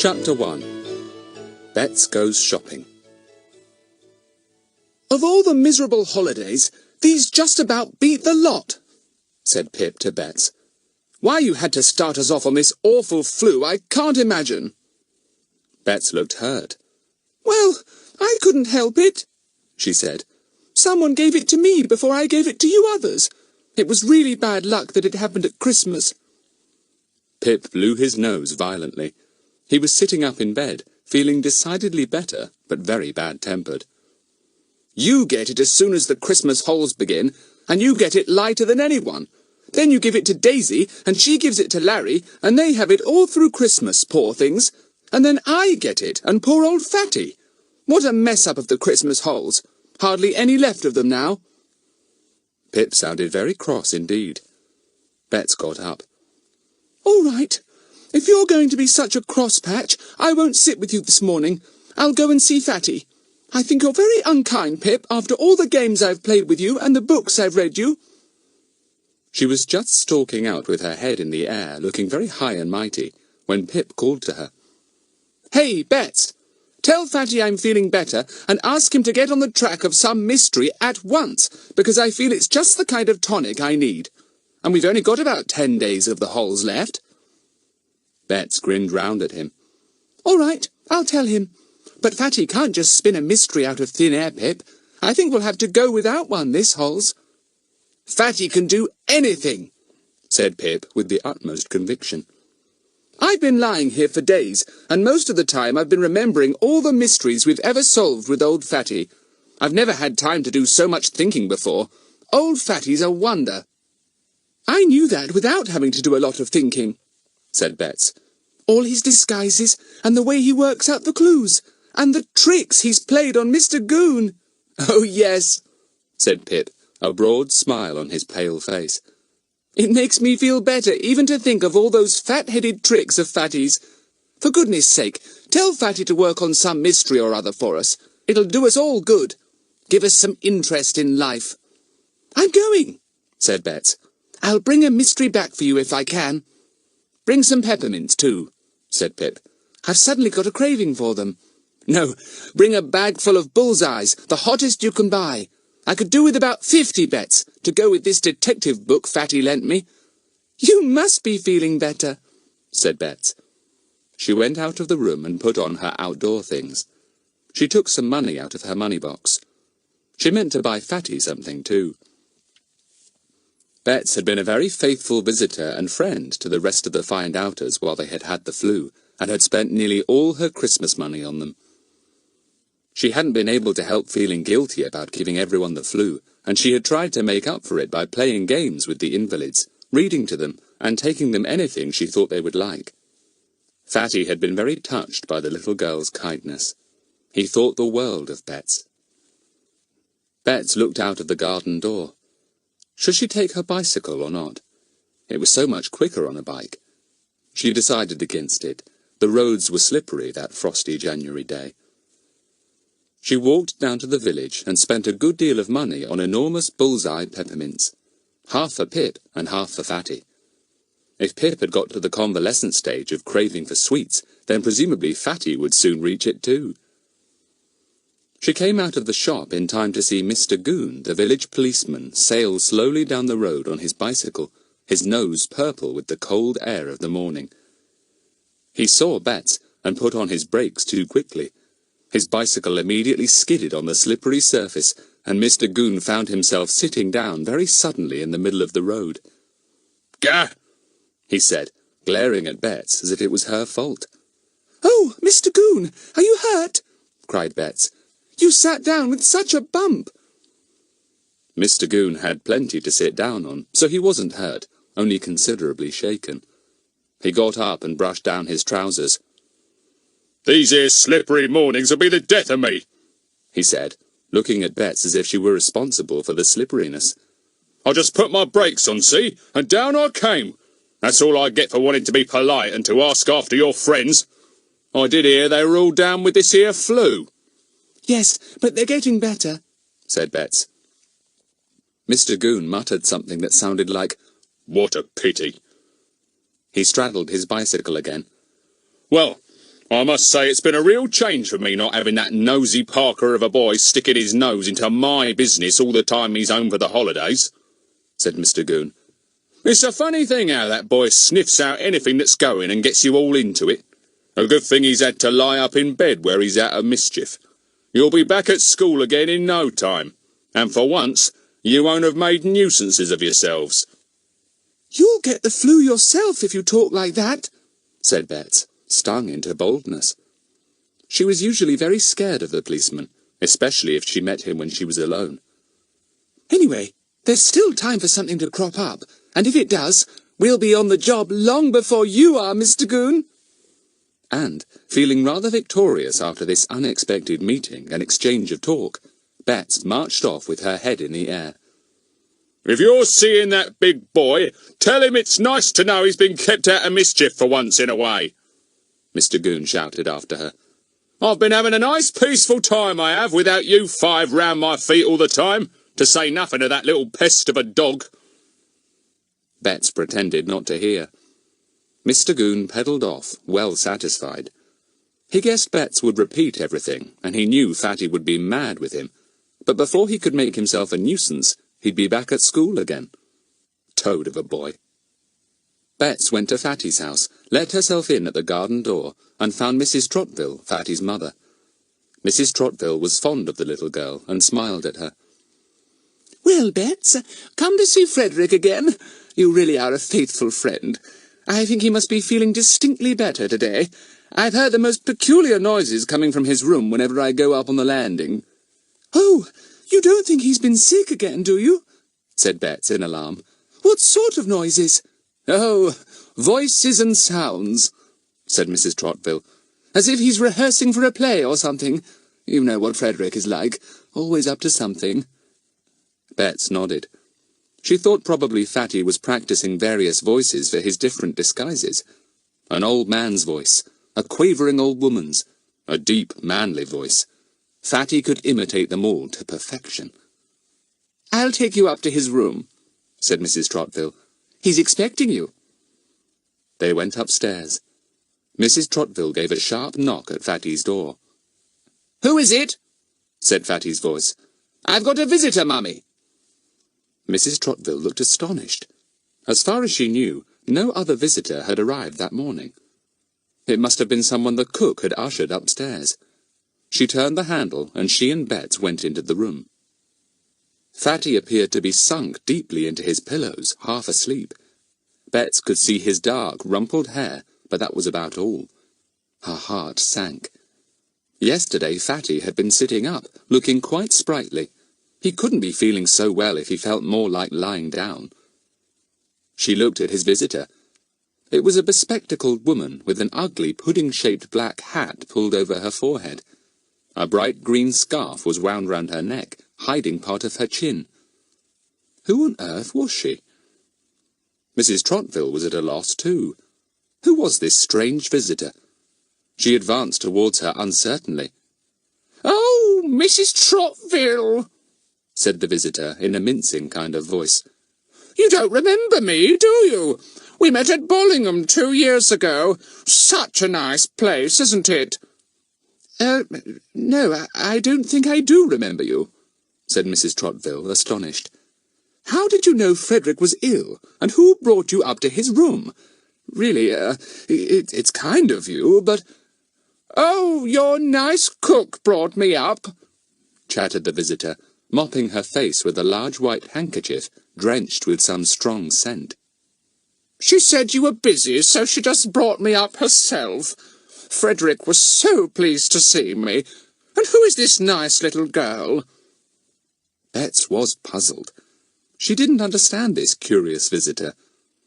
Chapter 1. Bets Goes Shopping. "Of all the miserable holidays, these just about beat the lot," said Pip to Bets. "Why you had to start us off on this awful flu, I can't imagine." Bets looked hurt. "Well, I couldn't help it," she said. "Someone gave it to me before I gave it to you others. It was really bad luck that it happened at Christmas." Pip blew his nose violently. He was sitting up in bed, feeling decidedly better, but very bad-tempered. "You get it as soon as the Christmas holes begin, and you get it lighter than anyone. Then you give it to Daisy, and she gives it to Larry, and they have it all through Christmas, poor things. And then I get it, and poor old Fatty. What a mess-up of the Christmas holes. Hardly any left of them now." Pip sounded very cross indeed. Bets got up. "All right. If you're going to be such a cross-patch, I won't sit with you this morning. I'll go and see Fatty. I think you're very unkind, Pip, after all the games I've played with you and the books I've read you." She was just stalking out with her head in the air, looking very high and mighty, when Pip called to her. "Hey, Bets! Tell Fatty I'm feeling better, and ask him to get on the track of some mystery at once, because I feel it's just the kind of tonic I need. And we've only got about 10 days of the holes left." Bets grinned round at him. "All right, I'll tell him. But Fatty can't just spin a mystery out of thin air, Pip. I think we'll have to go without one this holes." "Fatty can do anything," said Pip with the utmost conviction. "I've been lying here for days, and most of the time I've been remembering all the mysteries we've ever solved with old Fatty. I've never had time to do so much thinking before. Old Fatty's a wonder." "I knew that without having to do a lot of thinking," said Bets. "All his disguises, and the way he works out the clues, and the tricks he's played on Mr. Goon." "Oh, yes," said Pip, a broad smile on his pale face. "It makes me feel better even to think of all those fat-headed tricks of Fatty's. For goodness sake, tell Fatty to work on some mystery or other for us. It'll do us all good. Give us some interest in life." "I'm going," said Bets. "I'll bring a mystery back for you if I can." "Bring some peppermints, too," said Pip. "I've suddenly got a craving for them." "No, bring a bag full of bullseyes, the hottest you can buy. I could do with about 50 Bets to go with this detective book Fatty lent me." "You must be feeling better," said Bets. She went out of the room and put on her outdoor things. She took some money out of her money box. She meant to buy Fatty something too. Bets had been a very faithful visitor and friend to the rest of the find-outers while they had had the flu, and had spent nearly all her Christmas money on them. She hadn't been able to help feeling guilty about giving everyone the flu, and she had tried to make up for it by playing games with the invalids, reading to them, and taking them anything she thought they would like. Fatty had been very touched by the little girl's kindness. He thought the world of Bets. Bets looked out of the garden door. Should she take her bicycle or not? It was so much quicker on a bike. She decided against it. The roads were slippery that frosty January day. She walked down to the village and spent a good deal of money on enormous bullseye peppermints. Half for Pip and half for Fatty. If Pip had got to the convalescent stage of craving for sweets, then presumably Fatty would soon reach it too. She came out of the shop in time to see Mr. Goon, the village policeman, sail slowly down the road on his bicycle, his nose purple with the cold air of the morning. He saw Bets and put on his brakes too quickly. His bicycle immediately skidded on the slippery surface, and Mr. Goon found himself sitting down very suddenly in the middle of the road. "Gah!" he said, glaring at Bets as if it was her fault. "Oh, Mr. Goon, are you hurt?" cried Bets. "You sat down with such a bump." Mr. Goon had plenty to sit down on, so he wasn't hurt, only considerably shaken. He got up and brushed down his trousers. "These here slippery mornings will be the death of me," he said, looking at Bets as if she were responsible for the slipperiness. "I just put my brakes on, see, and down I came. That's all I get for wanting to be polite and to ask after your friends. I did hear they were all down with this here flu." "Yes, but they're getting better," said Bets. Mr. Goon muttered something that sounded like, "What a pity." He straddled his bicycle again. "Well, I must say it's been a real change for me not having that nosy Parker of a boy sticking his nose into my business all the time he's home for the holidays," said Mr. Goon. "It's a funny thing how that boy sniffs out anything that's going and gets you all into it. A good thing he's had to lie up in bed where he's out of mischief. You'll be back at school again in no time, and for once you won't have made nuisances of yourselves." "You'll get the flu yourself if you talk like that," said Bets, stung into boldness. She was usually very scared of the policeman, especially if she met him when she was alone. "Anyway, there's still time for something to crop up, and if it does, we'll be on the job long before you are, Mr. Goon." And, feeling rather victorious after this unexpected meeting and exchange of talk, Bets marched off with her head in the air. "If you're seeing that big boy, tell him it's nice to know he's been kept out of mischief for once in a way," Mr. Goon shouted after her. "I've been having a nice peaceful time, I have, without you five round my feet all the time, to say nothing of that little pest of a dog." Bets pretended not to hear. Mr. Goon pedalled off, well satisfied. He guessed Bets would repeat everything, and he knew Fatty would be mad with him. But before he could make himself a nuisance, he'd be back at school again. Toad of a boy. Bets went to Fatty's house, let herself in at the garden door, and found Mrs. Trotville, Fatty's mother. Mrs. Trotville was fond of the little girl, and smiled at her. "Well, Bets, come to see Frederick again. You really are a faithful friend. I think he must be feeling distinctly better today. I've heard the most peculiar noises coming from his room whenever I go up on the landing." "Oh, you don't think he's been sick again, do you?" said Bets in alarm. "What sort of noises?" "Oh, voices and sounds," said Mrs. Trotville. "As if he's rehearsing for a play or something. You know what Frederick is like, always up to something." Bets nodded. She thought probably Fatty was practicing various voices for his different disguises. An old man's voice, a quavering old woman's, a deep, manly voice. Fatty could imitate them all to perfection. "I'll take you up to his room," said Mrs. Trotville. "He's expecting you." They went upstairs. Mrs. Trotville gave a sharp knock at Fatty's door. "Who is it?" said Fatty's voice. "I've got a visitor, Mummy." Mrs. Trotville looked astonished. As far as she knew, no other visitor had arrived that morning. It must have been someone the cook had ushered upstairs. She turned the handle, and she and Bets went into the room. Fatty appeared to be sunk deeply into his pillows, half asleep. Bets could see his dark, rumpled hair, but that was about all. Her heart sank. Yesterday Fatty had been sitting up, looking quite sprightly. He couldn't be feeling so well if he felt more like lying down. She looked at his visitor. It was a bespectacled woman with an ugly pudding-shaped black hat pulled over her forehead. A bright green scarf was wound round her neck, hiding part of her chin. Who on earth was she? Mrs. Trotville was at a loss too. Who was this strange visitor? She advanced towards her uncertainly. "Oh, Mrs. Trotville," said the visitor in a mincing kind of voice. "You don't remember me, do you? We met at Bollingham 2 years ago. Such a nice place, isn't it?" No, I don't think I do remember you," said Mrs. Trotville, astonished. "How did you know Frederick was ill, and who brought you up to his room? Really, it's kind of you, but—" "Oh, your nice cook brought me up," chattered the visitor, mopping her face with a large white handkerchief, drenched with some strong scent. "She said you were busy, so she just brought me up herself. Frederick was so pleased to see me. And who is this nice little girl?" Bets was puzzled. She didn't understand this curious visitor.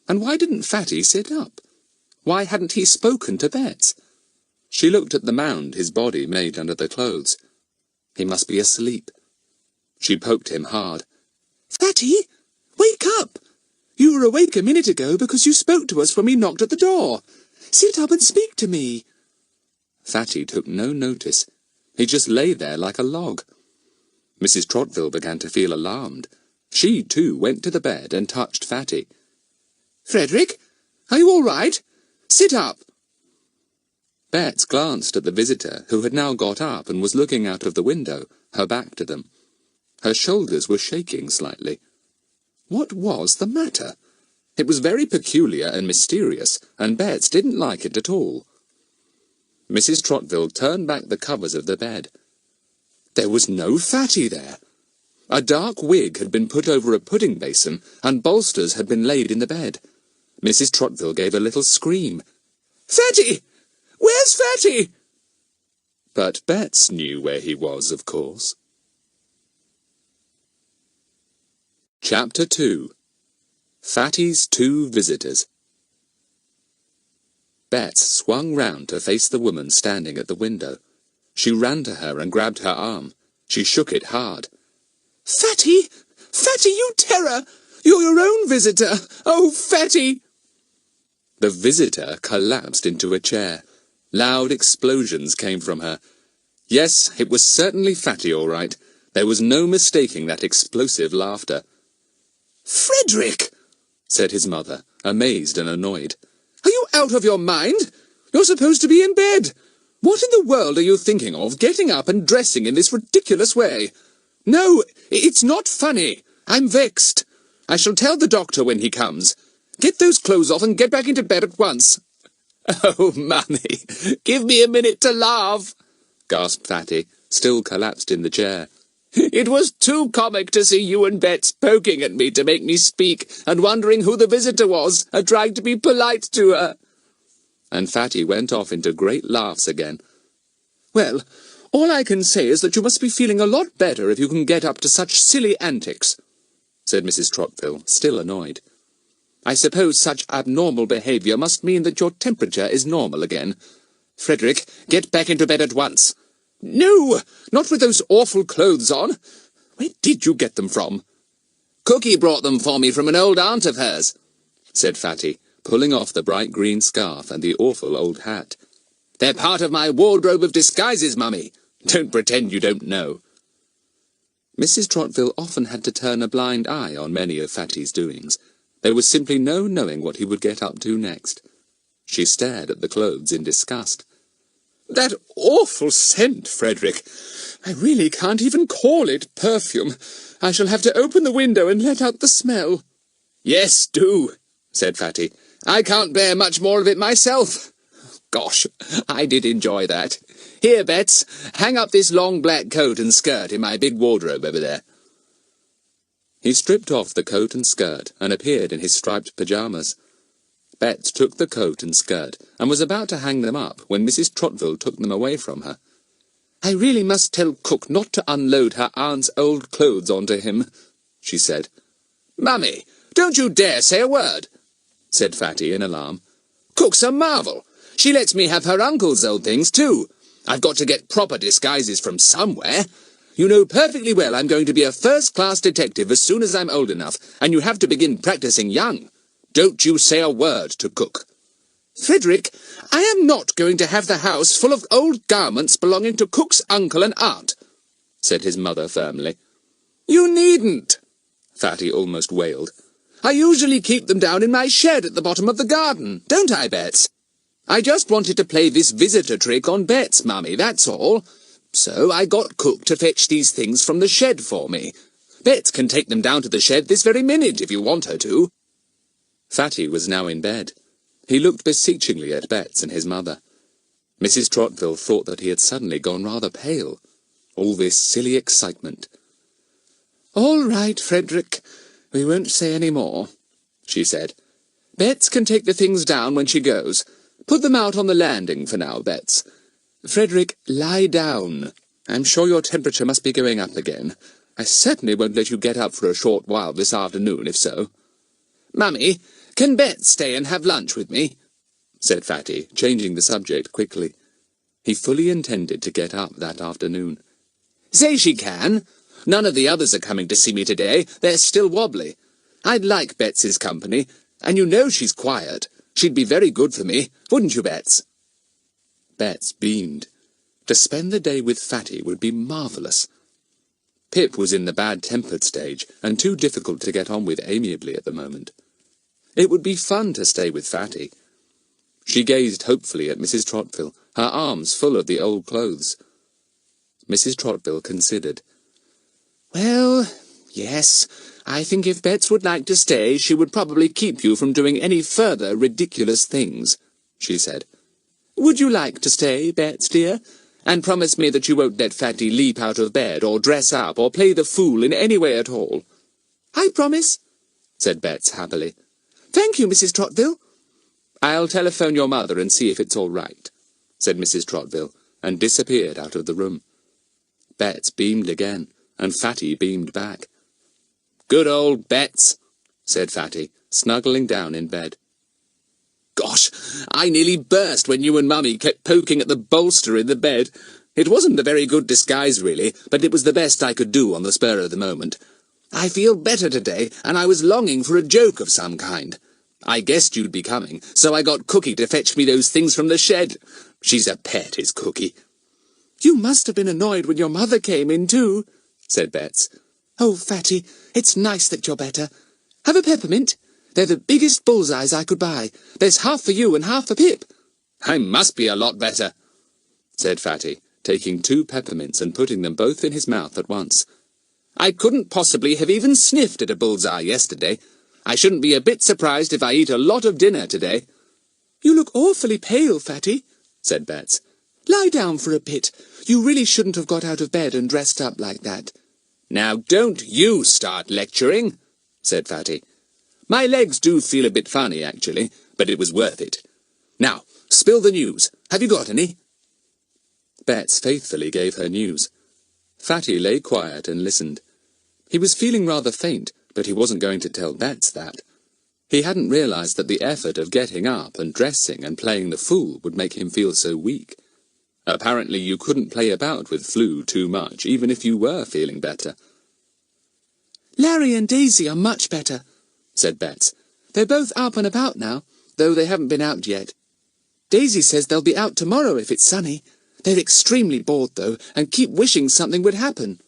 And why didn't Fatty sit up? Why hadn't he spoken to Bets? She looked at the mound his body made under the clothes. He must be asleep. She poked him hard. "Fatty, wake up! You were awake a minute ago because you spoke to us when we knocked at the door. Sit up and speak to me." Fatty took no notice. He just lay there like a log. Mrs. Trotville began to feel alarmed. She, too, went to the bed and touched Fatty. "Frederick, are you all right? Sit up." Bets glanced at the visitor, who had now got up and was looking out of the window, her back to them. Her shoulders were shaking slightly. What was the matter? It was very peculiar and mysterious, and Bets didn't like it at all. Mrs. Trottville turned back the covers of the bed. There was no Fatty there. A dark wig had been put over a pudding basin, and bolsters had been laid in the bed. Mrs. Trottville gave a little scream. "Fatty! Where's Fatty?" But Bets knew where he was, of course. Chapter 2. Fatty's Two Visitors. Bets swung round to face the woman standing at the window. She ran to her and grabbed her arm. She shook it hard. "Fatty! Fatty, you terror! You're your own visitor! Oh, Fatty!" The visitor collapsed into a chair. Loud explosions came from her. Yes, it was certainly Fatty, all right. There was no mistaking that explosive laughter. "Frederick!" said his mother, amazed and annoyed. "Are you out of your mind? You're supposed to be in bed. What in the world are you thinking of, getting up and dressing in this ridiculous way? No, it's not funny. I'm vexed. I shall tell the doctor when he comes. Get those clothes off and get back into bed at once." "Oh, Mummy, give me a minute to laugh," gasped Fatty, still collapsed in the chair. "It was too comic to see you and Bets poking at me to make me speak, and wondering who the visitor was, and trying to be polite to her." And Fatty went off into great laughs again. "Well, all I can say is that you must be feeling a lot better if you can get up to such silly antics," said Mrs. Trottville, still annoyed. "I suppose such abnormal behaviour must mean that your temperature is normal again. Frederick, get back into bed at once." "No, not with those awful clothes on. Where did you get them from?" "Cookie brought them for me from an old aunt of hers," said Fatty, pulling off the bright green scarf and the awful old hat. "They're part of my wardrobe of disguises, Mummy. Don't pretend you don't know." Mrs. Trottville often had to turn a blind eye on many of Fatty's doings. There was simply no knowing what he would get up to next. She stared at the clothes in disgust. "That awful scent, Frederick! I really can't even call it perfume. I shall have to open the window and let out the smell." "Yes, do," said Fatty. "I can't bear much more of it myself. Gosh, I did enjoy that. Here, Bets, hang up this long black coat and skirt in my big wardrobe over there." He stripped off the coat and skirt and appeared in his striped pyjamas. Bets took the coat and skirt and was about to hang them up when Mrs. Trottville took them away from her. "I really must tell Cook not to unload her aunt's old clothes onto him," she said. "Mummy, don't you dare say a word," said Fatty in alarm. "Cook's a marvel. She lets me have her uncle's old things too. I've got to get proper disguises from somewhere. You know perfectly well I'm going to be a first-class detective as soon as I'm old enough, and you have to begin practicing young. Don't you say a word to Cook." "Frederick, I am not going to have the house full of old garments belonging to Cook's uncle and aunt," said his mother firmly. "You needn't," Fatty almost wailed. "I usually keep them down in my shed at the bottom of the garden, don't I, Bets? I just wanted to play this visitor trick on Bets, Mummy, that's all. So I got Cook to fetch these things from the shed for me. Bets can take them down to the shed this very minute if you want her to." Fatty was now in bed. He looked beseechingly at Bets and his mother. Mrs. Trottville thought that he had suddenly gone rather pale. All this silly excitement. "All right, Frederick, we won't say any more," she said. "Bets can take the things down when she goes. Put them out on the landing for now, Bets. Frederick, lie down. I'm sure your temperature must be going up again. I certainly won't let you get up for a short while this afternoon, if so." "Mummy, can Bets stay and have lunch with me?" said Fatty, changing the subject quickly. He fully intended to get up that afternoon. "Say she can. None of the others are coming to see me today. They're still wobbly. I'd like Bets's company, and you know she's quiet. She'd be very good for me, wouldn't you, Bets?" Bets beamed. To spend the day with Fatty would be marvellous. Pip was in the bad-tempered stage, and too difficult to get on with amiably at the moment. It would be fun to stay with Fatty. She gazed hopefully at Mrs. Trotvill, her arms full of the old clothes. Mrs. Trotvill considered. Well, yes, I think if Bets would like to stay, she would probably keep you from doing any further ridiculous things, she said. Would you like to stay, Bets, dear? And promise me that you won't let Fatty leap out of bed, or dress up, or play the fool in any way at all. I promise, said Bets happily. Thank you, Mrs. Trotvill. I'll telephone your mother and see if it's all right, said Mrs. Trotvill, and disappeared out of the room. Bets beamed again, and Fatty beamed back. Good old Bets, said Fatty, snuggling down in bed. Gosh, I nearly burst when you and Mummy kept poking at the bolster in the bed. It wasn't a very good disguise, really, but it was the best I could do on the spur of the moment. I feel better today, and I was longing for a joke of some kind. I guessed you'd be coming, so I got Cookie to fetch me those things from the shed. She's a pet, is Cookie. You must have been annoyed when your mother came in, too, said Bets. Oh, Fatty, it's nice that you're better. Have a peppermint? They're the biggest bullseyes I could buy. There's half for you and half for Pip. I must be a lot better, said Fatty, taking 2 peppermints and putting them both in his mouth at once. I couldn't possibly have even sniffed at a bullseye yesterday. I shouldn't be a bit surprised if I eat a lot of dinner today. You look awfully pale, Fatty, said Bets. Lie down for a bit. You really shouldn't have got out of bed and dressed up like that. Now don't you start lecturing, said Fatty. My legs do feel a bit funny, actually, but it was worth it. Now, spill the news. Have you got any? Bets faithfully gave her news. Fatty lay quiet and listened. He was feeling rather faint, but he wasn't going to tell Bets that. He hadn't realized that the effort of getting up and dressing and playing the fool would make him feel so weak. Apparently you couldn't play about with flu too much, even if you were feeling better. Larry and Daisy are much better, said Bets. They're both up and about now, though they haven't been out yet. Daisy says they'll be out tomorrow if it's sunny. They're extremely bored, though, and keep wishing something would happen.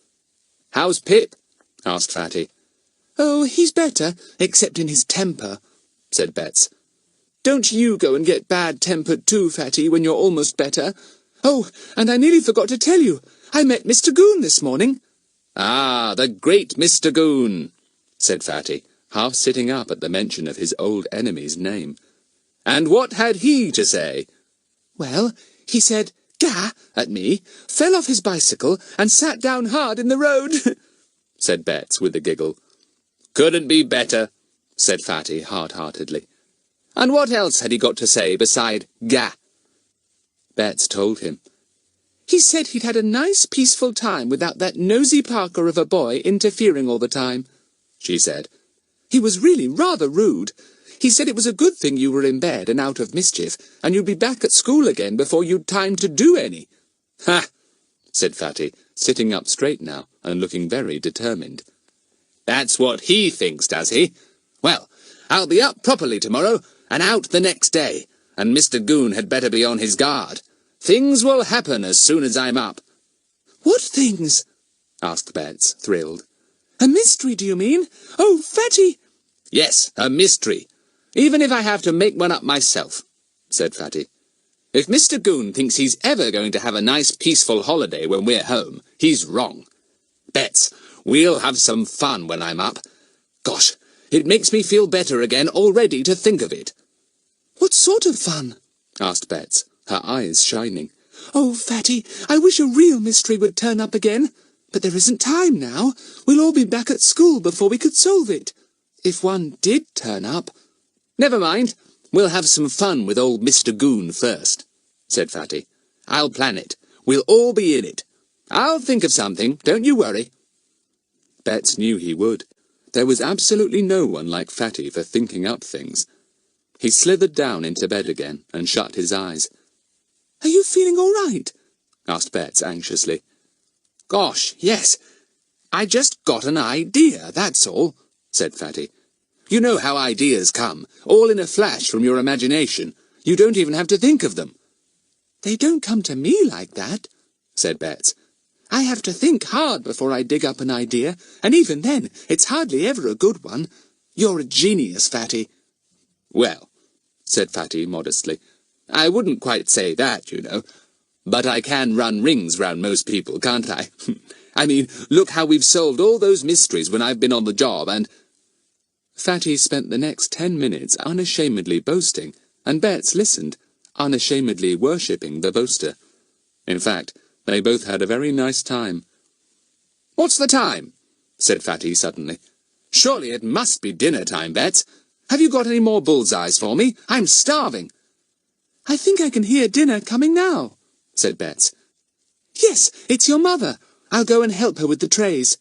How's Pip? asked Fatty. Oh, he's better, except in his temper, said Bets. Don't you go and get bad-tempered too, Fatty, when you're almost better. Oh, and I nearly forgot to tell you. I met Mr. Goon this morning. Ah, the great Mr. Goon, said Fatty, half sitting up at the mention of his old enemy's name. And what had he to say? Well, he said, "Gah," at me, fell off his bicycle, and sat down hard in the road, said Bets with a giggle. Couldn't be better, said Fatty hard-heartedly. And what else had he got to say beside "Gah"? Bets told him. He said he'd had a nice, peaceful time without that nosy Parker of a boy interfering all the time, she said. He was really rather rude. He said it was a good thing you were in bed and out of mischief, and you'd be back at school again before you'd time to do any. Ha! said Fatty, sitting up straight now and looking very determined. That's what he thinks, does he? Well, I'll be up properly tomorrow and out the next day, and Mr. Goon had better be on his guard. Things will happen as soon as I'm up. What things? asked Bets, thrilled. A mystery, do you mean? Oh, Fatty! Yes, a mystery. Even if I have to make one up myself, said Fatty. If Mr. Goon thinks he's ever going to have a nice, peaceful holiday when we're home, he's wrong. Bets, we'll have some fun when I'm up. Gosh, it makes me feel better again already to think of it. What sort of fun? asked Bets, her eyes shining. Oh, Fatty, I wish a real mystery would turn up again. But there isn't time now. We'll all be back at school before we could solve it. If one did turn up. Never mind. We'll have some fun with old Mr. Goon first, said Fatty. I'll plan it. We'll all be in it. I'll think of something, don't you worry. Bets knew he would. There was absolutely no one like Fatty for thinking up things. He slithered down into bed again and shut his eyes. Are you feeling all right? asked Bets anxiously. Gosh, yes. I just got an idea, that's all, said Fatty. You know how ideas come, all in a flash from your imagination. You don't even have to think of them. They don't come to me like that, said Bets. I have to think hard before I dig up an idea, and even then, it's hardly ever a good one. You're a genius, Fatty. Well, said Fatty modestly, I wouldn't quite say that, you know. But I can run rings round most people, can't I? I mean, look how we've solved all those mysteries when I've been on the job, and—" Fatty spent the next 10 minutes unashamedly boasting, and Betts listened, unashamedly worshipping the boaster. In fact, they both had a very nice time. "What's the time?" said Fatty suddenly. "Surely it must be dinner time, Betts. Have you got any more bullseyes for me? I'm starving." "I think I can hear dinner coming now," said Betts. "Yes, it's your mother. I'll go and help her with the trays."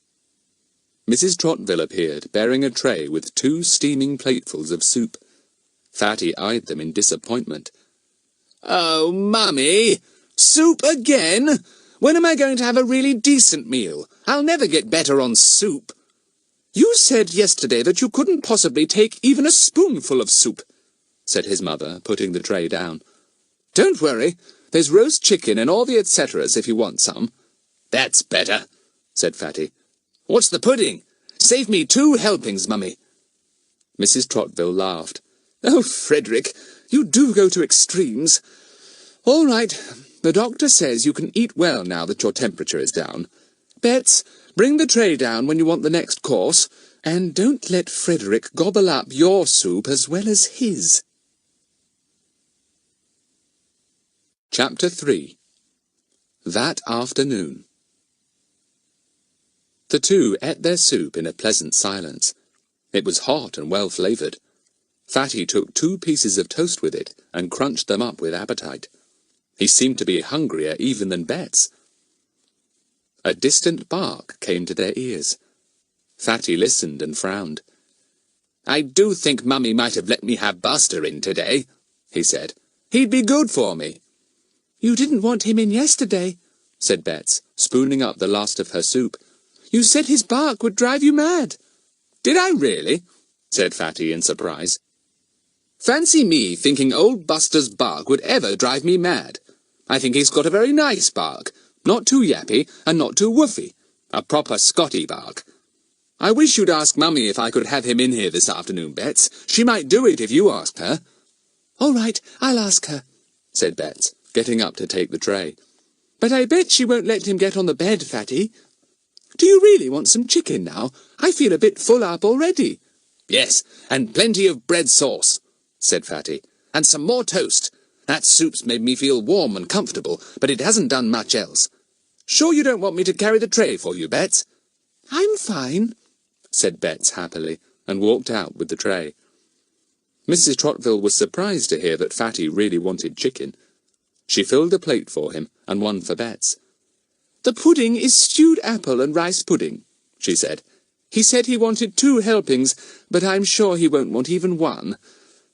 Mrs. Trottville appeared, bearing a tray with 2 steaming platefuls of soup. Fatty eyed them in disappointment. "Oh, Mummy! Soup again? When am I going to have a really decent meal? I'll never get better on soup." "You said yesterday that you couldn't possibly take even a spoonful of soup," said his mother, putting the tray down. "Don't worry. There's roast chicken and all the et ceteras if you want some." "That's better," said Fatty. "What's the pudding? Save me 2 helpings, Mummy." Mrs. Trottville laughed. "Oh, Frederick, you do go to extremes. All right, the doctor says you can eat well now that your temperature is down. Betts, bring the tray down when you want the next course, and don't let Frederick gobble up your soup as well as his." Chapter 3. That afternoon. The 2 ate their soup in a pleasant silence. It was hot and well-flavoured. Fatty took 2 pieces of toast with it and crunched them up with appetite. He seemed to be hungrier even than Betts. A distant bark came to their ears. Fatty listened and frowned. "I do think Mummy might have let me have Buster in today," he said. "He'd be good for me." "You didn't want him in yesterday," said Betts, spooning up the last of her soup. "You said his bark would drive you mad." "Did I really?" said Fatty in surprise. "Fancy me thinking old Buster's bark would ever drive me mad. I think he's got a very nice bark, not too yappy and not too woofy. A proper Scotty bark. I wish you'd ask Mummy if I could have him in here this afternoon, Betts. She might do it if you asked her." "All right, I'll ask her," said Betts, getting up to take the tray. "But I bet she won't let him get on the bed, Fatty. Do you really want some chicken now? I feel a bit full up already." "Yes, and plenty of bread sauce," said Fatty. "And some more toast. That soup's made me feel warm and comfortable, but it hasn't done much else. Sure you don't want me to carry the tray for you, Betts?" "I'm fine," said Betts happily, and walked out with the tray. Mrs. Trottville was surprised to hear that Fatty really wanted chicken. She filled a plate for him, and one for Betts. "The pudding is stewed apple and rice pudding," she said. "He said he wanted 2 helpings, but I'm sure he won't want even 1.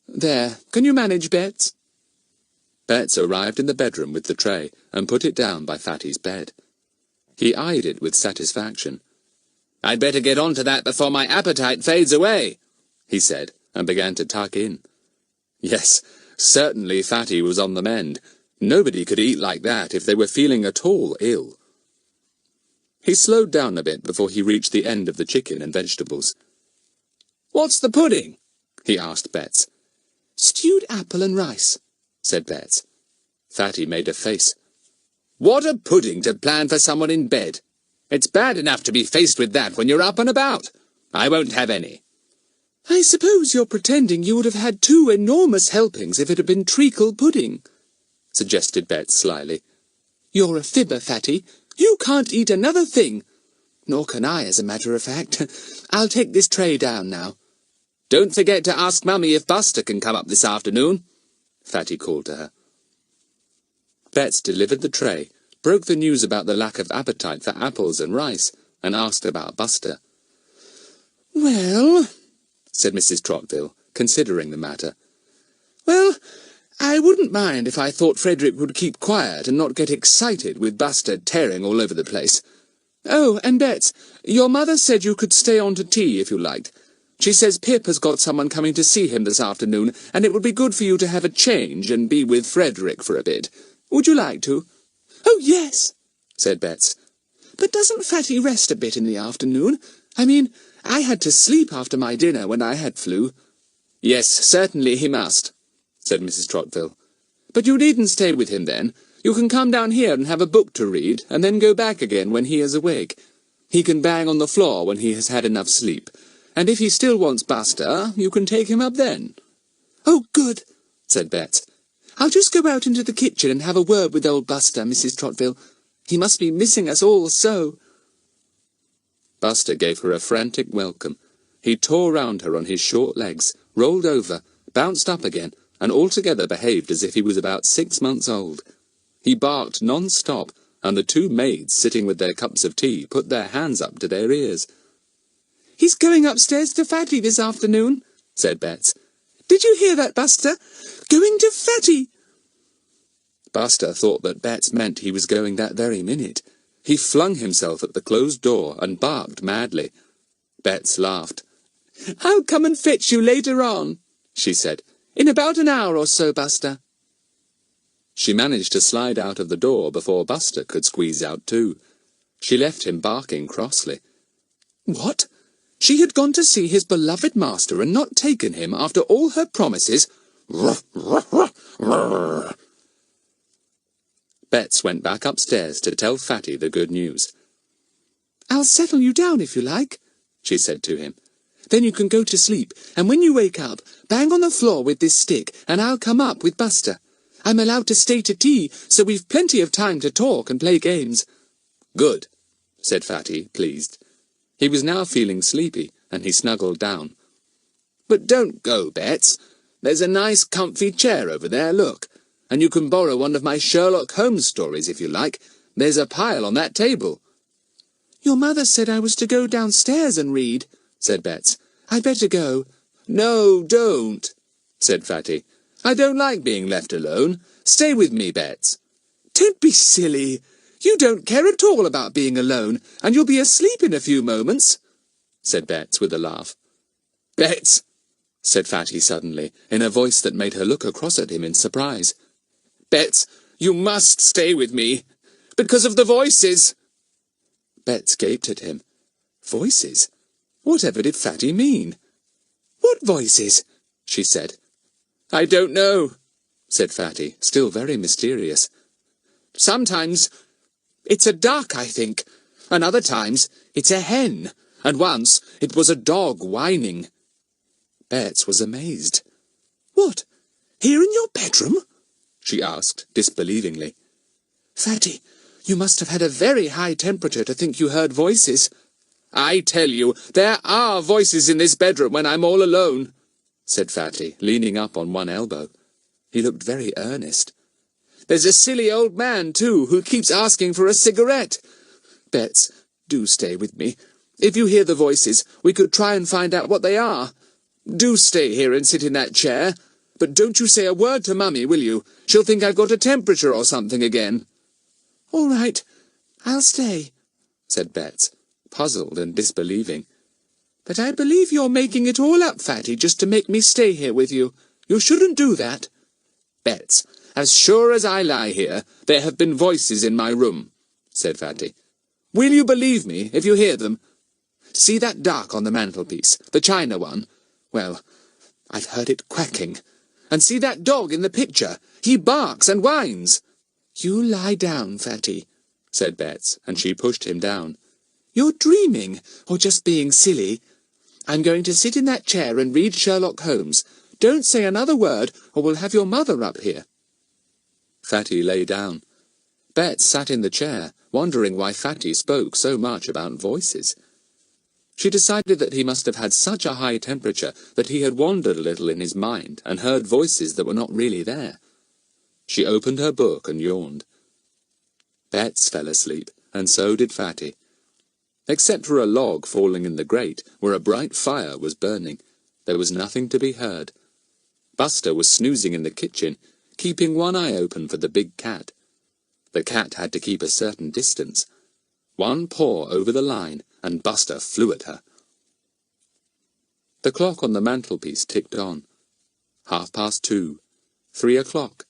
There, can you manage, Betts?" Betts arrived in the bedroom with the tray, and put it down by Fatty's bed. He eyed it with satisfaction. "I'd better get on to that before my appetite fades away," he said, and began to tuck in. Yes, certainly Fatty was on the mend. Nobody could eat like that if they were feeling at all ill. He slowed down a bit before he reached the end of the chicken and vegetables. "What's the pudding?" he asked Betts. "Stewed apple and rice," said Betts. Fatty made a face. "What a pudding to plan for someone in bed! It's bad enough to be faced with that when you're up and about. I won't have any." "I suppose you're pretending you would have had 2 enormous helpings if it had been treacle pudding," suggested Betts slyly. "You're a fibber, Fatty. You can't eat another thing. Nor can I, as a matter of fact. I'll take this tray down now." "Don't forget to ask Mummy if Buster can come up this afternoon," Fatty called to her. Betts delivered the tray, broke the news about the lack of appetite for apples and rice, and asked about Buster. "Well," said Mrs. Trottville, considering the matter. "Well, I wouldn't mind if I thought Frederick would keep quiet and not get excited with Buster tearing all over the place. Oh, and Betts, your mother said you could stay on to tea if you liked. She says Pip has got someone coming to see him this afternoon, and it would be good for you to have a change and be with Frederick for a bit. Would you like to?" "Oh, yes," said Betts. "But doesn't Fatty rest a bit in the afternoon? I mean, I had to sleep after my dinner when I had flu." "Yes, certainly he must," said Mrs. Trottville. But you needn't stay with him then. You can come down here and have a book to read, and then go back again when he is awake. He can bang on the floor when he has had enough sleep. And if he still wants Buster, you can take him up then." "Oh, good," said Bets. "I'll just go out into the kitchen and have a word with old Buster, Mrs. Trottville. He must be missing us all so." Buster gave her a frantic welcome. He tore round her on his short legs, rolled over, bounced up again, and altogether behaved as if he was about 6 months old. He barked non-stop, and the 2 maids sitting with their cups of tea put their hands up to their ears. "He's going upstairs to Fatty this afternoon," said Bets. "Did you hear that, Buster? Going to Fatty!" Buster thought that Bets meant he was going that very minute. He flung himself at the closed door and barked madly. Bets laughed. "I'll come and fetch you later on," she said. "In about an hour or so, Buster." She managed to slide out of the door before Buster could squeeze out too. She left him barking crossly. What? She had gone to see his beloved master and not taken him after all her promises? Bets went back upstairs to tell Fatty the good news. "I'll settle you down if you like," she said to him. "Then you can go to sleep, and when you wake up, bang on the floor with this stick, and I'll come up with Buster. I'm allowed to stay to tea, so we've plenty of time to talk and play games." "Good," said Fatty, pleased. He was now feeling sleepy, and he snuggled down. "But don't go, Bets. There's a nice comfy chair over there, look. And you can borrow one of my Sherlock Holmes stories if you like. There's a pile on that table." "Your mother said I was to go downstairs and read," said Bets. "I'd better go." "No, don't," said Fatty. "I don't like being left alone. Stay with me, Bets." "Don't be silly. You don't care at all about being alone, and you'll be asleep in a few moments," said Bets with a laugh. "Bets," said Fatty suddenly, in a voice that made her look across at him in surprise. "Bets, you must stay with me, because of the voices." Bets gaped at him. Voices? Whatever did Fatty mean? "What voices?" she said. "I don't know," said Fatty, still very mysterious. "Sometimes it's a duck, I think, and other times it's a hen, and once it was a dog whining." Bets was amazed. "What? Here in your bedroom?" she asked, disbelievingly. "Fatty, you must have had a very high temperature to think you heard voices." "I tell you, there are voices in this bedroom when I'm all alone," said Fatty, leaning up on one elbow. He looked very earnest. "There's a silly old man, too, who keeps asking for a cigarette. Bets, do stay with me. If you hear the voices, we could try and find out what they are. Do stay here and sit in that chair. But don't you say a word to Mummy, will you? She'll think I've got a temperature or something again." "All right, I'll stay," said Bets, puzzled and disbelieving. "But I believe you're making it all up, Fatty, just to make me stay here with you. You shouldn't do that." "Bets, as sure as I lie here, there have been voices in my room," said Fatty. "Will you believe me if you hear them? See that duck on the mantelpiece, the china one? Well, I've heard it quacking. And see that dog in the picture? He barks and whines." "You lie down, Fatty," said Bets, and she pushed him down. "You're dreaming, or just being silly. I'm going to sit in that chair and read Sherlock Holmes. Don't say another word, or we'll have your mother up here." Fatty lay down. Bets sat in the chair, wondering why Fatty spoke so much about voices. She decided that he must have had such a high temperature that he had wandered a little in his mind and heard voices that were not really there. She opened her book and yawned. Bets fell asleep, and so did Fatty. Except for a log falling in the grate, where a bright fire was burning, there was nothing to be heard. Buster was snoozing in the kitchen, keeping one eye open for the big cat. The cat had to keep a certain distance. One paw over the line, and Buster flew at her. The clock on the mantelpiece ticked on. 2:30. 3 o'clock.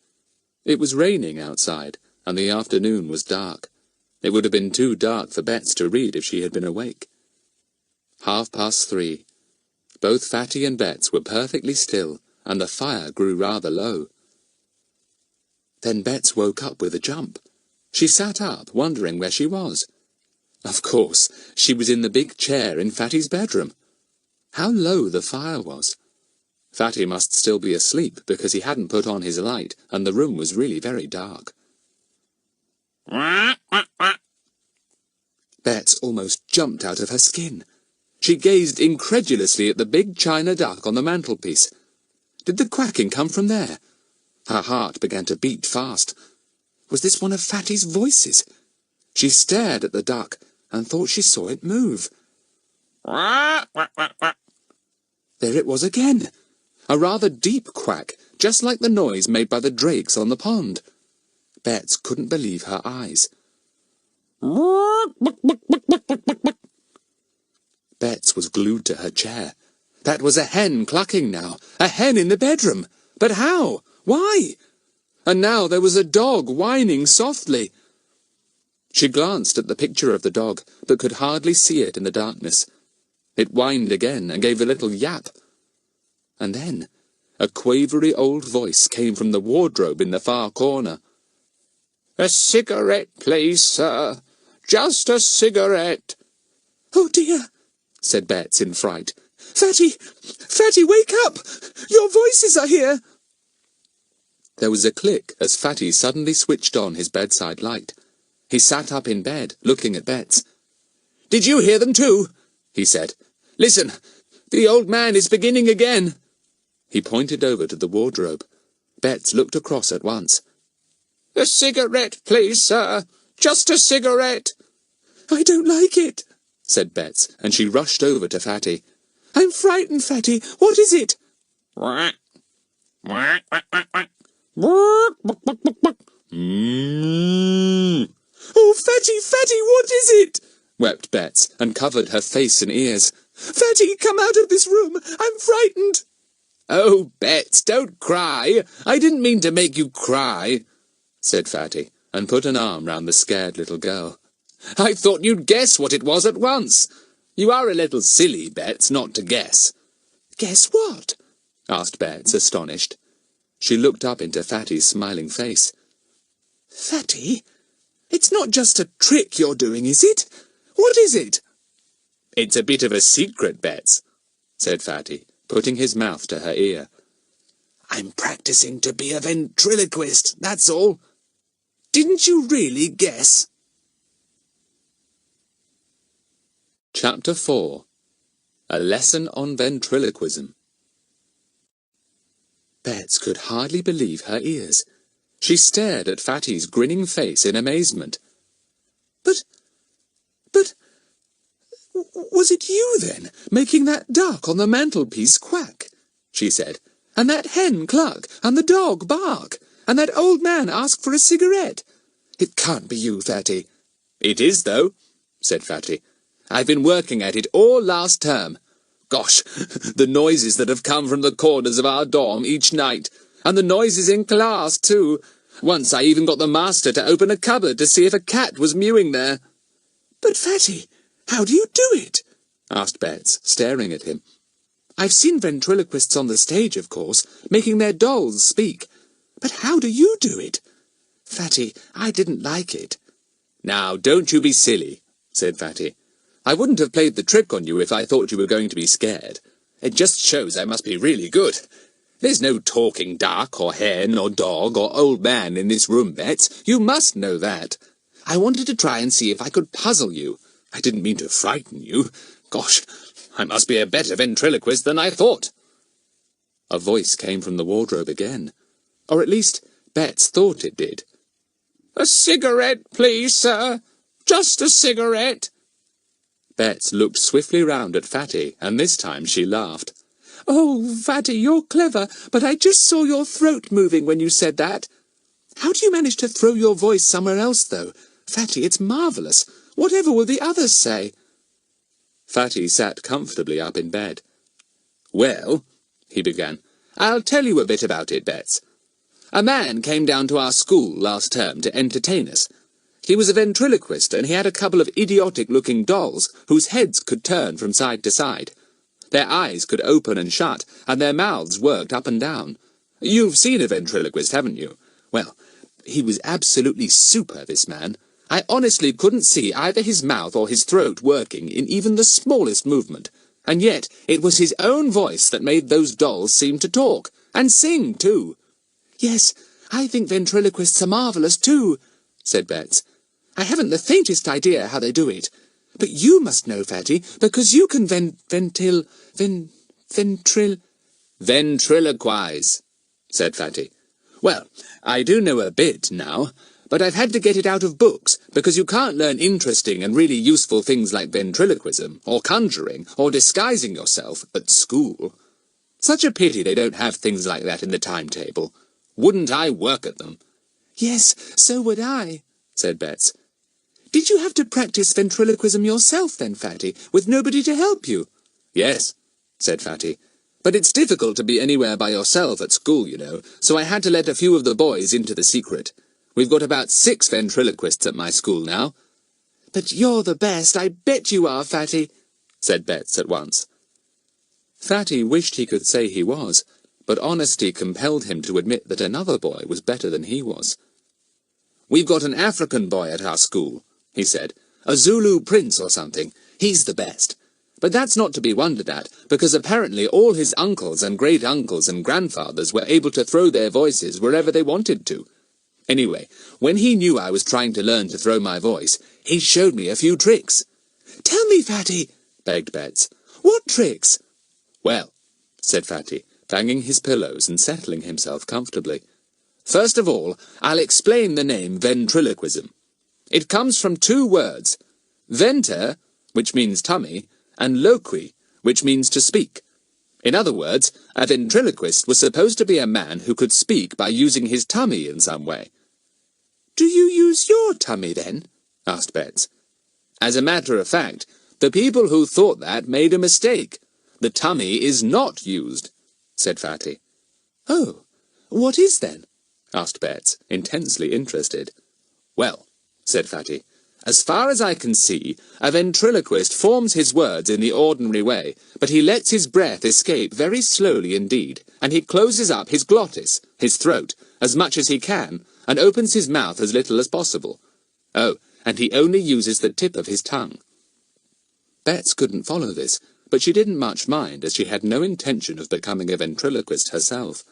It was raining outside, and the afternoon was dark. It would have been too dark for Bets to read if she had been awake. 3:30. Both Fatty and Bets were perfectly still, and the fire grew rather low. Then Bets woke up with a jump. She sat up, wondering where she was. Of course, she was in the big chair in Fatty's bedroom. How low the fire was! Fatty must still be asleep, because he hadn't put on his light, and the room was really very dark. Bets almost jumped out of her skin. She gazed incredulously at the big china duck on the mantelpiece. Did the quacking come from there? Her heart began to beat fast. Was this one of Fatty's voices? She stared at the duck and thought she saw it move. There it was again, a rather deep quack, just like the noise made by the drakes on the pond. Bets couldn't believe her eyes. Bets was glued to her chair. That was a hen clucking now, a hen in the bedroom. But how? Why? And now there was a dog whining softly. She glanced at the picture of the dog, but could hardly see it in the darkness. It whined again and gave a little yap. And then a quavery old voice came from the wardrobe in the far corner. "A cigarette, please, sir. Just a cigarette." "Oh, dear," said Bets in fright. "Fatty! Fatty, wake up! Your voices are here!" There was a click as Fatty suddenly switched on his bedside light. He sat up in bed, looking at Bets. "Did you hear them too?" he said. "Listen, the old man is beginning again." He pointed over to the wardrobe. Bets looked across at once. "A cigarette, please, sir. Just a cigarette." "I don't like it," said Bets, and she rushed over to Fatty. "I'm frightened, Fatty. What is it?" "Oh, Fatty, Fatty, what is it?" wept Bets, and covered her face and ears. "Fatty, come out of this room. I'm frightened." "Oh, Bets, don't cry. I didn't mean to make you cry," said Fatty, and put an arm round the scared little girl. "I thought you'd guess what it was at once. You are a little silly, Bets, not to guess." "Guess what?" asked Bets, astonished. She looked up into Fatty's smiling face. "Fatty, it's not just a trick you're doing, is it? What is it?" "It's a bit of a secret, Bets," said Fatty, putting his mouth to her ear. "I'm practicing to be a ventriloquist, that's all. Didn't you really guess?" Chapter 4. A Lesson on Ventriloquism. Bets could hardly believe her ears. She stared at Fatty's grinning face in amazement. But, was it you, then, making that duck on the mantelpiece quack?" she said. "And that hen cluck, and the dog bark, and that old man ask for a cigarette? It can't be you, Fatty." "It is, though," said Fatty. "I've been working at it all last term. Gosh, the noises that have come from the corners of our dorm each night, and the noises in class, too. Once I even got the master to open a cupboard to see if a cat was mewing there." "But, Fatty, how do you do it?" asked Bets, staring at him. "I've seen ventriloquists on the stage, of course, making their dolls speak. But how do you do it? Fatty, I didn't like it." "Now, don't you be silly," said Fatty. "I wouldn't have played the trick on you if I thought you were going to be scared. It just shows I must be really good. There's no talking duck or hen or dog or old man in this room, Bets. You must know that. I wanted to try and see if I could puzzle you. I didn't mean to frighten you. Gosh, I must be a better ventriloquist than I thought." A voice came from the wardrobe again. Or at least, Bets thought it did. "A cigarette, please, sir. Just a cigarette." Bets looked swiftly round at Fatty, and this time she laughed. "Oh, Fatty, you're clever, but I just saw your throat moving when you said that. How do you manage to throw your voice somewhere else, though? Fatty, it's marvellous. Whatever will the others say?" Fatty sat comfortably up in bed. "Well," he began, "I'll tell you a bit about it, Bets. A man came down to our school last term to entertain us. He was a ventriloquist, and he had a couple of idiotic-looking dolls whose heads could turn from side to side. Their eyes could open and shut, and their mouths worked up and down. You've seen a ventriloquist, haven't you? Well, He was absolutely super, this man. I honestly couldn't see either his mouth or his throat working in even the smallest movement. And yet it was his own voice that made those dolls seem to talk, and sing too. Yes, I think ventriloquists are marvellous too, said Bets. I haven't the faintest idea how they do it. But you must know, Fatty, because you can ventriloquize, said Fatty. Well, I do know a bit now, but I've had to get it out of books, because you can't learn interesting and really useful things like ventriloquism, or conjuring, or disguising yourself at school. Such a pity they don't have things like that in the timetable. Wouldn't I work at them? Yes, so would I, said Bets. Did you have to practice ventriloquism yourself then, Fatty, with nobody to help you? Yes, said Fatty. But it's difficult to be anywhere by yourself at school, you know, so I had to let a few of the boys into the secret. We've got about 6 ventriloquists at my school now. But you're the best, I bet you are, Fatty, said Bets at once. Fatty wished he could say he was, but honesty compelled him to admit that another boy was better than he was. We've got an African boy at our school, he said, a Zulu prince or something. He's the best. But that's not to be wondered at, because apparently all his uncles and great-uncles and grandfathers were able to throw their voices wherever they wanted to. Anyway, when he knew I was trying to learn to throw my voice, he showed me a few tricks. Tell me, Fatty, begged Bets. What tricks? Well, said Fatty, banging his pillows and settling himself comfortably. First of all, I'll explain the name ventriloquism. It comes from 2 words, venter, which means tummy, and loqui, which means to speak. In other words, a ventriloquist was supposed to be a man who could speak by using his tummy in some way. Do you use your tummy, then? Asked Bets. As a matter of fact, the people who thought that made a mistake. The tummy is not used, said Fatty. Oh, what is then? Asked Bets, intensely interested. Well, said Fatty, as far as I can see, a ventriloquist forms his words in the ordinary way, but he lets his breath escape very slowly indeed, and he closes up his glottis, his throat, as much as he can, and opens his mouth as little as possible. Oh, and he only uses the tip of his tongue. Bets couldn't follow this, but she didn't much mind, as she had no intention of becoming a ventriloquist herself.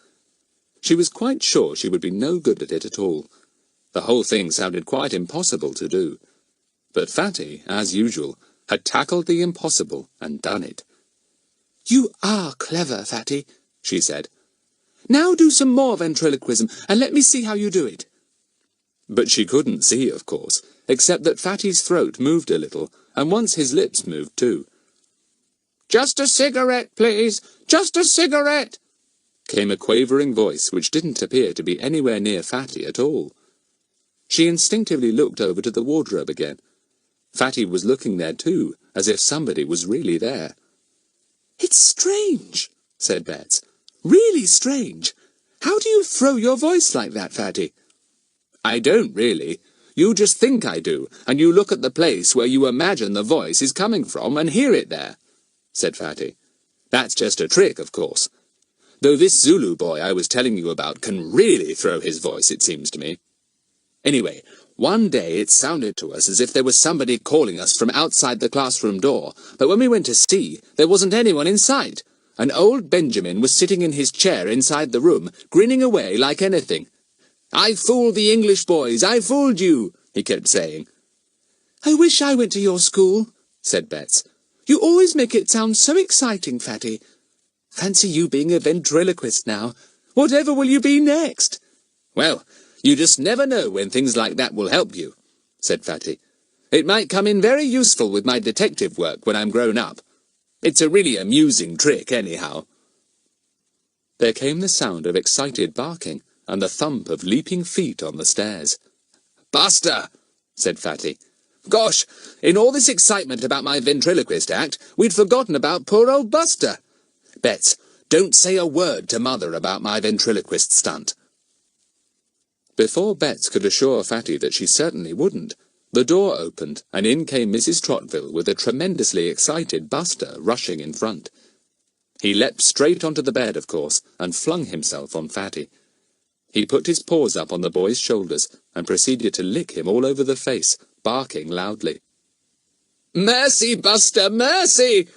She was quite sure she would be no good at it at all. The whole thing sounded quite impossible to do. But Fatty, as usual, had tackled the impossible and done it. You are clever, Fatty, she said. Now do some more ventriloquism, and let me see how you do it. But she couldn't see, of course, except that Fatty's throat moved a little, and once his lips moved too. Just a cigarette, please, just a cigarette, came a quavering voice which didn't appear to be anywhere near Fatty at all. She instinctively looked over to the wardrobe again. Fatty was looking there too, as if somebody was really there. It's strange, said Bets. Really strange. How do you throw your voice like that, Fatty? I don't really. You just think I do, and you look at the place where you imagine the voice is coming from and hear it there, said Fatty. That's just a trick, of course. Though this Zulu boy I was telling you about can really throw his voice, it seems to me. Anyway, one day it sounded to us as if there was somebody calling us from outside the classroom door, but when we went to see, there wasn't anyone in sight, and old Benjamin was sitting in his chair inside the room, grinning away like anything. I fooled the English boys, I fooled you, he kept saying. I wish I went to your school, said Bets. You always make it sound so exciting, Fatty. Fancy you being a ventriloquist now. Whatever will you be next? Well, you just never know when things like that will help you, said Fatty. It might come in very useful with my detective work when I'm grown up. It's a really amusing trick, anyhow. There came the sound of excited barking and the thump of leaping feet on the stairs. Buster, said Fatty. Gosh, in all this excitement about my ventriloquist act, we'd forgotten about poor old Buster. Bets, don't say a word to Mother about my ventriloquist stunt. Before Bets could assure Fatty that she certainly wouldn't, the door opened, and in came Mrs. Trotville with a tremendously excited Buster rushing in front. He leapt straight onto the bed, of course, and flung himself on Fatty. He put his paws up on the boy's shoulders and proceeded to lick him all over the face, barking loudly. "Mercy, Buster, mercy!"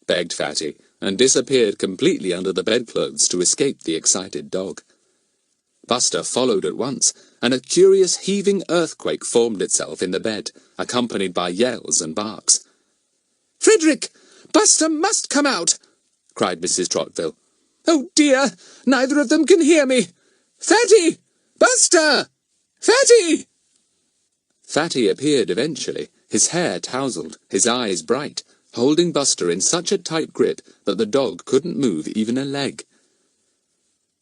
begged Fatty, and disappeared completely under the bedclothes to escape the excited dog. Buster followed at once, and a curious heaving earthquake formed itself in the bed, accompanied by yells and barks. "Frederick! Buster must come out!" cried Mrs. Trottville. "Oh dear, neither of them can hear me! Fatty! Buster! Fatty!" Fatty appeared eventually, his hair tousled, his eyes bright, holding Buster in such a tight grip that the dog couldn't move even a leg.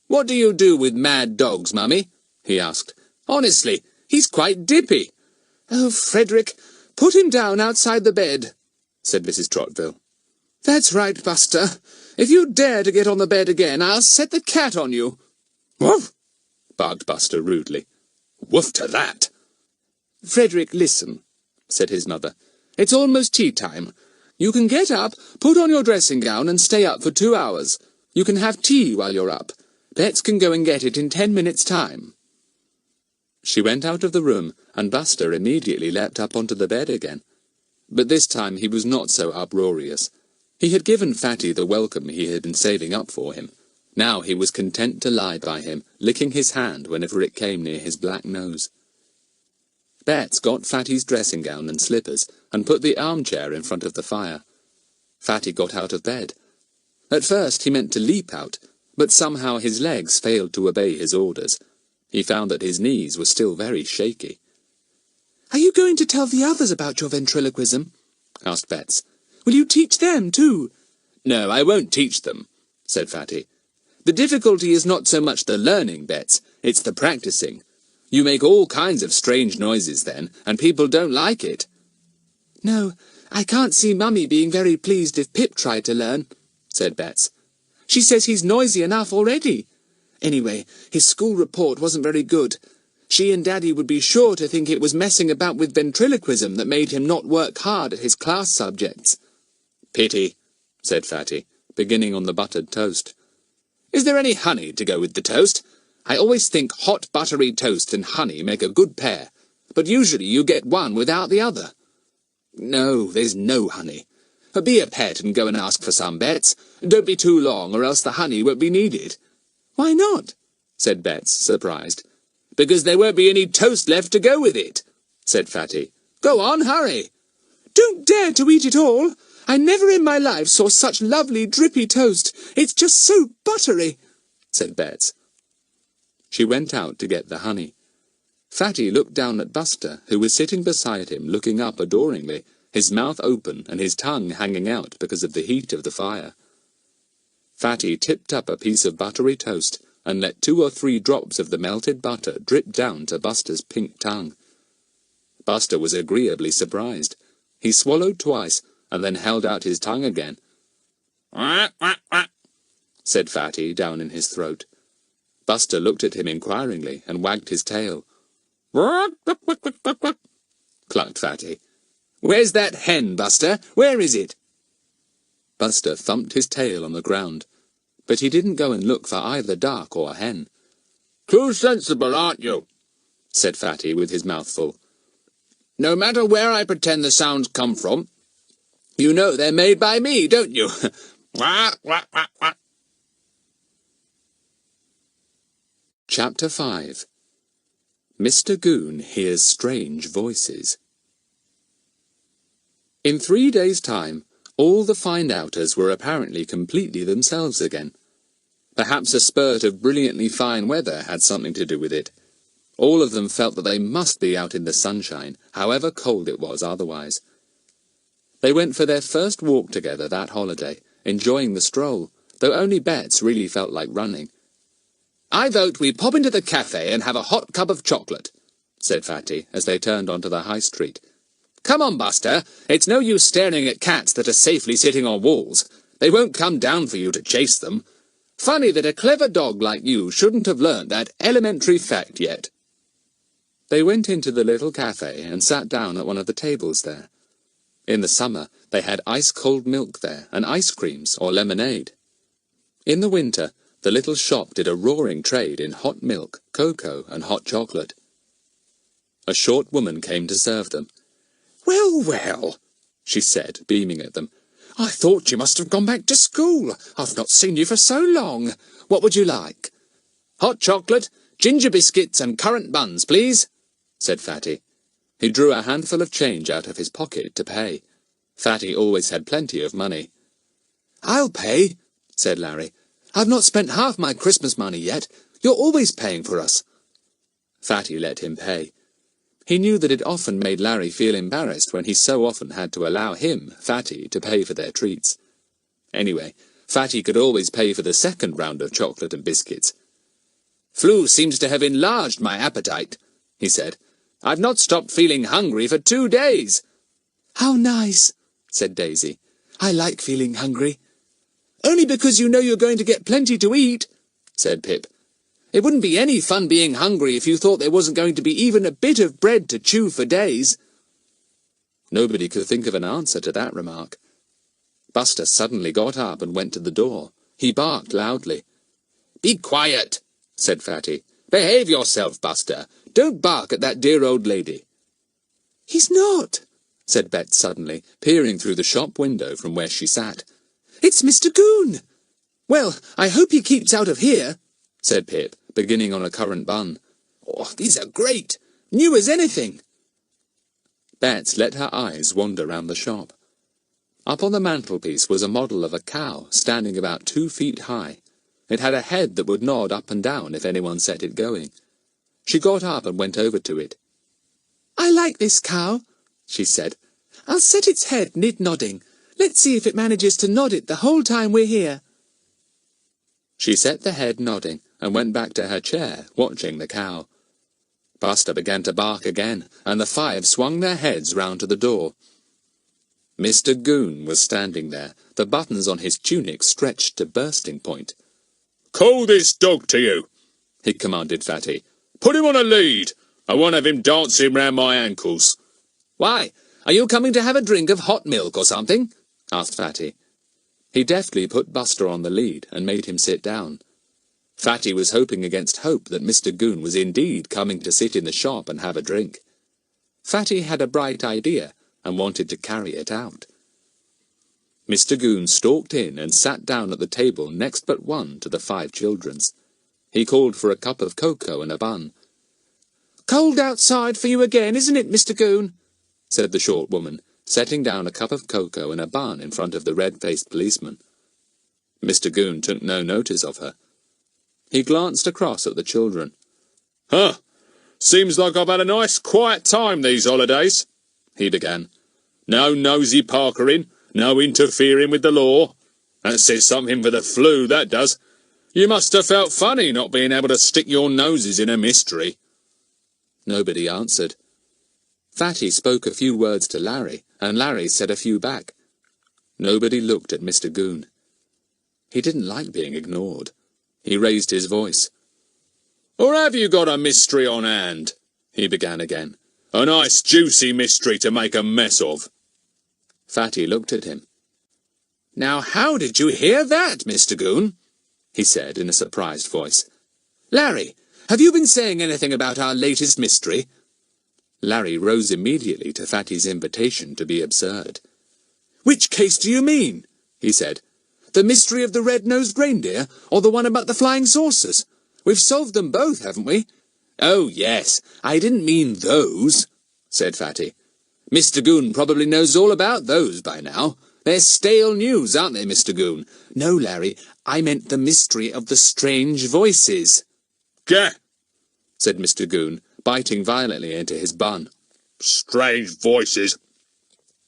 "What do you do with mad dogs, Mummy?" he asked. "Honestly, he's quite dippy." "Oh, Frederick, put him down outside the bed," said Mrs. Trottville. "That's right, Buster. If you dare to get on the bed again, I'll set the cat on you." "Woof!" barked Buster rudely. "Woof to that!" "Frederick, listen," said his mother. "It's almost tea time. You can get up, put on your dressing gown, and stay up for 2 hours. You can have tea while you're up. Bets can go and get it in 10 minutes' time." She went out of the room, and Buster immediately leapt up onto the bed again. But this time he was not so uproarious. He had given Fatty the welcome he had been saving up for him. Now he was content to lie by him, licking his hand whenever it came near his black nose. Bets got Fatty's dressing gown and slippers, and put the armchair in front of the fire. Fatty got out of bed. At first he meant to leap out, but somehow his legs failed to obey his orders. He found that his knees were still very shaky. "Are you going to tell the others about your ventriloquism?" asked Bets. "Will you teach them, too?" "No, I won't teach them," said Fatty. "The difficulty is not so much the learning, Bets, it's the practicing. You make all kinds of strange noises then, and people don't like it." "No, I can't see Mummy being very pleased if Pip tried to learn," said Bets. "She says he's noisy enough already. Anyway, his school report wasn't very good. She and Daddy would be sure to think it was messing about with ventriloquism that made him not work hard at his class subjects." "Pity," said Fatty, beginning on the buttered toast. "Is there any honey to go with the toast? I always think hot buttery toast and honey make a good pair, but usually you get one without the other." "No, there's no honey. Be a pet and go and ask for some, Bets. Don't be too long, or else the honey won't be needed." "Why not?" said Bets, surprised. "Because there won't be any toast left to go with it," said Fatty. "Go on, hurry." "Don't dare to eat it all. I never in my life saw such lovely drippy toast. It's just so buttery," said Bets. She went out to get the honey. Fatty looked down at Buster, who was sitting beside him, looking up adoringly, his mouth open and his tongue hanging out because of the heat of the fire. Fatty tipped up a piece of buttery toast and let 2 or 3 drops of the melted butter drip down to Buster's pink tongue. Buster was agreeably surprised. He swallowed twice and then held out his tongue again. "Quack, quack, quack," said Fatty down in his throat. Buster looked at him inquiringly and wagged his tail. "Quack, quack, quack, quack, quack, quack," clucked Fatty. "Where's that hen, Buster? Where is it?" Buster thumped his tail on the ground, but he didn't go and look for either duck or hen. "Too sensible, aren't you?" said Fatty with his mouth full. "No matter where I pretend the sounds come from, you know they're made by me, don't you?" "Quack, quack, quack, quack." Chapter 5. Mr. Goon Hears Strange Voices. In 3 days' time, all the find-outers were apparently completely themselves again. Perhaps a spurt of brilliantly fine weather had something to do with it. All of them felt that they must be out in the sunshine, however cold it was otherwise. They went for their first walk together that holiday, enjoying the stroll, though only Bets really felt like running. "I vote we pop into the cafe and have a hot cup of chocolate," said Fatty, as they turned onto the high street. "Come on, Buster. It's no use staring at cats that are safely sitting on walls. They won't come down for you to chase them. Funny that a clever dog like you shouldn't have learned that elementary fact yet." They went into the little cafe and sat down at one of the tables there. In the summer, they had ice-cold milk there, and ice creams or lemonade. In the winter, The little shop did a roaring trade in hot milk, cocoa, and hot chocolate. A short woman came to serve them. "Well, well," she said, beaming at them. "I thought you must have gone back to school. I've not seen you for so long. What would you like?" "Hot chocolate, ginger biscuits, and currant buns, please," said Fatty. He drew a handful of change out of his pocket to pay. Fatty always had plenty of money. "I'll pay," said Larry. "I've not spent half my Christmas money yet. You're always paying for us." Fatty let him pay. He knew that it often made Larry feel embarrassed when he so often had to allow him, Fatty, to pay for their treats. Anyway, Fatty could always pay for the second round of chocolate and biscuits. "Flu seems to have enlarged my appetite," he said. "I've not stopped feeling hungry for 2 days." "How nice," said Daisy. "I like feeling hungry." "Only because you know you're going to get plenty to eat," said Pip. "It wouldn't be any fun being hungry if you thought there wasn't going to be even a bit of bread to chew for days." Nobody could think of an answer to that remark. Buster suddenly got up and went to the door. He barked loudly. "Be quiet," said Fatty. "Behave yourself, Buster. Don't bark at that dear old lady." "He's not," said Bet suddenly, peering through the shop window from where she sat. "It's Mr. Goon." "Well, I hope he keeps out of here," said Pip, beginning on a currant bun. "Oh, these are great. New as anything." Bet let her eyes wander round the shop. Up on the mantelpiece was a model of a cow standing about 2 feet high. It had a head that would nod up and down if anyone set it going. She got up and went over to it. "I like this cow," she said. "I'll set its head nod-nodding. Let's see if it manages to nod it the whole time we're here." She set the head nodding and went back to her chair, watching the cow. Buster began to bark again, and the 5 swung their heads round to the door. Mr. Goon was standing there, the buttons on his tunic stretched to bursting point. "Call this dog to you," he commanded Fatty. "Put him on a lead. I won't have him dancing round my ankles." "Why, are you coming to have a drink of hot milk or something?" asked Fatty. He deftly put Buster on the lead and made him sit down. Fatty was hoping against hope that Mr. Goon was indeed coming to sit in the shop and have a drink. Fatty had a bright idea and wanted to carry it out. Mr. Goon stalked in and sat down at the table next but one to the 5 children's. He called for a cup of cocoa and a bun. "Cold outside for you again, isn't it, Mr. Goon?" said the short woman, setting down a cup of cocoa and a bun in front of the red-faced policeman. Mr. Goon took no notice of her. He glanced across at the children. "Huh, seems like I've had a nice quiet time these holidays," he began. "No nosy parkering, no interfering with the law. That says something for the flu, that does. You must have felt funny not being able to stick your noses in a mystery." Nobody answered. Fatty spoke a few words to Larry, and Larry said a few back. Nobody looked at Mr. Goon. He didn't like being ignored. He raised his voice. "Or have you got a mystery on hand?" he began again. "A nice juicy mystery to make a mess of." Fatty looked at him. "Now how did you hear that, Mr. Goon?" he said in a surprised voice. "Larry, have you been saying anything about our latest mystery?" Larry rose immediately to Fatty's invitation to be absurd. "Which case do you mean?" he said. "The mystery of the red-nosed reindeer, or the one about the flying saucers? We've solved them both, haven't we?" "Oh, yes, I didn't mean those," said Fatty. "Mr. Goon probably knows all about those by now. They're stale news, aren't they, Mr. Goon?" "No, Larry, I meant the mystery of the strange voices." "Gah!" said Mr. Goon, biting violently into his bun. "Strange voices.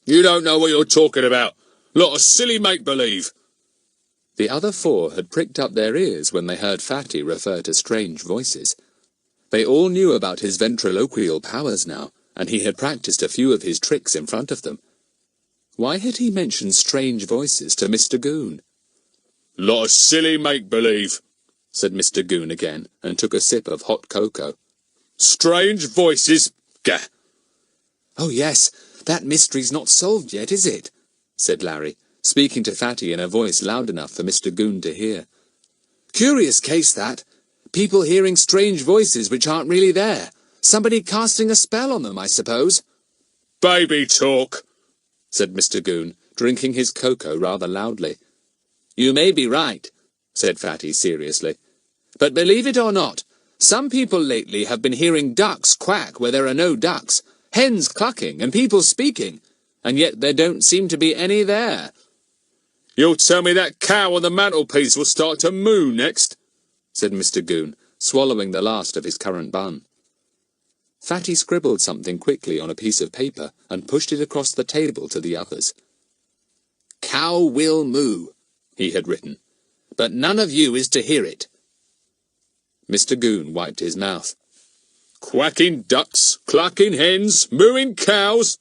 You don't know what you're talking about. Lot of silly make-believe." The other 4 had pricked up their ears when they heard Fatty refer to strange voices. They all knew about his ventriloquial powers now, and he had practiced a few of his tricks in front of them. Why had he mentioned strange voices to Mr. Goon? "Lot of silly make-believe," said Mr. Goon again, and took a sip of hot cocoa. "Strange voices. Gah!" "Oh, yes, that mystery's not solved yet, is it?" said Larry, speaking to Fatty in a voice loud enough for Mr. Goon to hear. Curious case, that. People hearing strange voices which aren't really there. Somebody casting a spell on them, I suppose. Baby talk, said Mr. Goon, drinking his cocoa rather loudly. You may be right, said Fatty seriously. But believe it or not, some people lately have been hearing ducks quack where there are no ducks, hens clucking and people speaking, and yet there don't seem to be any there. You'll tell me that cow on the mantelpiece will start to moo next, said Mr. Goon, swallowing the last of his currant bun. Fatty scribbled something quickly on a piece of paper and pushed it across the table to the others. Cow will moo, he had written, but none of you is to hear it. Mr. Goon wiped his mouth. Quacking ducks, clucking hens, mooing cows,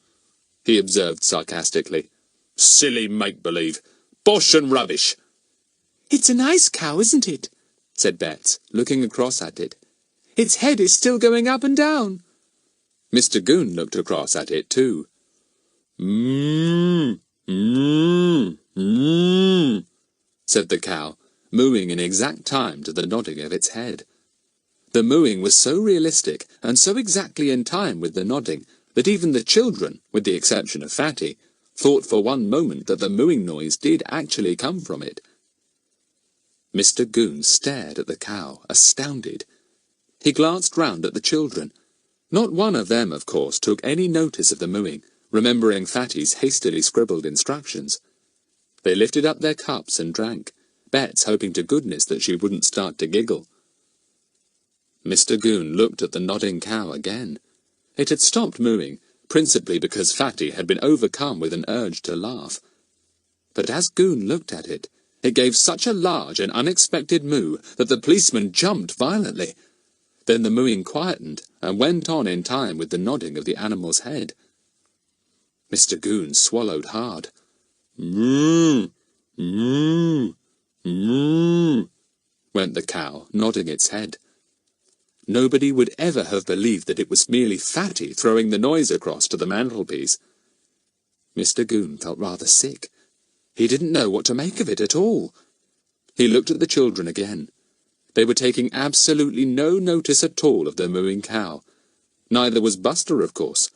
he observed sarcastically. Silly make-believe. Bosh and rubbish. It's a nice cow, isn't it? said Betts, looking across at it. Its head is still going up and down. Mr. Goon looked across at it too. Mmm, mmm, mmm, said the cow, mooing in exact time to the nodding of its head. The mooing was so realistic and so exactly in time with the nodding that even the children, with the exception of Fatty, thought for one moment that the mooing noise did actually come from it. Mr. Goon stared at the cow, astounded. He glanced round at the children. Not one of them, of course, took any notice of the mooing, remembering Fatty's hastily scribbled instructions. They lifted up their cups and drank, Betts hoping to goodness that she wouldn't start to giggle. Mr. Goon looked at the nodding cow again. It had stopped mooing, principally because Fatty had been overcome with an urge to laugh. But as Goon looked at it, it gave such a large and unexpected moo that the policeman jumped violently. Then the mooing quietened and went on in time with the nodding of the animal's head. Mr. Goon swallowed hard. Moo, moo, moo, went the cow, nodding its head. Nobody would ever have believed that it was merely Fatty throwing the noise across to the mantelpiece. Mr. Goon felt rather sick. He didn't know what to make of it at all. He looked at the children again. They were taking absolutely no notice at all of the mooing cow. Neither was Buster, of course.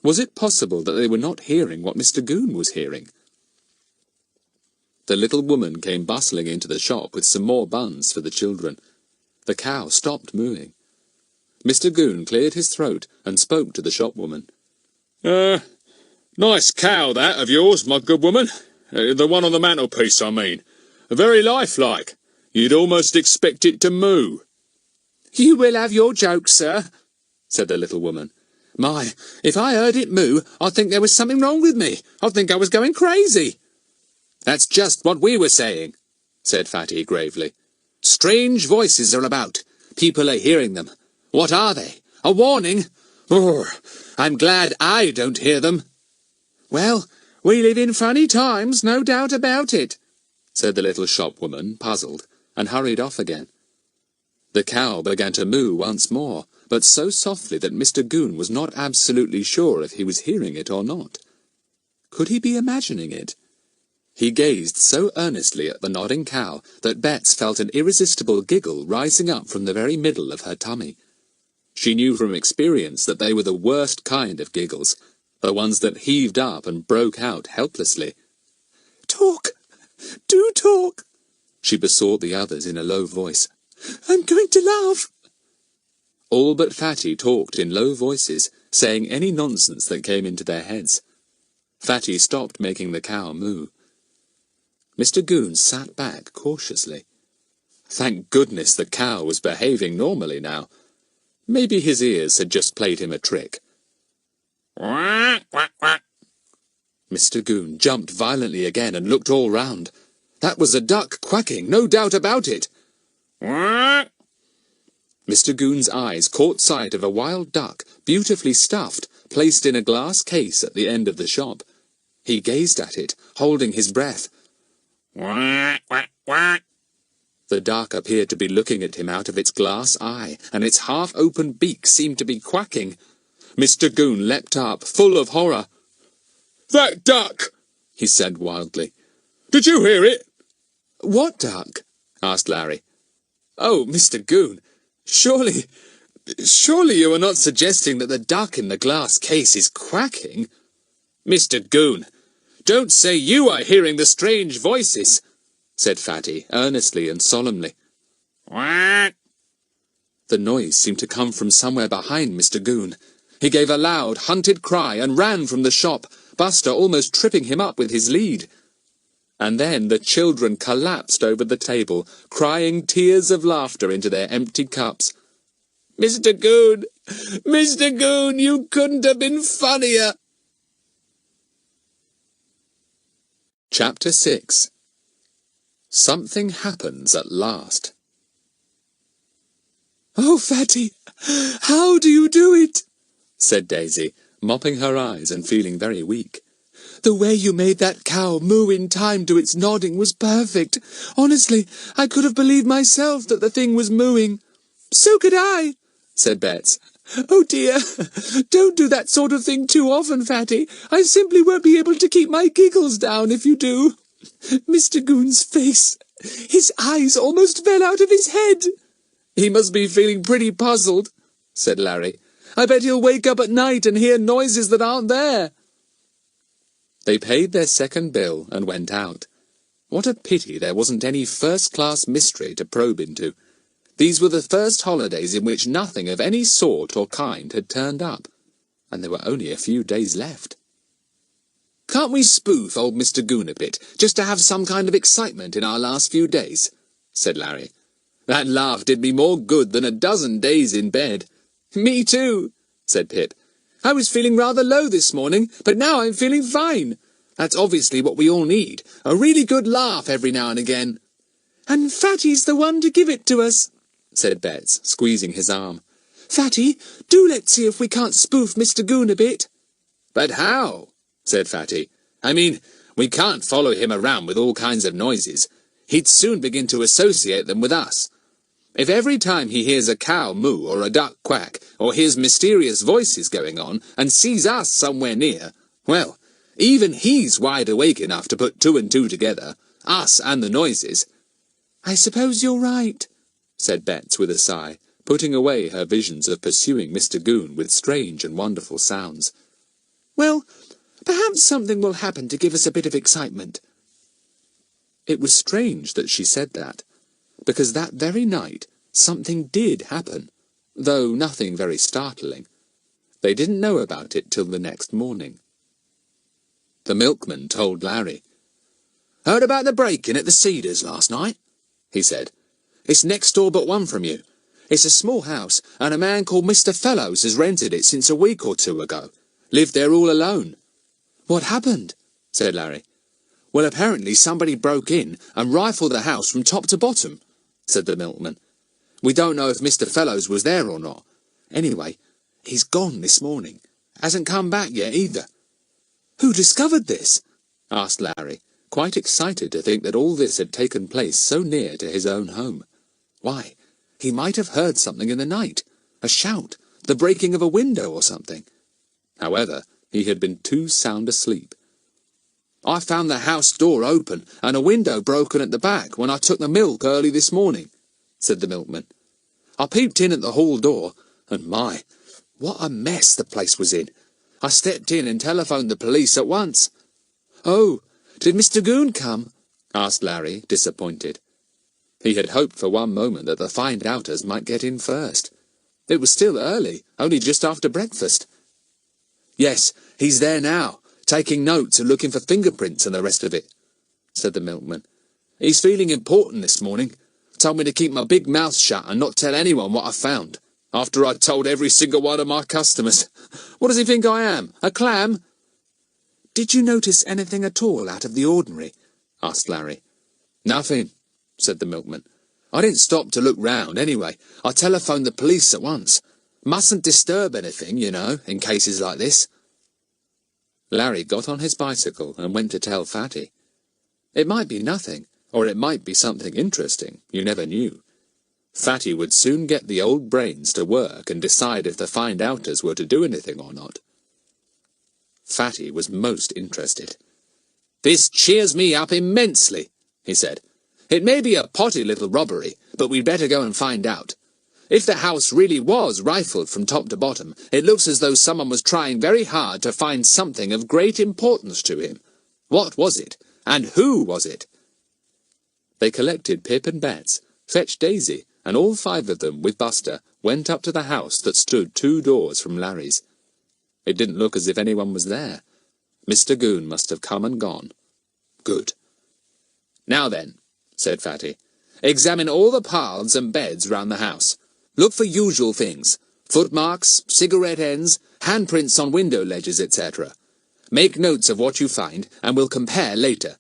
Was it possible that they were not hearing what Mr. Goon was hearing? The little woman came bustling into the shop with some more buns for the children. The cow stopped mooing. Mr. Goon cleared his throat and spoke to the shopwoman. Nice cow, that, of yours, my good woman. The one on the mantelpiece, I mean. Very lifelike. You'd almost expect it to moo. You will have your joke, sir, said the little woman. My, if I heard it moo, I'd think there was something wrong with me. I'd think I was going crazy. That's just what we were saying, said Fatty gravely. Strange voices are about. People are hearing them. What are they? A warning? I'm glad I don't hear them. Well, we live in funny times, no doubt about it, said the little shopwoman, puzzled, and hurried off again. The cow began to moo once more, but so softly that Mr. Goon was not absolutely sure if he was hearing it or not. Could he be imagining it? He gazed so earnestly at the nodding cow that Betts felt an irresistible giggle rising up from the very middle of her tummy. She knew from experience that they were the worst kind of giggles, the ones that heaved up and broke out helplessly. "Talk! Do talk!" she besought the others in a low voice. "I'm going to laugh!" All but Fatty talked in low voices, saying any nonsense that came into their heads. Fatty stopped making the cow moo. Mr. Goon sat back cautiously. Thank goodness the cow was behaving normally now. Maybe his ears had just played him a trick. Quack, quack, quack. Mr. Goon jumped violently again and looked all round. That was a duck quacking, no doubt about it. Quack. Mr. Goon's eyes caught sight of a wild duck, beautifully stuffed, placed in a glass case at the end of the shop. He gazed at it, holding his breath. Quack, quack, quack. The duck appeared to be looking at him out of its glass eye, and its half-open beak seemed to be quacking. Mr. Goon leapt up, full of horror. "That duck!" he said wildly. "Did you hear it?" "What duck?" asked Larry. Oh, Mr. Goon, surely you are not suggesting that the duck in the glass case is quacking? Mr. Goon, don't say you are hearing the strange voices, said Fatty, earnestly and solemnly. Quack! The noise seemed to come from somewhere behind Mr. Goon. He gave a loud, hunted cry and ran from the shop, Buster almost tripping him up with his lead. And then the children collapsed over the table, crying tears of laughter into their empty cups. Mr. Goon, you couldn't have been funnier. Chapter 6. Something happens at last. Oh, Fatty, how do you do it? Said Daisy, mopping her eyes and feeling very weak. The way you made that cow moo in time to its nodding was perfect. Honestly, I could have believed myself that the thing was mooing. So could I, said Bets. Oh dear, don't do that sort of thing too often, Fatty. I simply won't be able to keep my giggles down if you do. Mr. Goon's face. His eyes almost fell out of his head. He must be feeling pretty puzzled, said Larry. I bet he'll wake up at night and hear noises that aren't there. They paid their second bill and went out. What a pity there wasn't any first-class mystery to probe into. These were the first holidays in which nothing of any sort or kind had turned up, and there were only a few days left. Can't we spoof old Mr. Goon a bit, just to have some kind of excitement in our last few days? Said Larry. That laugh did me more good than a dozen days in bed. Me too, said Pip. I was feeling rather low this morning, but now I'm feeling fine. That's obviously what we all need, a really good laugh every now and again. And Fatty's the one to give it to us, said Bets, squeezing his arm. Fatty, do let's see if we can't spoof Mr. Goon a bit. But how? Said Fatty. I mean, we can't follow him around with all kinds of noises. He'd soon begin to associate them with us. If every time he hears a cow moo or a duck quack, or hears mysterious voices going on, and sees us somewhere near, well, even he's wide awake enough to put two and two together, us and the noises. I suppose you're right, said Bets with a sigh, putting away her visions of pursuing Mr. Goon with strange and wonderful sounds. Well, perhaps something will happen to give us a bit of excitement. It was strange that she said that, because that very night something did happen, though nothing very startling. They didn't know about it till the next morning. The milkman told Larry. Heard about the break-in at the Cedars last night? He said. It's next door but one from you. It's a small house, and a man called Mr. Fellows has rented it since a week or two ago. Lived there all alone. What happened? Said Larry. Well, apparently somebody broke in and rifled the house from top to bottom, said the milkman. We don't know if Mr. Fellows was there or not. Anyway, he's gone this morning. Hasn't come back yet either. Who discovered this? Asked Larry, quite excited to think that all this had taken place so near to his own home. Why, he might have heard something in the night. A shout, the breaking of a window or something. However, he had been too sound asleep. I found the house door open and a window broken at the back when I took the milk early this morning, said the milkman. I peeped in at the hall door, and my, what a mess the place was in. I stepped in and telephoned the police at once. Oh, did Mr. Goon come? Asked Larry, disappointed. He had hoped for one moment that the find-outers might get in first. It was still early, only just after breakfast. Yes, he's there now, taking notes and looking for fingerprints and the rest of it, said the milkman. He's feeling important this morning. Told me to keep my big mouth shut and not tell anyone what I found, after I'd told every single one of my customers. What does he think I am, a clam? Did you notice anything at all out of the ordinary? Asked Larry. Nothing, said the milkman. I didn't stop to look round anyway. I telephoned the police at once. Mustn't disturb anything, you know, in cases like this. Larry got on his bicycle and went to tell Fatty. It might be nothing, or it might be something interesting, you never knew. Fatty would soon get the old brains to work and decide if the find-outers were to do anything or not. Fatty was most interested. This cheers me up immensely, he said. It may be a potty little robbery, but we'd better go and find out. If the house really was rifled from top to bottom, it looks as though someone was trying very hard to find something of great importance to him. What was it? And who was it? They collected Pip and Bets, fetched Daisy, and all 5 of them, with Buster, went up to the house that stood 2 doors from Larry's. It didn't look as if anyone was there. Mr. Goon must have come and gone. Good. Now then, said Fatty, examine all the paths and beds round the house. Look for usual things, footmarks, cigarette ends, handprints on window ledges, etc. Make notes of what you find, and we'll compare later.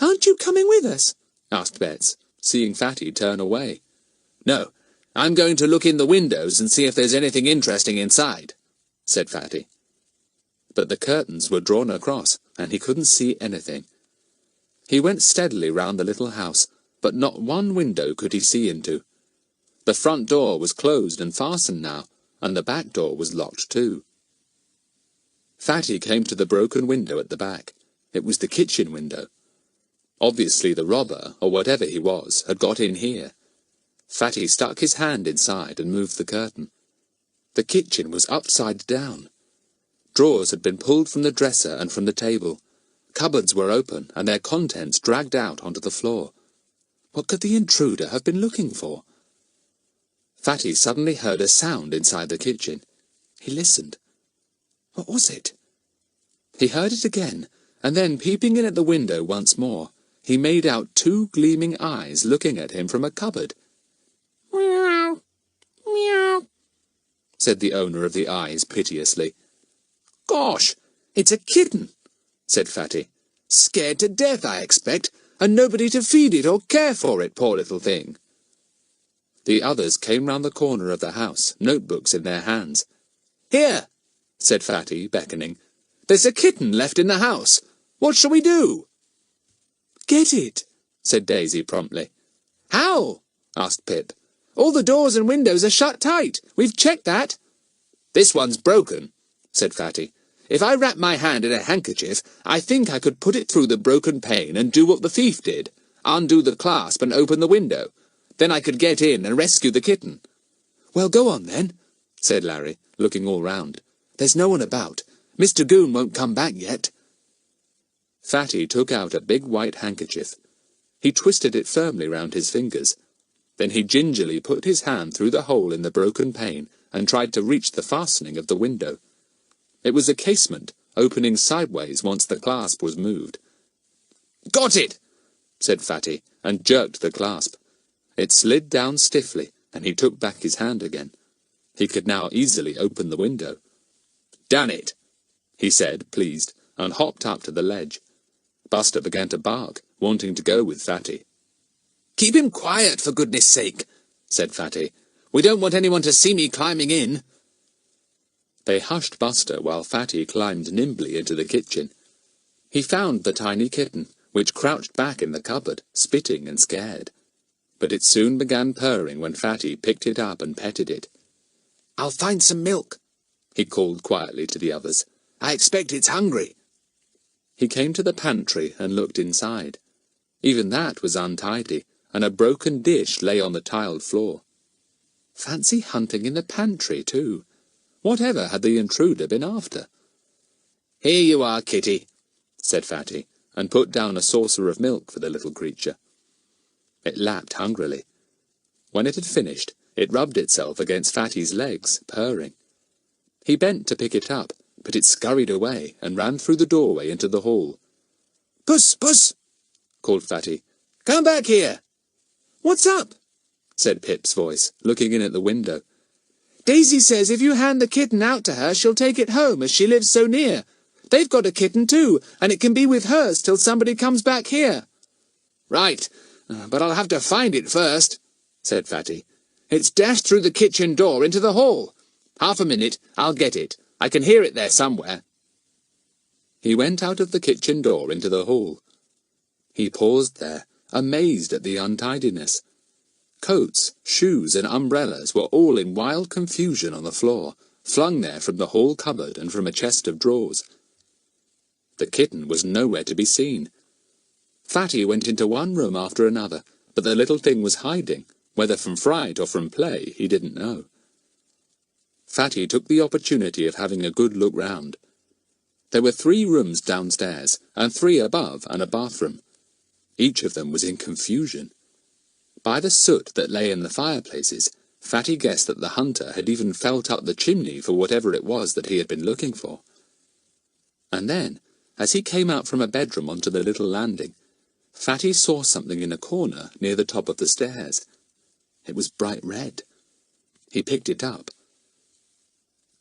Aren't you coming with us? Asked Bets, seeing Fatty turn away. No, I'm going to look in the windows and see if there's anything interesting inside, said Fatty. But the curtains were drawn across, and he couldn't see anything. He went steadily round the little house, but not one window could he see into. The front door was closed and fastened now, and the back door was locked too. Fatty came to the broken window at the back. It was the kitchen window. Obviously the robber, or whatever he was, had got in here. Fatty stuck his hand inside and moved the curtain. The kitchen was upside down. Drawers had been pulled from the dresser and from the table. Cupboards were open, and their contents dragged out onto the floor. What could the intruder have been looking for? Fatty suddenly heard a sound inside the kitchen. He listened. What was it? He heard it again, and then, peeping in at the window once more, he made out 2 gleaming eyes looking at him from a cupboard. Meow, meow, said the owner of the eyes piteously. Gosh, it's a kitten, said Fatty. Scared to death, I expect, and nobody to feed it or care for it, poor little thing. The others came round the corner of the house, notebooks in their hands. Here, said Fatty, beckoning. There's a kitten left in the house. What shall we do? Get it, said Daisy promptly. How? Asked Pip. All the doors and windows are shut tight. We've checked that. This one's broken, said Fatty. If I wrap my hand in a handkerchief, I think I could put it through the broken pane and do what the thief did, undo the clasp and open the window. Then I could get in and rescue the kitten. Well, go on then, said Larry, looking all round. There's no one about. Mr. Goon won't come back yet. Fatty took out a big white handkerchief. He twisted it firmly round his fingers. Then he gingerly put his hand through the hole in the broken pane and tried to reach the fastening of the window. It was a casement, opening sideways once the clasp was moved. Got it, said Fatty, and jerked the clasp. It slid down stiffly, and he took back his hand again. He could now easily open the window. Done it, he said, pleased, and hopped up to the ledge. Buster began to bark, wanting to go with Fatty. Keep him quiet, for goodness sake, said Fatty. We don't want anyone to see me climbing in. They hushed Buster while Fatty climbed nimbly into the kitchen. He found the tiny kitten, which crouched back in the cupboard, spitting and scared. But it soon began purring when Fatty picked it up and petted it. I'll find some milk, he called quietly to the others. I expect it's hungry. He came to the pantry and looked inside. Even that was untidy, and a broken dish lay on the tiled floor. Fancy hunting in the pantry, too. Whatever had the intruder been after? Here you are, kitty, said Fatty, and put down a saucer of milk for the little creature. It lapped hungrily. When it had finished, it rubbed itself against Fatty's legs, purring. He bent to pick it up, but it scurried away and ran through the doorway into the hall. Puss, puss, called Fatty. Come back here. What's up? Said Pip's voice, looking in at the window. Daisy says if you hand the kitten out to her, she'll take it home, as she lives so near. They've got a kitten too, and it can be with hers till somebody comes back here. Right, but I'll have to find it first, said Fatty. It's dashed through the kitchen door into the hall. Half a minute, I'll get it. I can hear it there somewhere. He went out of the kitchen door into the hall. He paused there, amazed at the untidiness. Coats, shoes, and umbrellas were all in wild confusion on the floor, flung there from the hall cupboard and from a chest of drawers. The kitten was nowhere to be seen. Fatty went into one room after another, but the little thing was hiding, Whether from fright or from play, he didn't know. Fatty took the opportunity of having a good look round. There were 3 rooms downstairs, and 3 above, and a bathroom. Each of them was in confusion. By the soot that lay in the fireplaces, Fatty guessed that the hunter had even felt up the chimney for whatever it was that he had been looking for. And then, as he came out from a bedroom onto the little landing, Fatty saw something in a corner near the top of the stairs. It was bright red. He picked it up.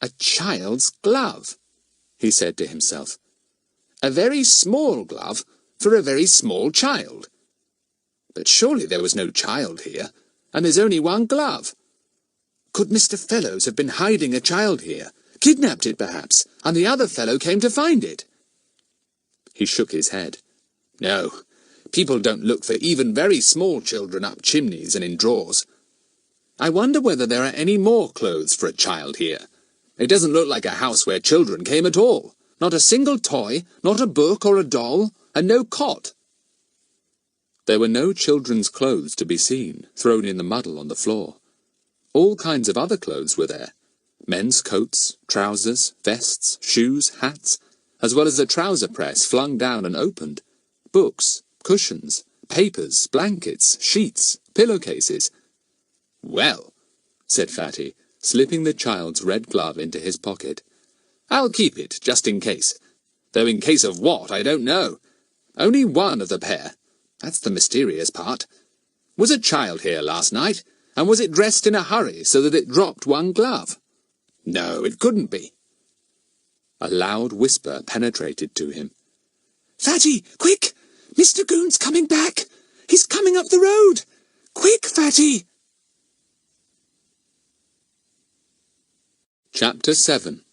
"A child's glove," he said to himself. "A very small glove for a very small child. But surely there was no child here, and there's only one glove. Could Mr. Fellows have been hiding a child here, kidnapped it perhaps, and the other fellow came to find it?" He shook his head. "No, people don't look for even very small children up chimneys and in drawers. I wonder whether there are any more clothes for a child here. It doesn't look like a house where children came at all. Not a single toy, not a book or a doll, and no cot." There were no children's clothes to be seen, thrown in the muddle on the floor. All kinds of other clothes were there. Men's coats, trousers, vests, shoes, hats, as well as a trouser press flung down and opened. Books, cushions, papers, blankets, sheets, pillowcases. "Well," said Fatty, slipping the child's red glove into his pocket, "I'll keep it, just in case. Though in case of what, I don't know. Only one of the pair. That's the mysterious part. Was a child here last night, and was it dressed in a hurry so that it dropped one glove? No, it couldn't be." A loud whisper penetrated to him. "Fatty, quick! Mr. Goon's coming back! He's coming up the road! Quick, Fatty!" Chapter 7.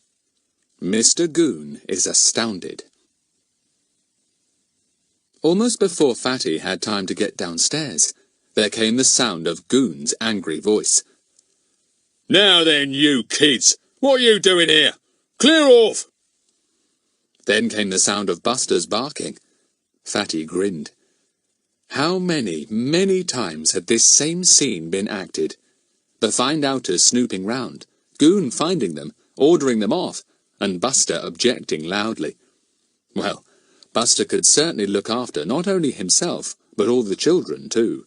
Mr. Goon is Astounded. Almost before Fatty had time to get downstairs, there came the sound of Goon's angry voice. "Now then, you kids, what are you doing here? Clear off!" Then came the sound of Buster's barking. Fatty grinned. How many, many times had this same scene been acted? The find-outers snooping round, Goon finding them, ordering them off, and Buster objecting loudly. Well, Buster could certainly look after not only himself, but all the children too.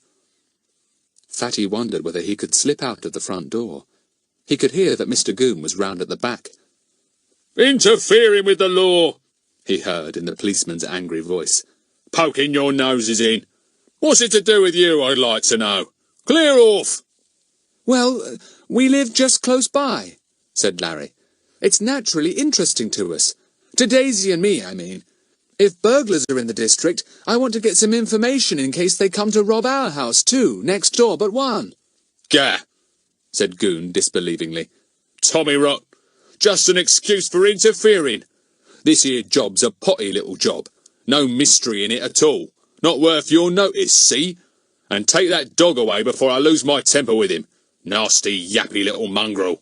Fatty wondered whether he could slip out of the front door. He could hear that Mr. Goon was round at the back. "Interfering with the law," he heard in the policeman's angry voice. "Poking your noses in. What's it to do with you, I'd like to know? Clear off!" "Well, we live just close by," said Larry. "It's naturally interesting to us. To Daisy and me, I mean. If burglars are in the district, I want to get some information in case they come to rob our house too, next door but one." "Gah!" said Goon disbelievingly. "Tommy rot. Just an excuse for interfering. This here job's a potty little job. No mystery in it at all. Not worth your notice, see? And take that dog away before I lose my temper with him. Nasty, yappy little mongrel."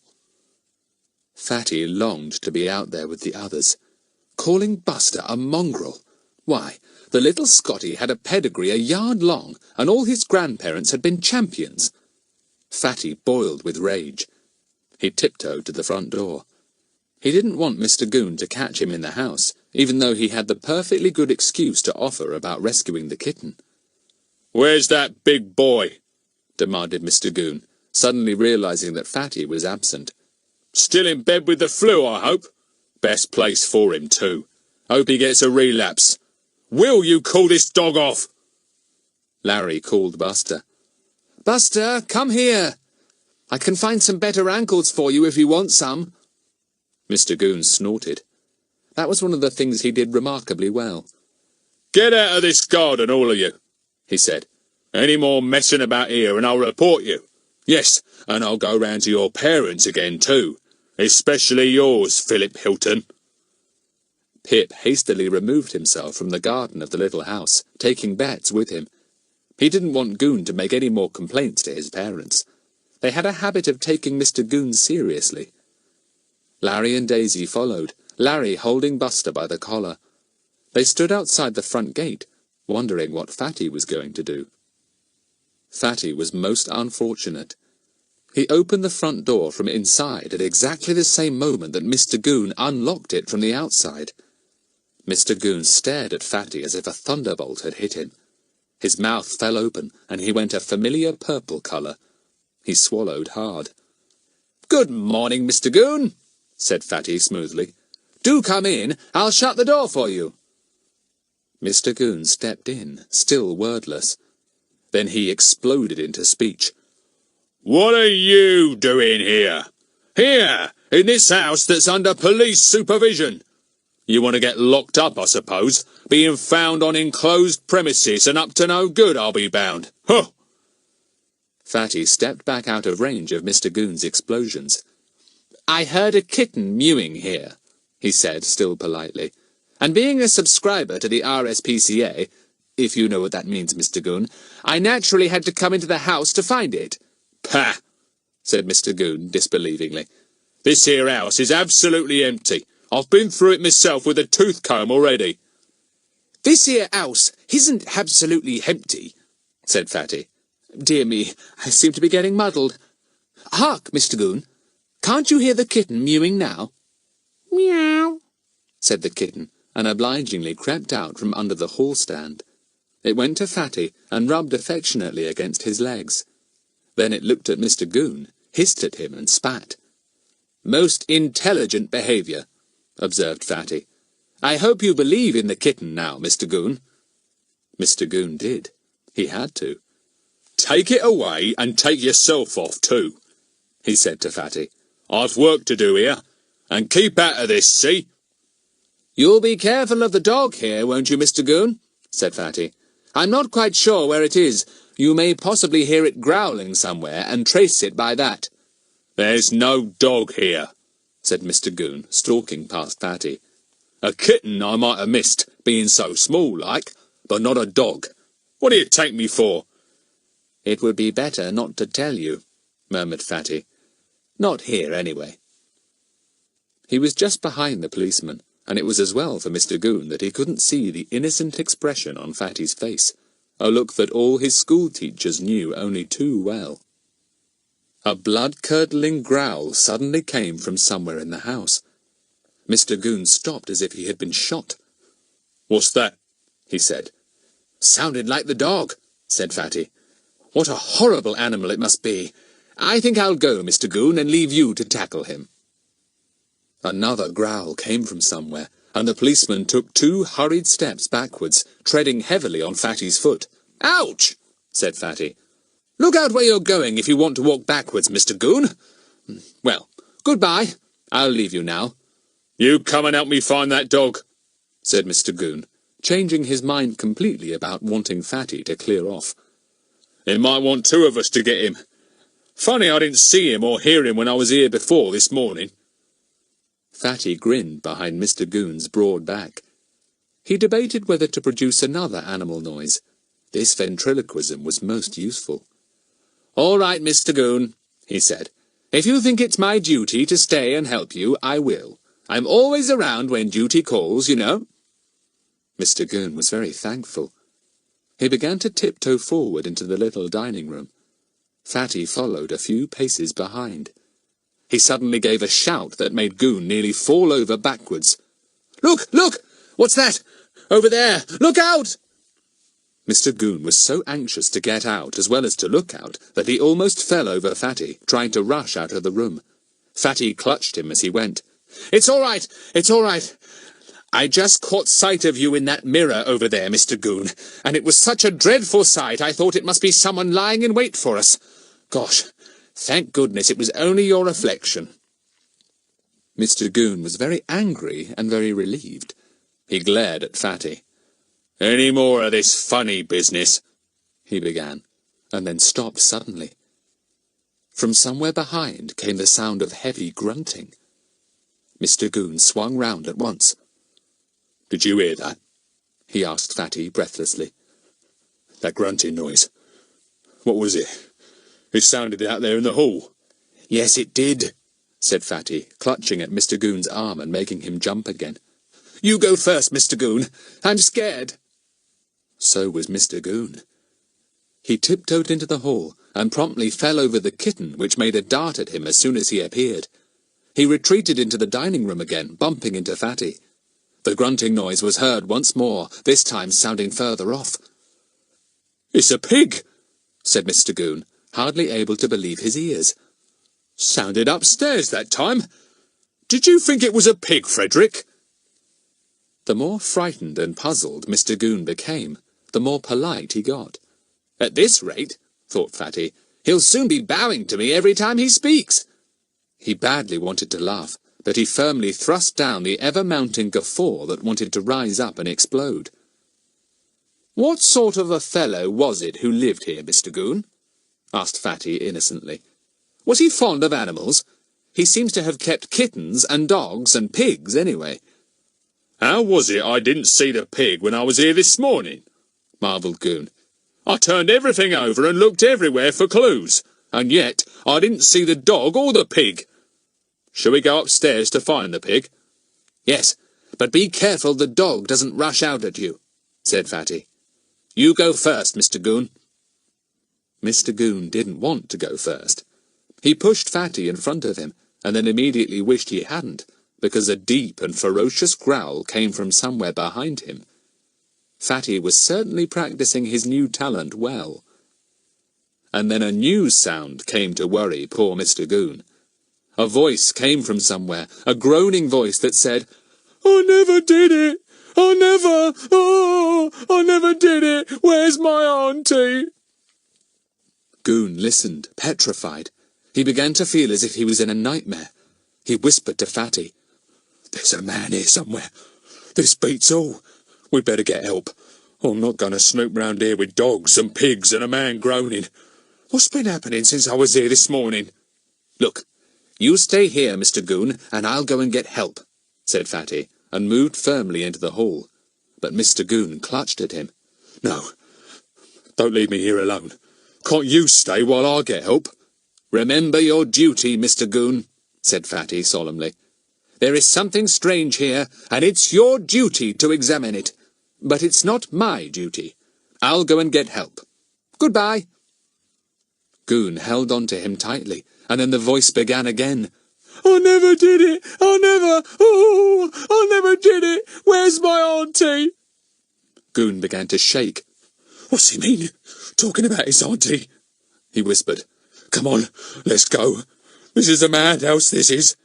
Fatty longed to be out there with the others. Calling Buster a mongrel. Why, the little Scotty had a pedigree a yard long, and all his grandparents had been champions. Fatty boiled with rage. He tiptoed to the front door. He didn't want Mr. Goon to catch him in the house, even though he had the perfectly good excuse to offer about rescuing the kitten. "Where's that big boy?" demanded Mr. Goon, suddenly realizing that Fatty was absent. "Still in bed with the flu, I hope. Best place for him, too. Hope he gets a relapse. Will you call this dog off?" Larry called Buster. "Buster, come here. I can find some better ankles for you if you want some." Mr. Goon snorted. That was one of the things he did remarkably well. "Get out of this garden, all of you," he said. "Any more messing about here and I'll report you. Yes, and I'll go round to your parents again too. Especially yours, Philip Hilton." Pip hastily removed himself from the garden of the little house, taking Bets with him. He didn't want Goon to make any more complaints to his parents. They had a habit of taking Mr. Goon seriously. Larry and Daisy followed, Larry holding Buster by the collar. They stood outside the front gate, wondering what Fatty was going to do. Fatty was most unfortunate. He opened the front door from inside at exactly the same moment that Mr. Goon unlocked it from the outside. Mr. Goon stared at Fatty as if a thunderbolt had hit him. His mouth fell open, and he went a familiar purple colour. He swallowed hard. "Good morning, Mr. Goon," said Fatty smoothly. "Do come in. I'll shut the door for you." Mr. Goon stepped in, still wordless. Then he exploded into speech. "What are you doing here? Here, in this house that's under police supervision? You want to get locked up, I suppose, being found on enclosed premises and up to no good, I'll be bound. Huh!" Fatty stepped back out of range of Mr. Goon's explosions. "I heard a kitten mewing here," he said, still politely. "And being a subscriber to the RSPCA, if you know what that means, Mr. Goon, I naturally had to come into the house to find it." "Pah!" said Mr. Goon disbelievingly. "This here house is absolutely empty. I've been through it myself with a tooth comb already." "This here house isn't absolutely empty," said Fatty. "Dear me, I seem to be getting muddled. Hark, Mr. Goon, can't you hear the kitten mewing now?" "Meow," said the kitten, and obligingly crept out from under the hall stand. It went to Fatty and rubbed affectionately against his legs. Then it looked at Mr. Goon, hissed at him, and spat. "Most intelligent behaviour," observed Fatty. "I hope you believe in the kitten now, Mr. Goon." Mr. Goon did. He had to. "Take it away and take yourself off too," he said to Fatty. "I've work to do here, and keep out of this, see?" "You'll be careful of the dog here, won't you, Mr. Goon?" said Fatty. "I'm not quite sure where it is. You may possibly hear it growling somewhere and trace it by that." "There's no dog here," said Mr. Goon, stalking past Fatty. "A kitten I might have missed, being so small like, but not a dog. What do you take me for?" "It would be better not to tell you," murmured Fatty. "Not here, anyway." He was just behind the policeman, and it was as well for Mr. Goon that he couldn't see the innocent expression on Fatty's face, a look that all his school-teachers knew only too well. A blood-curdling growl suddenly came from somewhere in the house. Mr. Goon stopped as if he had been shot. "What's that?" he said. "Sounded like the dog," said Fatty. "What a horrible animal it must be. I think I'll go, Mr. Goon, and leave you to tackle him." Another growl came from somewhere, and the policeman took 2 hurried steps backwards, treading heavily on Fatty's foot. "Ouch!" said Fatty. "Look out where you're going if you want to walk backwards, Mr. Goon. Well, goodbye. I'll leave you now." "You come and help me find that dog," said Mr. Goon, changing his mind completely about wanting Fatty to clear off. "It might want 2 of us to get him. Funny I didn't see him or hear him when I was here before this morning." Fatty grinned behind Mr. Goon's broad back. He debated whether to produce another animal noise. This ventriloquism was most useful. "All right, Mr. Goon," he said. "If you think it's my duty to stay and help you, I will. I'm always around when duty calls, you know." Mr. Goon was very thankful. He began to tiptoe forward into the little dining room. Fatty followed a few paces behind. He suddenly gave a shout that made Goon nearly fall over backwards. "Look! Look! What's that? Over there! Look out!" Mr. Goon was so anxious to get out as well as to look out that he almost fell over Fatty, trying to rush out of the room. Fatty clutched him as he went. "It's all right! It's all right! I just caught sight of you in that mirror over there, Mr. Goon, and it was such a dreadful sight I thought it must be someone lying in wait for us. Gosh, thank goodness it was only your reflection." Mr. Goon was very angry and very relieved. He glared at Fatty. "Any more of this funny business?" he began, and then stopped suddenly. From somewhere behind came the sound of heavy grunting. Mr. Goon swung round at once. "Did you hear that?" he asked Fatty breathlessly. "That grunting noise. What was it? It sounded out there in the hall." "Yes, it did," said Fatty, clutching at Mr. Goon's arm and making him jump again. "You go first, Mr. Goon. I'm scared." So was Mr. Goon. He tiptoed into the hall and promptly fell over the kitten, which made a dart at him as soon as he appeared. He retreated into the dining room again, bumping into Fatty. The grunting noise was heard once more, this time sounding further off. "It's a pig," said Mr. Goon, hardly able to believe his ears. "Sounded upstairs that time. Did you think it was a pig, Frederick?" The more frightened and puzzled Mr. Goon became, the more polite he got. At this rate, thought Fatty, he'll soon be bowing to me every time he speaks. He badly wanted to laugh, but he firmly thrust down the ever-mounting guffaw that wanted to rise up and explode. "What sort of a fellow was it who lived here, Mr. Goon?" asked Fatty innocently. "Was he fond of animals? He seems to have kept kittens and dogs and pigs, anyway." "How was it I didn't see the pig when I was here this morning?" marvelled Goon. "I turned everything over and looked everywhere for clues, and yet I didn't see the dog or the pig. Shall we go upstairs to find the pig?" "Yes, but be careful the dog doesn't rush out at you," said Fatty. "You go first, Mr. Goon." Mr. Goon didn't want to go first. He pushed Fatty in front of him, and then immediately wished he hadn't, because a deep and ferocious growl came from somewhere behind him. Fatty was certainly practicing his new talent well. And then a new sound came to worry poor Mr. Goon. A voice came from somewhere, a groaning voice that said, "I never did it! I never did it! Where's my auntie?" Goon listened, petrified. He began to feel as if he was in a nightmare. He whispered to Fatty, "There's a man here somewhere. This beats all. We'd better get help. I'm not going to snoop round here with dogs and pigs and a man groaning. What's been happening since I was here this morning?" "Look, you stay here, Mr. Goon, and I'll go and get help," said Fatty, and moved firmly into the hall. But Mr. Goon clutched at him. "No, don't leave me here alone. Can't you stay while I get help?" "Remember your duty, Mr. Goon," said Fatty solemnly. "There is something strange here, and it's your duty to examine it. But it's not my duty. I'll go and get help. Goodbye." Goon held on to him tightly, and then the voice began again. "I never did it! I never did it! Where's my auntie?" Goon began to shake. "What's he mean? Talking about his auntie?" he whispered. "Come on, let's go. This is a madhouse, this is."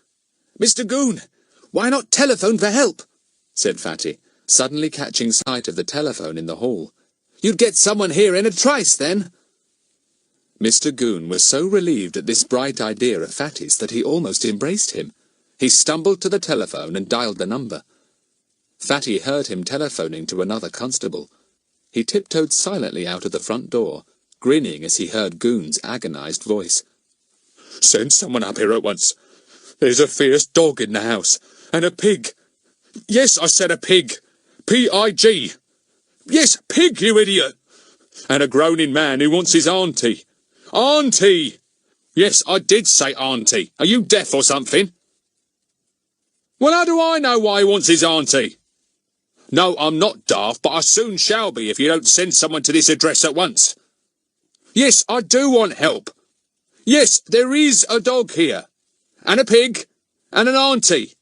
"Mr. Goon, why not telephone for help?" said Fatty, suddenly catching sight of the telephone in the hall. "You'd get someone here in a trice, then." Mr. Goon was so relieved at this bright idea of Fatty's that he almost embraced him. He stumbled to the telephone and dialed the number. Fatty heard him telephoning to another constable. He tiptoed silently out of the front door, grinning as he heard Goon's agonized voice. "Send someone up here at once. There's a fierce dog in the house, and a pig. Yes, I said a pig. P-I-G. Yes, pig, you idiot. And a groaning man who wants his auntie. Auntie! Yes, I did say auntie. Are you deaf or something?" "Well, how do I know why he wants his auntie?" "No, I'm not daft, but I soon shall be if you don't send someone to this address at once." "Yes, I do want help. Yes, there is a dog here, and a pig, and an auntie.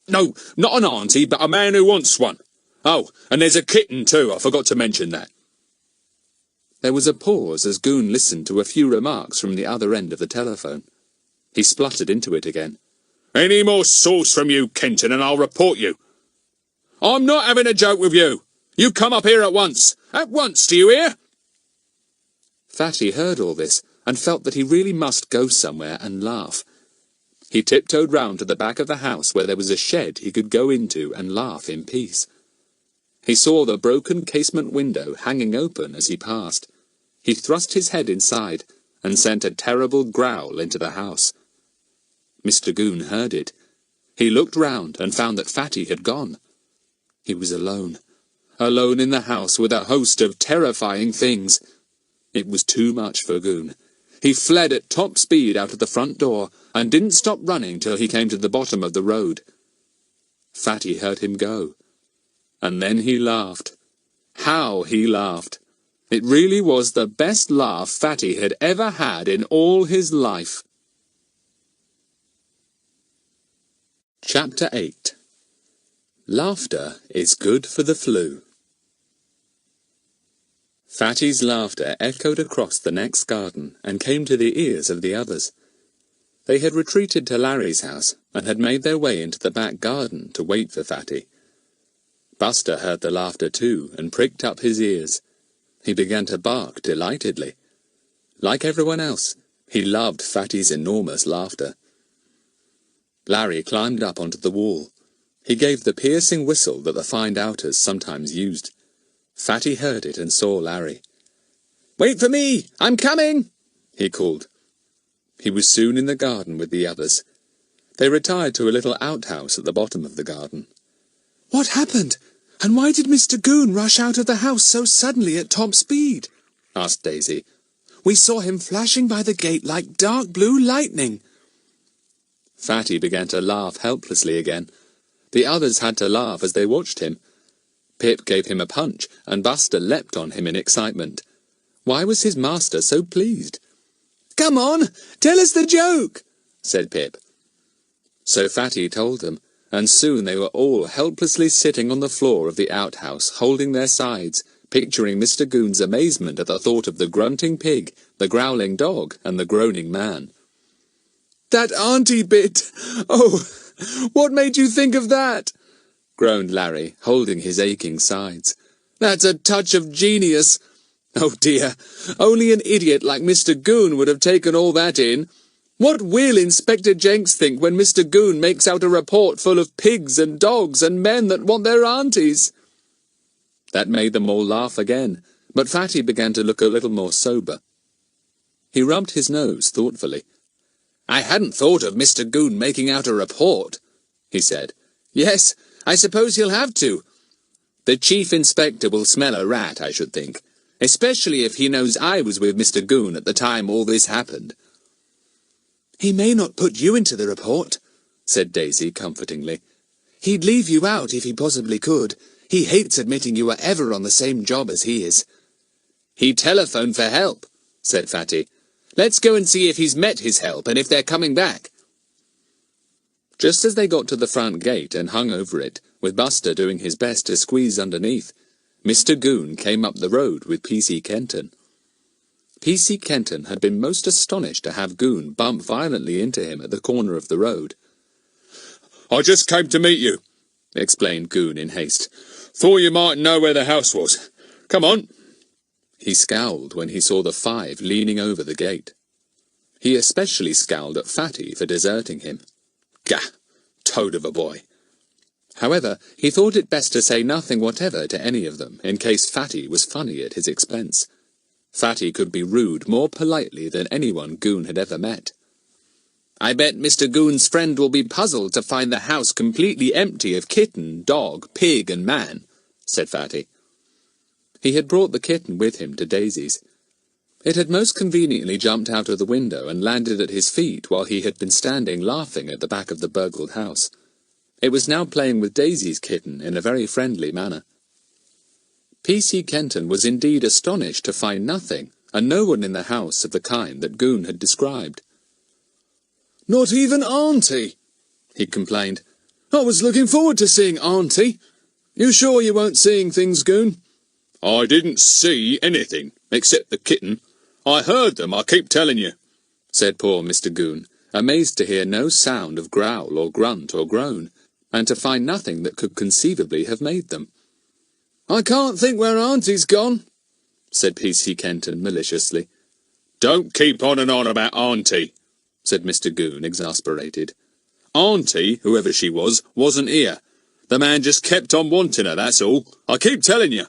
No, not an auntie, but a man who wants one. Oh, and there's a kitten too, I forgot to mention that." There was a pause as Goon listened to a few remarks from the other end of the telephone. He spluttered into it again. "Any more sauce from you, Kenton, and I'll report you. I'm not having a joke with you. You come up here at once. At once, do you hear?" Fatty heard all this, and felt that he really must go somewhere and laugh. He tiptoed round to the back of the house where there was a shed he could go into and laugh in peace. He saw the broken casement window hanging open as he passed. He thrust his head inside, and sent a terrible growl into the house. Mr. Goon heard it. He looked round and found that Fatty had gone. He was alone. Alone in the house with a host of terrifying things. It was too much for Goon. He fled at top speed out of the front door, and didn't stop running till he came to the bottom of the road. Fatty heard him go. And then he laughed. How he laughed! It really was the best laugh Fatty had ever had in all his life. Chapter 8. Laughter is good for the flu. Fatty's laughter echoed across the next garden and came to the ears of the others. They had retreated to Larry's house and had made their way into the back garden to wait for Fatty. Buster heard the laughter too and pricked up his ears. He began to bark delightedly. Like everyone else, he loved Fatty's enormous laughter. Larry climbed up onto the wall. He gave the piercing whistle that the find-outers sometimes used. Fatty heard it and saw Larry. "Wait for me! I'm coming!" he called. He was soon in the garden with the others. They retired to a little outhouse at the bottom of the garden. "What happened? And why did Mr. Goon rush out of the house so suddenly at top speed?" asked Daisy. "We saw him flashing by the gate like dark blue lightning." Fatty began to laugh helplessly again. The others had to laugh as they watched him. Pip gave him a punch, and Buster leapt on him in excitement. Why was his master so pleased? "Come on, tell us the joke," said Pip. So Fatty told them, and soon they were all helplessly sitting on the floor of the outhouse, holding their sides, picturing Mr. Goon's amazement at the thought of the grunting pig, the growling dog, and the groaning man. "That auntie bit! Oh, what made you think of that?" groaned Larry, holding his aching sides. "That's a touch of genius. Oh dear, only an idiot like Mr. Goon would have taken all that in. What will Inspector Jenks think when Mr. Goon makes out a report full of pigs and dogs and men that want their aunties?" That made them all laugh again, but Fatty began to look a little more sober. He rubbed his nose thoughtfully. "I hadn't thought of Mr. Goon making out a report," he said. "Yes, I suppose he'll have to. The chief inspector will smell a rat, I should think, especially if he knows I was with Mr. Goon at the time all this happened." "He may not put you into the report," said Daisy comfortingly. "He'd leave you out if he possibly could. He hates admitting you were ever on the same job as he is." "He telephoned for help," said Fatty. "Let's go and see if he's met his help and if they're coming back." Just as they got to the front gate and hung over it, with Buster doing his best to squeeze underneath, Mr. Goon came up the road with P.C. Kenton. P.C. Kenton had been most astonished to have Goon bump violently into him at the corner of the road. "I just came to meet you," explained Goon in haste. "Thought you might know where the house was. Come on." He scowled when he saw the five leaning over the gate. He especially scowled at Fatty for deserting him. Gah! Toad of a boy. However, he thought it best to say nothing whatever to any of them, in case Fatty was funny at his expense. Fatty could be rude more politely than anyone Goon had ever met. "I bet Mr. Goon's friend will be puzzled to find the house completely empty of kitten, dog, pig, and man," said Fatty. He had brought the kitten with him to Daisy's. It had most conveniently jumped out of the window and landed at his feet while he had been standing laughing at the back of the burgled house. It was now playing with Daisy's kitten in a very friendly manner. P.C. Kenton was indeed astonished to find nothing, and no one in the house of the kind that Goon had described. "Not even Auntie," he complained. "I was looking forward to seeing Auntie. You sure you weren't seeing things, Goon?" "I didn't see anything, except the kitten. I heard them, I keep telling you," said poor Mr. Goon, amazed to hear no sound of growl or grunt or groan, and to find nothing that could conceivably have made them. "I can't think where Auntie's gone," said P.C. Kenton maliciously. "Don't keep on and on about Auntie," said Mr. Goon, exasperated. "Auntie, whoever she was, wasn't here. The man just kept on wanting her, that's all. I keep telling you."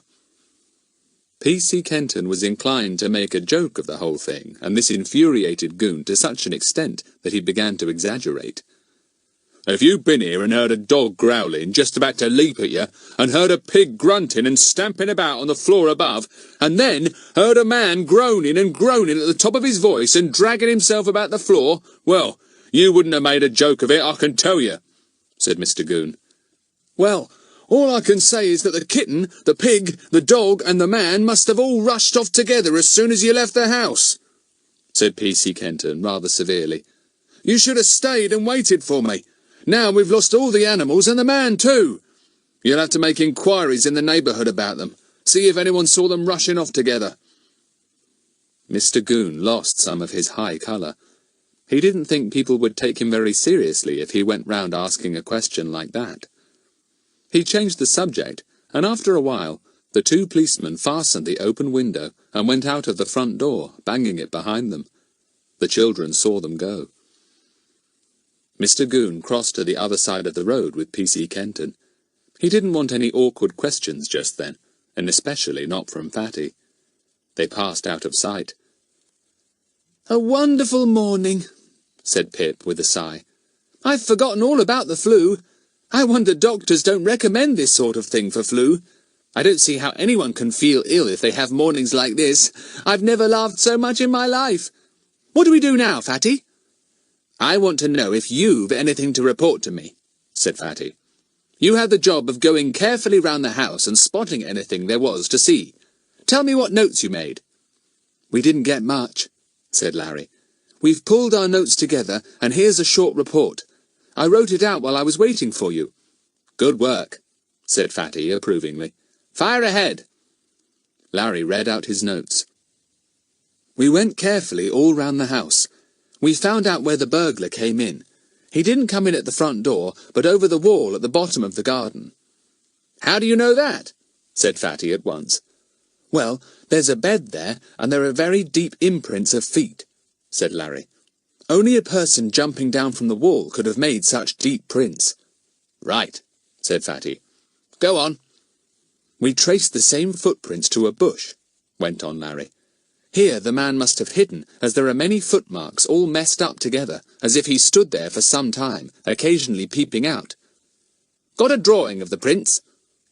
P.C. Kenton was inclined to make a joke of the whole thing, and this infuriated Goon to such an extent that he began to exaggerate. "Have you been here and heard a dog growling, just about to leap at you, and heard a pig grunting and stamping about on the floor above, and then heard a man groaning and groaning at the top of his voice and dragging himself about the floor? Well, you wouldn't have made a joke of it, I can tell you," said Mr. Goon. "Well, All I can say is that the kitten, the pig, the dog, and the man must have all rushed off together as soon as you left the house," said P.C. Kenton rather severely. "You should have stayed and waited for me. Now we've lost all the animals and the man too. You'll have to make inquiries in the neighbourhood about them. See if anyone saw them rushing off together." Mr. Goon lost some of his high colour. He didn't think people would take him very seriously if he went round asking a question like that. He changed the subject, and after a while, the two policemen fastened the open window and went out of the front door, banging it behind them. The children saw them go. Mr. Goon crossed to the other side of the road with P.C. Kenton. He didn't want any awkward questions just then, and especially not from Fatty. They passed out of sight. "A wonderful morning," said Pip with a sigh. "I've forgotten all about the flu. I wonder doctors don't recommend this sort of thing for flu. I don't see how anyone can feel ill if they have mornings like this. I've never laughed so much in my life. What do we do now, Fatty?" "I want to know if you've anything to report to me," said Fatty. "You had the job of going carefully round the house and spotting anything there was to see. Tell me what notes you made." "We didn't get much," said Larry. "We've pulled our notes together, and here's a short report. I wrote it out while I was waiting for you." "Good work," said Fatty approvingly. "Fire ahead." Larry read out his notes. "We went carefully all round the house. We found out where the burglar came in. He didn't come in at the front door, but over the wall at the bottom of the garden." "How do you know that?" said Fatty at once. "Well, there's a bed there, and there are very deep imprints of feet," said Larry. "Only a person jumping down from the wall could have made such deep prints." "Right," said Fatty. "Go on." "We traced the same footprints to a bush," went on Larry. "Here the man must have hidden, as there are many footmarks all messed up together, as if he stood there for some time, occasionally peeping out." "Got a drawing of the prints?"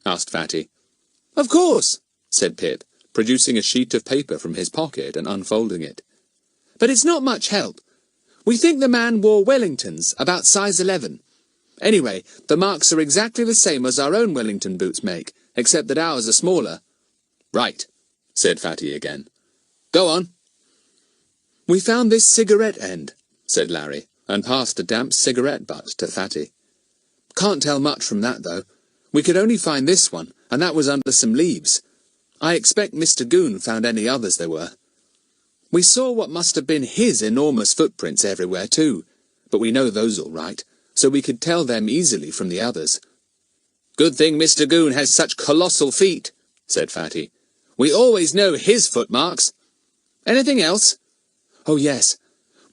asked Fatty. "Of course," said Pip, producing a sheet of paper from his pocket and unfolding it. "But it's not much help. We think the man wore Wellingtons, about size 11. Anyway, the marks are exactly the same as our own Wellington boots make, except that ours are smaller." "Right," said Fatty again. "Go on." "We found this cigarette end," said Larry, and passed a damp cigarette butt to Fatty. "Can't tell much from that, though. We could only find this one, and that was under some leaves. I expect Mr. Goon found any others there were. We saw what must have been his enormous footprints everywhere too, but we know those all right, so we could tell them easily from the others." "Good thing Mr. Goon has such colossal feet," said Fatty. "We always know his footmarks. Anything else?" "Oh, yes.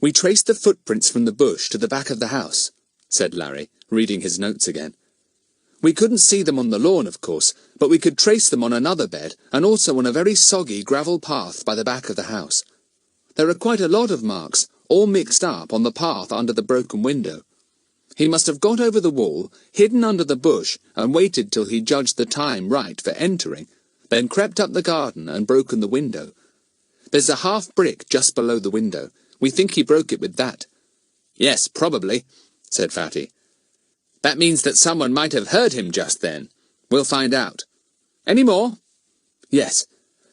We traced the footprints from the bush to the back of the house," said Larry, reading his notes again. "We couldn't see them on the lawn, of course, but we could trace them on another bed, and also on a very soggy gravel path by the back of the house. There are quite a lot of marks, all mixed up on the path under the broken window. He must have got over the wall, hidden under the bush, and waited till he judged the time right for entering, then crept up the garden and broken the window. There's a half brick just below the window. We think he broke it with that." "Yes, probably," said Fatty. "That means that someone might have heard him just then. We'll find out. Any more?" "Yes.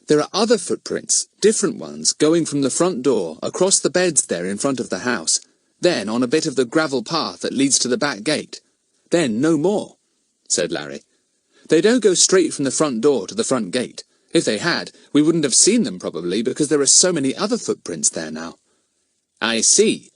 There are other footprints, different ones, going from the front door, across the beds there in front of the house, then on a bit of the gravel path that leads to the back gate. Then no more," said Larry. "They don't go straight from the front door to the front gate. If they had, we wouldn't have seen them probably, because there are so many other footprints there now." "I see.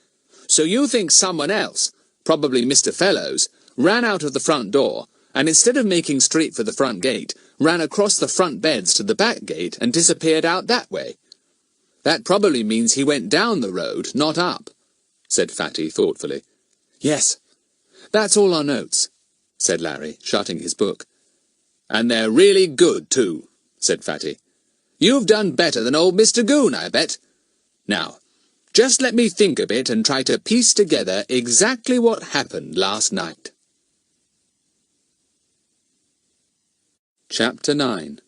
So you think someone else, probably Mr. Fellows, ran out of the front door, and instead of making straight for the front gate, ran across the front beds to the back gate and disappeared out that way. That probably means he went down the road, not up," said Fatty thoughtfully. "Yes, that's all our notes," said Larry, shutting his book. "And they're really good, too," said Fatty. "You've done better than old Mr. Goon, I bet. Now, just let me think a bit and try to piece together exactly what happened last night." Chapter 9.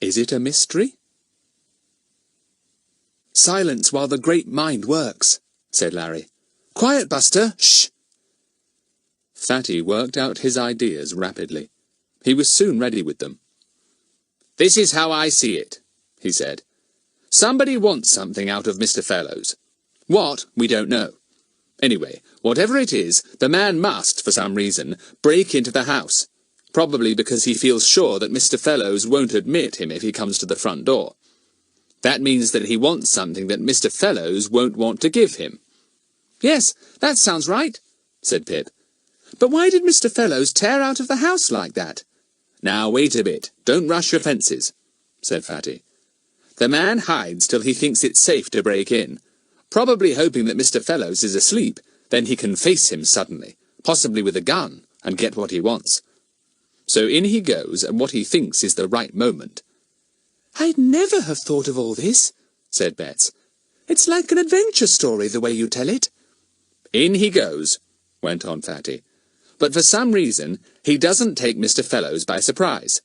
Is it a mystery? "Silence while the great mind works," said Larry. "Quiet, Buster! Shh!" Fatty worked out his ideas rapidly. He was soon ready with them. "This is how I see it," he said. "Somebody wants something out of Mr. Fellows. What, we don't know. Anyway, whatever it is, the man must, for some reason, break into the house, probably because he feels sure that Mr. Fellows won't admit him if he comes to the front door. That means that he wants something that Mr. Fellows won't want to give him." "Yes, that sounds right," said Pip. "But why did Mr. Fellows tear out of the house like that?" "Now, wait a bit. Don't rush your fences," said Fatty. "The man hides till he thinks it's safe to break in, probably hoping that Mr. Fellows is asleep. Then he can face him suddenly, possibly with a gun, and get what he wants. So in he goes at what he thinks is the right moment." "I'd never have thought of all this," said Bets. "It's like an adventure story, the way you tell it." "In he goes," went on Fatty. "But for some reason, he doesn't take Mr. Fellows by surprise.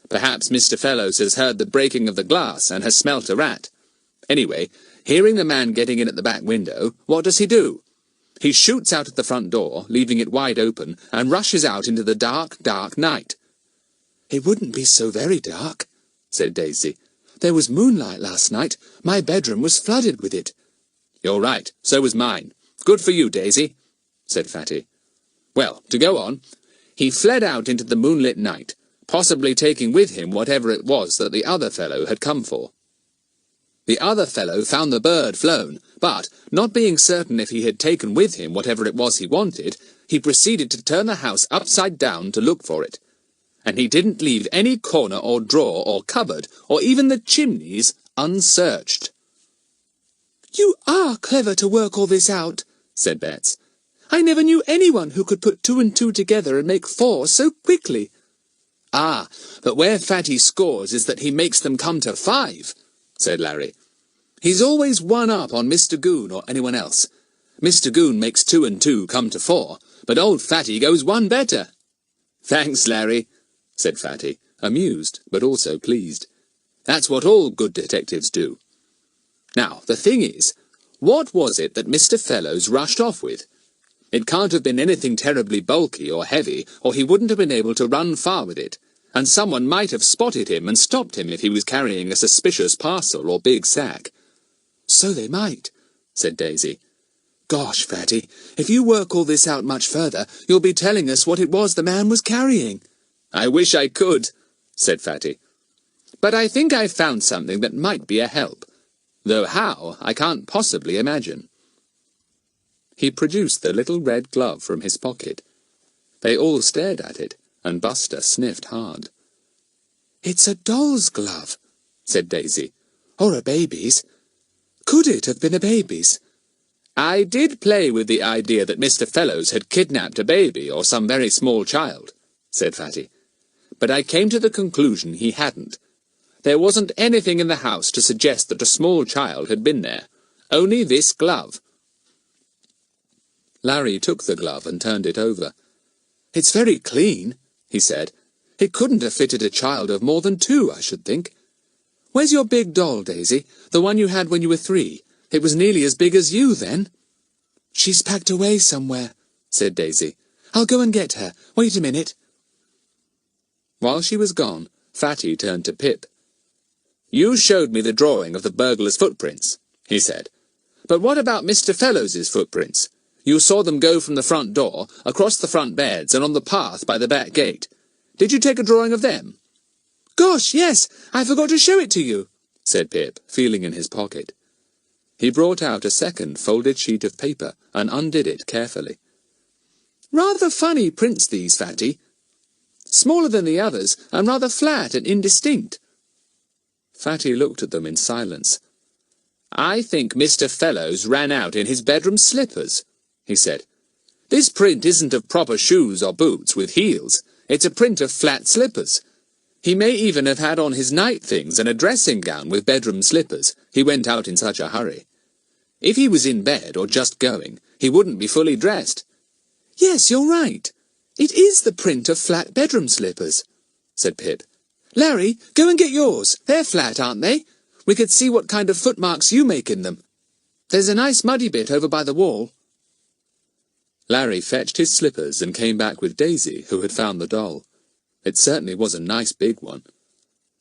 Perhaps Mr. Fellows has heard the breaking of the glass and has smelt a rat. Anyway, hearing the man getting in at the back window, what does he do? He shoots out at the front door, leaving it wide open, and rushes out into the dark, dark night." "It wouldn't be so very dark," said Daisy. "There was moonlight last night. My bedroom was flooded with it." "You're right, so was mine. Good for you, Daisy," said Fatty. "Well, to go on, he fled out into the moonlit night, possibly taking with him whatever it was that the other fellow had come for. The other fellow found the bird flown, but, not being certain if he had taken with him whatever it was he wanted, he proceeded to turn the house upside down to look for it. And he didn't leave any corner or drawer or cupboard, or even the chimneys, unsearched." "You are clever to work all this out," said Bets. "I never knew anyone who could put 2 and 2 together and make 4 so quickly." "Ah, but where Fatty scores is that he makes them come to 5, said Larry. "He's always one up on Mr. Goon or anyone else. Mr. Goon makes 2 and 2 come to 4, but old Fatty goes one better." "Thanks, Larry," said Fatty, amused but also pleased. "That's what all good detectives do. Now, the thing is, what was it that Mr. Fellows rushed off with? It can't have been anything terribly bulky or heavy, or he wouldn't have been able to run far with it, and someone might have spotted him and stopped him if he was carrying a suspicious parcel or big sack." "So they might," said Daisy. "Gosh, Fatty, if you work all this out much further, you'll be telling us what it was the man was carrying." "I wish I could," said Fatty. "But I think I've found something that might be a help, though how, I can't possibly imagine." He produced the little red glove from his pocket. They all stared at it, and Buster sniffed hard. "It's a doll's glove," said Daisy. "Or a baby's. Could it have been a baby's?" "I did play with the idea that Mr. Fellows had kidnapped a baby or some very small child," said Fatty. "But I came to the conclusion he hadn't. There wasn't anything in the house to suggest that a small child had been there. Only this glove." Larry took the glove and turned it over. "It's very clean," he said. "It couldn't have fitted a child of more than 2, I should think. Where's your big doll, Daisy? The one you had when you were 3. It was nearly as big as you then." "She's packed away somewhere," said Daisy. "I'll go and get her. Wait a minute." While she was gone, Fatty turned to Pip. "You showed me the drawing of the burglar's footprints," he said. "But what about Mr. Fellows's footprints? You saw them go from the front door, across the front beds, and on the path by the back gate. Did you take a drawing of them?" "Gosh, yes! I forgot to show it to you," said Pip, feeling in his pocket. He brought out a second folded sheet of paper and undid it carefully. "Rather funny prints these, Fatty. Smaller than the others, and rather flat and indistinct." Fatty looked at them in silence. "I think Mr. Fellows ran out in his bedroom slippers," he said. "This print isn't of proper shoes or boots with heels. It's a print of flat slippers. He may even have had on his night things and a dressing gown with bedroom slippers. He went out in such a hurry. If he was in bed or just going, he wouldn't be fully dressed." "Yes, you're right. It is the print of flat bedroom slippers," said Pip. "Larry, go and get yours. They're flat, aren't they? We could see what kind of footmarks you make in them. There's a nice muddy bit over by the wall." Larry fetched his slippers and came back with Daisy, who had found the doll. It certainly was a nice big one.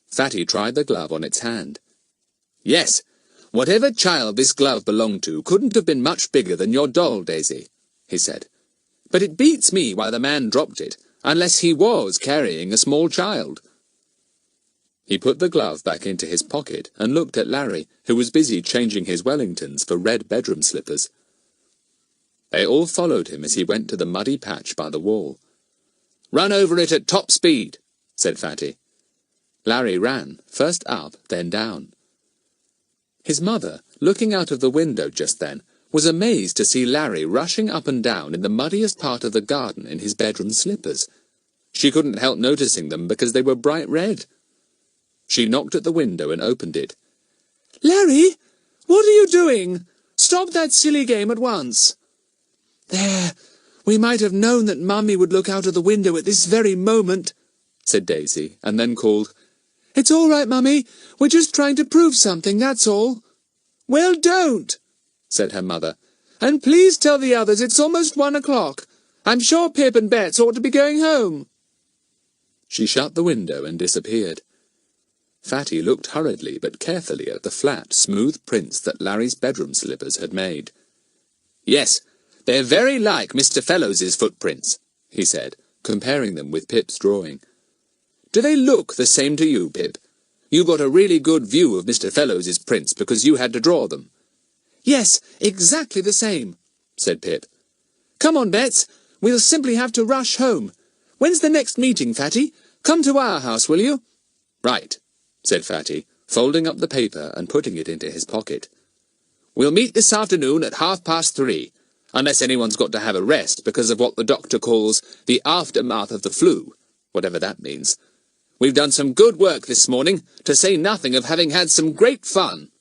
Fatty tried the glove on its hand. "Yes, whatever child this glove belonged to couldn't have been much bigger than your doll, Daisy," he said. "But it beats me why the man dropped it, unless he was carrying a small child." He put the glove back into his pocket and looked at Larry, who was busy changing his Wellingtons for red bedroom slippers. They all followed him as he went to the muddy patch by the wall. "Run over it at top speed," said Fatty. Larry ran, first up, then down. His mother, looking out of the window just then, was amazed to see Larry rushing up and down in the muddiest part of the garden in his bedroom slippers. She couldn't help noticing them because they were bright red. She knocked at the window and opened it. "Larry, what are you doing? Stop that silly game at once." "There, we might have known that Mummy would look out of the window at this very moment," said Daisy, and then called, "It's all right, Mummy. We're just trying to prove something, that's all." "Well, don't," said her mother. "And please tell the others it's almost 1 o'clock. I'm sure Pip and Bets ought to be going home." She shut the window and disappeared. Fatty looked hurriedly but carefully at the flat, smooth prints that Larry's bedroom slippers had made. "Yes, they're very like Mr. Fellows's footprints," he said, comparing them with Pip's drawing. "Do they look the same to you, Pip? You got a really good view of Mr. Fellows's prints because you had to draw them." "Yes, exactly the same," said Pip. "Come on, Bets. We'll simply have to rush home. When's the next meeting, Fatty? Come to our house, will you?" "Right," said Fatty, folding up the paper and putting it into his pocket. "We'll meet this afternoon at 3:30, unless anyone's got to have a rest because of what the doctor calls the aftermath of the flu, whatever that means. We've done some good work this morning, to say nothing of having had some great fun."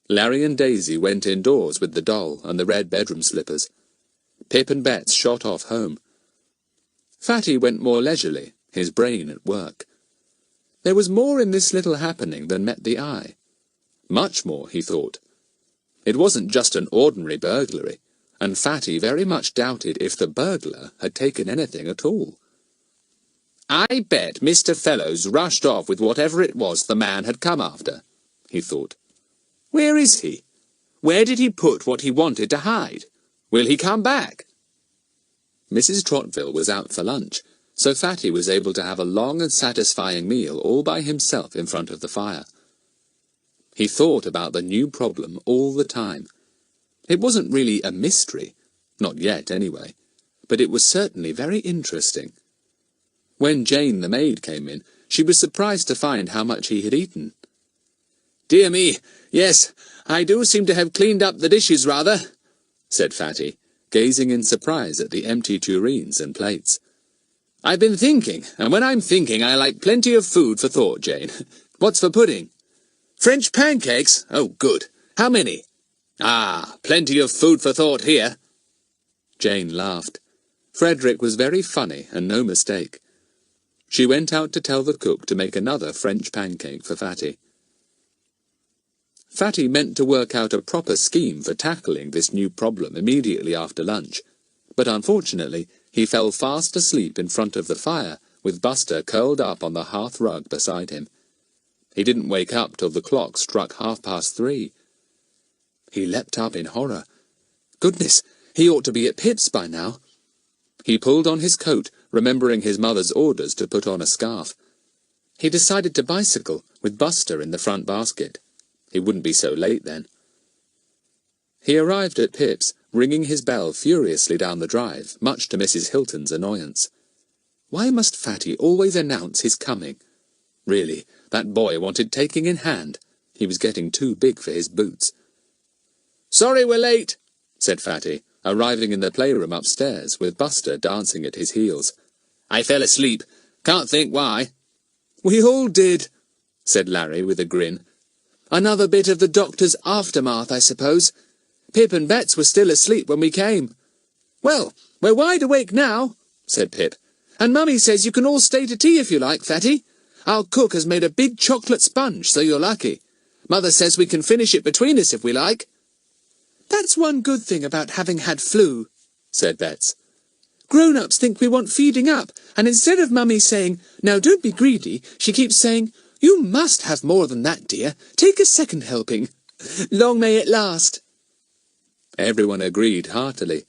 Larry and Daisy went indoors with the doll and the red bedroom slippers. Pip and Bets shot off home. Fatty went more leisurely, his brain at work. There was more in this little happening than met the eye. Much more, he thought. It wasn't just an ordinary burglary, and Fatty very much doubted if the burglar had taken anything at all. "I bet Mr. Fellows rushed off with whatever it was the man had come after," he thought. "Where is he? Where did he put what he wanted to hide? Will he come back?" Mrs. Trottville was out for lunch, so Fatty was able to have a long and satisfying meal all by himself in front of the fire. He thought about the new problem all the time. It wasn't really a mystery, not yet anyway, but it was certainly very interesting. When Jane the maid came in, she was surprised to find how much he had eaten. "Dear me, yes, I do seem to have cleaned up the dishes rather," said Fatty, gazing in surprise at the empty tureens and plates. "I've been thinking, and when I'm thinking I like plenty of food for thought, Jane. What's for pudding?" "French pancakes? Oh, good. How many?" "Ah, plenty of food for thought here." Jane laughed. Frederick was very funny, and no mistake. She went out to tell the cook to make another French pancake for Fatty. Fatty meant to work out a proper scheme for tackling this new problem immediately after lunch, but unfortunately he fell fast asleep in front of the fire, with Buster curled up on the hearth rug beside him. He didn't wake up till the clock struck 3:30. He leapt up in horror. Goodness, he ought to be at Pip's by now. He pulled on his coat, remembering his mother's orders to put on a scarf. He decided to bicycle, with Buster in the front basket. He wouldn't be so late then. He arrived at Pip's, ringing his bell furiously down the drive, much to Mrs. Hilton's annoyance. Why must Fatty always announce his coming? Really, that boy wanted taking in hand. He was getting too big for his boots. "Sorry we're late," said Fatty, arriving in the playroom upstairs, with Buster dancing at his heels. "I fell asleep. Can't think why." "We all did," said Larry with a grin. "Another bit of the doctor's aftermath, I suppose. Pip and Bets were still asleep when we came." "Well, we're wide awake now," said Pip. "And Mummy says you can all stay to tea if you like, Fatty. Our cook has made a big chocolate sponge, so you're lucky. Mother says we can finish it between us if we like." "That's one good thing about having had flu," said Bets. Grown-ups think we want feeding up, and instead of Mummy saying, 'Now don't be greedy,' she keeps saying, 'You must have more than that, dear. Take a second helping. Long may it last.'" Everyone agreed heartily.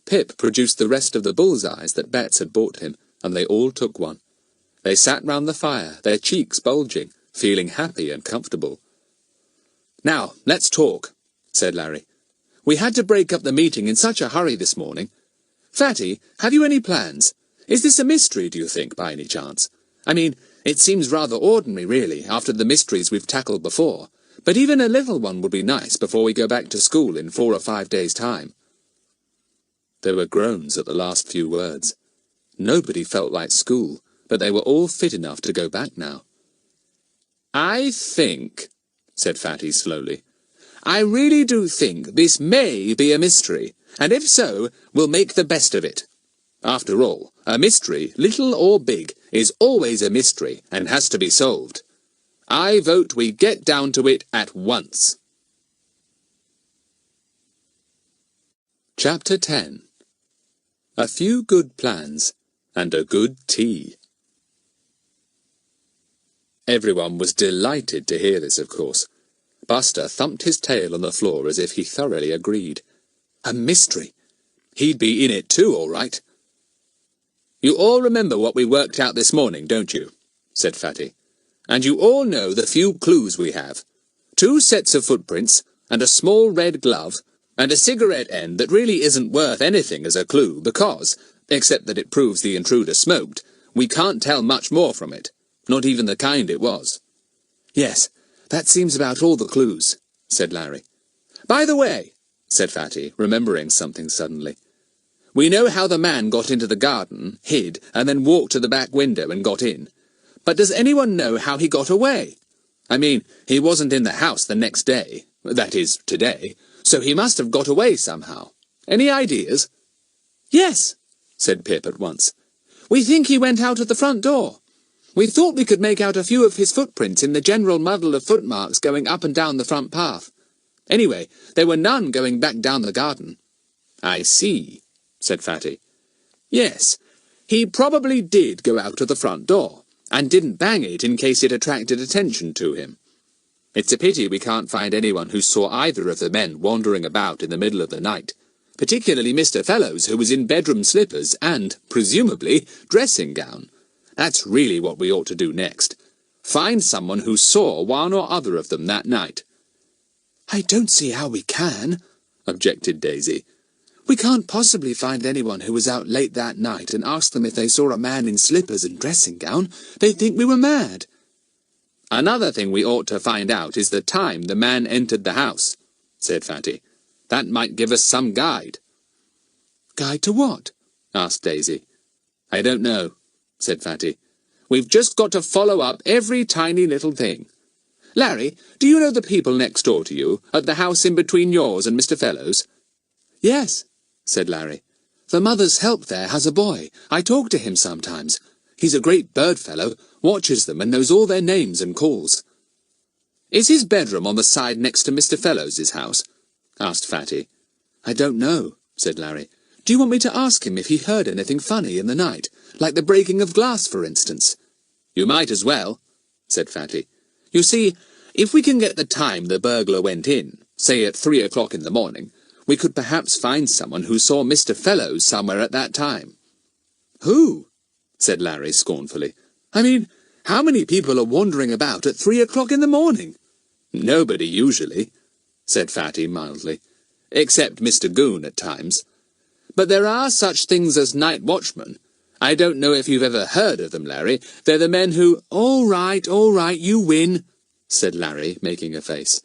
Pip produced the rest of the bullseyes that Bets had bought him, and they all took one. They sat round the fire, their cheeks bulging, feeling happy and comfortable. "Now, let's talk," said Larry. "We had to break up the meeting in such a hurry this morning. Fatty, have you any plans? Is this a mystery, do you think, by any chance? I mean, it seems rather ordinary, really, after the mysteries we've tackled before, but even a little one would be nice before we go back to school in 4 or 5 days' time." There were groans at the last few words. Nobody felt like school, but they were all fit enough to go back now. "I think," said Fatty slowly, "I really do think this may be a mystery, and if so, we'll make the best of it. After all, a mystery, little or big, is always a mystery and has to be solved. I vote we get down to it at once." Chapter 10. A few good plans and a good tea. Everyone was delighted to hear this, of course. Buster thumped his tail on the floor as if he thoroughly agreed. A mystery! He'd be in it too, all right. "You all remember what we worked out this morning, don't you?" said Fatty. "And you all know the few clues we have. 2 sets of footprints, and a small red glove, and a cigarette end that really isn't worth anything as a clue because, except that it proves the intruder smoked, we can't tell much more from it, not even the kind it was." "Yes, that seems about all the clues," said Larry. "By the way," said Fatty, remembering something suddenly, "we know how the man got into the garden, hid, and then walked to the back window and got in. But does anyone know how he got away? I mean, he wasn't in the house the next day, that is, today, so he must have got away somehow. Any ideas?" "Yes," said Pip at once. "We think he went out of the front door. We thought we could make out a few of his footprints in the general muddle of footmarks going up and down the front path. Anyway, there were none going back down the garden." "I see," said Fatty. "Yes, he probably did go out of the front door, and didn't bang it in case it attracted attention to him. It's a pity we can't find anyone who saw either of the men wandering about in the middle of the night, particularly Mr. Fellows, who was in bedroom slippers and, presumably, dressing gown. That's really what we ought to do next. Find someone who saw one or other of them that night." "I don't see how we can," objected Daisy. "We can't possibly find anyone who was out late that night and ask them if they saw a man in slippers and dressing gown. They'd think we were mad." "Another thing we ought to find out is the time the man entered the house," said Fatty. "That might give us some guide." "Guide to what?" asked Daisy. "I don't know," said Fatty. "We've just got to follow up every tiny little thing. Larry, do you know the people next door to you, at the house in between yours and Mr. Fellows?" "Yes," said Larry. "The mother's help there has a boy. I talk to him sometimes. He's a great bird fellow, watches them and knows all their names and calls." "Is his bedroom on the side next to Mr. Fellows's house?" asked Fatty. "I don't know," said Larry. "Do you want me to ask him if he heard anything funny in the night, like the breaking of glass, for instance?" "You might as well," said Fatty. "You see, if we can get the time the burglar went in, say at 3 o'clock in the morning, we could perhaps find someone who saw Mr. Fellows somewhere at that time." "Who?" said Larry scornfully. "I mean, how many people are wandering about at 3 o'clock in the morning?" "Nobody usually," said Fatty mildly, "except Mr. Goon at times. But there are such things as night watchmen. I don't know if you've ever heard of them, Larry. They're the men who—" all right, you win," said Larry, making a face.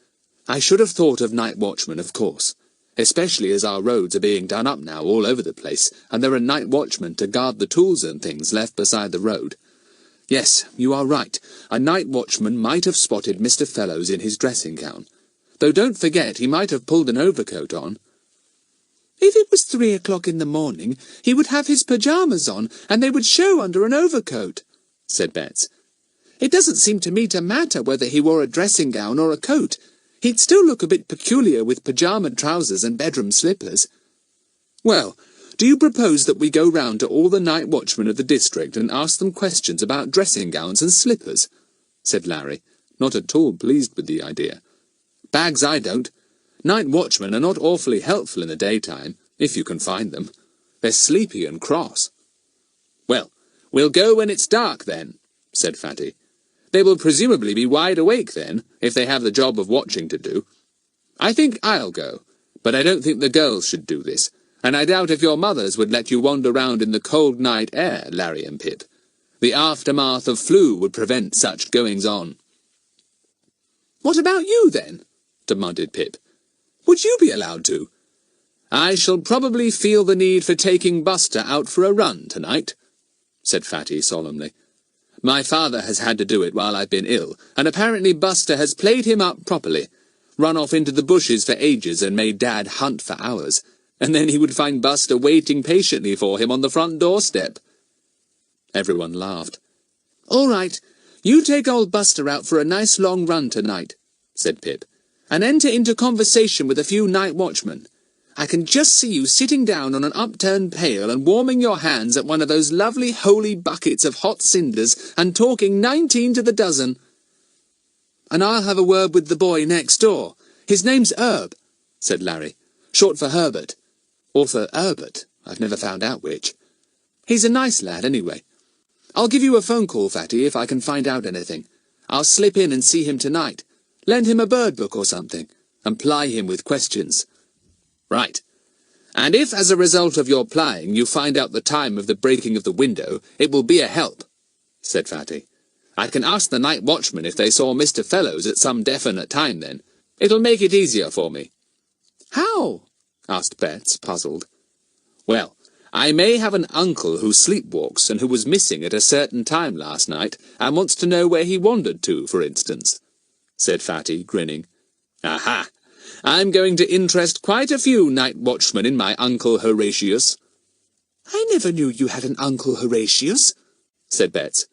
"I should have thought of night watchmen, of course, especially as our roads are being done up now all over the place, and there are night watchmen to guard the tools and things left beside the road. Yes, you are right. A night watchman might have spotted Mr. Fellows in his dressing gown, though don't forget he might have pulled an overcoat on." "If it was 3 o'clock in the morning, he would have his pyjamas on, and they would show under an overcoat," said Bets. "It doesn't seem to me to matter whether he wore a dressing gown or a coat. He'd still look a bit peculiar with pyjama trousers and bedroom slippers." "Well, do you propose that we go round to all the night watchmen of the district and ask them questions about dressing gowns and slippers?" said Larry, not at all pleased with the idea. "Bags I don't. Night watchmen are not awfully helpful in the daytime, if you can find them. They're sleepy and cross." "Well, we'll go when it's dark, then," said Fatty. "They will presumably be wide awake then, if they have the job of watching to do. I think I'll go, but I don't think the girls should do this, and I doubt if your mothers would let you wander round in the cold night air, Larry and Pip. The aftermath of flu would prevent such goings-on." "What about you, then?" demanded Pip. "Would you be allowed to?" "I shall probably feel the need for taking Buster out for a run tonight," said Fatty solemnly. "My father has had to do it while I've been ill, and apparently Buster has played him up properly, run off into the bushes for ages and made Dad hunt for hours, and then he would find Buster waiting patiently for him on the front doorstep." Everyone laughed. "All right, you take old Buster out for a nice long run tonight," said Pip, "and enter into conversation with a few night watchmen. I can just see you sitting down on an upturned pail and warming your hands at one of those lovely holy buckets of hot cinders and talking 19 to the dozen." "And I'll have a word with the boy next door. His name's Herb," said Larry. "Short for Herbert. Or for Herbert. I've never found out which. He's a nice lad, anyway. I'll give you a phone call, Fatty, if I can find out anything. I'll slip in and see him tonight. Lend him a bird book or something, and ply him with questions." "Right. And if, as a result of your plying, you find out the time of the breaking of the window, it will be a help," said Fatty. "I can ask the night watchmen if they saw Mr. Fellows at some definite time then. It'll make it easier for me." "How?" asked Betts, puzzled. "Well, I may have an uncle who sleepwalks and who was missing at a certain time last night and wants to know where he wandered to, for instance," said Fatty, grinning. "Aha! I'm going to interest quite a few night watchmen in my Uncle Horatius." "I never knew you had an Uncle Horatius," said Betts.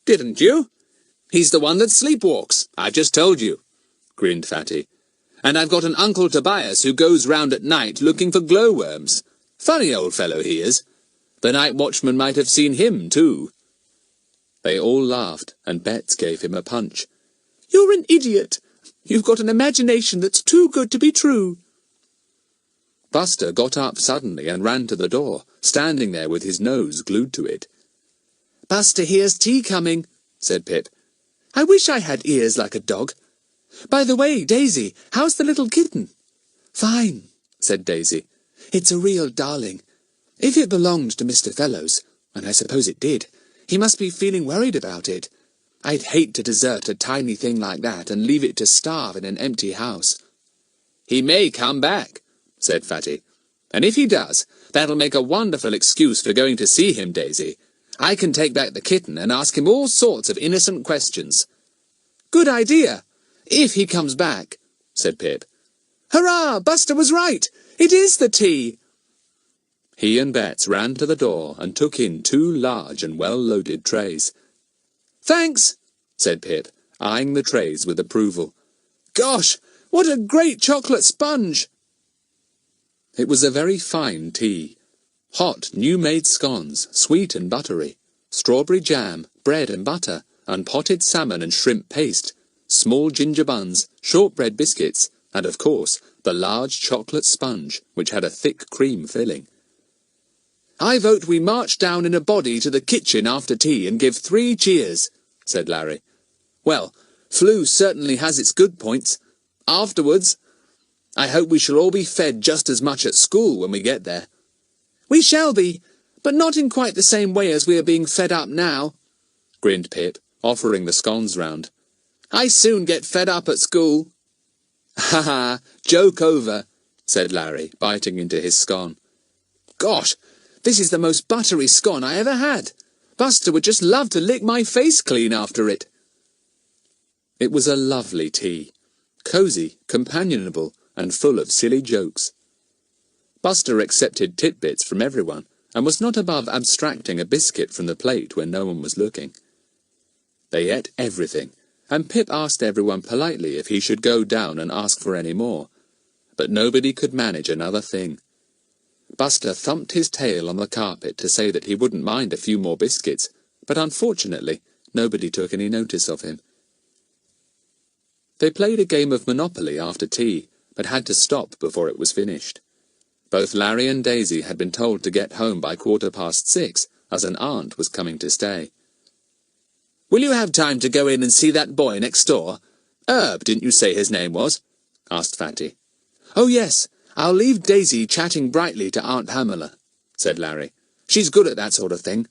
"Didn't you? He's the one that sleepwalks. I've just told you," grinned Fatty. "And I've got an Uncle Tobias who goes round at night looking for glowworms. Funny old fellow he is. The night watchman might have seen him, too." They all laughed, and Betts gave him a punch. "You're an idiot. You've got an imagination that's too good to be true." Buster got up suddenly and ran to the door, standing there with his nose glued to it. "Buster hears tea coming," said Pip. "I wish I had ears like a dog. By the way, Daisy, how's the little kitten?" "Fine," said Daisy. "It's a real darling. If it belonged to Mr. Fellows, and I suppose it did, he must be feeling worried about it. I'd hate to desert a tiny thing like that and leave it to starve in an empty house." "He may come back," said Fatty. "And if he does, that'll make a wonderful excuse for going to see him, Daisy. I can take back the kitten and ask him all sorts of innocent questions." "Good idea, if he comes back," said Pip. "Hurrah! Buster was right! It is the tea!" He and Betts ran to the door and took in 2 large and well-loaded trays. "Thanks," said Pip, eyeing the trays with approval. "Gosh, what a great chocolate sponge!" It was a very fine tea. Hot, new-made scones, sweet and buttery, strawberry jam, bread and butter, and potted salmon and shrimp paste, small ginger buns, shortbread biscuits, and, of course, the large chocolate sponge, which had a thick cream filling. "I vote we march down in a body to the kitchen after tea and give 3 cheers," said Larry. "Well, flu certainly has its good points. Afterwards, I hope we shall all be fed just as much at school when we get there." "We shall be, but not in quite the same way as we are being fed up now," grinned Pip, offering the scones round. "I soon get fed up at school." "Ha ha, joke over," said Larry, biting into his scone. "Gosh, this is the most buttery scone I ever had. Buster would just love to lick my face clean after it." It was a lovely tea, cosy, companionable, and full of silly jokes. Buster accepted titbits from everyone, and was not above abstracting a biscuit from the plate when no one was looking. They ate everything, and Pip asked everyone politely if he should go down and ask for any more, but nobody could manage another thing. Buster thumped his tail on the carpet to say that he wouldn't mind a few more biscuits, but unfortunately nobody took any notice of him. They played a game of Monopoly after tea, but had to stop before it was finished. Both Larry and Daisy had been told to get home by 6:15, as an aunt was coming to stay. "Will you have time to go in and see that boy next door? Herb, didn't you say his name was?" asked Fatty. "Oh, yes. I'll leave Daisy chatting brightly to Aunt Pamela," said Larry. "She's good at that sort of thing.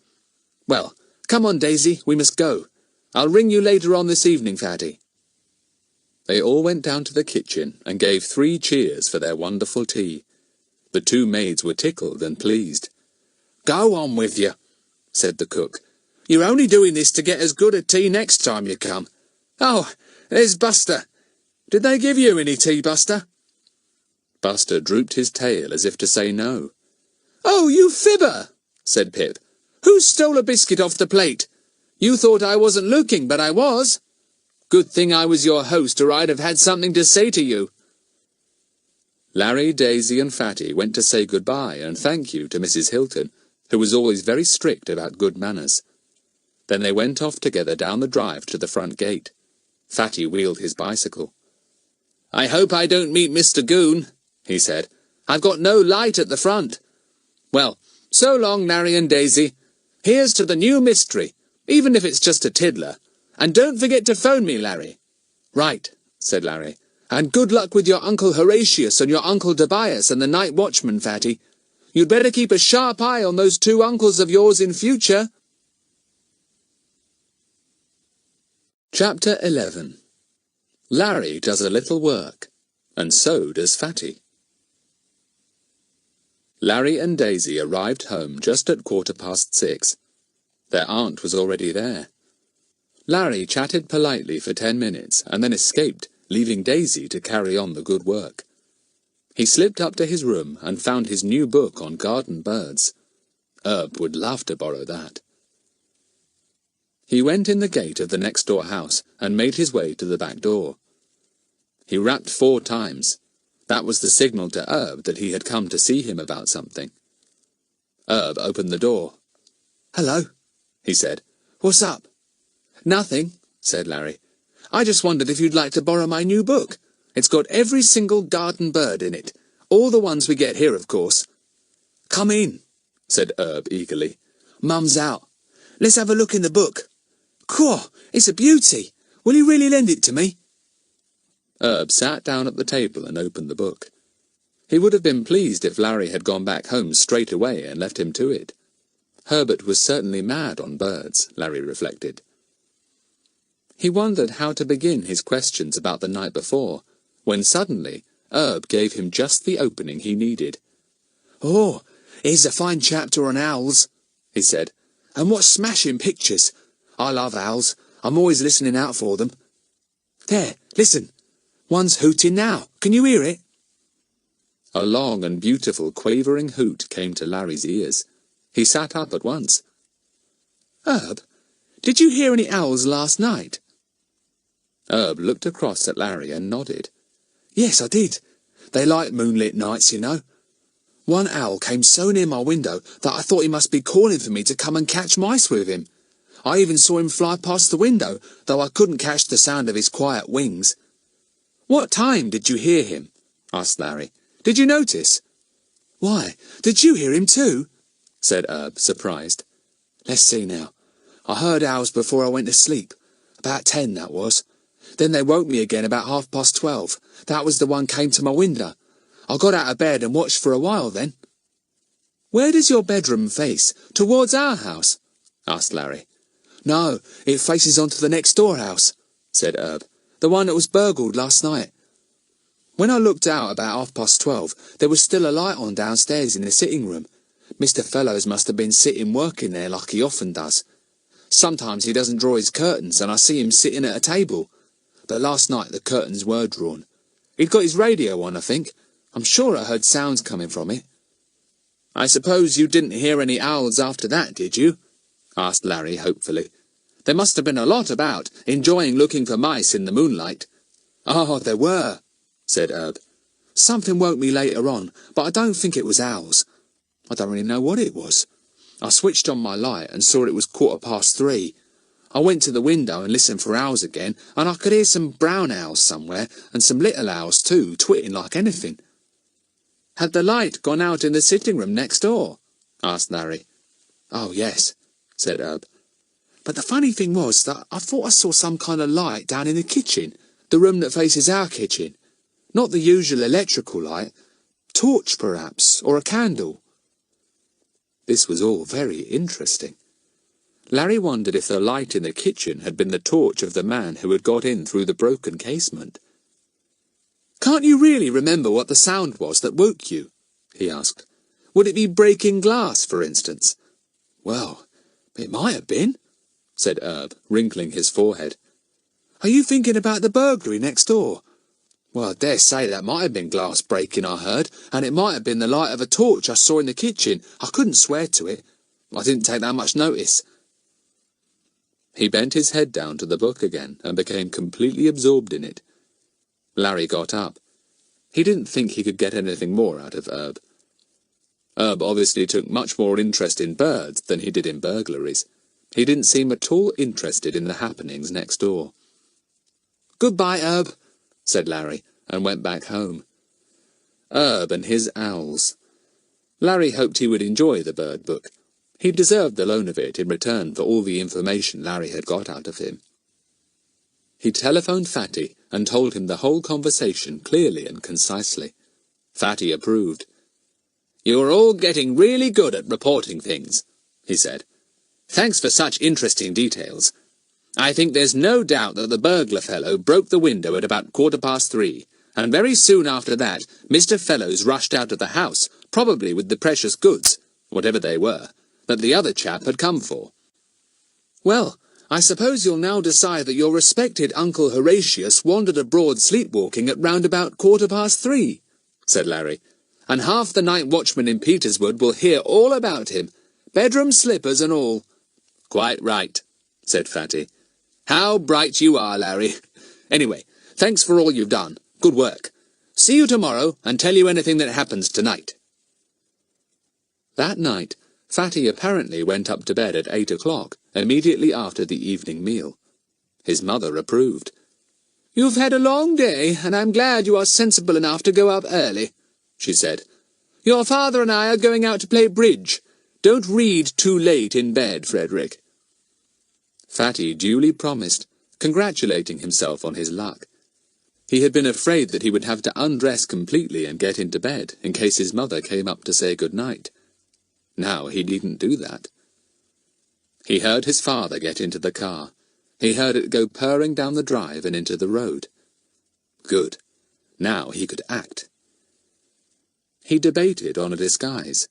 Well, come on, Daisy, we must go. I'll ring you later on this evening, Fatty." They all went down to the kitchen and gave 3 cheers for their wonderful tea. The 2 maids were tickled and pleased. "Go on with you," said the cook. "You're only doing this to get as good a tea next time you come. Oh, there's Buster. Did they give you any tea, Buster?" Buster drooped his tail as if to say no. "Oh, you fibber," said Pip. "Who stole a biscuit off the plate? You thought I wasn't looking, but I was. Good thing I was your host, or I'd have had something to say to you." Larry, Daisy and Fatty went to say goodbye and thank you to Mrs. Hilton, who was always very strict about good manners. Then they went off together down the drive to the front gate. Fatty wheeled his bicycle. "I hope I don't meet Mr. Goon," he said. "I've got no light at the front. Well, so long, Larry and Daisy. Here's to the new mystery, even if it's just a tiddler. And don't forget to phone me, Larry." "Right," said Larry. "And good luck with your Uncle Horatius and your Uncle Tobias and the night watchman, Fatty. You'd better keep a sharp eye on those 2 uncles of yours in future." Chapter 11. Larry does a little work, and so does Fatty. Larry and Daisy arrived home just at 6:15. Their aunt was already there. Larry chatted politely for 10 minutes and then escaped, leaving Daisy to carry on the good work. He slipped up to his room and found his new book on garden birds. Herb would love to borrow that. He went in the gate of the next-door house and made his way to the back door. He rapped 4 times. That was the signal to Herb that he had come to see him about something. Herb opened the door. "Hello," he said. "What's up?" "Nothing," said Larry. "I just wondered if you'd like to borrow my new book. It's got every single garden bird in it. All the ones we get here, of course." "Come in," said Herb eagerly. "Mum's out. Let's have a look in the book. Cool, it's a beauty. Will you really lend it to me?" Herb sat down at the table and opened the book. He would have been pleased if Larry had gone back home straight away and left him to it. Herbert was certainly mad on birds, Larry reflected. He wondered how to begin his questions about the night before, when suddenly Herb gave him just the opening he needed. "Oh, here's a fine chapter on owls," he said. "And what smashing pictures! I love owls. I'm always listening out for them. There, listen. One's hooting now. Can you hear it?" A long and beautiful quavering hoot came to Larry's ears. He sat up at once. "Herb, did you hear any owls last night?" Herb looked across at Larry and nodded. "Yes, I did. They like moonlit nights, you know. One owl came so near my window that I thought he must be calling for me to come and catch mice with him. I even saw him fly past the window, though I couldn't catch the sound of his quiet wings." "What time did you hear him?" asked Larry. "Did you notice?" "Why, did you hear him too?" said Herb, surprised. "Let's see now. I heard owls before I went to sleep. About 10, that was. Then they woke me again about 12:30. That was the one came to my window. I got out of bed and watched for a while then." "Where does your bedroom face? Towards our house?" asked Larry. "No, it faces on to the next-door house," said Herb. "The one that was burgled last night. When I looked out about 12:30, there was still a light on downstairs in the sitting room. Mr. Fellows must have been sitting working there like he often does. Sometimes he doesn't draw his curtains and I see him sitting at a table. But last night the curtains were drawn. He'd got his radio on, I think. I'm sure I heard sounds coming from it." "I suppose you didn't hear any owls after that, did you?" asked Larry hopefully. "There must have been a lot about, enjoying looking for mice in the moonlight." "Oh, there were," said Herb. "Something woke me later on, but I don't think it was owls. I don't really know what it was. I switched on my light and saw it was 3:15. I went to the window and listened for owls again, and I could hear some brown owls somewhere, and some little owls too, twitting like anything. Had the light gone out in the sitting room next door? Asked Larry. Oh, yes, said Herb. But the funny thing was that I thought I saw some kind of light down in the kitchen, the room that faces our kitchen. Not the usual electrical light. Torch, perhaps, or a candle. This was all very interesting. Larry wondered if the light in the kitchen had been the torch of the man who had got in through the broken casement. "Can't you really remember what the sound was that woke you?" he asked. "Would it be breaking glass, for instance?" "Well, it might have been," said Herb, wrinkling his forehead. "Are you thinking about the burglary next door?" "Well, I dare say that might have been glass breaking I heard, and it might have been the light of a torch I saw in the kitchen. I couldn't swear to it. I didn't take that much notice." He bent his head down to the book again and became completely absorbed in it. Larry got up. He didn't think he could get anything more out of Herb. Herb obviously took much more interest in birds than he did in burglaries. He didn't seem at all interested in the happenings next door. "Goodbye, Herb," said Larry, and went back home. Herb and his owls. Larry hoped he would enjoy the bird book. He deserved the loan of it in return for all the information Larry had got out of him. He telephoned Fatty and told him the whole conversation clearly and concisely. Fatty approved. "You are all getting really good at reporting things," he said. "Thanks for such interesting details. I think there's no doubt that the burglar fellow broke the window at about 3:15, and very soon after that Mr. Fellows rushed out of the house, probably with the precious goods, whatever they were, that the other chap had come for." "Well, I suppose you'll now decide that your respected Uncle Horatius wandered abroad sleepwalking at round about 3:15, said Larry, "and half the night watchmen in Peterswood will hear all about him, bedroom slippers and all." "Quite right," said Fatty. "How bright you are, Larry. Anyway, thanks for all you've done. Good work. See you tomorrow, and tell you anything that happens tonight." That night, Fatty apparently went up to bed at 8 o'clock, immediately after the evening meal. His mother approved. "You've had a long day, and I'm glad you are sensible enough to go up early," she said. "Your father and I are going out to play bridge. Don't read too late in bed, Frederick." Fatty duly promised, congratulating himself on his luck. He had been afraid that he would have to undress completely and get into bed, in case his mother came up to say good night. Now he needn't do that. He heard his father get into the car. He heard it go purring down the drive and into the road. Good. Now he could act. He debated on a disguise.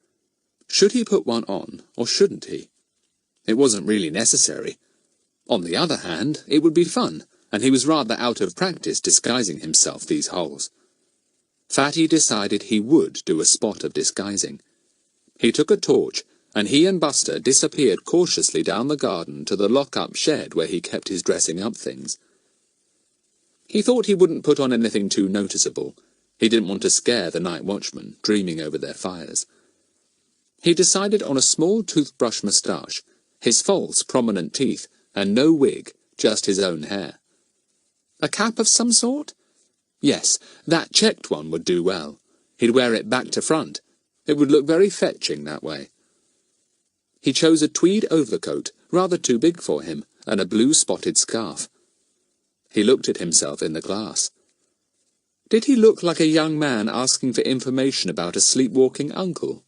Should he put one on, or shouldn't he? It wasn't really necessary. On the other hand, it would be fun, and he was rather out of practice disguising himself these holes. Fatty decided he would do a spot of disguising. He took a torch, and he and Buster disappeared cautiously down the garden to the lock-up shed where he kept his dressing-up things. He thought he wouldn't put on anything too noticeable. He didn't want to scare the night watchmen, dreaming over their fires. He decided on a small toothbrush moustache, his false prominent teeth, and no wig, just his own hair. A cap of some sort? Yes, that checked one would do well. He'd wear it back to front. It would look very fetching that way. He chose a tweed overcoat, rather too big for him, and a blue-spotted scarf. He looked at himself in the glass. Did he look like a young man asking for information about a sleepwalking uncle?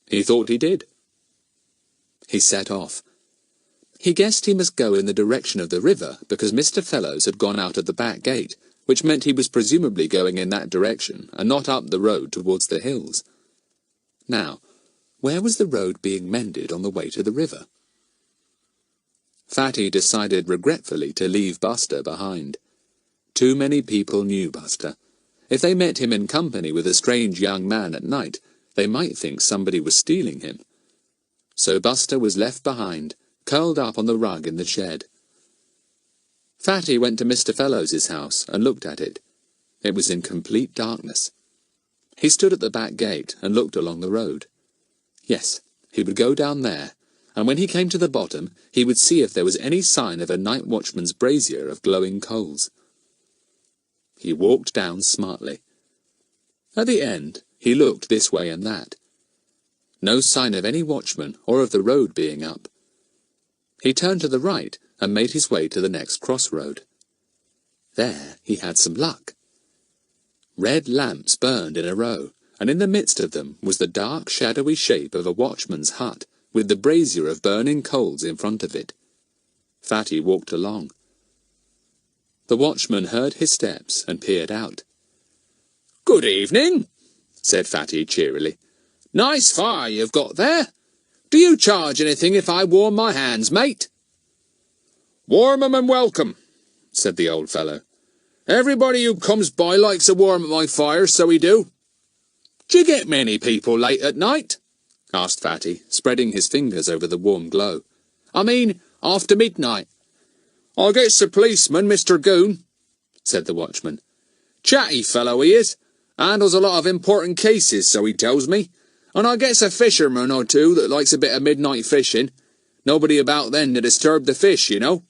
He thought he did. He set off. He guessed he must go in the direction of the river, because Mr. Fellows had gone out of the back gate, which meant he was presumably going in that direction, and not up the road towards the hills. Now, where was the road being mended on the way to the river? Fatty decided regretfully to leave Buster behind. Too many people knew Buster. If they met him in company with a strange young man at night, they might think somebody was stealing him. So Buster was left behind, curled up on the rug in the shed. Fatty went to Mr. Fellows's house and looked at it. It was in complete darkness. He stood at the back gate and looked along the road. Yes, he would go down there, and when he came to the bottom, he would see if there was any sign of a night watchman's brazier of glowing coals. He walked down smartly. At the end, he looked this way and that. No sign of any watchman or of the road being up. He turned to the right and made his way to the next crossroad. There he had some luck. Red lamps burned in a row, and in the midst of them was the dark, shadowy shape of a watchman's hut, with the brazier of burning coals in front of it. Fatty walked along. The watchman heard his steps and peered out. "Good evening," said Fatty cheerily. "Nice fire you've got there. Do you charge anything if I warm my hands, mate?" "Warm 'em and welcome," said the old fellow. "Everybody who comes by likes a warm at my fire, so he do. Do you get many people late at night?" asked Fatty, spreading his fingers over the warm glow. "I mean, after midnight." "I gets the policeman, Mr. Goon," said the watchman. "Chatty fellow he is, handles a lot of important cases, so he tells me. And I gets a fisherman or two that likes a bit of midnight fishing. Nobody about then to disturb the fish, you know."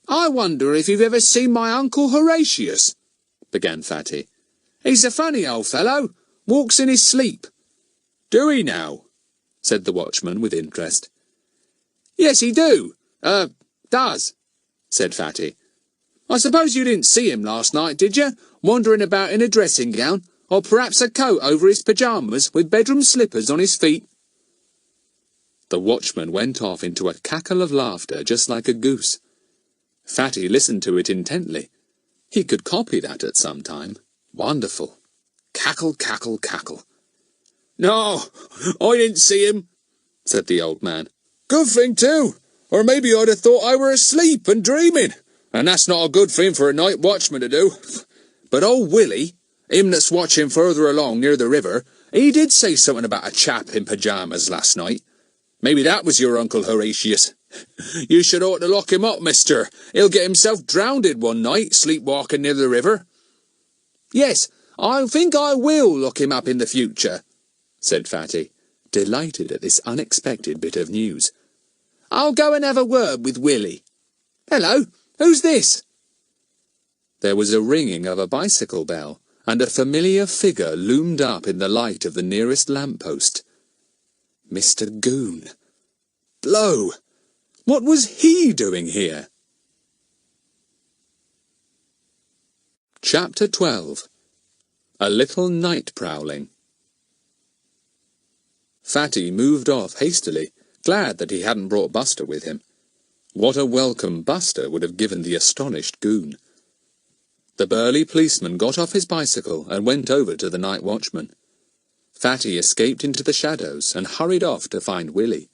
"I wonder if you've ever seen my Uncle Horatius," began Fatty. "He's a funny old fellow, walks in his sleep." "Do he now?" said the watchman with interest. "Yes, he do. Does," said Fatty. "I suppose you didn't see him last night, did you? Wandering about in a dressing gown, or perhaps a coat over his pyjamas, with bedroom slippers on his feet?" The watchman went off into a cackle of laughter just like a goose. Fatty listened to it intently. He could copy that at some time. Wonderful. Cackle, cackle, cackle. "No, I didn't see him," said the old man. "Good thing, too. Or maybe I'd have thought I were asleep and dreaming. And that's not a good thing for a night watchman to do. But old Willie, him that's watching further along near the river, he did say something about a chap in pyjamas last night. Maybe that was your Uncle Horatius. You should ought to lock him up, mister. He'll get himself drownded one night, sleepwalking near the river." "Yes, I think I will lock him up in the future," said Fatty, delighted at this unexpected bit of news. "I'll go and have a word with Willie. Hello, who's this?" There was a ringing of a bicycle bell, and a familiar figure loomed up in the light of the nearest lamp-post. Mr. Goon. Blow! What was he doing here? Chapter 12. A Little Night Prowling. Fatty moved off hastily, glad that he hadn't brought Buster with him. What a welcome Buster would have given the astonished Goon. The burly policeman got off his bicycle and went over to the night watchman. Fatty escaped into the shadows and hurried off to find Willie.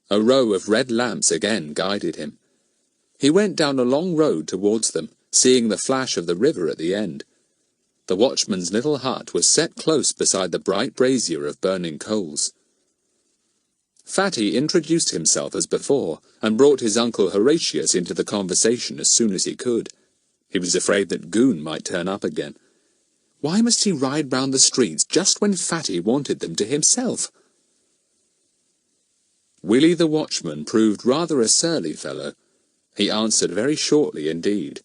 A row of red lamps again guided him. He went down a long road towards them, seeing the flash of the river at the end. The watchman's little hut was set close beside the bright brazier of burning coals. Fatty introduced himself as before, and brought his Uncle Horatius into the conversation as soon as he could. He was afraid that Goon might turn up again. Why must he ride round the streets just when Fatty wanted them to himself? Willie the watchman proved rather a surly fellow. He answered very shortly indeed.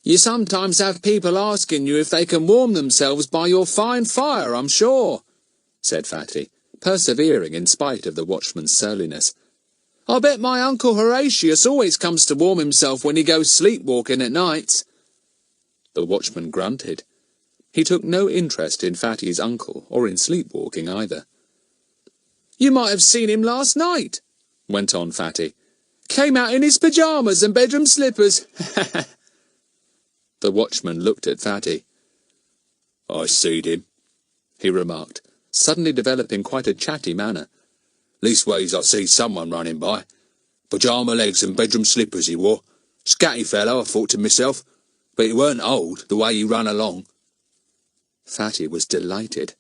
"You sometimes have people asking you if they can warm themselves by your fine fire, I'm sure," said Fatty, persevering in spite of the watchman's surliness. "I bet my Uncle Horatius always comes to warm himself when he goes sleepwalking at nights." The watchman grunted. He took no interest in Fatty's uncle or in sleepwalking either. "You might have seen him last night," went on Fatty. "Came out in his pyjamas and bedroom slippers." The watchman looked at Fatty. "I seed him," he remarked, suddenly developing quite a chatty manner. "Leastways I see someone running by. Pyjama legs and bedroom slippers he wore. Scatty fellow, I thought to myself, but he weren't old, the way he run along." Fatty was delighted.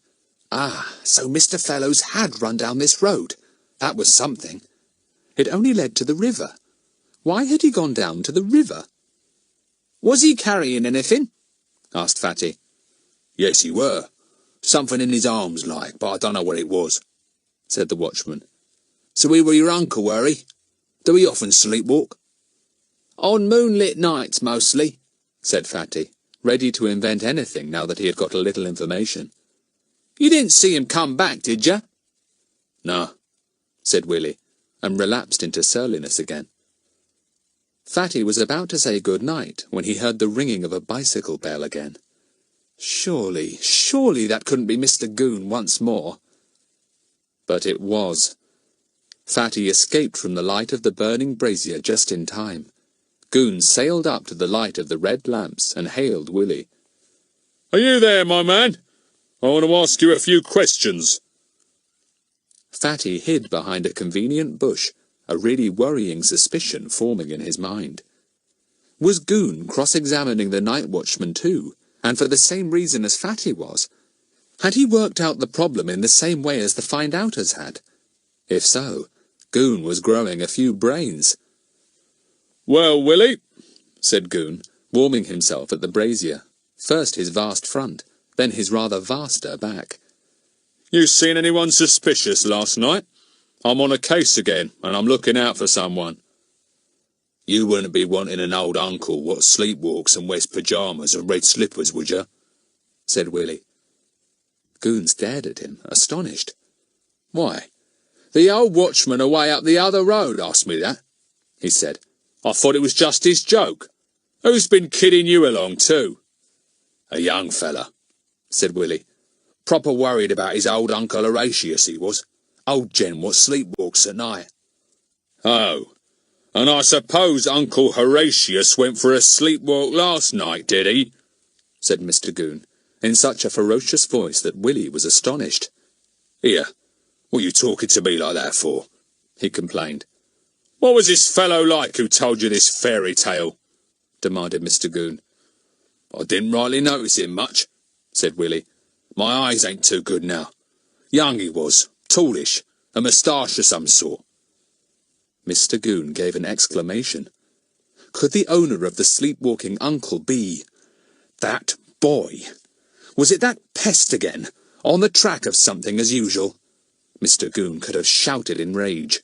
Ah, so Mr. Fellows had run down this road. That was something. It only led to the river. Why had he gone down to the river? "Was he carrying anything?" asked Fatty. "Yes, he were. Something in his arms like, but I don't know what it was," said the watchman. "So he were your uncle, were he? Do he often sleepwalk?" On moonlit nights, mostly," said Fatty, ready to invent anything now that he had got a little information. "You didn't see him come back, did you?" "No," said Willie, and relapsed into surliness again. Fatty was about to say good night when he heard the ringing of a bicycle bell again. Surely that couldn't be Mr. Goon once more. But it was. Fatty escaped from the light of the burning brazier just in time. Goon sailed up to the light of the red lamps and hailed Willie. "Are you there, my man? I want to ask you a few questions." Fatty hid behind a convenient bush, a really worrying suspicion forming in his mind. Was Goon cross-examining the night watchman too, and for the same reason as Fatty was? Had he worked out the problem in the same way as the find-outers had? If so, Goon was growing a few brains. "Well, Willie," said Goon, warming himself at the brazier, first his vast front, then his rather vaster back. "you seen anyone suspicious last night? I'm on a case again, and I'm looking out for someone." "You wouldn't be wanting an old uncle what sleepwalks and wears pyjamas and red slippers, would you?" said Willie. Goon stared at him, astonished. "Why, the old watchman away up the other road asked me that," he said. "I thought it was just his joke. Who's been kidding you along too?" "A young fella," said Willie. "Proper worried about his old Uncle Horatius, he was. Old gen what sleepwalks at night." "Oh, and I suppose Uncle Horatius went for a sleepwalk last night, did he?" said Mr. Goon, in such a ferocious voice that Willie was astonished. "Here, what are you talking to me like that for?" he complained. "What was this fellow like who told you this fairy tale?" demanded Mr. Goon. "I didn't rightly notice him much," said Willie. "My eyes ain't too good now. Young he was, tallish, a moustache of some sort." Mr. Goon gave an exclamation. Could the owner of the sleepwalking uncle be that boy? Was it that pest again, on the track of something as usual? Mr. Goon could have shouted in rage.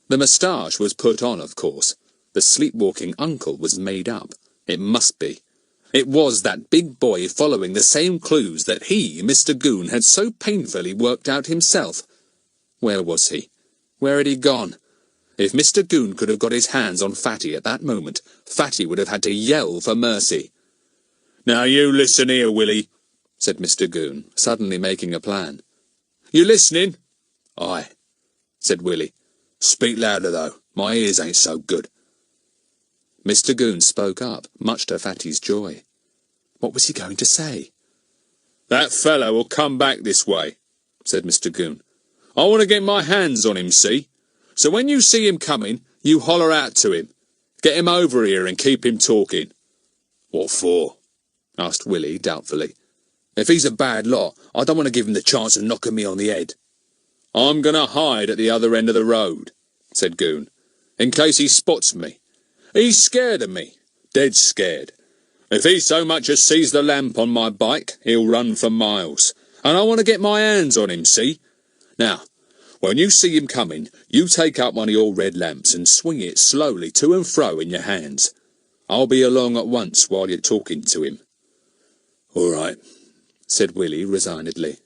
The moustache was put on, of course. The sleepwalking uncle was made up. It must be. It was that big boy following the same clues that he, Mr. Goon, had so painfully worked out himself. Where was he? Where had he gone? If Mr. Goon could have got his hands on Fatty at that moment, Fatty would have had to yell for mercy. "Now you listen here, Willie," said Mr. Goon, suddenly making a plan. "You listening?" "Aye," said Willie. "Speak louder, though. My ears ain't so good." Mr. Goon spoke up, much to Fatty's joy. What was he going to say? "That fellow will come back this way," said Mr. Goon. "I want to get my hands on him, see? So when you see him coming, you holler out to him. Get him over here and keep him talking." "What for?" asked Willie doubtfully. "If he's a bad lot, I don't want to give him the chance of knocking me on the head." "I'm going to hide at the other end of the road," said Goon, "in case he spots me. He's scared of me, dead scared. If he so much as sees the lamp on my bike, he'll run for miles. And I want to get my hands on him, see? Now, when you see him coming, you take up one of your red lamps and swing it slowly to and fro in your hands. I'll be along at once while you're talking to him." "All right," said Willie resignedly.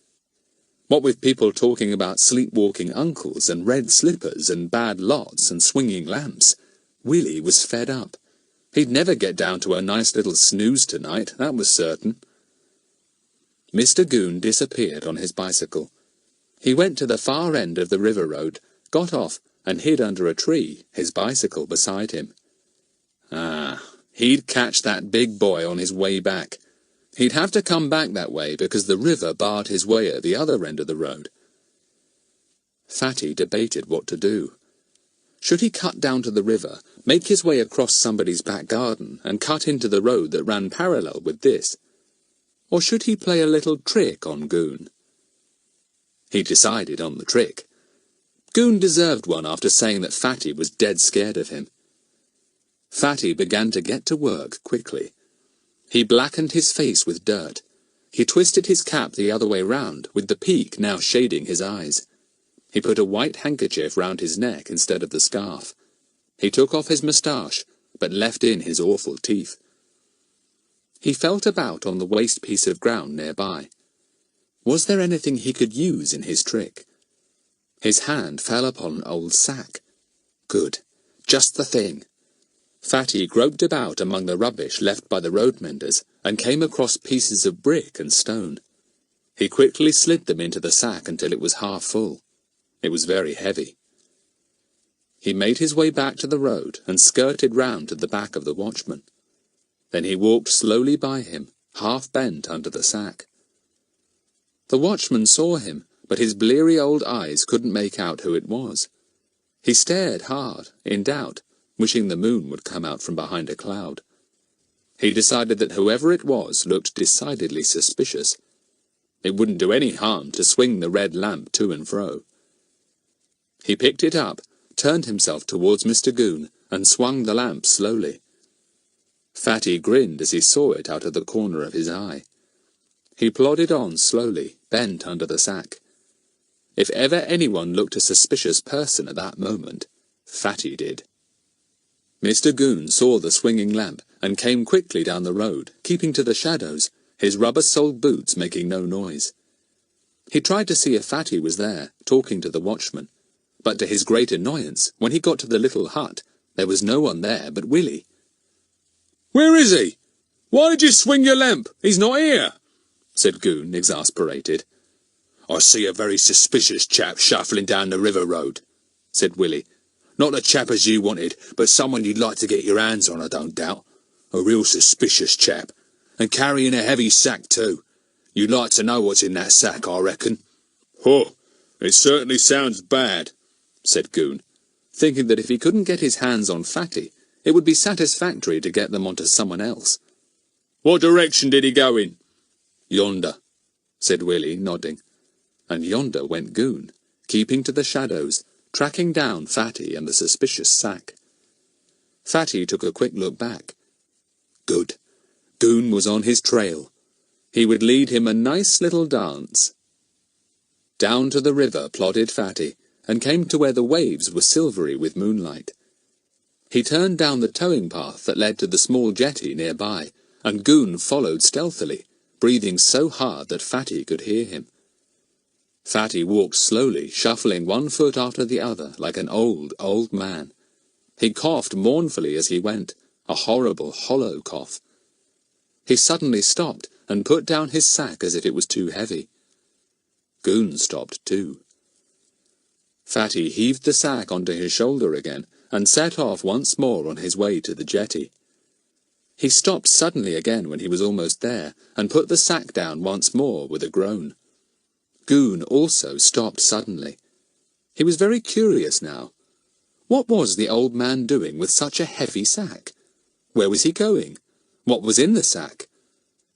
What with people talking about sleepwalking uncles and red slippers and bad lots and swinging lamps, Willie was fed up. He'd never get down to a nice little snooze tonight, that was certain. Mr. Goon disappeared on his bicycle. He went to the far end of the river road, got off, and hid under a tree, his bicycle beside him. He'd catch that big boy on his way back. He'd have to come back that way because the river barred his way at the other end of the road. Fatty debated what to do. Should he cut down to the river, make his way across somebody's back garden, and cut into the road that ran parallel with this? Or should he play a little trick on Goon? He decided on the trick. Goon deserved one after saying that Fatty was dead scared of him. Fatty began to get to work quickly. He blackened his face with dirt. He twisted his cap the other way round, with the peak now shading his eyes. He put a white handkerchief round his neck instead of the scarf. He took off his moustache, but left in his awful teeth. He felt about on the waste piece of ground nearby. Was there anything he could use in his trick? His hand fell upon an old sack. Good. Just the thing. Fatty groped about among the rubbish left by the road menders and came across pieces of brick and stone. He quickly slid them into the sack until it was half full. It was very heavy. He made his way back to the road and skirted round to the back of the watchman. Then he walked slowly by him, half bent under the sack. The watchman saw him, but his bleary old eyes couldn't make out who it was. He stared hard, in doubt, wishing the moon would come out from behind a cloud. He decided that whoever it was looked decidedly suspicious. It wouldn't do any harm to swing the red lamp to and fro. He picked it up, turned himself towards Mr. Goon, and swung the lamp slowly. Fatty grinned as he saw it out of the corner of his eye. He plodded on slowly, bent under the sack. If ever anyone looked a suspicious person at that moment, Fatty did. Mr. Goon saw the swinging lamp and came quickly down the road, keeping to the shadows, his rubber-soled boots making no noise. He tried to see if Fatty was there, talking to the watchman, but to his great annoyance, when he got to the little hut, there was no one there but Willie. "Where is he? Why did you swing your lamp? He's not here," said Goon, exasperated. "I see a very suspicious chap shuffling down the river road," said Willie. "Not the chap as you wanted, but someone you'd like to get your hands on, I don't doubt. A real suspicious chap, and carrying a heavy sack too. You'd like to know what's in that sack, I reckon." "Oh, it certainly sounds bad," said Goon, thinking that if he couldn't get his hands on Fatty, it would be satisfactory to get them onto someone else. "What direction did he go in?" "Yonder," said Willie, nodding. And yonder went Goon, keeping to the shadows, tracking down Fatty and the suspicious sack. Fatty took a quick look back. Good. Goon was on his trail. He would lead him a nice little dance. Down to the river plodded Fatty, and came to where the waves were silvery with moonlight. He turned down the towing path that led to the small jetty nearby, and Goon followed stealthily, breathing so hard that Fatty could hear him. Fatty walked slowly, shuffling one foot after the other like an old, old man. He coughed mournfully as he went, a horrible, hollow cough. He suddenly stopped and put down his sack as if it was too heavy. Goon stopped too. Fatty heaved the sack onto his shoulder again and set off once more on his way to the jetty. He stopped suddenly again when he was almost there, and put the sack down once more with a groan. Goon also stopped suddenly. He was very curious now. What was the old man doing with such a heavy sack? Where was he going? What was in the sack?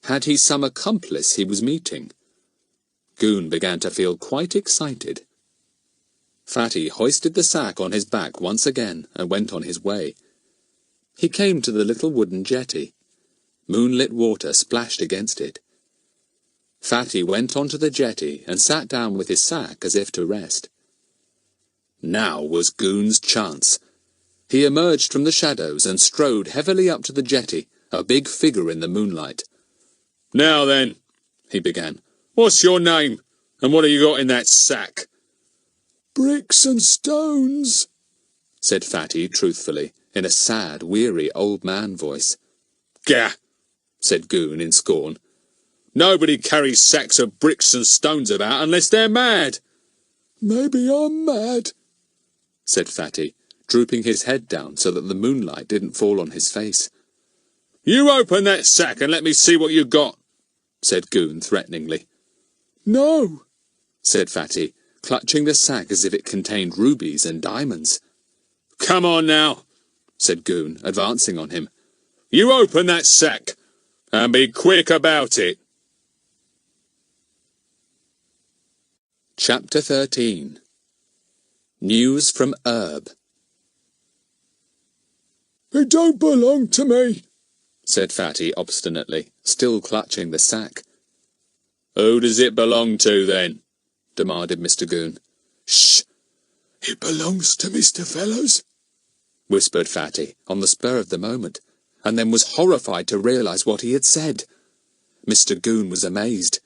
Had he some accomplice he was meeting? Goon began to feel quite excited. Fatty hoisted the sack on his back once again and went on his way. He came to the little wooden jetty. Moonlit water splashed against it. Fatty went onto the jetty and sat down with his sack as if to rest. Now was Goon's chance. He emerged from the shadows and strode heavily up to the jetty, a big figure in the moonlight. "Now then," he began, "what's your name, and what have you got in that sack?" "Bricks and stones," said Fatty truthfully, in a sad, weary old man voice. "Gah!" said Goon in scorn. "Nobody carries sacks of bricks and stones about unless they're mad." "Maybe I'm mad," said Fatty, drooping his head down so that the moonlight didn't fall on his face. "You open that sack and let me see what you got," said Goon threateningly. "No," said Fatty, clutching the sack as if it contained rubies and diamonds. "Come on now," said Goon, advancing on him. "You open that sack, and be quick about it." Chapter 13. News from Herb. "It don't belong to me," said Fatty obstinately, still clutching the sack. Who does it belong to, then? Demanded Mr. Goon. Shh! It belongs to Mr. Fellows, whispered Fatty, on the spur of the moment, and then was horrified to realise what he had said. Mr. Goon was amazed.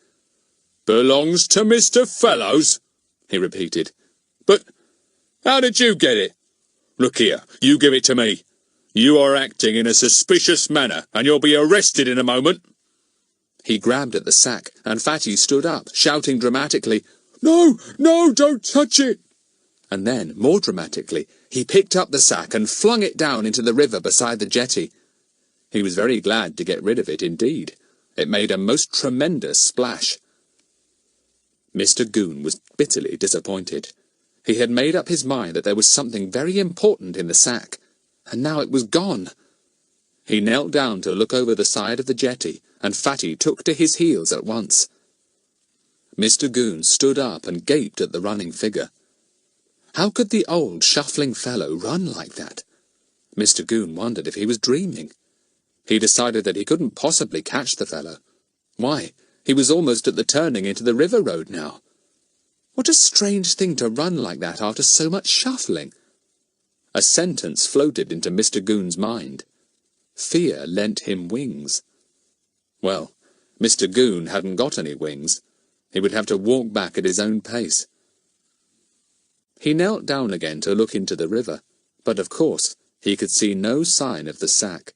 Belongs to Mr. Fellows? He repeated. But how did you get it? Look here, you give it to me. You are acting in a suspicious manner, and you'll be arrested in a moment. He grabbed at the sack, and Fatty stood up, shouting dramatically, No, no, don't touch it! And then, more dramatically, he picked up the sack and flung it down into the river beside the jetty. He was very glad to get rid of it indeed. It made a most tremendous splash. Mr. Goon was bitterly disappointed. He had made up his mind that there was something very important in the sack, and now it was gone. He knelt down to look over the side of the jetty, and Fatty took to his heels at once. Mr. Goon stood up and gaped at the running figure. How could the old shuffling fellow run like that? Mr. Goon wondered if he was dreaming. He decided that he couldn't possibly catch the fellow. Why, he was almost at the turning into the river road now. What a strange thing to run like that after so much shuffling. A sentence floated into Mr. Goon's mind. Fear lent him wings. Well, Mr. Goon hadn't got any wings. He would have to walk back at his own pace. He knelt down again to look into the river, but of course he could see no sign of the sack.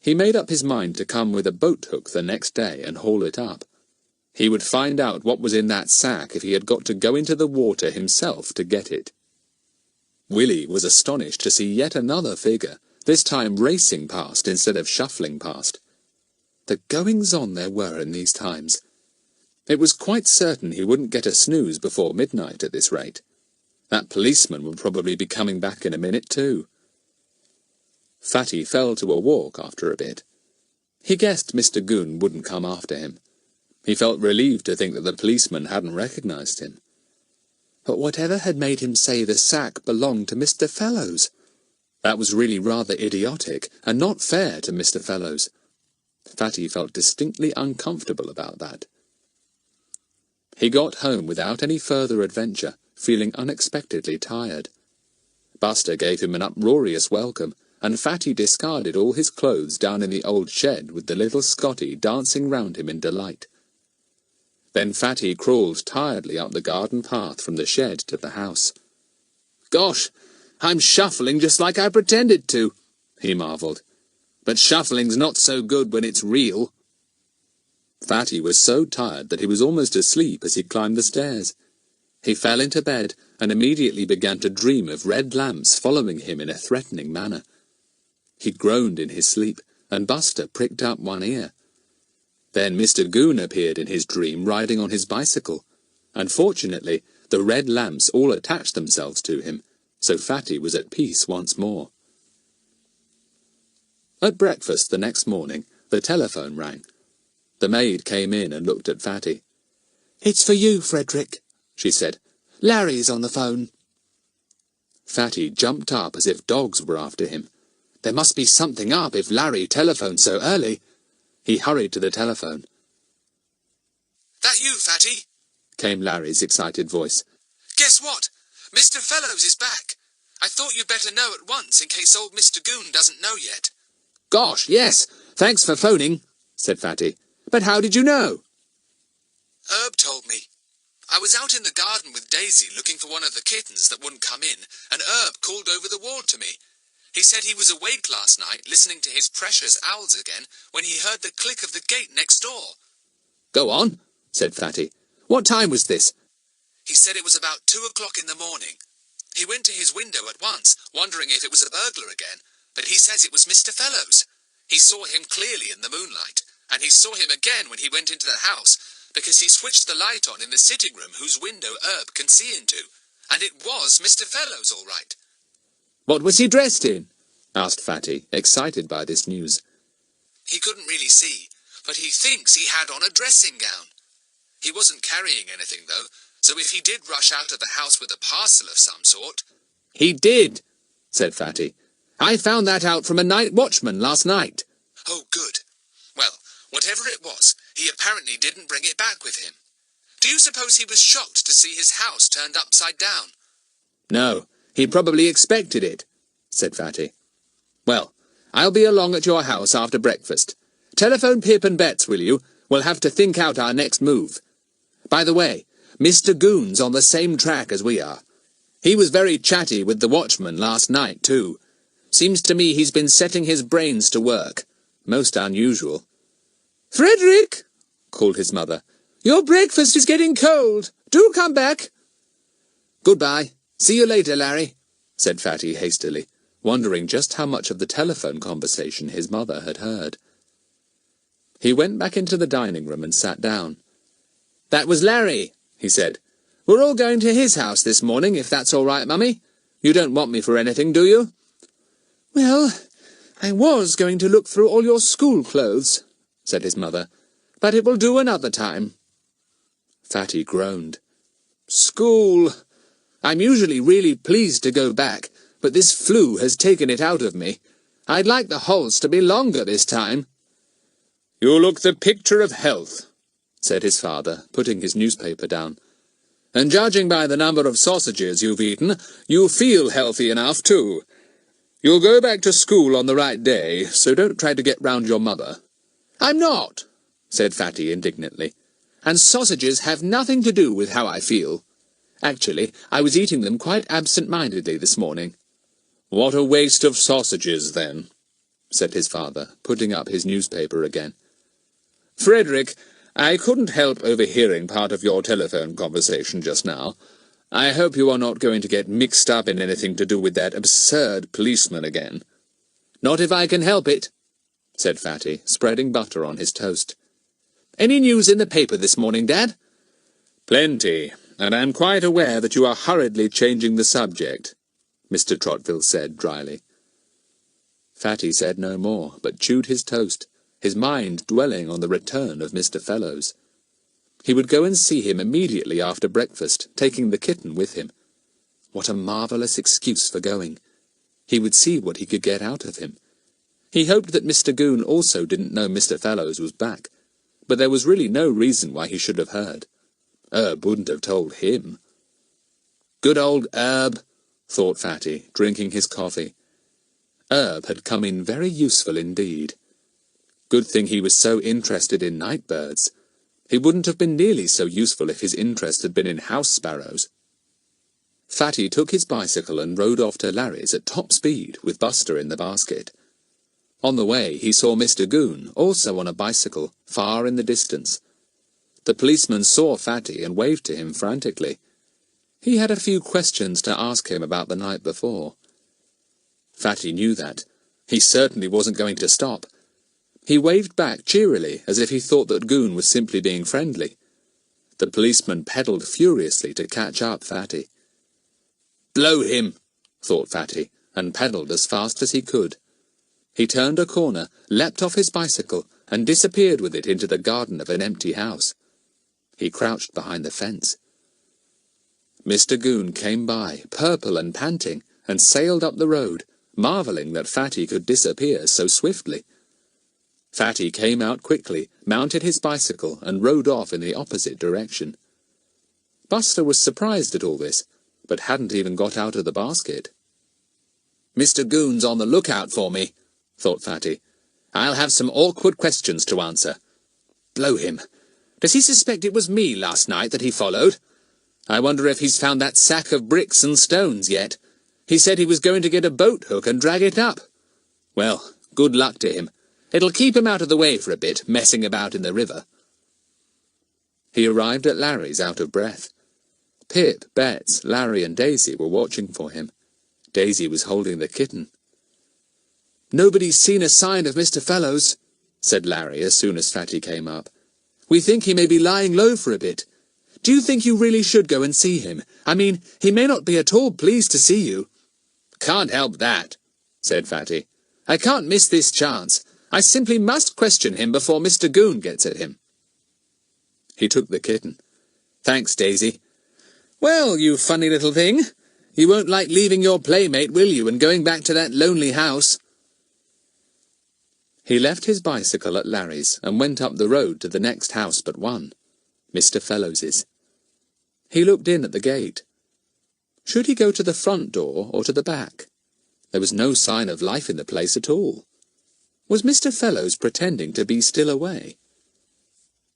He made up his mind to come with a boat-hook the next day and haul it up. He would find out what was in that sack if he had got to go into the water himself to get it. Willie was astonished to see yet another figure, this time racing past instead of shuffling past. The goings-on there were in these times. It was quite certain he wouldn't get a snooze before midnight at this rate. That policeman would probably be coming back in a minute too. Fatty fell to a walk after a bit. He guessed Mr. Goon wouldn't come after him. He felt relieved to think that the policeman hadn't recognised him. But whatever had made him say the sack belonged to Mr. Fellows? That was really rather idiotic, and not fair to Mr. Fellows. Fatty felt distinctly uncomfortable about that. He got home without any further adventure, feeling unexpectedly tired. Buster gave him an uproarious welcome, and Fatty discarded all his clothes down in the old shed with the little Scotty dancing round him in delight. Then Fatty crawled tiredly up the garden path from the shed to the house. Gosh, I'm shuffling just like I pretended to, he marvelled. But shuffling's not so good when it's real. Fatty was so tired that he was almost asleep as he climbed the stairs. He fell into bed and immediately began to dream of red lamps following him in a threatening manner. He groaned in his sleep, and Buster pricked up one ear. Then Mr. Goon appeared in his dream riding on his bicycle, and fortunately the red lamps all attached themselves to him, so Fatty was at peace once more. At breakfast the next morning, the telephone rang. The maid came in and looked at Fatty. "It's for you, Frederick," she said. "Larry's on the phone." Fatty jumped up as if dogs were after him. There must be something up if Larry telephoned so early. He hurried to the telephone. "That you, Fatty?" came Larry's excited voice. "Guess what? Mr. Fellows is back. I thought you'd better know at once in case old Mr. Goon doesn't know yet." "Gosh, yes. Thanks for phoning," said Fatty. "But how did you know?" "Herb told me. I was out in the garden with Daisy looking for one of the kittens that wouldn't come in, and Herb called over the wall to me. He said he was awake last night listening to his precious owls again when he heard the click of the gate next door." "Go on," said Fatty. "What time was this?" "He said it was about 2 o'clock in the morning. He went to his window at once, wondering if it was a burglar again, but he says it was Mr. Fellows. He saw him clearly in the moonlight, and he saw him again when he went into the house, because he switched the light on in the sitting room whose window Herb can see into, and it was Mr. Fellows all right." "What was he dressed in?" asked Fatty, excited by this news. "He couldn't really see, but he thinks he had on a dressing gown. He wasn't carrying anything, though, so if he did rush out of the house with a parcel of some sort—" "He did," said Fatty. "I found that out from a night watchman last night." "Oh, good. Well, whatever it was, He apparently didn't bring it back with him. Do you suppose he was shocked to see his house turned upside down? No, he probably expected it, said Fatty. Well, I'll be along at your house after breakfast. Telephone Pip and Bets, will you? We'll have to think out our next move. By the way, Mr. Goon's on the same track as we are. He was very chatty with the watchman last night, too. Seems to me he's been setting his brains to work. Most unusual. "Frederick," called his mother. "your breakfast is getting cold. Do come back." "Goodbye. See you later, Larry," said Fatty hastily, wondering just how much of the telephone conversation his mother had heard. He went back into the dining room and sat down. "That was Larry," he said. "We're all going to his house this morning, if that's all right, Mummy. You don't want me for anything, do you?" "Well, I was going to look through all your school clothes," said his mother, "but it will do another time." Fatty groaned. "School! I'm usually really pleased to go back, but this flu has taken it out of me. I'd like the halls to be longer this time." "You look the picture of health," said his father, putting his newspaper down. "And judging by the number of sausages you've eaten, you feel healthy enough, too. You'll go back to school on the right day, so don't try to get round your mother." "I'm not," said Fatty indignantly. "And sausages have nothing to do with how I feel. Actually, I was eating them quite absent-mindedly this morning." "What a waste of sausages, then," said his father, putting up his newspaper again. "Frederick, I couldn't help overhearing part of your telephone conversation just now. I hope you are not going to get mixed up in anything to do with that absurd policeman again." "Not if I can help it," said Fatty, spreading butter on his toast. "Any news in the paper this morning, Dad?" "Plenty, and I'm quite aware that you are hurriedly changing the subject," Mr. Trotville said dryly. Fatty said no more, but chewed his toast, his mind dwelling on the return of Mr. Fellows. He would go and see him immediately after breakfast, taking the kitten with him. What a marvellous excuse for going! He would see what he could get out of him. He hoped that Mr. Goon also didn't know Mr. Fellows was back, but there was really no reason why he should have heard. Herb wouldn't have told him. Good old Herb, thought Fatty, drinking his coffee. Herb had come in very useful indeed. Good thing he was so interested in night birds. He wouldn't have been nearly so useful if his interest had been in house sparrows. Fatty took his bicycle and rode off to Larry's at top speed, with Buster in the basket. On the way he saw Mr. Goon, also on a bicycle, far in the distance. The policeman saw Fatty and waved to him frantically. He had a few questions to ask him about the night before. Fatty knew that. He certainly wasn't going to stop. He waved back cheerily, as if he thought that Goon was simply being friendly. The policeman pedalled furiously to catch up Fatty. "Blow him," thought Fatty, and pedalled as fast as he could. He turned a corner, leapt off his bicycle, and disappeared with it into the garden of an empty house. He crouched behind the fence. Mr. Goon came by, purple and panting, and sailed up the road, marvelling that Fatty could disappear so swiftly. Fatty came out quickly, mounted his bicycle, and rode off in the opposite direction. Buster was surprised at all this, but hadn't even got out of the basket. "Mr. Goon's on the lookout for me," thought Fatty. "I'll have some awkward questions to answer. Blow him. Does he suspect it was me last night that he followed? I wonder if he's found that sack of bricks and stones yet. He said he was going to get a boat hook and drag it up. Well, good luck to him. It'll keep him out of the way for a bit, messing about in the river." He arrived at Larry's out of breath. Pip, Bets, Larry and Daisy were watching for him. Daisy was holding the kitten. "Nobody's seen a sign of Mr. Fellows," said Larry as soon as Fatty came up. "We think he may be lying low for a bit. Do you think you really should go and see him? I mean, he may not be at all pleased to see you." "Can't help that," said Fatty. "I can't miss this chance. I simply must question him before Mr. Goon gets at him." He took the kitten. "Thanks, Daisy. Well, you funny little thing. You won't like leaving your playmate, will you, and going back to that lonely house?" He left his bicycle at Larry's and went up the road to the next house but one, Mr. Fellows's. He looked in at the gate. Should he go to the front door or to the back? There was no sign of life in the place at all. Was Mr. Fellows pretending to be still away?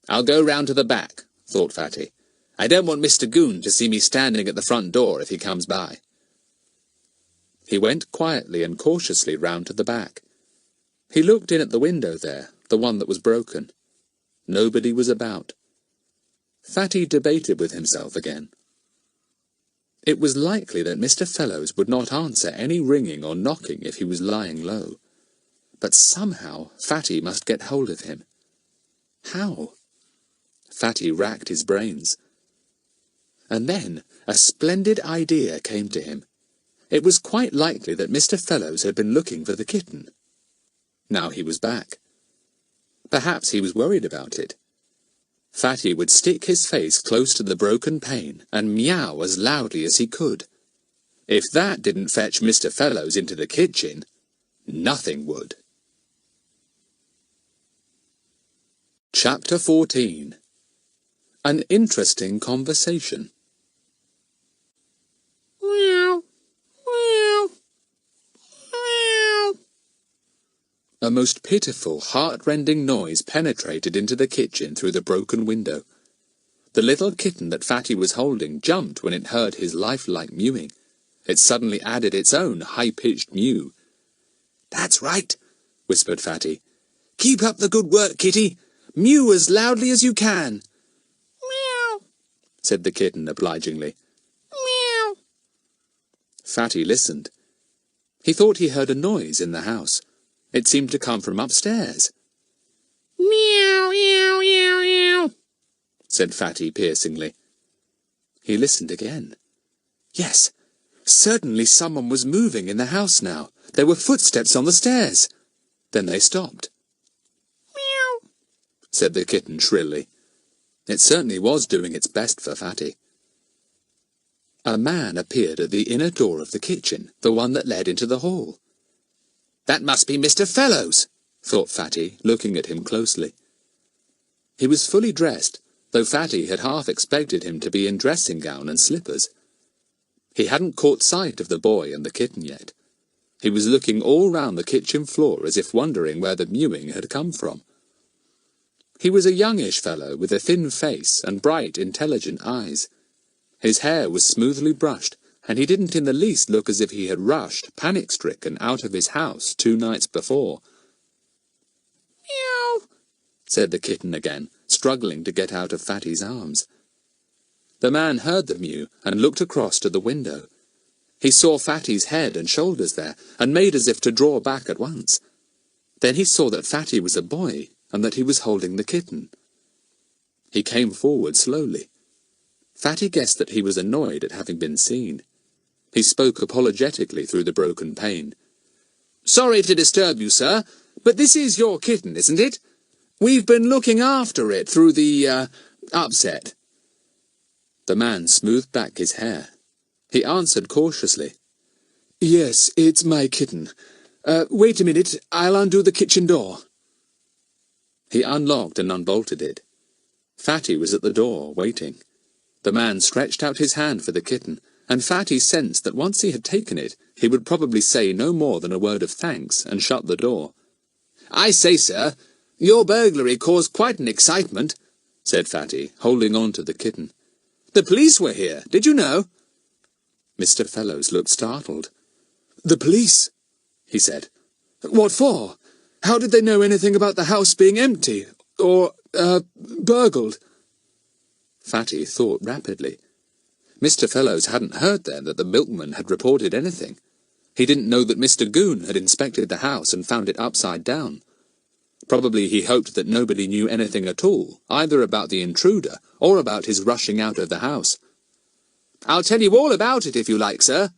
"I'll go round to the back," thought Fatty. "I don't want Mr. Goon to see me standing at the front door if he comes by." He went quietly and cautiously round to the back. He looked in at the window there, the one that was broken. Nobody was about. Fatty debated with himself again. It was likely that Mr. Fellows would not answer any ringing or knocking if he was lying low. But somehow Fatty must get hold of him. How? Fatty racked his brains. And then a splendid idea came to him. It was quite likely that Mr. Fellows had been looking for the kitten. Now he was back. Perhaps he was worried about it. Fatty would stick his face close to the broken pane and meow as loudly as he could. If that didn't fetch Mr. Fellows into the kitchen, nothing would. Chapter 14. An Interesting Conversation. Meow. Meow. Meow. A most pitiful, heart-rending noise penetrated into the kitchen through the broken window. The little kitten that Fatty was holding jumped when it heard his lifelike mewing. It suddenly added its own high-pitched mew. "That's right," whispered Fatty. "Keep up the good work, kitty. Mew as loudly as you can." Meow. said the kitten obligingly. Meow. Fatty listened. He thought he heard a noise in the house. It seemed to come from upstairs. Meow, meow, meow, meow, said Fatty piercingly. He listened again. Yes, certainly someone was moving in the house now. There were footsteps on the stairs. Then they stopped. meow. Said the kitten shrilly. It certainly was doing its best for Fatty. A man appeared at the inner door of the kitchen, the one that led into the hall. "That must be Mr. Fellows," thought Fatty, looking at him closely. He was fully dressed, though Fatty had half expected him to be in dressing-gown and slippers. He hadn't caught sight of the boy and the kitten yet. He was looking all round the kitchen floor as if wondering where the mewing had come from. He was a youngish fellow with a thin face and bright, intelligent eyes. His hair was smoothly brushed, and he didn't in the least look as if he had rushed, panic-stricken, out of his house 2 nights before. Meow, said the kitten again, struggling to get out of Fatty's arms. The man heard the mew and looked across to the window. He saw Fatty's head and shoulders there, and made as if to draw back at once. Then he saw that Fatty was a boy, and that he was holding the kitten. He came forward slowly. Fatty guessed that he was annoyed at having been seen. He spoke apologetically through the broken pane. "Sorry to disturb you, sir, but this is your kitten, isn't it? We've been looking after it through the, upset." The man smoothed back his hair. He answered cautiously. "Yes, it's my kitten. Wait a minute, I'll undo the kitchen door." He unlocked and unbolted it. Fatty was at the door, waiting. The man stretched out his hand for the kitten, and Fatty sensed that once he had taken it, he would probably say no more than a word of thanks and shut the door. "I say, sir, your burglary caused quite an excitement," said Fatty, holding on to the kitten. "The police were here, did you know?" Mr. Fellows looked startled. "The police?" he said. "What for? How did they know anything about the house being empty, or, burgled?" Fatty thought rapidly. Mr. Fellows hadn't heard then that the milkman had reported anything. He didn't know that Mr. Goon had inspected the house and found it upside down. Probably he hoped that nobody knew anything at all, either about the intruder or about his rushing out of the house. "I'll tell you all about it if you like, sir,"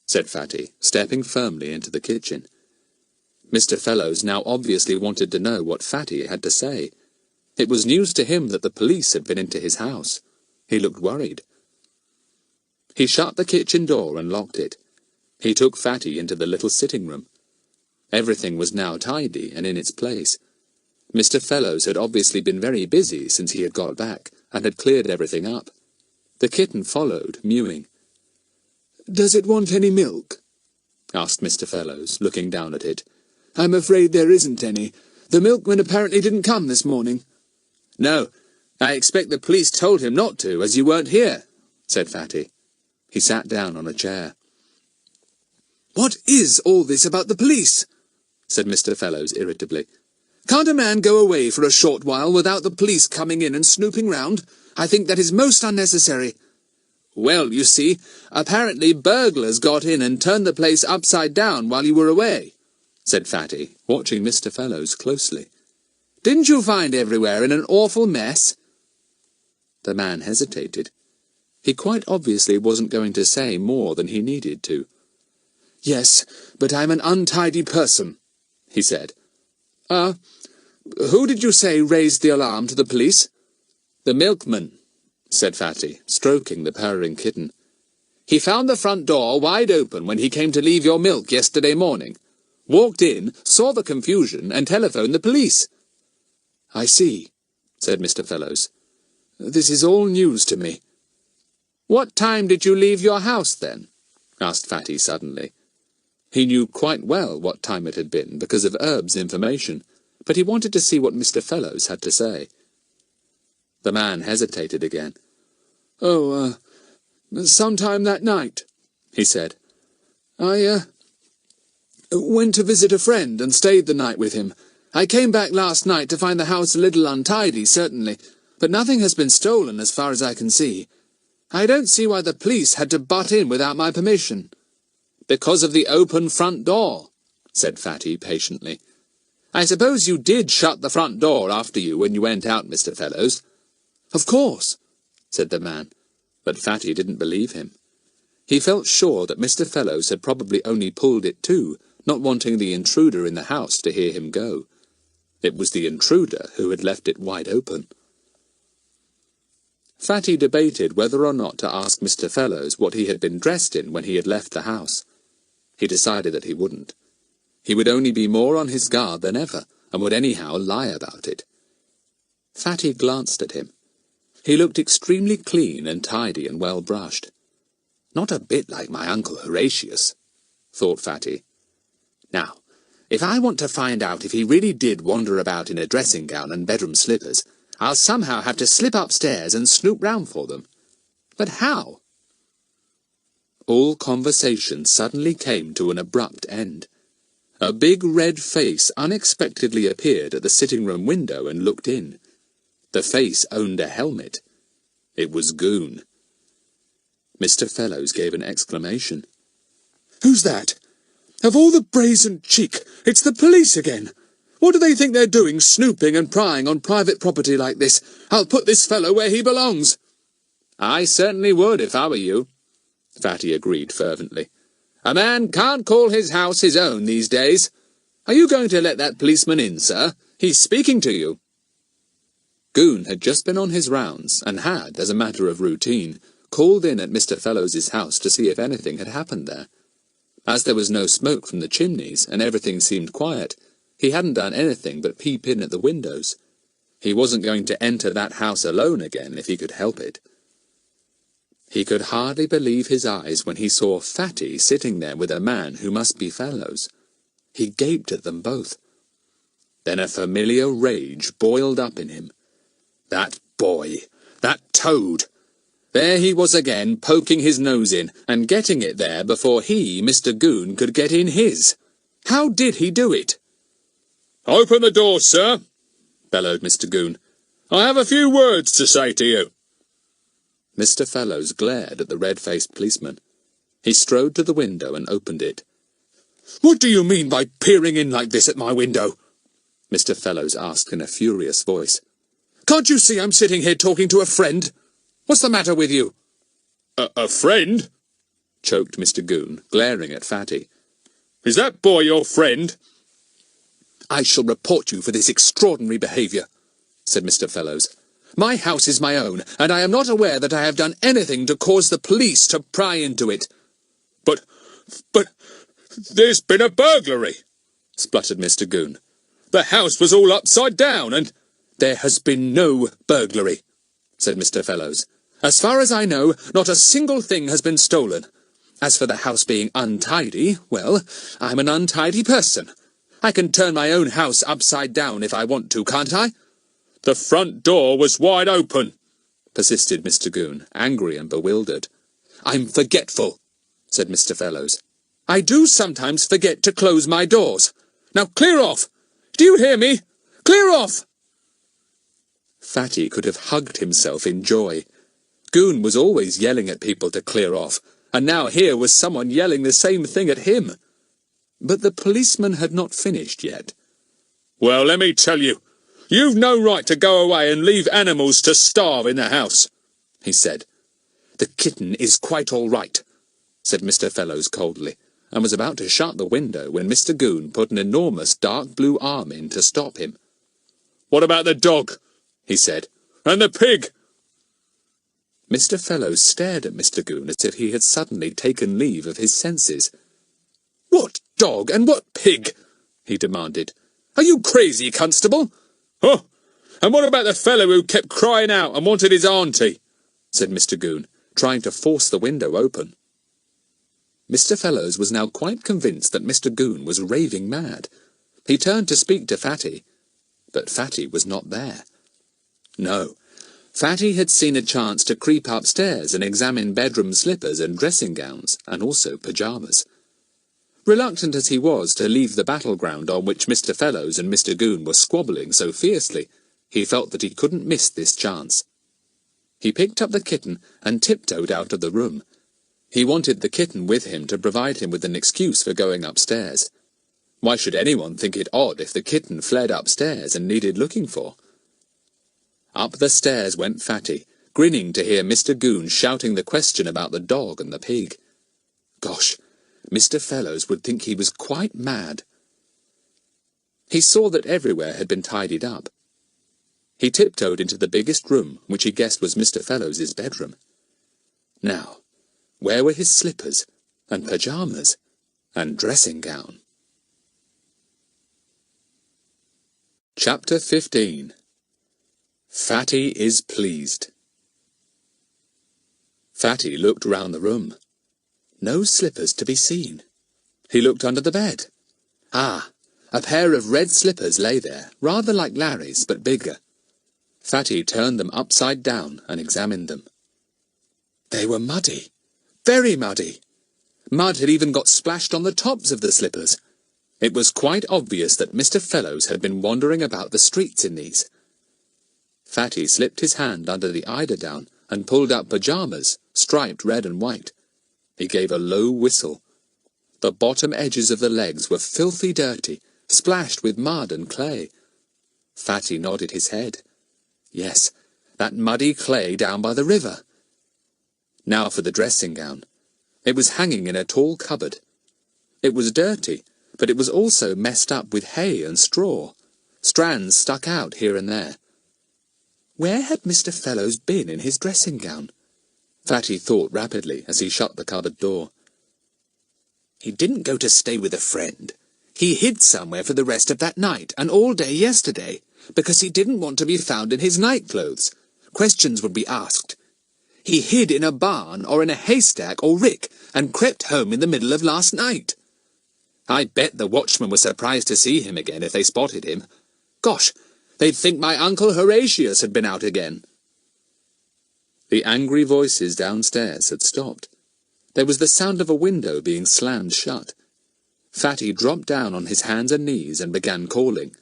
said Fatty, stepping firmly into the kitchen. Mr. Fellows now obviously wanted to know what Fatty had to say. It was news to him that the police had been into his house. He looked worried. He shut the kitchen door and locked it. He took Fatty into the little sitting room. Everything was now tidy and in its place. Mr. Fellows had obviously been very busy since he had got back, and had cleared everything up. The kitten followed, mewing. "Does it want any milk?" asked Mr. Fellows, looking down at it. "I'm afraid there isn't any. The milkman apparently didn't come this morning." "No, I expect the police told him not to, as you weren't here," said Fatty. He sat down on a chair. "What is all this about the police?" said Mr. Fellows irritably. "Can't a man go away for a short while without the police coming in and snooping round? I think that is most unnecessary." "Well, you see, apparently burglars got in and turned the place upside down while you were away," said Fatty, watching Mr. Fellows closely. "Didn't you find everywhere in an awful mess?" The man hesitated. He quite obviously wasn't going to say more than he needed to. "Yes, but I'm an untidy person," he said. Who did you say raised the alarm to the police?" "The milkman," said Fatty, stroking the purring kitten. "He found the front door wide open when he came to leave your milk yesterday morning. Walked in, saw the confusion, and telephoned the police." "I see," said Mr. Fellows. "This is all news to me." "What time did you leave your house, then?" asked Fatty suddenly. He knew quite well what time it had been because of Erb's information, but he wanted to see what Mr. Fellows had to say. The man hesitated again. Sometime that night," he said. "I went to visit a friend and stayed the night with him. I came back last night to find the house a little untidy, certainly, but nothing has been stolen as far as I can see. I don't see why the police had to butt in without my permission." "Because of the open front door," said Fatty patiently. "I suppose you did shut the front door after you when you went out, Mr. Fellows?" "Of course," said the man, but Fatty didn't believe him. He felt sure that Mr. Fellows had probably only pulled it too, not wanting the intruder in the house to hear him go. It was the intruder who had left it wide open. Fatty debated whether or not to ask Mr. Fellows what he had been dressed in when he had left the house. He decided that he wouldn't. He would only be more on his guard than ever, and would anyhow lie about it. Fatty glanced at him. He looked extremely clean and tidy and well-brushed. "Not a bit like my Uncle Horatius," thought Fatty. "Now, if I want to find out if he really did wander about in a dressing gown and bedroom slippers, I'll somehow have to slip upstairs and snoop round for them. But how?" All conversation suddenly came to an abrupt end. A big red face unexpectedly appeared at the sitting-room window and looked in. The face owned a helmet. It was Goon. Mr. Fellows gave an exclamation. "Who's that? Of all the brazen cheek, it's the police again! What do they think they're doing, snooping and prying on private property like this? I'll put this fellow where he belongs." "I certainly would if I were you," Fatty agreed fervently. "A man can't call his house his own these days. Are you going to let that policeman in, sir? He's speaking to you." Goon had just been on his rounds, and had, as a matter of routine, called in at Mr. Fellows's house to see if anything had happened there. As there was no smoke from the chimneys, and everything seemed quiet, he hadn't done anything but peep in at the windows. He wasn't going to enter that house alone again if he could help it. He could hardly believe his eyes when he saw Fatty sitting there with a man who must be Fellows. He gaped at them both. Then a familiar rage boiled up in him. That boy! That toad! There he was again, poking his nose in, and getting it there before he, Mr. Goon, could get in his. How did he do it? "Open the door, sir," bellowed Mr. Goon. "I have a few words to say to you." Mr. Fellows glared at the red-faced policeman. He strode to the window and opened it. "What do you mean by peering in like this at my window?" Mr. Fellows asked in a furious voice. "Can't you see I'm sitting here talking to a friend? What's the matter with you?" A friend?" choked Mr. Goon, glaring at Fatty. "Is that boy your friend?" "I shall report you for this extraordinary behaviour," said Mr. Fellows. "My house is my own, and I am not aware that I have done anything to cause the police to pry into it." But there's been a burglary," spluttered Mr. Goon. "The house was all upside down, and—" "There has been no burglary," said Mr. Fellows. "As far as I know, not a single thing has been stolen. As for the house being untidy, well, I'm an untidy person. I can turn my own house upside down if I want to, can't I?" "The front door was wide open," persisted Mr. Goon, angry and bewildered. "I'm forgetful," said Mr. Fellows. "I do sometimes forget to close my doors. Now clear off! Do you hear me? Clear off!" Fatty could have hugged himself in joy. Goon was always yelling at people to clear off, and now here was someone yelling the same thing at him. But the policeman had not finished yet. "Well, let me tell you, you've no right to go away and leave animals to starve in the house," he said. "The kitten is quite all right," said Mr. Fellows coldly, and was about to shut the window when Mr. Goon put an enormous dark blue arm in to stop him. "What about the dog?" he said. "And the pig?" Mr. Fellows stared at Mr. Goon as if he had suddenly taken leave of his senses. "What dog and what pig?" he demanded. "Are you crazy, Constable?" "Oh, and what about the fellow who kept crying out and wanted his auntie?" said Mr. Goon, trying to force the window open. Mr. Fellows was now quite convinced that Mr. Goon was raving mad. He turned to speak to Fatty, but Fatty was not there. No, Fatty had seen a chance to creep upstairs and examine bedroom slippers and dressing gowns, and also pyjamas. Reluctant as he was to leave the battleground on which Mr. Fellows and Mr. Goon were squabbling so fiercely, he felt that he couldn't miss this chance. He picked up the kitten and tiptoed out of the room. He wanted the kitten with him to provide him with an excuse for going upstairs. Why should anyone think it odd if the kitten fled upstairs and needed looking for? Up the stairs went Fatty, grinning to hear Mr. Goon shouting the question about the dog and the pig. Gosh, Mr. Fellows would think he was quite mad. He saw that everywhere had been tidied up. He tiptoed into the biggest room, which he guessed was Mr. Fellows's bedroom. Now, where were his slippers, and pyjamas, and dressing gown? Chapter 15. Fatty is pleased. Fatty looked round the room. No slippers to be seen. He looked under the bed. Ah, a pair of red slippers lay there, rather like Larry's, but bigger. Fatty turned them upside down and examined them. They were muddy, very muddy. Mud had even got splashed on the tops of the slippers. It was quite obvious that Mr. Fellows had been wandering about the streets in these. Fatty slipped his hand under the eiderdown and pulled out pyjamas, striped red and white. He gave a low whistle. The bottom edges of the legs were filthy dirty, splashed with mud and clay. Fatty nodded his head. Yes, that muddy clay down by the river. Now for the dressing gown. It was hanging in a tall cupboard. It was dirty, but it was also messed up with hay and straw. Strands stuck out here and there. Where had Mr. Fellows been in his dressing gown? Fatty thought rapidly as he shut the cupboard door. He didn't go to stay with a friend. He hid somewhere for the rest of that night and all day yesterday, because he didn't want to be found in his nightclothes. Questions would be asked. He hid in a barn or in a haystack or rick and crept home in the middle of last night. I bet the watchmen were surprised to see him again if they spotted him. Gosh, they'd think my Uncle Horatius had been out again. The angry voices downstairs had stopped. There was the sound of a window being slammed shut. Fatty dropped down on his hands and knees and began calling.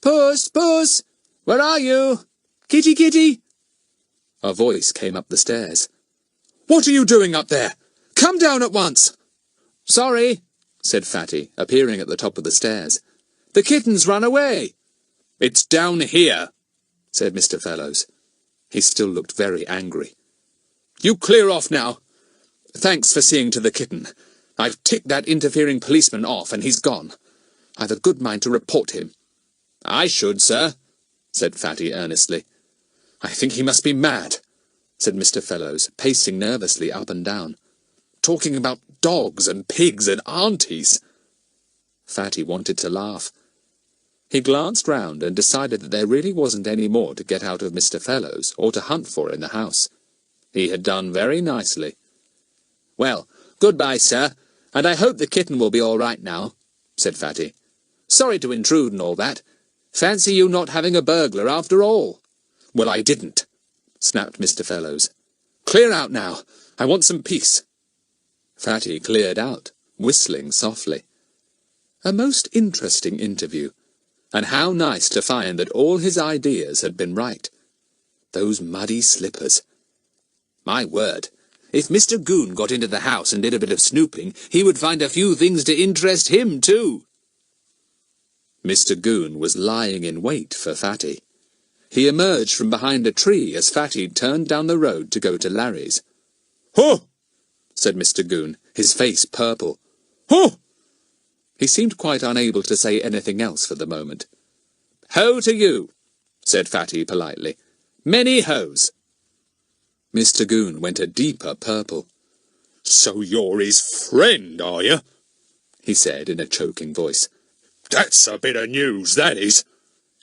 "Puss, Puss! Where are you? Kitty, Kitty!" A voice came up the stairs. "What are you doing up there? Come down at once!" "Sorry," said Fatty, appearing at the top of the stairs. "The kitten's run away." "It's down here," said Mr. Fellows. He still looked very angry. "You clear off now. Thanks for seeing to the kitten. I've ticked that interfering policeman off, and he's gone. I've a good mind to report him." "I should, sir," said Fatty earnestly. "I think he must be mad," said Mr. Fellows, pacing nervously up and down. "Talking about dogs and pigs and aunties." Fatty wanted to laugh. He glanced round and decided that there really wasn't any more to get out of Mr. Fellowes or to hunt for in the house. He had done very nicely. "Well, goodbye, sir, and I hope the kitten will be all right now," said Fatty. "Sorry to intrude and all that. Fancy you not having a burglar after all." "Well, I didn't," snapped Mr. Fellowes. "Clear out now. I want some peace." Fatty cleared out, whistling softly. A most interesting interview, and how nice to find that all his ideas had been right. Those muddy slippers. My word, if Mr. Goon got into the house and did a bit of snooping, he would find a few things to interest him too. Mr. Goon was lying in wait for Fatty. He emerged from behind a tree as Fatty turned down the road to go to Larry's. "Huh!" said Mr. Goon, his face purple. "Huh!" He seemed quite unable to say anything else for the moment. "Ho to you," said Fatty politely. "Many hoes." Mr. Goon went a deeper purple. "So you're his friend, are you?" he said in a choking voice. "That's a bit of news, that is."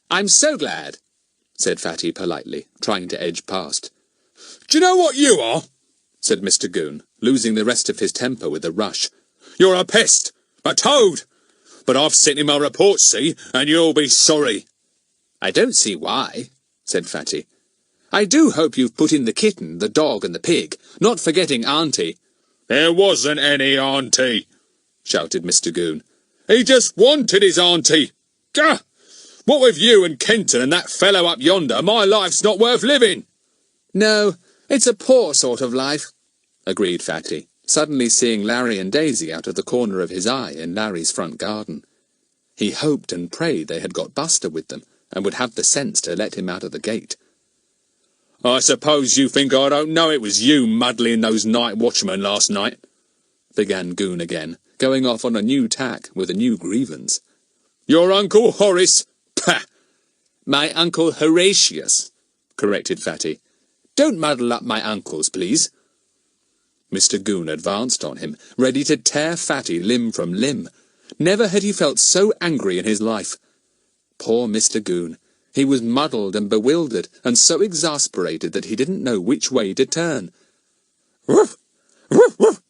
"I'm so glad," said Fatty politely, trying to edge past. "Do you know what you are?" said Mr. Goon, losing the rest of his temper with a rush. "You're a pest, a toad. But I've sent him a report, see, and you'll be sorry." "I don't see why," said Fatty. "I do hope you've put in the kitten, the dog, and the pig, not forgetting Auntie." "There wasn't any auntie," shouted Mr. Goon. "He just wanted his auntie. Gah! What with you and Kenton and that fellow up yonder, my life's not worth living." "No, it's a poor sort of life," agreed Fatty, suddenly seeing Larry and Daisy out of the corner of his eye in Larry's front garden. He hoped and prayed they had got Buster with them, and would have the sense to let him out of the gate. "I suppose you think I don't know it was you muddling those night watchmen last night," began Goon again, going off on a new tack with a new grievance. "Your Uncle Horace? Pah!" "My Uncle Horatius," corrected Fatty. "Don't muddle up my uncles, please." Mr. Goon advanced on him, ready to tear Fatty limb from limb. Never had he felt so angry in his life. Poor Mr. Goon. He was muddled and bewildered, and so exasperated that he didn't know which way to turn. "Woof! Woof, woof!"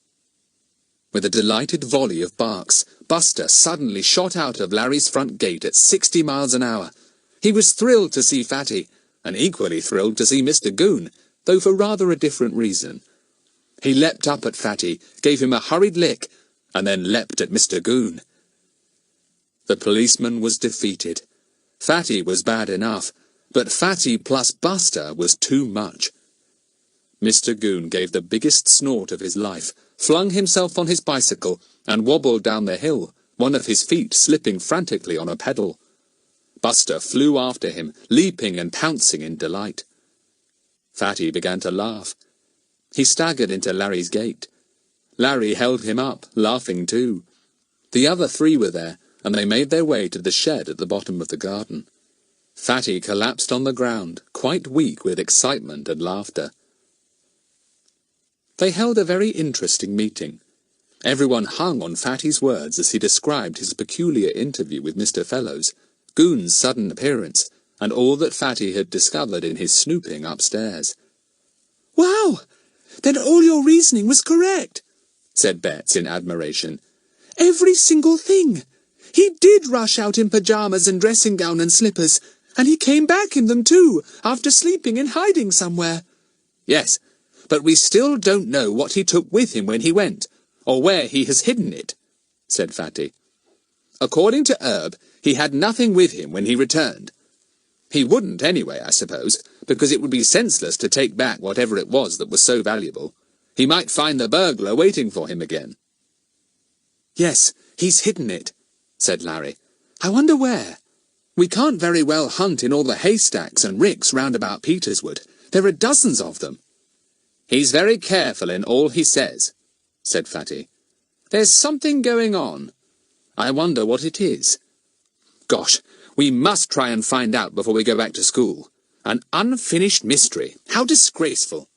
With a delighted volley of barks, Buster suddenly shot out of Larry's front gate at 60 miles an hour. He was thrilled to see Fatty, and equally thrilled to see Mr. Goon, though for rather a different reason. He leapt up at Fatty, gave him a hurried lick, and then leapt at Mr. Goon. The policeman was defeated. Fatty was bad enough, but Fatty plus Buster was too much. Mr. Goon gave the biggest snort of his life, flung himself on his bicycle, and wobbled down the hill, one of his feet slipping frantically on a pedal. Buster flew after him, leaping and pouncing in delight. Fatty began to laugh. He staggered into Larry's gate. Larry held him up, laughing too. The other three were there, and they made their way to the shed at the bottom of the garden. Fatty collapsed on the ground, quite weak with excitement and laughter. They held a very interesting meeting. Everyone hung on Fatty's words as he described his peculiar interview with Mr. Fellowes, Goon's sudden appearance, and all that Fatty had discovered in his snooping upstairs. "Wow! Then all your reasoning was correct," said Bets in admiration. "Every single thing. He did rush out in pyjamas and dressing gown and slippers, and he came back in them too, after sleeping and hiding somewhere." "Yes, but we still don't know what he took with him when he went, or where he has hidden it," said Fatty. "According to Herb, he had nothing with him when he returned. He wouldn't anyway, I suppose, because it would be senseless to take back whatever it was that was so valuable. He might find the burglar waiting for him again." "Yes, he's hidden it," said Larry. "I wonder where. We can't very well hunt in all the haystacks and ricks round about Peterswood. There are dozens of them." "He's very careful in all he says," said Fatty. "There's something going on. I wonder what it is. Gosh, we must try and find out before we go back to school. An unfinished mystery. How disgraceful."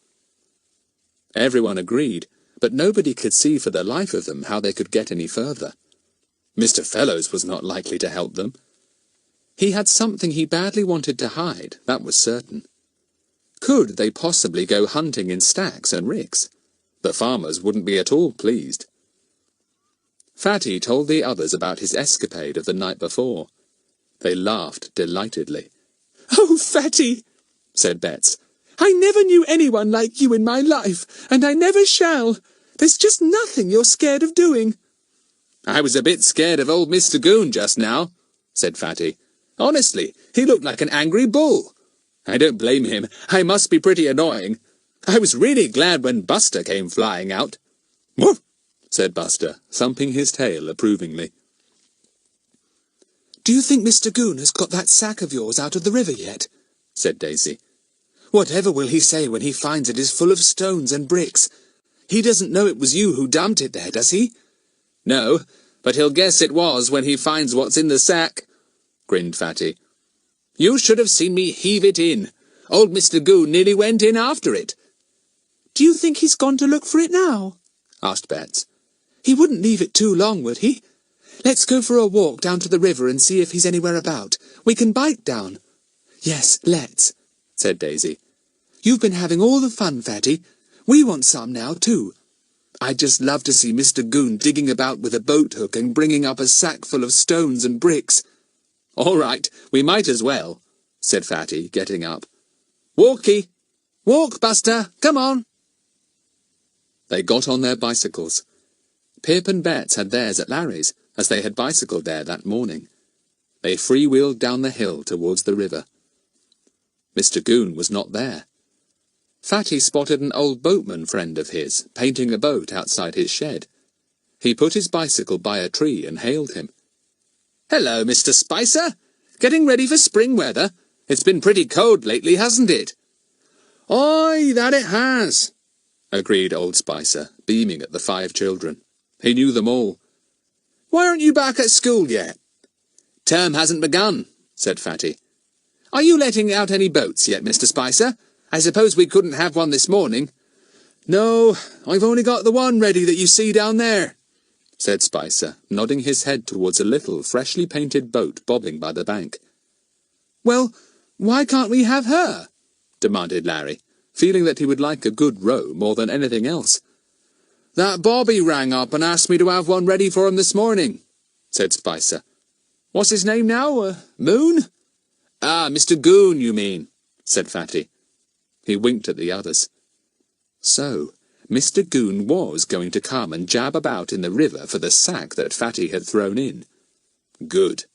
Everyone agreed, but nobody could see for the life of them how they could get any further. Mr. Fellows was not likely to help them. He had something he badly wanted to hide, that was certain. Could they possibly go hunting in stacks and ricks? The farmers wouldn't be at all pleased. Fatty told the others about his escapade of the night before. They laughed delightedly. "Oh, Fatty," said Betts, "I never knew anyone like you in my life, and I never shall. There's just nothing you're scared of doing." "I was a bit scared of old Mr. Goon just now," said Fatty. "Honestly, he looked like an angry bull. I don't blame him. I must be pretty annoying. I was really glad when Buster came flying out." "Woof!" said Buster, thumping his tail approvingly. "Do you think Mr. Goon has got that sack of yours out of the river yet?" said Daisy. "Whatever will he say when he finds it is full of stones and bricks? He doesn't know it was you who dumped it there, does he?" "No, but he'll guess it was when he finds what's in the sack," grinned Fatty. "You should have seen me heave it in. Old Mr. Goon nearly went in after it." "Do you think he's gone to look for it now?" asked Betts. "He wouldn't leave it too long, would he? Let's go for a walk down to the river and see if he's anywhere about. We can bike down." "Yes, let's," said Daisy. "You've been having all the fun, Fatty. We want some now, too. I'd just love to see Mr. Goon digging about with a boat hook and bringing up a sack full of stones and bricks." "All right, we might as well," said Fatty, getting up. "Walkie! Walk, Buster! Come on!" They got on their bicycles. Pip and Betts had theirs at Larry's, as they had bicycled there that morning. They free-wheeled down the hill towards the river. Mr. Goon was not there. Fatty spotted an old boatman friend of his, painting a boat outside his shed. He put his bicycle by a tree and hailed him. "Hello, Mr. Spicer! Getting ready for spring weather? It's been pretty cold lately, hasn't it?" "Aye, that it has," agreed Old Spicer, beaming at the 5 children. He knew them all. "Why aren't you back at school yet?" "Term hasn't begun," said Fatty. "Are you letting out any boats yet, Mr. Spicer? I suppose we couldn't have one this morning." "No, I've only got the one ready that you see down there," said Spicer, nodding his head towards a little, freshly painted boat bobbing by the bank. "Well, why can't we have her?" demanded Larry, feeling that he would like a good row more than anything else. "That Bobby rang up and asked me to have one ready for him this morning," said Spicer. "What's his name now? Moon?" "Ah, Mr. Goon, you mean," said Fatty. He winked at the others. So, Mr. Goon was going to come and jab about in the river for the sack that Fatty had thrown in. Good.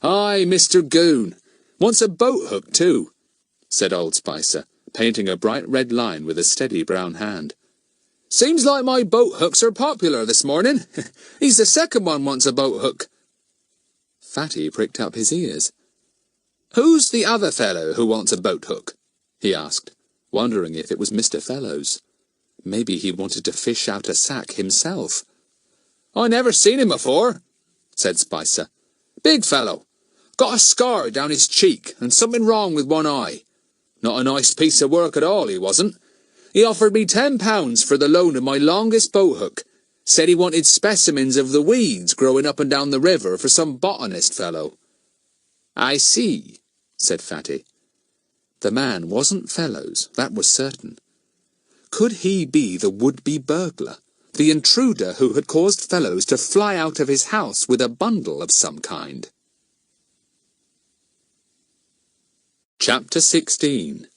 "Aye, Mr. Goon. Wants a boat hook, too," said Old Spicer, painting a bright red line with a steady brown hand. "Seems like my boat hooks are popular this morning. He's the second one wants a boat hook." Fatty pricked up his ears. "Who's the other fellow who wants a boat hook?" he asked, wondering if it was Mr. Fellows. Maybe he wanted to fish out a sack himself. "I never seen him before," said Spicer. "Big fellow. Got a scar down his cheek and something wrong with one eye. Not a nice piece of work at all, he wasn't. He offered me £10 for the loan of my longest boat hook. Said he wanted specimens of the weeds growing up and down the river for some botanist fellow." "I see," said Fatty. The man wasn't Fellows, that was certain. Could he be the would-be burglar, the intruder who had caused Fellows to fly out of his house with a bundle of some kind? Chapter 16.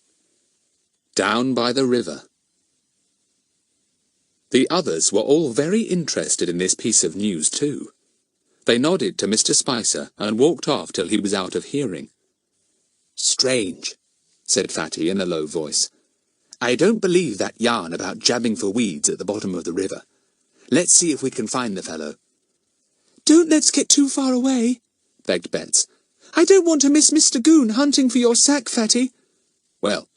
Down by the River. The others were all very interested in this piece of news too. They nodded to Mr. Spicer and walked off till he was out of hearing. "Strange," said Fatty in a low voice. "I don't believe that yarn about jabbing for weeds at the bottom of the river. Let's see if we can find the fellow." "Don't let's get too far away," begged Betts. "I don't want to miss Mr. Goon hunting for your sack, Fatty." "Well,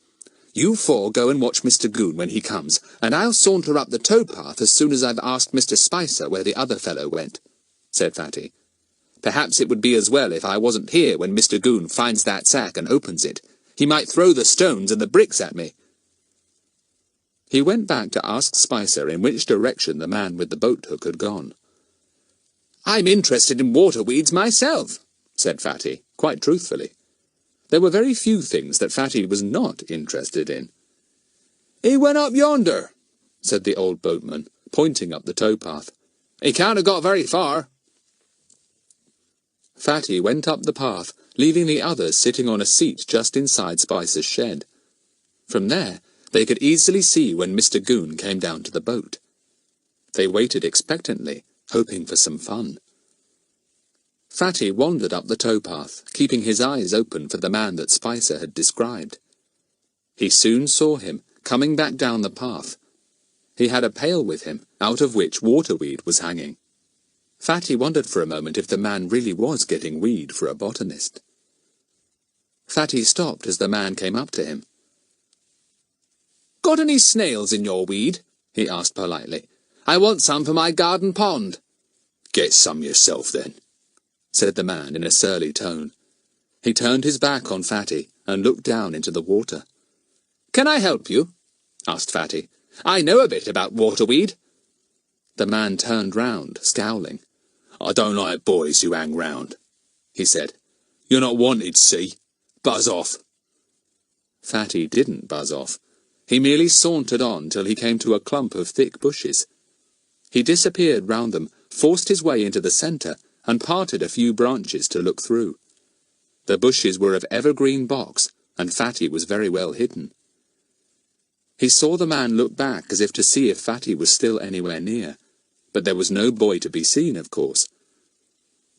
you 4 go and watch Mr. Goon when he comes, and I'll saunter up the towpath as soon as I've asked Mr. Spicer where the other fellow went," said Fatty. "Perhaps it would be as well if I wasn't here when Mr. Goon finds that sack and opens it. He might throw the stones and the bricks at me." He went back to ask Spicer in which direction the man with the boat hook had gone. I'm interested in water weeds myself, said Fatty, quite truthfully. There were very few things that Fatty was not interested in. He went up yonder, said the old boatman, pointing up the towpath. He can't have got very far. Fatty went up the path, leaving the others sitting on a seat just inside Spicer's shed. From there, they could easily see when Mr. Goon came down to the boat. They waited expectantly, hoping for some fun. Fatty wandered up the towpath, keeping his eyes open for the man that Spicer had described. He soon saw him, coming back down the path. He had a pail with him, out of which waterweed was hanging. Fatty wondered for a moment if the man really was getting weed for a botanist. Fatty stopped as the man came up to him. "Got any snails in your weed?" he asked politely. "I want some for my garden pond." "Get some yourself, then," said the man in a surly tone. He turned his back on Fatty and looked down into the water. "Can I help you?" asked Fatty. "I know a bit about waterweed." The man turned round, scowling. "I don't like boys who hang round," he said. "You're not wanted, see? Buzz off." Fatty didn't buzz off. He merely sauntered on till he came to a clump of thick bushes. He disappeared round them, forced his way into the centre, and parted a few branches to look through. The bushes were of evergreen box, and Fatty was very well hidden. He saw the man look back as if to see if Fatty was still anywhere near, but there was no boy to be seen, of course.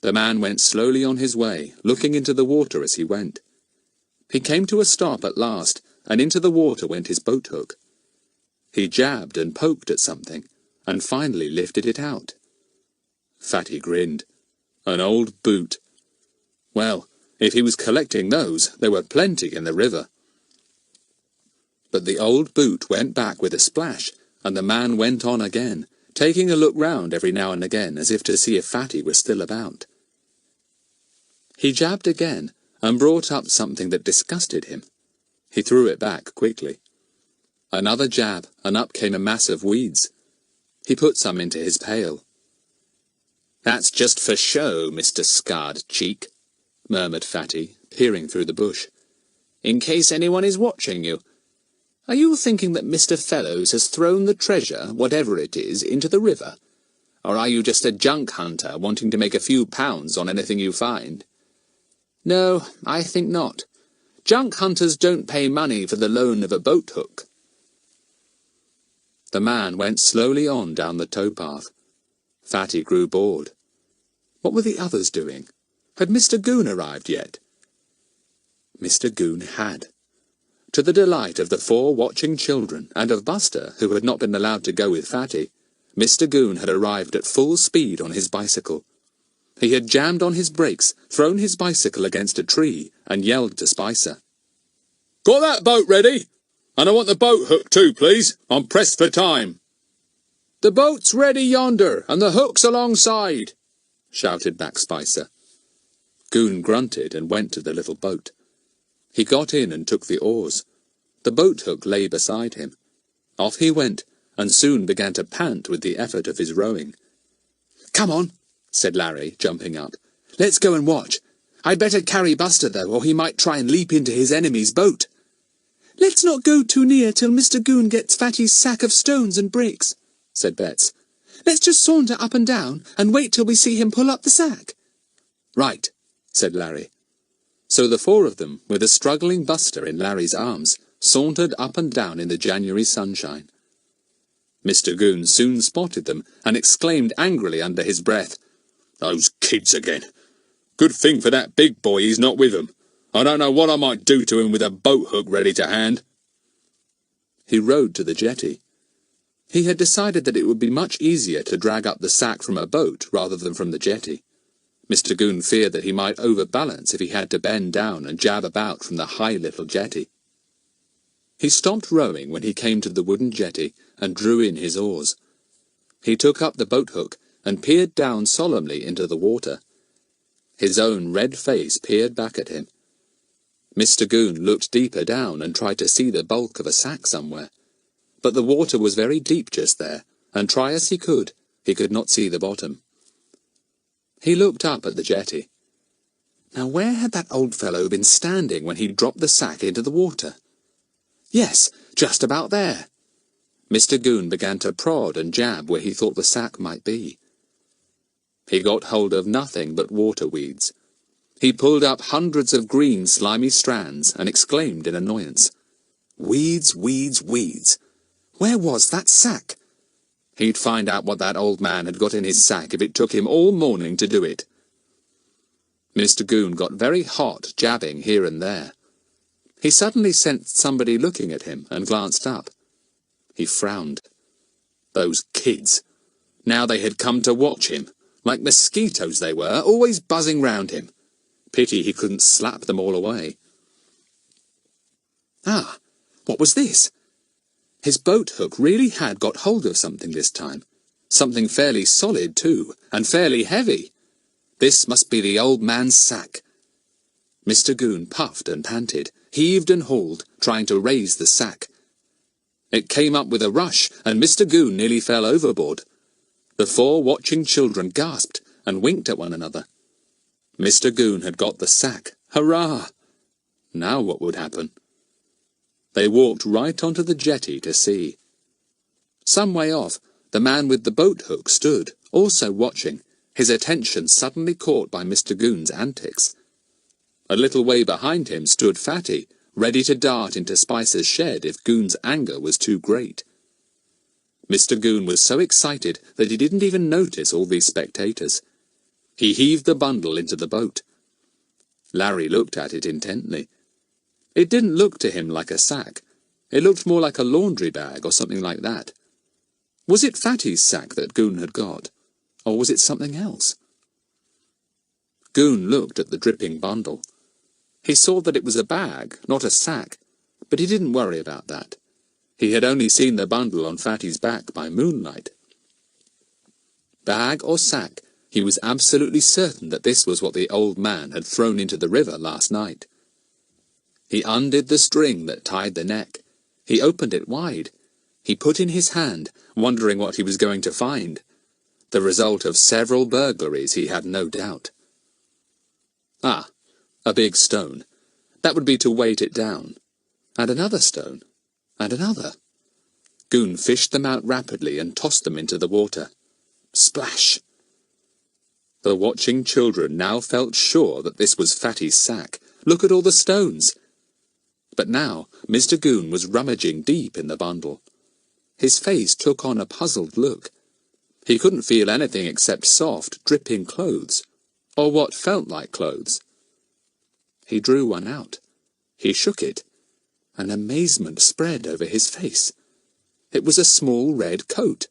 The man went slowly on his way, looking into the water as he went. He came to a stop at last, and into the water went his boat-hook. He jabbed and poked at something, and finally lifted it out. Fatty grinned. An old boot. Well, if he was collecting those, there were plenty in the river. But the old boot went back with a splash, and the man went on again, taking a look round every now and again as if to see if Fatty was still about. He jabbed again, and brought up something that disgusted him. He threw it back quickly. Another jab, and up came a mass of weeds. He put some into his pail. "That's just for show, Mr. Scarred Cheek," murmured Fatty, peering through the bush. "In case anyone is watching you. Are you thinking that Mr. Fellows has thrown the treasure, whatever it is, into the river? Or are you just a junk hunter wanting to make a few pounds on anything you find? No, I think not. Junk hunters don't pay money for the loan of a boat-hook." The man went slowly on down the towpath. Fatty grew bored. What were the others doing? Had Mr. Goon arrived yet? Mr. Goon had. To the delight of the 4 watching children, and of Buster, who had not been allowed to go with Fatty, Mr. Goon had arrived at full speed on his bicycle. He had jammed on his brakes, thrown his bicycle against a tree, and yelled to Spicer. "Got that boat ready? And I want the boat hook too, please. I'm pressed for time." "The boat's ready yonder, and the hook's alongside," shouted back Spicer. Goon grunted and went to the little boat. He got in and took the oars. The boat-hook lay beside him. Off he went, and soon began to pant with the effort of his rowing. "Come on," said Larry, jumping up. "Let's go and watch. I'd better carry Buster, though, or he might try and leap into his enemy's boat." "Let's not go too near till Mr. Goon gets Fatty's sack of stones and bricks," said Betts. "Let's just saunter up and down, and wait till we see him pull up the sack." "Right," said Larry. So the 4 of them, with a struggling Buster in Larry's arms, sauntered up and down in the January sunshine. Mr. Goon soon spotted them, and exclaimed angrily under his breath, "Those kids again! Good thing for that big boy he's not with them. I don't know what I might do to him with a boat-hook ready to hand." He rowed to the jetty. He had decided that it would be much easier to drag up the sack from a boat rather than from the jetty. Mr. Goon feared that he might overbalance if he had to bend down and jab about from the high little jetty. He stopped rowing when he came to the wooden jetty and drew in his oars. He took up the boat-hook and peered down solemnly into the water. His own red face peered back at him. Mr. Goon looked deeper down and tried to see the bulk of a sack somewhere. But the water was very deep just there, and try as he could not see the bottom. He looked up at the jetty. Now where had that old fellow been standing when he dropped the sack into the water? Yes, just about there. Mr. Goon began to prod and jab where he thought the sack might be. He got hold of nothing but water weeds. He pulled up hundreds of green, slimy strands and exclaimed in annoyance, "Weeds, weeds, weeds! Where was that sack?" He'd find out what that old man had got in his sack if it took him all morning to do it. Mr. Goon got very hot, jabbing here and there. He suddenly sensed somebody looking at him and glanced up. He frowned. Those kids! Now they had come to watch him. Like mosquitoes they were, always buzzing round him. Pity he couldn't slap them all away. Ah, what was this? His boat hook really had got hold of something this time. Something fairly solid, too, and fairly heavy. This must be the old man's sack. Mr. Goon puffed and panted, heaved and hauled, trying to raise the sack. It came up with a rush, and Mr. Goon nearly fell overboard. The 4 watching children gasped and winked at one another. Mr. Goon had got the sack. Hurrah! Now what would happen? They walked right onto the jetty to see. Some way off, the man with the boat hook stood, also watching, his attention suddenly caught by Mr. Goon's antics. A little way behind him stood Fatty, ready to dart into Spicer's shed if Goon's anger was too great. Mr. Goon was so excited that he didn't even notice all these spectators. He heaved the bundle into the boat. Larry looked at it intently. It didn't look to him like a sack. It looked more like a laundry bag or something like that. Was it Fatty's sack that Goon had got, or was it something else? Goon looked at the dripping bundle. He saw that it was a bag, not a sack, but he didn't worry about that. He had only seen the bundle on Fatty's back by moonlight. Bag or sack, he was absolutely certain that this was what the old man had thrown into the river last night. He undid the string that tied the neck. He opened it wide. He put in his hand, wondering what he was going to find. The result of several burglaries, he had no doubt. Ah, a big stone. That would be to weight it down. And another stone. And another. Goon fished them out rapidly and tossed them into the water. Splash! The watching children now felt sure that this was Fatty's sack. Look at all the stones! But now Mr. Goon was rummaging deep in the bundle. His face took on a puzzled look. He couldn't feel anything except soft, dripping clothes, or what felt like clothes. He drew one out. He shook it, and amazement spread over his face. It was a small red coat.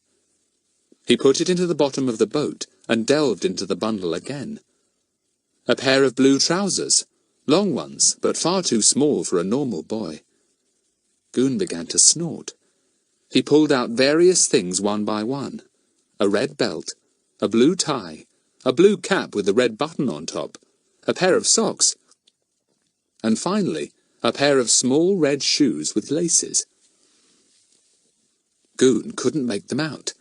He put it into the bottom of the boat and delved into the bundle again. A pair of blue trousers, long ones, but far too small for a normal boy. Goon began to snort. He pulled out various things one by one. A red belt, a blue tie, a blue cap with a red button on top, a pair of socks, and finally, a pair of small red shoes with laces. Goon couldn't make them out.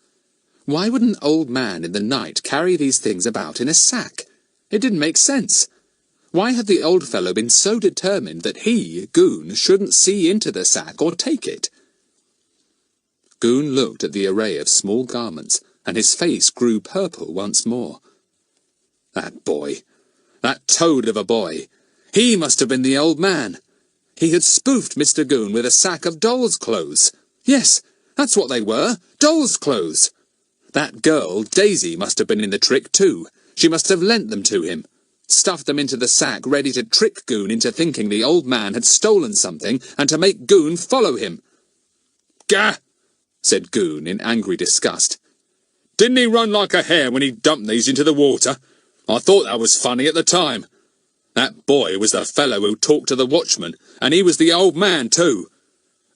Why would an old man in the night carry these things about in a sack? It didn't make sense. Why had the old fellow been so determined that he, Goon, shouldn't see into the sack or take it? Goon looked at the array of small garments, and his face grew purple once more. That boy, that toad of a boy, he must have been the old man. He had spoofed Mr. Goon with a sack of doll's clothes. Yes, that's what they were, doll's clothes. That girl, Daisy, must have been in the trick too. She must have lent them to him, stuffed them into the sack, ready to trick Goon into thinking the old man had stolen something and to make Goon follow him. Gah! Said Goon in angry disgust. Didn't he run like a hare when he dumped these into the water? I thought that was funny at the time. That boy was the fellow who talked to the watchman, and he was the old man too.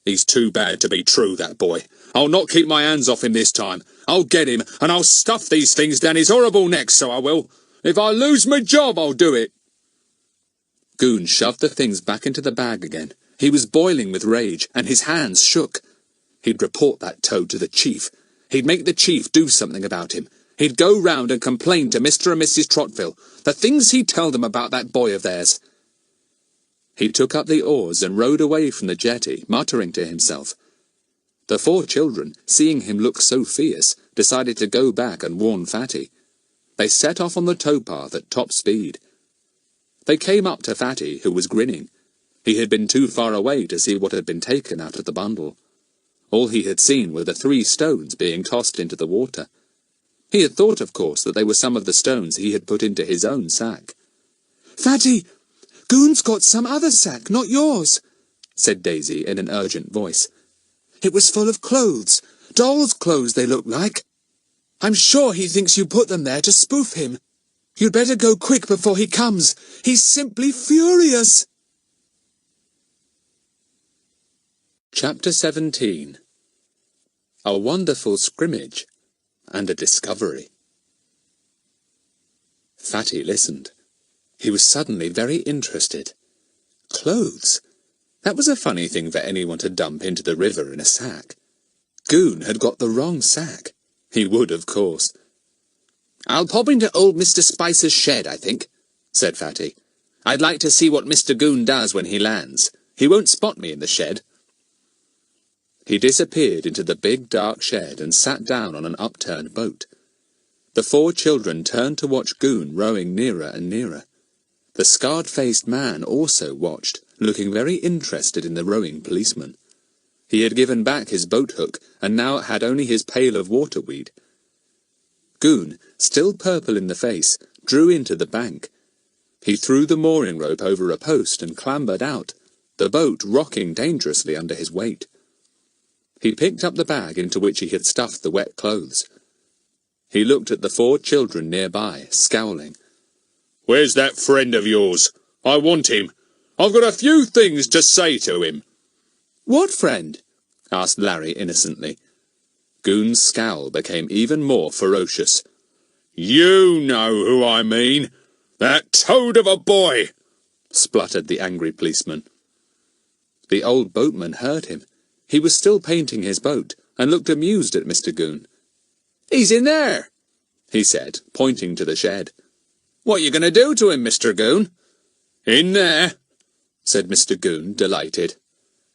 He's too bad to be true, that boy. I'll not keep my hands off him this time. I'll get him, and I'll stuff these things down his horrible neck, so I will. If I lose my job, I'll do it. Goon shoved the things back into the bag again. He was boiling with rage, and his hands shook. He'd report that toad to the chief. He'd make the chief do something about him. He'd go round and complain to Mr. and Mrs. Trottville, the things he'd tell them about that boy of theirs. He took up the oars and rowed away from the jetty, muttering to himself. The 4 children, seeing him look so fierce, decided to go back and warn Fatty. They set off on the towpath at top speed. They came up to Fatty, who was grinning. He had been too far away to see what had been taken out of the bundle. All he had seen were the 3 stones being tossed into the water. He had thought, of course, that they were some of the stones he had put into his own sack. "Fatty, Goon's got some other sack, not yours," said Daisy in an urgent voice. "It was full of clothes, dolls' clothes they looked like. I'm sure he thinks you put them there to spoof him. You'd better go quick before he comes. He's simply furious." Chapter 17. A Wonderful Scrimmage and a Discovery. Fatty listened. He was suddenly very interested. Clothes? That was a funny thing for anyone to dump into the river in a sack. Goon had got the wrong sack. He would, of course. "I'll pop into old Mr. Spicer's shed, I think," said Fatty. "I'd like to see what Mr. Goon does when he lands. He won't spot me in the shed." He disappeared into the big dark shed and sat down on an upturned boat. The 4 children turned to watch Goon rowing nearer and nearer. The scarred-faced man also watched, looking very interested in the rowing policeman. He had given back his boat-hook, and now had only his pail of waterweed. Goon, still purple in the face, drew into the bank. He threw the mooring rope over a post and clambered out, the boat rocking dangerously under his weight. He picked up the bag into which he had stuffed the wet clothes. He looked at the 4 children nearby, scowling. "Where's that friend of yours? I want him. I've got a few things to say to him." "What friend?" asked Larry innocently. Goon's scowl became even more ferocious. "You know who I mean. That toad of a boy," spluttered the angry policeman. The old boatman heard him. He was still painting his boat, and looked amused at Mr. Goon. "He's in there," he said, pointing to the shed. "What you going to do to him, Mr. Goon?" "In there," said Mr. Goon, delighted.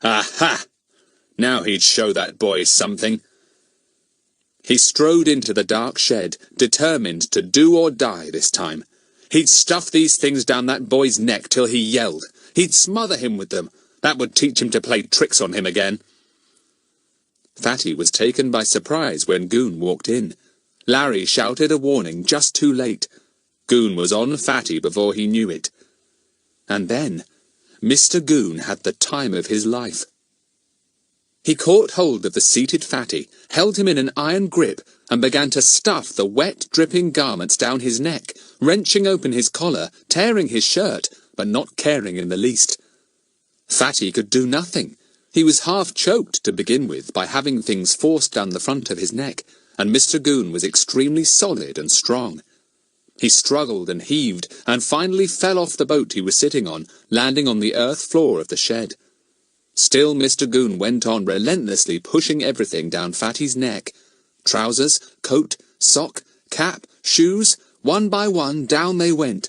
"Aha! Now he'd show that boy something." He strode into the dark shed, determined to do or die this time. He'd stuff these things down that boy's neck till he yelled. He'd smother him with them. That would teach him to play tricks on him again. Fatty was taken by surprise when Goon walked in. Larry shouted a warning just too late. Goon was on Fatty before he knew it. And then Mr. Goon had the time of his life. He caught hold of the seated Fatty, held him in an iron grip, and began to stuff the wet, dripping garments down his neck, wrenching open his collar, tearing his shirt, but not caring in the least. Fatty could do nothing. He was half choked to begin with by having things forced down the front of his neck, and Mr. Goon was extremely solid and strong. He struggled and heaved, and finally fell off the boat he was sitting on, landing on the earth floor of the shed. Still Mr. Goon went on relentlessly pushing everything down Fatty's neck. Trousers, coat, sock, cap, shoes, one by one down they went.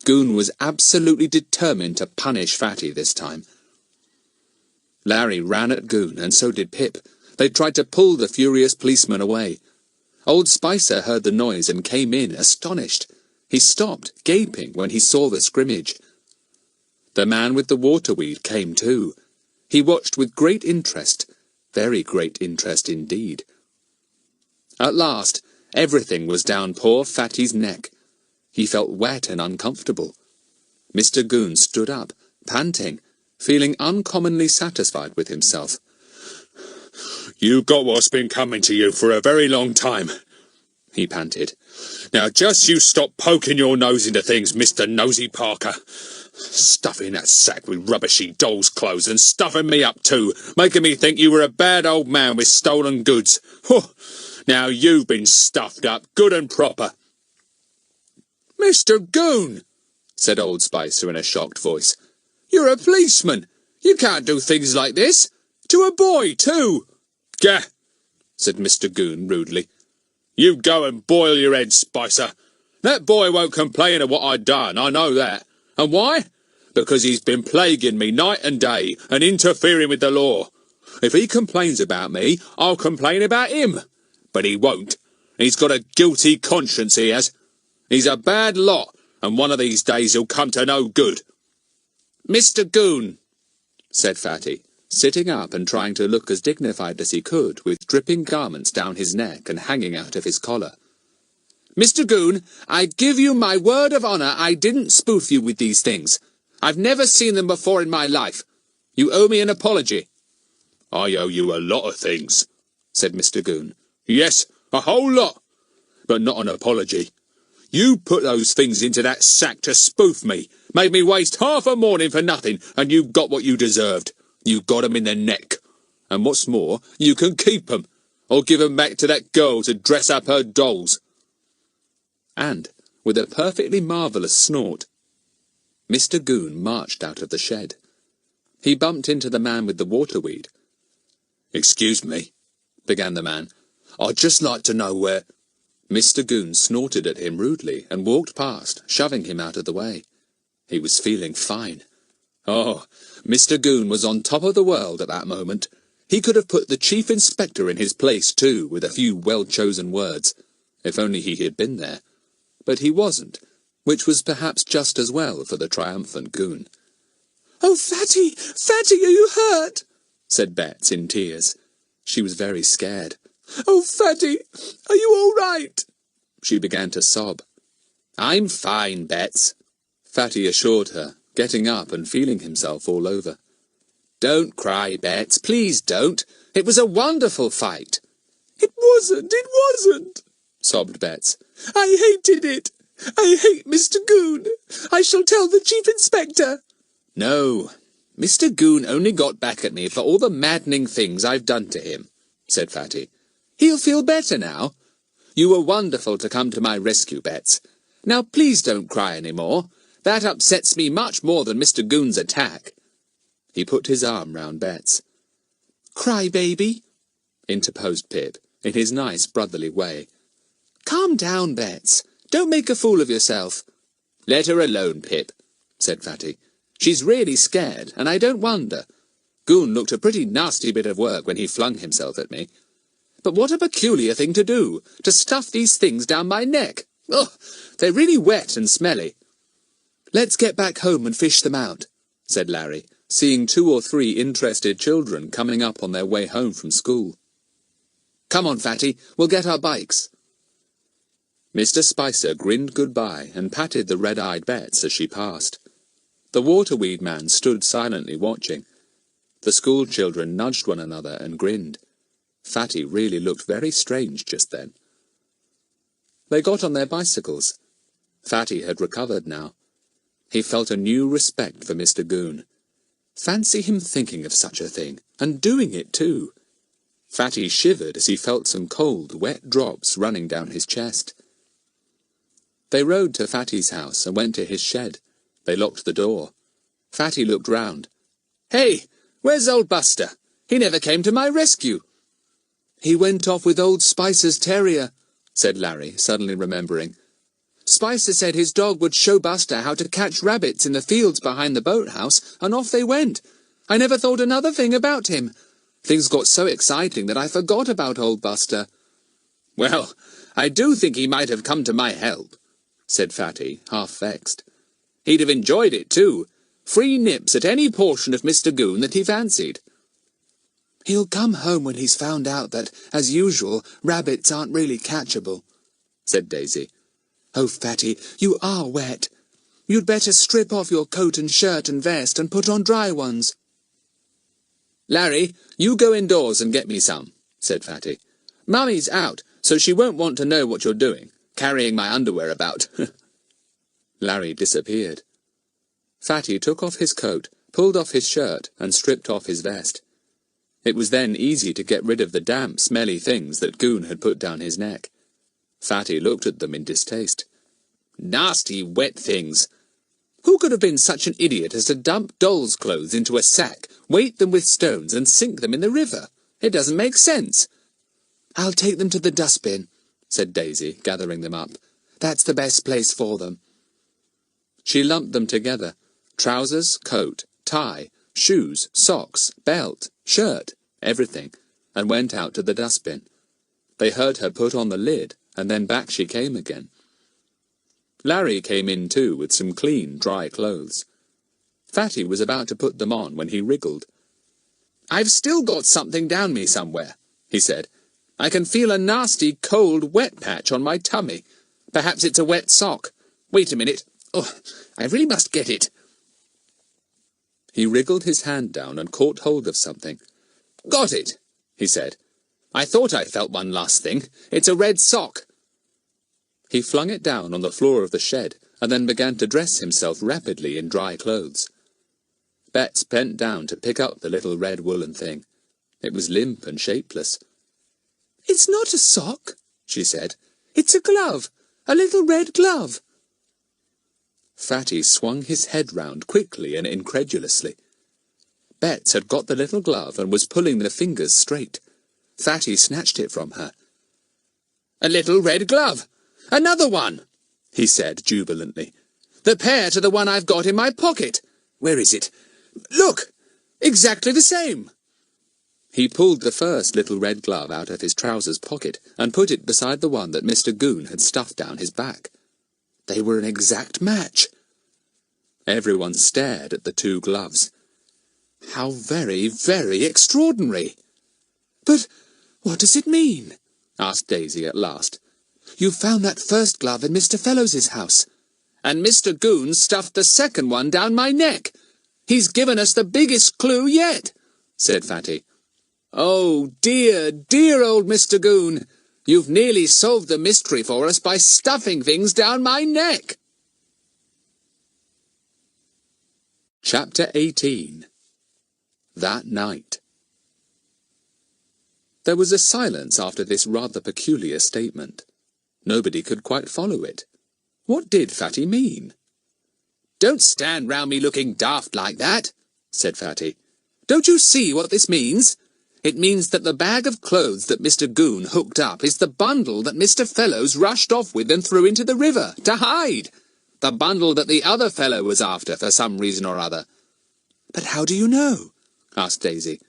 Goon was absolutely determined to punish Fatty this time. Larry ran at Goon, and so did Pip. They tried to pull the furious policeman away. Old Spicer heard the noise and came in, astonished. He stopped, gaping, when he saw the scrimmage. The man with the waterweed came too. He watched with great interest, very great interest indeed. At last, everything was down poor Fatty's neck. He felt wet and uncomfortable. Mr. Goon stood up, panting, feeling uncommonly satisfied with himself. "You got what's been coming to you for a very long time," he panted. "Now just you stop poking your nose into things, Mr. Nosy Parker. Stuffing that sack with rubbishy doll's clothes and stuffing me up too, making me think you were a bad old man with stolen goods. Now you've been stuffed up good and proper." "Mr. Goon," said Old Spicer in a shocked voice. "You're a policeman. You can't do things like this. To a boy, too." "Gah!" said Mr. Goon rudely. You go and boil your head, Spicer. That boy won't complain of what I done, I know that. And why? Because he's been plaguing me night and day and interfering with the law. If he complains about me, I'll complain about him. But he won't. He's got a guilty conscience, he has. He's a bad lot, and one of these days he'll come to no good. Mr. Goon, said Fatty, sitting up and trying to look as dignified as he could, with dripping garments down his neck and hanging out of his collar. Mr. Goon, I give you my word of honour I didn't spoof you with these things. I've never seen them before in my life. You owe me an apology. I owe you a lot of things, said Mr. Goon. Yes, a whole lot, but not an apology. You put those things into that sack to spoof me, made me waste half a morning for nothing, and you got what you deserved. You got 'em in the neck. And what's more, you can keep 'em, or give 'em back to that girl to dress up her dolls. And, with a perfectly marvellous snort, Mr. Goon marched out of the shed. He bumped into the man with the waterweed. "Excuse me," began the man. "I'd just like to know where—" Mr. Goon snorted at him rudely and walked past, shoving him out of the way. He was feeling fine. Oh, Mr. Goon was on top of the world at that moment. He could have put the chief inspector in his place, too, with a few well-chosen words, if only he had been there. But he wasn't, which was perhaps just as well for the triumphant Goon. "Oh, Fatty! Fatty, are you hurt?" said Bets in tears. She was very scared. "Oh, Fatty, are you all right?" She began to sob. "I'm fine, Bets," Fatty assured her, getting up and feeling himself all over. "Don't cry, Bets, please don't. It was a wonderful fight." It wasn't, sobbed Bets. "I hated it. I hate Mr. Goon. I shall tell the chief inspector." "No, Mr. Goon only got back at me for all the maddening things I've done to him," said Fatty. "He'll feel better now. You were wonderful to come to my rescue, Bets. Now please don't cry any more. That upsets me much more than Mr. Goon's attack." He put his arm round Bets. "Cry, baby," interposed Pip, in his nice brotherly way. "Calm down, Bets. Don't make a fool of yourself." "Let her alone, Pip," said Fatty. "She's really scared, and I don't wonder. Goon looked a pretty nasty bit of work when he flung himself at me. But what a peculiar thing to do, to stuff these things down my neck. Ugh, they're really wet and smelly." "Let's get back home and fish them out," said Larry, seeing 2 or 3 interested children coming up on their way home from school. "Come on, Fatty, we'll get our bikes." Mr. Spicer grinned goodbye and patted the red-eyed Bets as she passed. The waterweed man stood silently watching. The school children nudged one another and grinned. Fatty really looked very strange just then. They got on their bicycles. Fatty had recovered now. He felt a new respect for Mr. Goon. Fancy him thinking of such a thing, and doing it too. Fatty shivered as he felt some cold, wet drops running down his chest. They rode to Fatty's house and went to his shed. They locked the door. Fatty looked round. "Hey, where's old Buster? He never came to my rescue." "He went off with old Spicer's terrier," said Larry, suddenly remembering. "Spicer said his dog would show Buster how to catch rabbits in the fields behind the boathouse, and off they went. I never thought another thing about him. Things got so exciting that I forgot about old Buster." "Well, I do think he might have come to my help," said Fatty, half vexed. "He'd have enjoyed it, too. Free nips at any portion of Mr. Goon that he fancied." "He'll come home when he's found out that, as usual, rabbits aren't really catchable," said Daisy. "Oh, Fatty, you are wet. You'd better strip off your coat and shirt and vest and put on dry ones." "Larry, you go indoors and get me some," said Fatty. "Mummy's out, so she won't want to know what you're doing, carrying my underwear about." Larry disappeared. Fatty took off his coat, pulled off his shirt, and stripped off his vest. It was then easy to get rid of the damp, smelly things that Goon had put down his neck. Fatty looked at them in distaste. "Nasty, wet things! Who could have been such an idiot as to dump dolls' clothes into a sack, weight them with stones, and sink them in the river? It doesn't make sense." "I'll take them to the dustbin," said Daisy, gathering them up. That's the best place for them. She lumped them together. Trousers, coat, tie, shoes, socks, belt, shirt, everything, and went out to the dustbin. They heard her put on the lid, and then back she came again. Larry came in too with some clean, dry clothes. Fatty was about to put them on when he wriggled. "I've still got something down me somewhere," he said. "I can feel a nasty, cold, wet patch on my tummy. Perhaps it's a wet sock. Wait a minute. Oh, I really must get it." He wriggled his hand down and caught hold of something. "Got it," he said. "I thought I felt one last thing. It's a red sock." He flung it down on the floor of the shed and then began to dress himself rapidly in dry clothes. Bets bent down to pick up the little red woolen thing. It was limp and shapeless. "It's not a sock," she said. "It's a glove, a little red glove." Fatty swung his head round quickly and incredulously. Bets had got the little glove and was pulling the fingers straight. Fatty snatched it from her. "A little red glove! Another one!" he said jubilantly. "The pair to the one I've got in my pocket. Where is it? Look! Exactly the same!" He pulled the first little red glove out of his trousers pocket and put it beside the one that Mr. Goon had stuffed down his back. They were an exact match. Everyone stared at the two gloves. "How very, very extraordinary!" "But what does it mean?" asked Daisy at last. "You found that first glove in Mr. Fellows's house, and Mr. Goon stuffed the second one down my neck. He's given us the biggest clue yet," said Fatty. "Oh, dear, dear old Mr. Goon! You've nearly solved the mystery for us by stuffing things down my neck." Chapter 18. That night. There was a silence after this rather peculiar statement. Nobody could quite follow it. What did Fatty mean? "Don't stand round me looking daft like that," said Fatty. "Don't you see what this means? It means that the bag of clothes that Mr. Goon hooked up is the bundle that Mr. Fellows rushed off with and threw into the river to hide. The bundle that the other fellow was after for some reason or other." "But how do you know?" asked Daisy.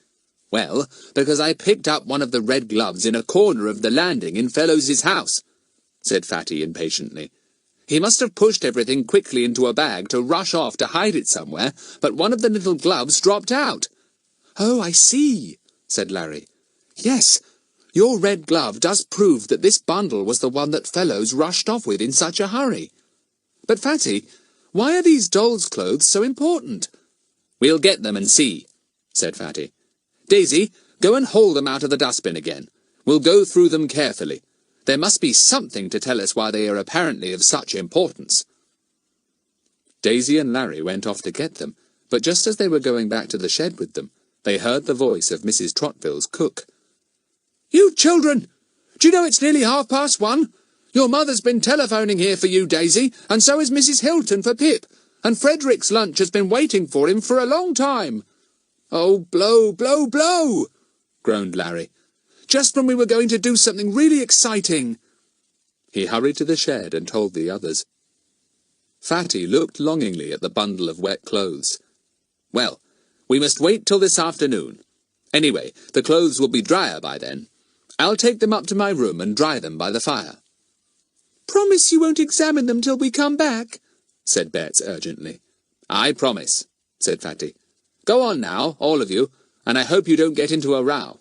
"Well, because I picked up one of the red gloves in a corner of the landing in Fellows's house," said Fatty impatiently. "He must have pushed everything quickly into a bag to rush off to hide it somewhere, but one of the little gloves dropped out." "Oh, I see," said Larry. "Yes, your red glove does prove that this bundle was the one that Fellows rushed off with in such a hurry. But, Fatty, why are these dolls' clothes so important?" "We'll get them and see," said Fatty. "Daisy, go and haul them out of the dustbin again. We'll go through them carefully. There must be something to tell us why they are apparently of such importance." Daisy and Larry went off to get them, but just as they were going back to the shed with them, they heard the voice of Mrs. Trotville's cook. "You children! Do you know it's nearly 1:30? Your mother's been telephoning here for you, Daisy, and so is Mrs. Hilton for Pip, and Frederick's lunch has been waiting for him for a long time." "Oh, blow, blow, blow!" groaned Larry. "Just when we were going to do something really exciting." He hurried to the shed and told the others. Fatty looked longingly at the bundle of wet clothes. "Well, we must wait till this afternoon. Anyway, the clothes will be drier by then. I'll take them up to my room and dry them by the fire." "Promise you won't examine them till we come back," said Bets urgently. "I promise," said Fatty. "Go on now, all of you, and I hope you don't get into a row."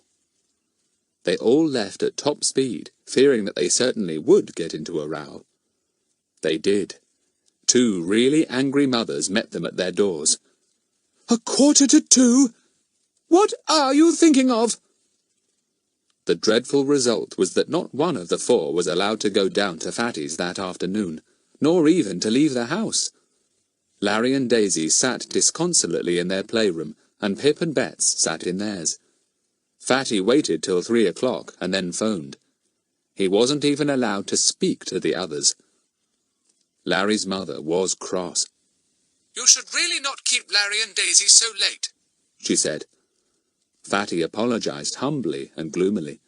They all left at top speed, fearing that they certainly would get into a row. They did. 2 really angry mothers met them at their doors. "1:45? What are you thinking of?" The dreadful result was that not one of the 4 was allowed to go down to Fatty's that afternoon, nor even to leave the house. Larry and Daisy sat disconsolately in their playroom, and Pip and Bets sat in theirs. Fatty waited till 3 o'clock and then phoned. He wasn't even allowed to speak to the others. Larry's mother was cross. "You should really not keep Larry and Daisy so late," she said. Fatty apologized humbly and gloomily.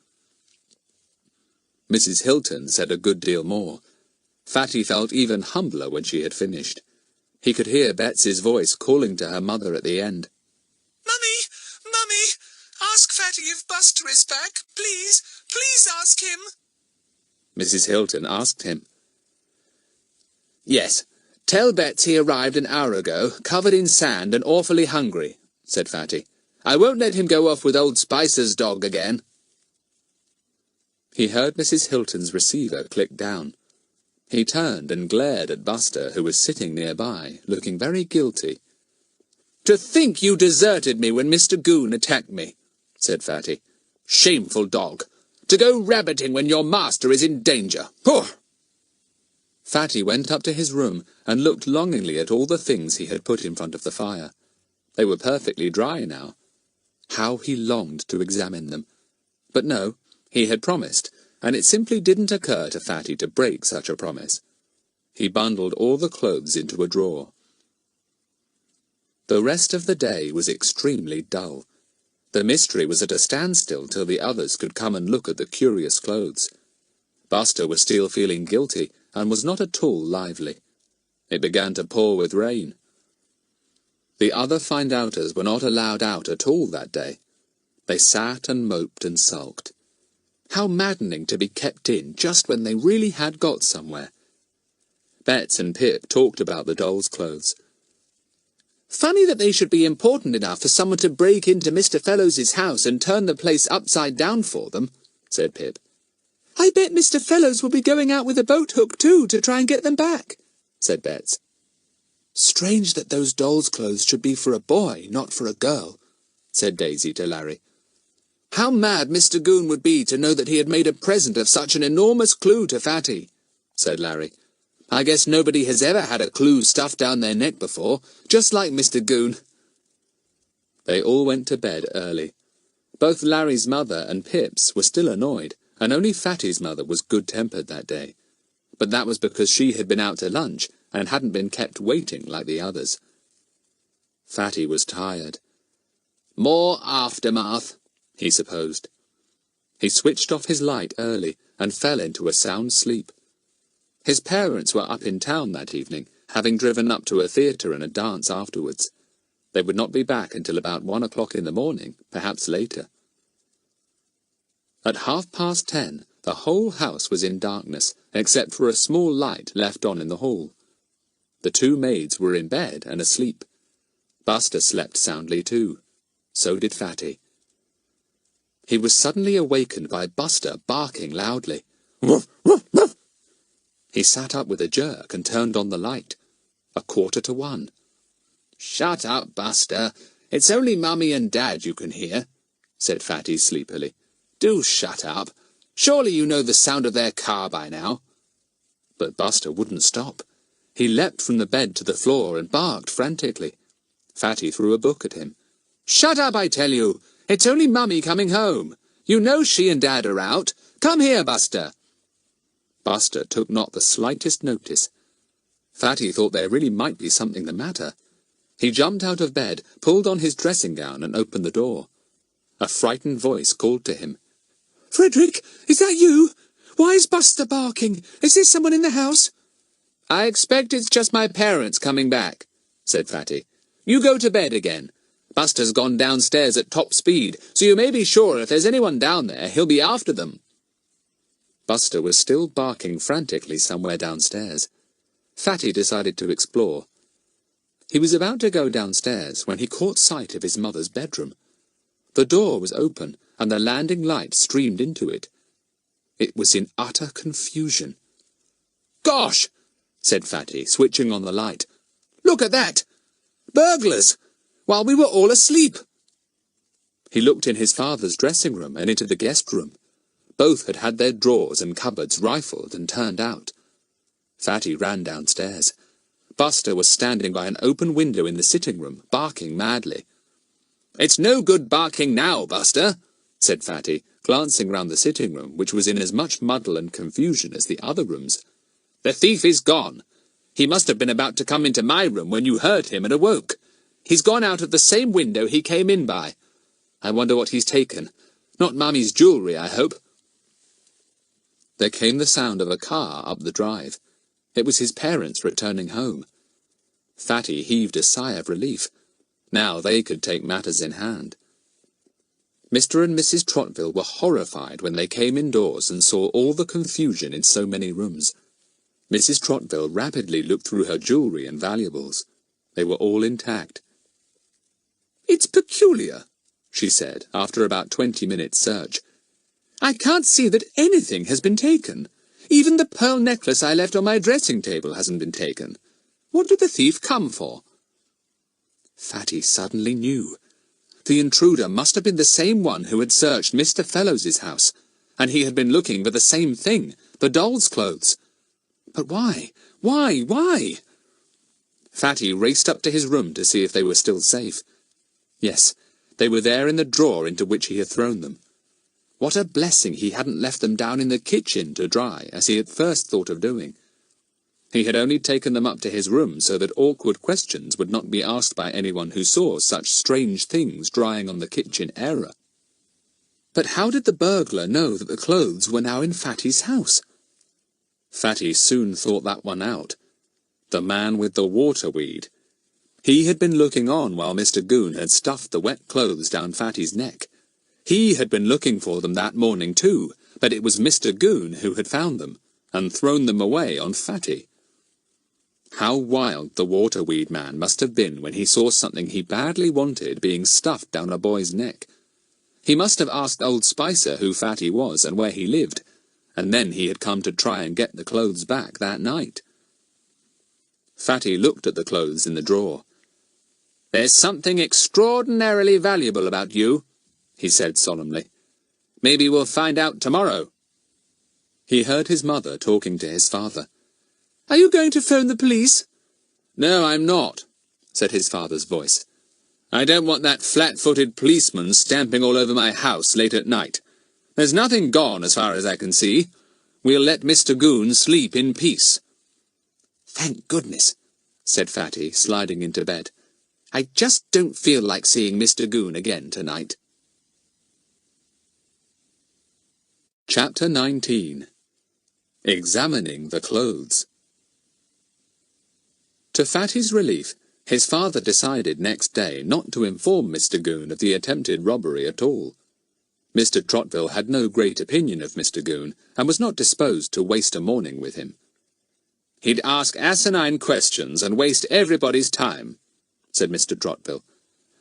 Mrs. Hilton said a good deal more. Fatty felt even humbler when she had finished. He could hear Betsy's voice calling to her mother at the end. Mummy! Mummy! Ask Fatty if Buster is back. Please! Please ask him! Mrs. Hilton asked him. Yes. Tell Betsy he arrived an hour ago, covered in sand and awfully hungry, said Fatty. I won't let him go off with old Spicer's dog again. He heard Mrs. Hilton's receiver click down. He turned and glared at Buster, who was sitting nearby, looking very guilty. To think you deserted me when Mr. Goon attacked me, said Fatty. Shameful dog. To go rabbiting when your master is in danger. Poor! Fatty went up to his room and looked longingly at all the things he had put in front of the fire. They were perfectly dry now. How he longed to examine them. But no, he had promised, and it simply didn't occur to Fatty to break such a promise. He bundled all the clothes into a drawer. The rest of the day was extremely dull. The mystery was at a standstill till the others could come and look at the curious clothes. Buster was still feeling guilty, and was not at all lively. It began to pour with rain. The other find-outers were not allowed out at all that day. They sat and moped and sulked. How maddening to be kept in just when they really had got somewhere. Bets and Pip talked about the dolls' clothes. Funny that they should be important enough for someone to break into Mr. Fellows's house and turn the place upside down for them, said Pip. I bet Mr. Fellows will be going out with a boat hook too to try and get them back, said Bets. Strange that those dolls' clothes should be for a boy, not for a girl, said Daisy to Larry. How mad Mr. Goon would be to know that he had made a present of such an enormous clue to Fatty, said Larry. I guess nobody has ever had a clue stuffed down their neck before, just like Mr. Goon. They all went to bed early. Both Larry's mother and Pip's were still annoyed, and only Fatty's mother was good-tempered that day. But that was because she had been out to lunch and hadn't been kept waiting like the others. Fatty was tired. More aftermath, he supposed. He switched off his light early and fell into a sound sleep. His parents were up in town that evening, having driven up to a theatre and a dance afterwards. They would not be back until about 1 o'clock in the morning, perhaps later. At 10:30, the whole house was in darkness, except for a small light left on in the hall. The two maids were in bed and asleep. Buster slept soundly too. So did Fatty. He was suddenly awakened by Buster barking loudly. Woof, woof, woof. He sat up with a jerk and turned on the light. 1:45. Shut up, Buster. It's only Mummy and Dad you can hear, said Fatty sleepily. Do shut up. Surely you know the sound of their car by now. But Buster wouldn't stop. He leapt from the bed to the floor and barked frantically. Fatty threw a book at him. Shut up, I tell you. It's only Mummy coming home. You know she and Dad are out. Come here, Buster. Buster took not the slightest notice. Fatty thought there really might be something the matter. He jumped out of bed, pulled on his dressing gown and opened the door. A frightened voice called to him. Frederick, is that you? Why is Buster barking? Is there someone in the house? I expect it's just my parents coming back, said Fatty. You go to bed again. Buster's gone downstairs at top speed, so you may be sure if there's anyone down there, he'll be after them. Buster was still barking frantically somewhere downstairs. Fatty decided to explore. He was about to go downstairs when he caught sight of his mother's bedroom. The door was open, and the landing light streamed into it. It was in utter confusion. Gosh, said Fatty, switching on the light. Look at that! Burglars! While we were all asleep! He looked in his father's dressing room and into the guest room. Both had had their drawers and cupboards rifled and turned out. Fatty ran downstairs. Buster was standing by an open window in the sitting room, barking madly. It's no good barking now, Buster, said Fatty, glancing round the sitting room, which was in as much muddle and confusion as the other rooms. The thief is gone. He must have been about to come into my room when you heard him and awoke. He's gone out of the same window he came in by. I wonder what he's taken. Not Mummy's jewellery, I hope. There came the sound of a car up the drive. It was his parents returning home. Fatty heaved a sigh of relief. Now they could take matters in hand. Mr. and Mrs. Trottville were horrified when they came indoors and saw all the confusion in so many rooms. Mrs. Trottville rapidly looked through her jewellery and valuables. They were all intact. "It's peculiar," she said, after about 20 minutes' search. "I can't see that anything has been taken. Even the pearl necklace I left on my dressing table hasn't been taken. What did the thief come for?" Fatty suddenly knew. The intruder must have been the same one who had searched Mr. Fellows's house, and he had been looking for the same thing, the doll's clothes. But why? Why? Fatty raced up to his room to see if they were still safe. Yes, they were there in the drawer into which he had thrown them. What a blessing he hadn't left them down in the kitchen to dry, as he had first thought of doing. He had only taken them up to his room so that awkward questions would not be asked by anyone who saw such strange things drying on the kitchen area. But how did the burglar know that the clothes were now in Fatty's house? Fatty soon thought that one out. The man with the waterweed. He had been looking on while Mr. Goon had stuffed the wet clothes down Fatty's neck. He had been looking for them that morning too, but it was Mr. Goon who had found them, and thrown them away on Fatty. How wild the waterweed man must have been when he saw something he badly wanted being stuffed down a boy's neck. He must have asked old Spicer who Fatty was and where he lived, and then he had come to try and get the clothes back that night. Fatty looked at the clothes in the drawer. "There's something extraordinarily valuable about you," he said solemnly. "Maybe we'll find out tomorrow." He heard his mother talking to his father. "Are you going to phone the police?" "No, I'm not," said his father's voice. "I don't want that flat-footed policeman stamping all over my house late at night. There's nothing gone as far as I can see. We'll let Mr. Goon sleep in peace." "Thank goodness," said Fatty, sliding into bed. "I just don't feel like seeing Mr. Goon again tonight." Chapter 19. Examining the Clothes. To Fatty's relief, his father decided next day not to inform Mr. Goon of the attempted robbery at all. Mr. Trottville had no great opinion of Mr. Goon, and was not disposed to waste a morning with him. "He'd ask asinine questions and waste everybody's time," said Mr. Trottville.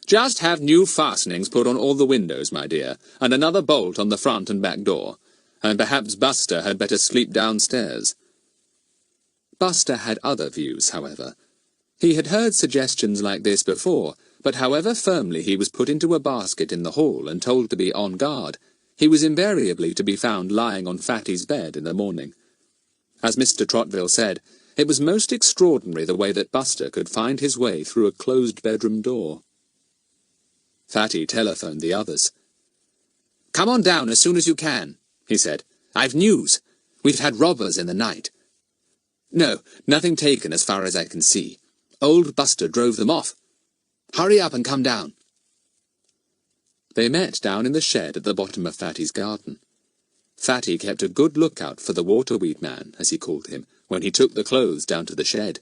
"Just have new fastenings put on all the windows, my dear, and another bolt on the front and back door, and perhaps Buster had better sleep downstairs." Buster had other views, however. He had heard suggestions like this before, but however firmly he was put into a basket in the hall and told to be on guard, he was invariably to be found lying on Fatty's bed in the morning. As Mr. Trottville said, it was most extraordinary the way that Buster could find his way through a closed bedroom door. Fatty telephoned the others. "Come on down as soon as you can," he said. "I've news. We've had robbers in the night. No, nothing taken as far as I can see. Old Buster drove them off. Hurry up and come down." They met down in the shed at the bottom of Fatty's garden. Fatty kept a good lookout for the waterweed man, as he called him, when he took the clothes down to the shed.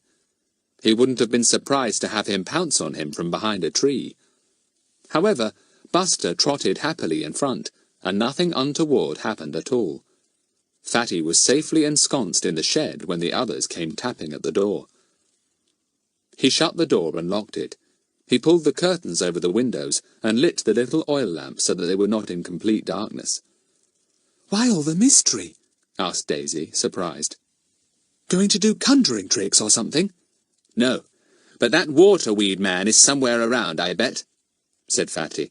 He wouldn't have been surprised to have him pounce on him from behind a tree. However, Buster trotted happily in front, and nothing untoward happened at all. Fatty was safely ensconced in the shed when the others came tapping at the door. He shut the door and locked it. He pulled the curtains over the windows and lit the little oil lamp so that they were not in complete darkness. "Why all the mystery?" asked Daisy, surprised. "Going to do conjuring tricks or something?" "No, but that waterweed man is somewhere around, I bet," said Fatty.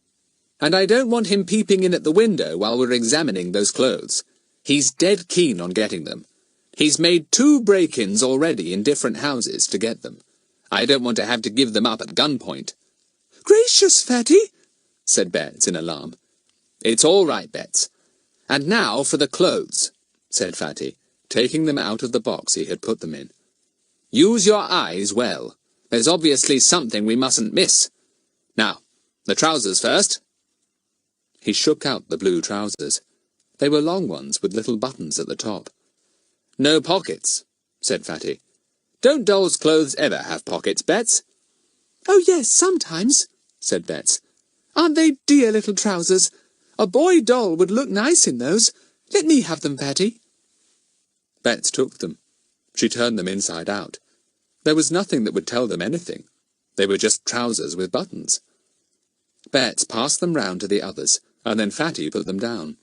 "And I don't want him peeping in at the window while we're examining those clothes. He's dead keen on getting them. He's made 2 break-ins already in different houses to get them. I don't want to have to give them up at gunpoint." "Gracious, Fatty!" said Betts in alarm. "It's all right, Betts. And now for the clothes," said Fatty, taking them out of the box he had put them in. "Use your eyes well. There's obviously something we mustn't miss. Now, the trousers first." He shook out the blue trousers. They were long ones with little buttons at the top. No pockets, said Fatty. Don't dolls' clothes ever have pockets, Bets? Oh, yes, sometimes, said Bets. Aren't they dear little trousers? A boy doll would look nice in those. Let me have them, Fatty. Bets took them. She turned them inside out. There was nothing that would tell them anything. They were just trousers with buttons. Bets passed them round to the others, and then Fatty put them down.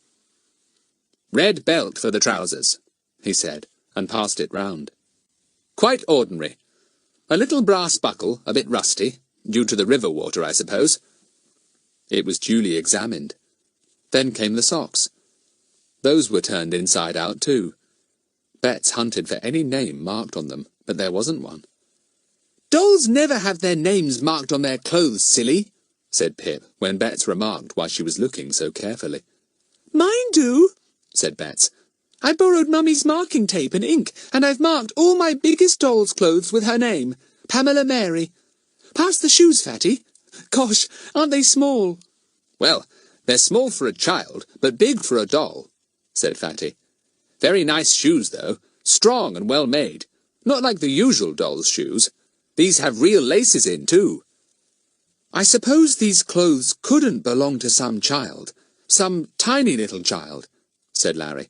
Red belt for the trousers, he said, and passed it round. Quite ordinary. A little brass buckle, a bit rusty, due to the river water, I suppose. It was duly examined. Then came the socks. Those were turned inside out too. Bets hunted for any name marked on them, but there wasn't one. Dolls never have their names marked on their clothes, silly, said Pip, when Bets remarked why she was looking so carefully. Mine do, said Bets. I borrowed Mummy's marking tape and ink, and I've marked all my biggest doll's clothes with her name, Pamela Mary. Pass the shoes, Fatty. Gosh, aren't they small? Well, they're small for a child, but big for a doll, said Fatty. Very nice shoes, though, strong and well made. Not like the usual doll's shoes. These have real laces in, too. I suppose these clothes couldn't belong to some child, some tiny little child, said Larry.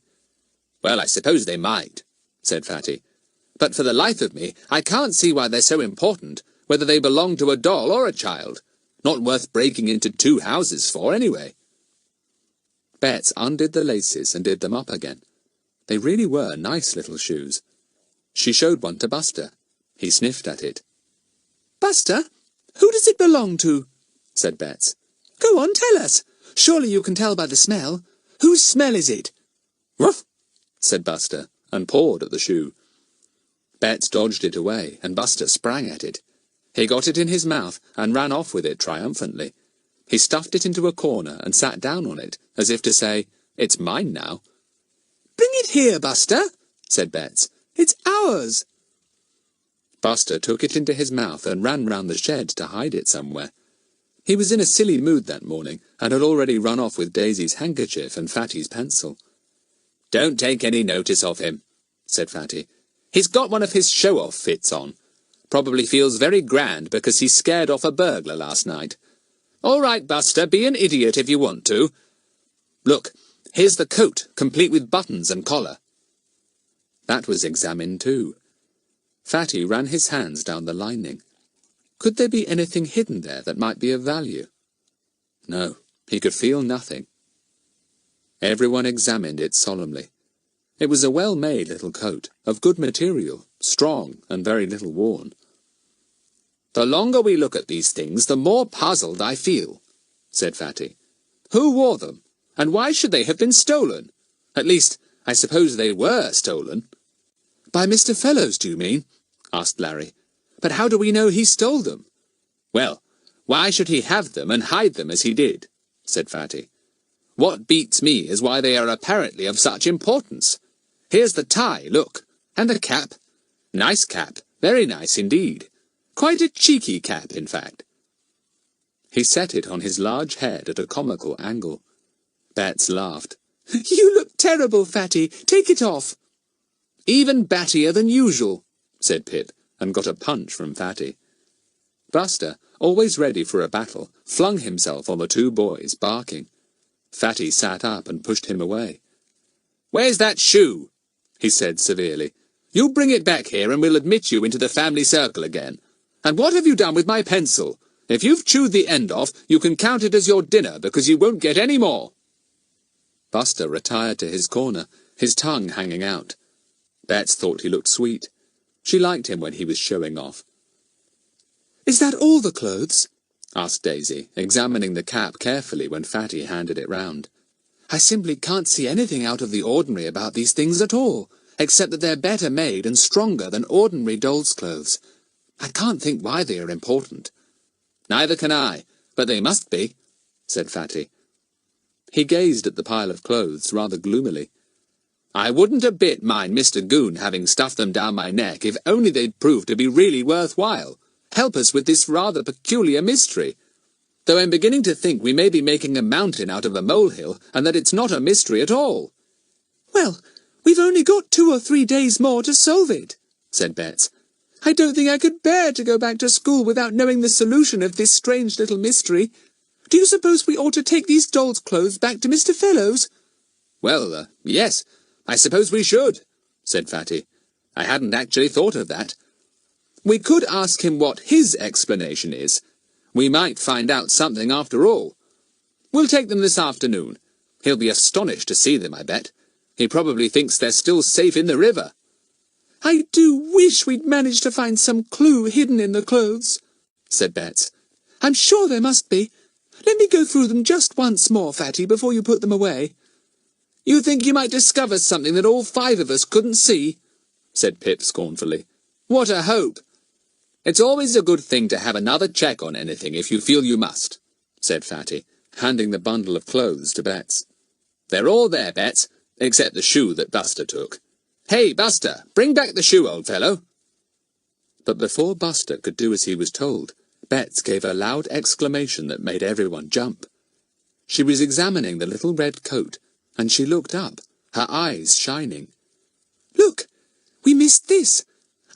Well, I suppose they might, said Fatty. But for the life of me, I can't see why they're so important, whether they belong to a doll or a child. Not worth breaking into 2 houses for, anyway. Bets undid the laces and did them up again. They really were nice little shoes. She showed one to Buster. He sniffed at it. Buster, who does it belong to? Said Bets. Go on, tell us. Surely you can tell by the smell. Whose smell is it? Ruff, said Buster, and pawed at the shoe. Bets dodged it away, and Buster sprang at it. He got it in his mouth and ran off with it triumphantly. He stuffed it into a corner and sat down on it, as if to say, "It's mine now." "Bring it here, Buster," said Bets. "It's ours." Buster took it into his mouth and ran round the shed to hide it somewhere. He was in a silly mood that morning, and had already run off with Daisy's handkerchief and Fatty's pencil. "Don't take any notice of him," said Fatty. "He's got one of his show-off fits on. Probably feels very grand because he scared off a burglar last night. All right, Buster, be an idiot if you want to. Look, here's the coat, complete with buttons and collar." That was examined too. Fatty ran his hands down the lining. Could there be anything hidden there that might be of value? No, he could feel nothing. Everyone examined it solemnly. It was a well-made little coat, of good material, strong, and very little worn. "The longer we look at these things, the more puzzled I feel," said Fatty. "Who wore them? And why should they have been stolen? At least, I suppose they were stolen." "By Mr. Fellows, do you mean?" asked Larry. "But how do we know he stole them?" "Well, why should he have them and hide them as he did?" said Fatty. "What beats me is why they are apparently of such importance. Here's the tie, look, and the cap. Nice cap, very nice indeed. Quite a cheeky cap, in fact." He set it on his large head at a comical angle. Bets laughed. "You look terrible, Fatty. Take it off." "Even battier than usual," said Pip, and got a punch from Fatty. Buster, always ready for a battle, flung himself on the two boys, barking. Fatty sat up and pushed him away. "Where's that shoe?" he said severely. "You bring it back here and we'll admit you into the family circle again. And what have you done with my pencil? If you've chewed the end off, you can count it as your dinner, because you won't get any more." Buster retired to his corner, his tongue hanging out. Bets thought he looked sweet. She liked him when he was showing off. "Is that all the clothes?" asked Daisy, examining the cap carefully when Fatty handed it round. "I simply can't see anything out of the ordinary about these things at all, except that they're better made and stronger than ordinary doll's clothes. I can't think why they are important." "Neither can I, but they must be," said Fatty. He gazed at the pile of clothes rather gloomily. "I wouldn't a bit mind Mr. Goon having stuffed them down my neck if only they'd prove to be really worthwhile, help us with this rather peculiar mystery. Though I'm beginning to think we may be making a mountain out of a molehill, and that it's not a mystery at all." "Well, We've only got 2 or 3 days more to solve it, said Bets. I don't think I could bear to go back to school without knowing the solution of this strange little mystery. Do you suppose we ought to take these dolls' clothes back to Mr. Fellowes? Well, yes, I suppose we should, said Fatty. I hadn't actually thought of that. We could ask him what his explanation is. We might find out something after all. We'll take them this afternoon. He'll be astonished to see them, I bet. He probably thinks they're still safe in the river. I do wish we'd managed to find some clue hidden in the clothes, said Bets. I'm sure there must be. Let me go through them just once more, Fatty, before you put them away. You think you might discover something that all 5 of us couldn't see? Said Pip scornfully. What a hope! It's always a good thing to have another check on anything if you feel you must, said Fatty, handing the bundle of clothes to Bets. They're all there, Bets, except the shoe that Buster took. Hey, Buster, bring back the shoe, old fellow. But before Buster could do as he was told, Bets gave a loud exclamation that made everyone jump. She was examining the little red coat, and she looked up, her eyes shining. Look, we missed this.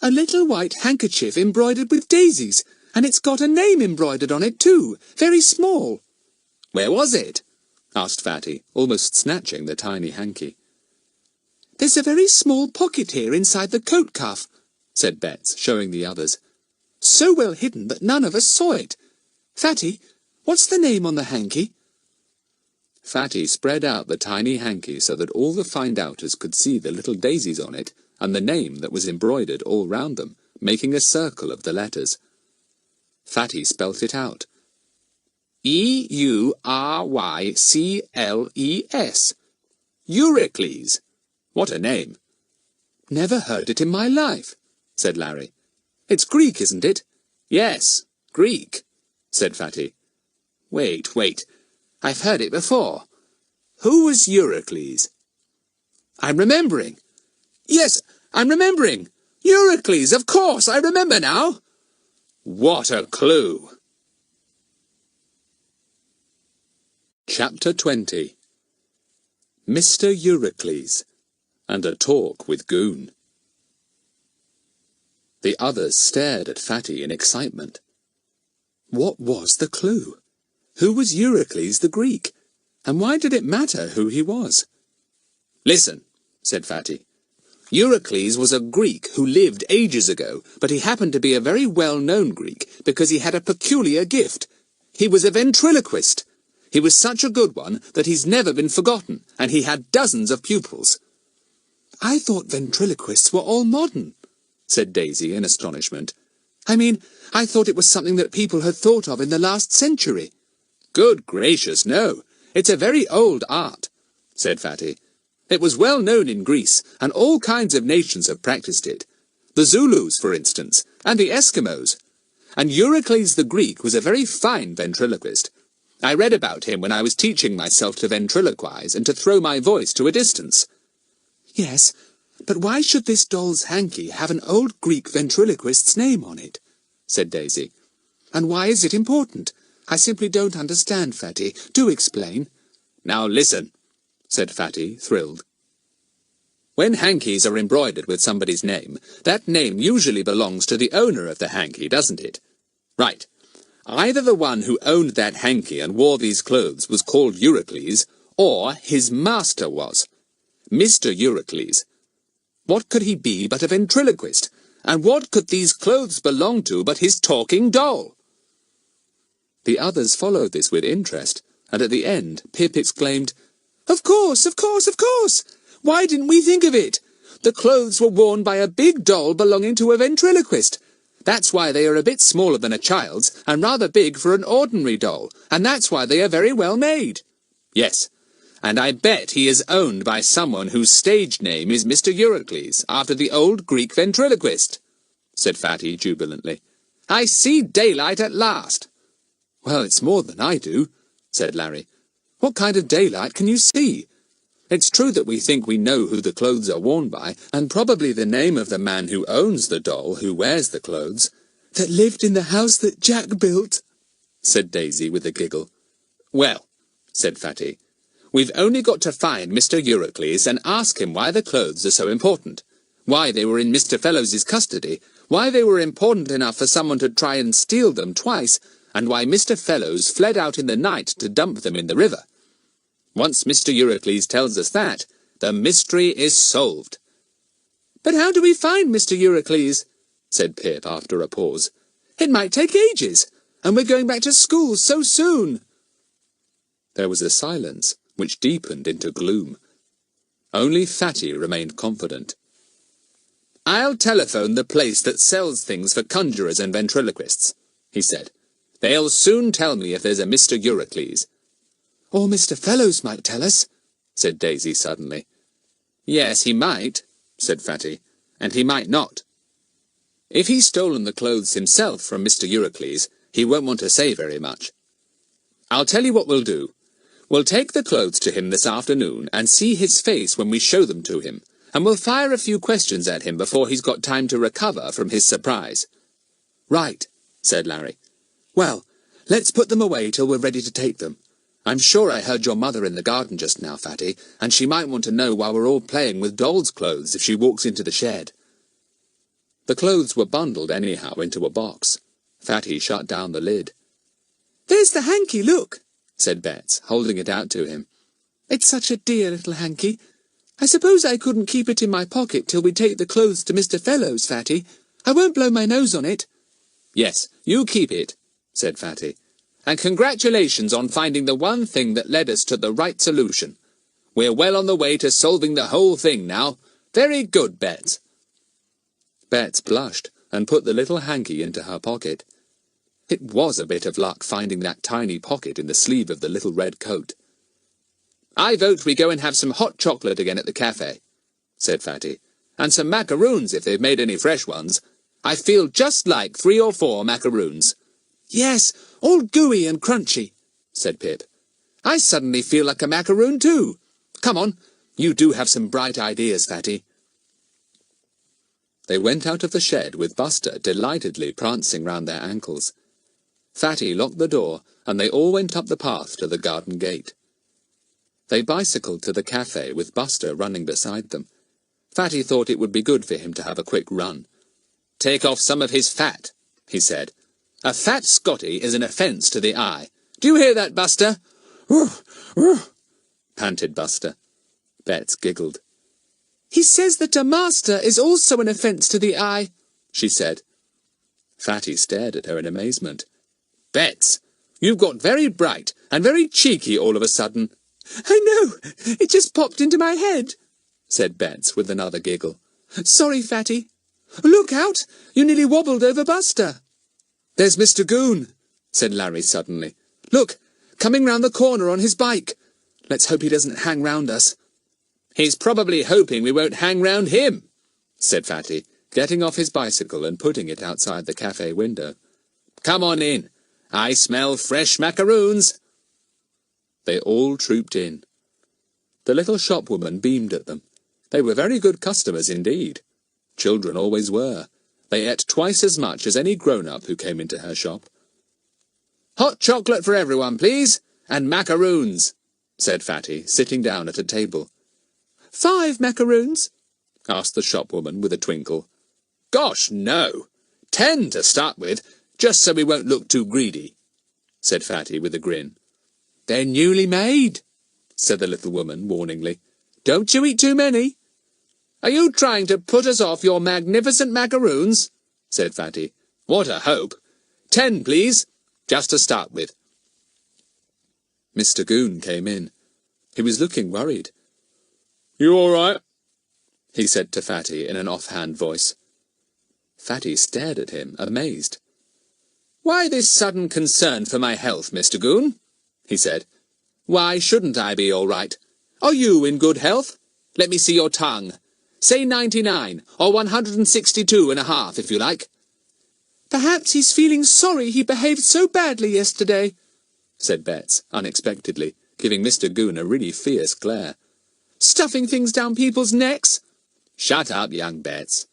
A little white handkerchief embroidered with daisies, and it's got a name embroidered on it too, very small. Where was it? Asked Fatty, almost snatching the tiny hanky. There's a very small pocket here inside the coat cuff, said Bets, showing the others. So well hidden that none of us saw it. Fatty, what's the name on the hanky? Fatty spread out the tiny hanky so that all the find-outers could see the little daisies on it and the name that was embroidered all round them, making a circle of the letters. Fatty spelt it out. E-U-R-Y-C-L-E-S. Eurycles. What a name! Never heard it in my life, said Larry. It's Greek, isn't it? Yes, Greek, said Fatty. Wait. I've heard it before. Who was Eurycles? I'm remembering. Yes, I'm remembering. Eurycles, of course, I remember now. What a clue! Chapter 20. Mr. Eurycles and a talk with Goon. The others stared at Fatty in excitement. What was the clue? Who was Eurycles the Greek? And why did it matter who he was? Listen, said Fatty. Eurycles was a Greek who lived ages ago, but he happened to be a very well-known Greek because he had a peculiar gift. He was a ventriloquist. He was such a good one that he's never been forgotten, and he had dozens of pupils. I thought ventriloquists were all modern, said Daisy in astonishment. I mean, I thought it was something that people had thought of in the last century. Good gracious, no. It's a very old art, said Fatty. It was well known in Greece, and all kinds of nations have practiced it. The Zulus, for instance, and the Eskimos. And Eurycles the Greek was a very fine ventriloquist. I read about him when I was teaching myself to ventriloquize and to throw my voice to a distance. Yes, but why should this doll's hanky have an old Greek ventriloquist's name on it? Said Daisy. And why is it important? I simply don't understand, Fatty. Do explain. Now listen, said Fatty, thrilled. When hankies are embroidered with somebody's name, that name usually belongs to the owner of the hanky, doesn't it? Right. Either the one who owned that hanky and wore these clothes was called Eurycles, or his master was. Mr. Eurycles. What could he be but a ventriloquist? And what could these clothes belong to but his talking doll? The others followed this with interest, and at the end Pip exclaimed, Of course! Why didn't we think of it? The clothes were worn by a big doll belonging to a ventriloquist. That's why they are a bit smaller than a child's, and rather big for an ordinary doll, and that's why they are very well made. Yes, and I bet he is owned by someone whose stage name is Mr. Eurycles, after the old Greek ventriloquist, said Fatty jubilantly. I see daylight at last. Well, it's more than I do, said Larry. What kind of daylight can you see? It's true that we think we know who the clothes are worn by, and probably the name of the man who owns the doll who wears the clothes. That lived in the house that Jack built, said Daisy with a giggle. Well, said Fatty, We've only got to find Mr. Eurycles and ask him why the clothes are so important, why they were in Mr. Fellows's custody, why they were important enough for someone to try and steal them twice, and why Mr. Fellows fled out in the night to dump them in the river. Once Mr. Eurycles tells us that, the mystery is solved. "But how do we find Mr. Eurycles?" said Pip after a pause. "It might take ages, and we're going back to school so soon." There was a silence, which deepened into gloom. Only Fatty remained confident. "I'll telephone the place that sells things for conjurers and ventriloquists," he said. "They'll soon tell me if there's a Mr. Eurycles." "Or Mr. Fellows might tell us," said Daisy suddenly. "Yes, he might," said Fatty, "and he might not. If he's stolen the clothes himself from Mr. Eurycles, he won't want to say very much. I'll tell you what we'll do. We'll take the clothes to him this afternoon and see his face when we show them to him, and we'll fire a few questions at him before he's got time to recover from his surprise." "Right," said Larry. "Well, let's put them away till we're ready to take them. I'm sure I heard your mother in the garden just now, Fatty, and she might want to know why we're all playing with dolls' clothes if she walks into the shed." The clothes were bundled anyhow into a box. Fatty shut down the lid. "There's the hanky, look," said Betts, holding it out to him. "It's such a dear little hanky. I suppose I couldn't keep it in my pocket till we take the clothes to Mr. Fellows, Fatty. I won't blow my nose on it." "Yes, you keep it," said Fatty. "And congratulations on finding the one thing that led us to the right solution. We're well on the way to solving the whole thing now. Very good, Betts." Betts blushed and put the little hanky into her pocket. It was a bit of luck finding that tiny pocket in the sleeve of the little red coat. "I vote we go and have some hot chocolate again at the cafe," said Fatty. "And some macaroons if they've made any fresh ones. I feel just like 3 or 4 macaroons." "Yes, all gooey and crunchy," said Pip. "I suddenly feel like a macaroon too. Come on, you do have some bright ideas, Fatty." They went out of the shed with Buster delightedly prancing round their ankles. Fatty locked the door, and they all went up the path to the garden gate. They bicycled to the cafe with Buster running beside them. Fatty thought it would be good for him to have a quick run. "Take off some of his fat," he said. "A fat Scotty is an offence to the eye. Do you hear that, Buster?" panted Buster. Betts giggled. "He says that a master is also an offence to the eye," she said. Fatty stared at her in amazement. "Betts, you've got very bright and very cheeky all of a sudden." "I know, it just popped into my head," said Betts with another giggle. "Sorry, Fatty. Look out, you nearly wobbled over Buster." "There's Mr. Goon," said Larry suddenly. "Look, coming round the corner on his bike. Let's hope he doesn't hang round us." "He's probably hoping we won't hang round him," said Fatty, getting off his bicycle and putting it outside the cafe window. "Come on in. I smell fresh macaroons." They all trooped in. The little shopwoman beamed at them. They were very good customers indeed. Children always were. They ate twice as much as any grown-up who came into her shop. "Hot chocolate for everyone, please, and macaroons," said Fatty, sitting down at a table. 5 macaroons?" asked the shopwoman with a twinkle. "Gosh, no. 10 to start with, just so we won't look too greedy," said Fatty with a grin. "They're newly made," said the little woman warningly. "Don't you eat too many." "Are you trying to put us off your magnificent macaroons?" said Fatty. "What a hope. 10, please, just to start with." Mr. Goon came in. He was looking worried. "You all right?" he said to Fatty in an offhand voice. Fatty stared at him, amazed. "Why this sudden concern for my health, Mr. Goon?" he said. "Why shouldn't I be all right? Are you in good health? Let me see your tongue. Say 99, or 162.5, if you like." "Perhaps he's feeling sorry he behaved so badly yesterday," said Betts, unexpectedly, giving Mr. Goon a really fierce glare. "Stuffing things down people's necks." "Shut up, young Betts,"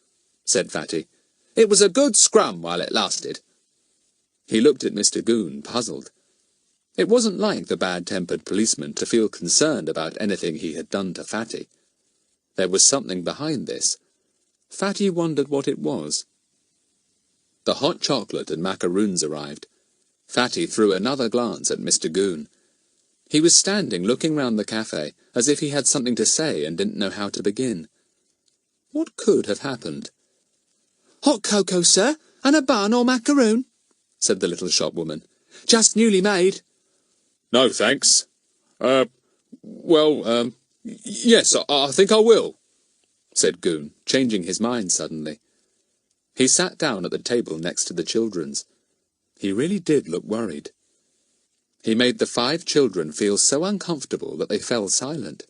said Fatty. "It was a good scrum while it lasted." He looked at Mr. Goon, puzzled. It wasn't like the bad-tempered policeman to feel concerned about anything he had done to Fatty. There was something behind this. Fatty wondered what it was. The hot chocolate and macaroons arrived. Fatty threw another glance at Mr. Goon. He was standing looking round the cafe, as if he had something to say and didn't know how to begin. What could have happened? "Hot cocoa, sir, and a bun or macaroon," said the little shopwoman. "Just newly made." No, thanks. Yes, I think I will," said Goon, changing his mind suddenly. He sat down at the table next to the children's. He really did look worried. He made the 5 children feel so uncomfortable that they fell silent.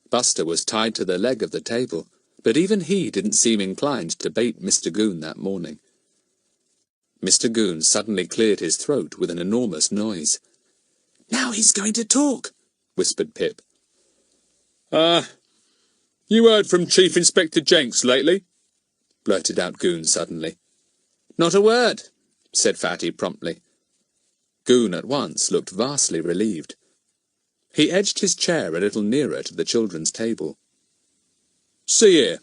Buster was tied to the leg of the table, but even he didn't seem inclined to bait Mr. Goon that morning. Mr. Goon suddenly cleared his throat with an enormous noise. "Now he's going to talk," whispered Pip. You heard from Chief Inspector Jenks lately?" blurted out Goon suddenly. "Not a word," said Fatty promptly. Goon at once looked vastly relieved. He edged his chair a little nearer to the children's table. "See here,"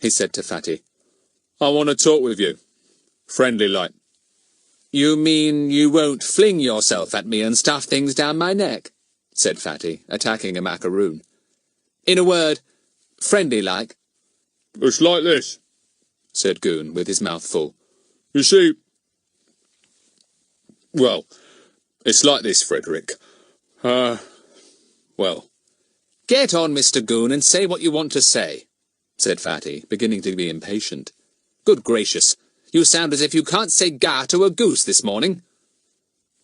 he said to Fatty. "I want to talk with you. Friendly like." "You mean you won't fling yourself at me and stuff things down my neck?" said Fatty, attacking a macaroon. "In a word, friendly like?" "It's like this," said Goon, with his mouth full. "You see, well, it's like this, Frederick. Well." "Get on, Mr. Goon, and say what you want to say," said Fatty, beginning to be impatient. "Good gracious, you sound as if you can't say gah to a goose this morning."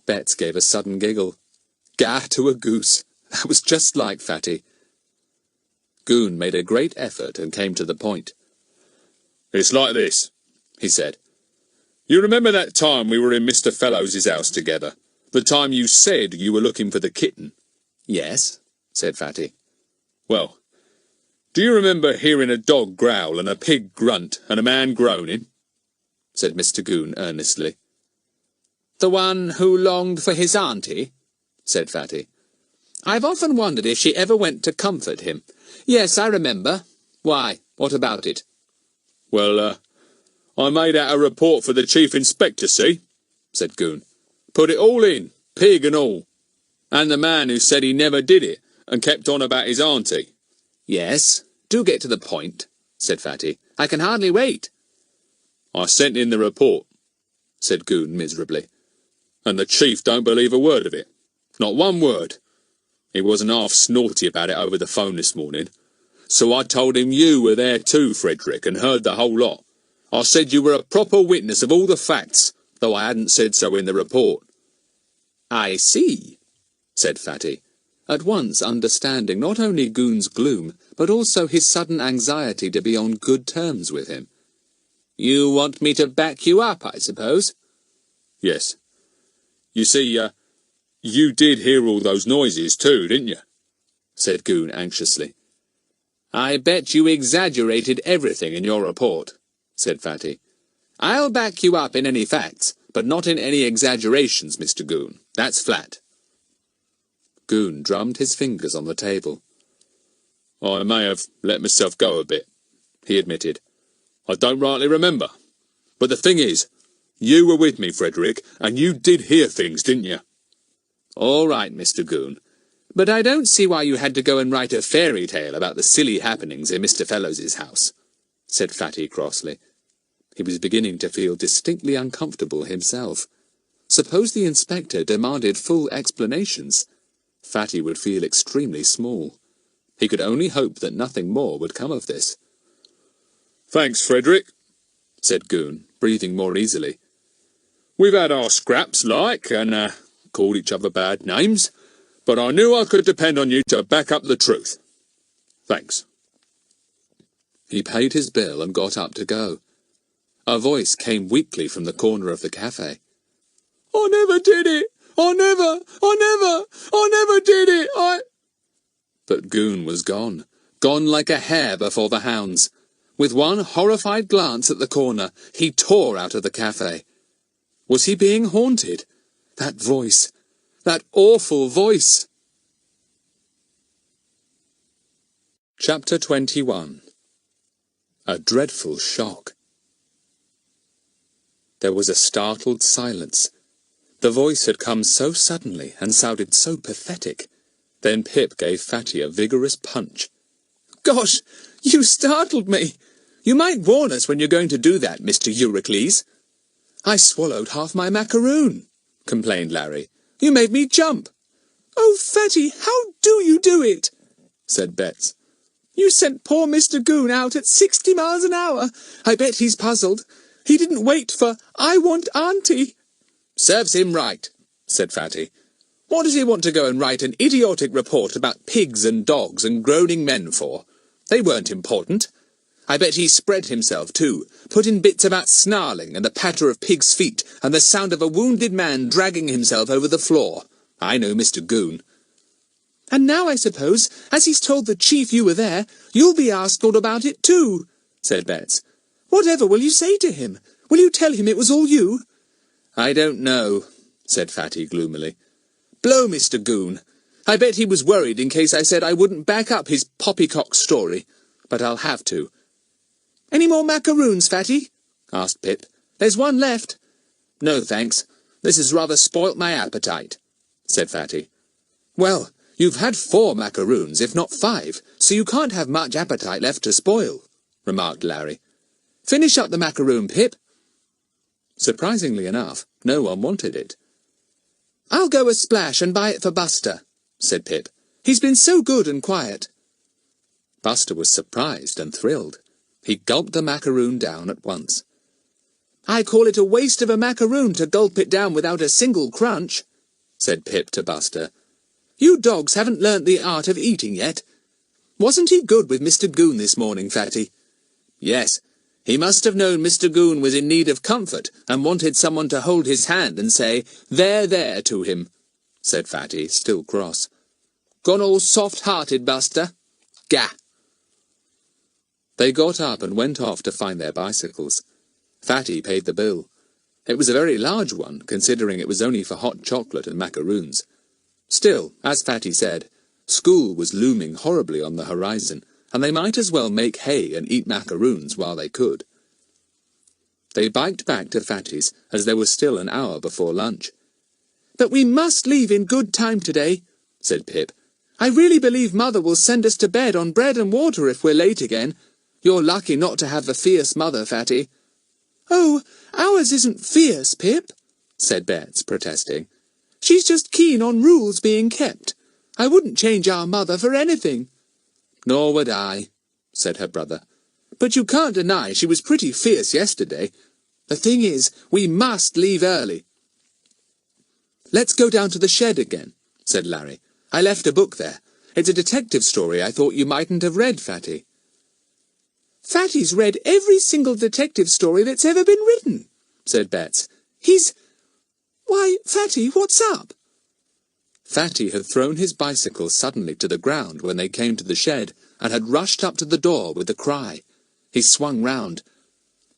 Betts gave a sudden giggle. Gah to a goose. That was just like Fatty. Goon made a great effort and came to the point. "It's like this," he said. "You remember that time we were in Mr. Fellows's house together? The time you said you were looking for the kitten?" "Yes," said Fatty. "Well, do you remember hearing a dog growl and a pig grunt and a man groaning?" said Mr. Goon earnestly. "The one who longed for his auntie?" said Fatty. "I've often wondered if she ever went to comfort him. Yes, I remember. Why, what about it?" "Well, I made out a report for the Chief Inspector, see?" said Goon. "Put it all in, pig and all. And the man who said he never did it and kept on about his auntie." "Yes, do get to the point," said Fatty. "I can hardly wait." "I sent in the report," said Goon miserably. "And the Chief don't believe a word of it. Not one word. He wasn't half snotty about it over the phone this morning. So I told him you were there too, Frederick, and heard the whole lot. I said you were a proper witness of all the facts, though I hadn't said so in the report." "I see," said Fatty, at once understanding not only Goon's gloom, but also his sudden anxiety to be on good terms with him. "You want me to back you up, I suppose?" "Yes. You see, you did hear all those noises too, didn't you?" said Goon anxiously. "I bet you exaggerated everything in your report," said Fatty. "I'll back you up in any facts, but not in any exaggerations, Mr. Goon. That's flat." Goon drummed his fingers on the table. "I may have let myself go a bit," he admitted. "I don't rightly remember. But the thing is, you were with me, Frederick, and you did hear things, didn't you?" "All right, Mr. Goon. But I don't see why you had to go and write a fairy tale about the silly happenings in Mr. Fellows's house," said Fatty crossly. He was beginning to feel distinctly uncomfortable himself. Suppose the inspector demanded full explanations? Fatty would feel extremely small. He could only hope that nothing more would come of this. "Thanks, Frederick," said Goon, breathing more easily. "We've had our scraps, like, and called each other bad names, but I knew I could depend on you to back up the truth. Thanks." He paid his bill and got up to go. A voice came weakly from the corner of the cafe. "I never did it! I never did it! But Goon was gone like a hare before the hounds. With one horrified glance at the corner, he tore out of the cafe. Was he being haunted? That voice, That awful voice. Chapter 21. A dreadful shock. There was a startled silence. The voice had come so suddenly and sounded so pathetic. Then Pip gave Fatty a vigorous punch. Gosh, you startled me. You might warn us when you're going to do that, Mr. Eurycles. I swallowed half my macaroon, complained Larry. You made me jump. Oh, Fatty, how do you do it? Said Betts. You sent poor Mr. Goon out at 60 miles an hour. I bet he's puzzled. He didn't wait for I want Auntie. Serves him right, said Fatty. What does he want to go and write an idiotic report about pigs and dogs and groaning men for? They weren't important. I bet he spread himself, too, put in bits about snarling and the patter of pigs' feet and the sound of a wounded man dragging himself over the floor. I know Mr. Goon. And now, I suppose, as he's told the chief you were there, you'll be asked all about it, too, said Betts. Whatever will you say to him? Will you tell him it was all you? I don't know, said Fatty gloomily. Blow Mr. Goon. I bet he was worried in case I said I wouldn't back up his poppycock story. But I'll have to. Any more macaroons, Fatty? Asked Pip. There's one left. No, thanks. This has rather spoilt my appetite, said Fatty. Well, you've had 4 macaroons, if not 5, so you can't have much appetite left to spoil, remarked Larry. Finish up the macaroon, Pip. Surprisingly enough, no one wanted it. I'll go a splash and buy it for Buster, said Pip. He's been so good and quiet. Buster was surprised and thrilled. He gulped the macaroon down at once. I call it a waste of a macaroon to gulp it down without a single crunch, said Pip to Buster. You dogs haven't learnt the art of eating yet. Wasn't he good with Mr. Goon this morning, Fatty? Yes. He must have known Mr. Goon was in need of comfort and wanted someone to hold his hand and say, there, to him, said Fatty, still cross. Gone all soft-hearted, Buster. Gah! They got up and went off to find their bicycles. Fatty paid the bill. It was a very large one, considering it was only for hot chocolate and macaroons. Still, as Fatty said, school was looming horribly on the horizon, and they might as well make hay and eat macaroons while they could. They biked back to Fatty's, as there was still an hour before lunch. But we must leave in good time today, said Pip. I really believe Mother will send us to bed on bread and water if we're late again. You're lucky not to have a fierce mother, Fatty. Oh, ours isn't fierce, Pip, said Betts, protesting. She's just keen on rules being kept. I wouldn't change our mother for anything. Nor would I, said her brother. But you can't deny she was pretty fierce yesterday. The thing is, we must leave early. Let's go down to the shed again, said Larry. I left a book there. It's a detective story I thought you mightn't have read, Fatty. Fatty's read every single detective story that's ever been written, said Betts. Why, Fatty, what's up? Fatty had thrown his bicycle suddenly to the ground when they came to the shed, and had rushed up to the door with a cry. He swung round.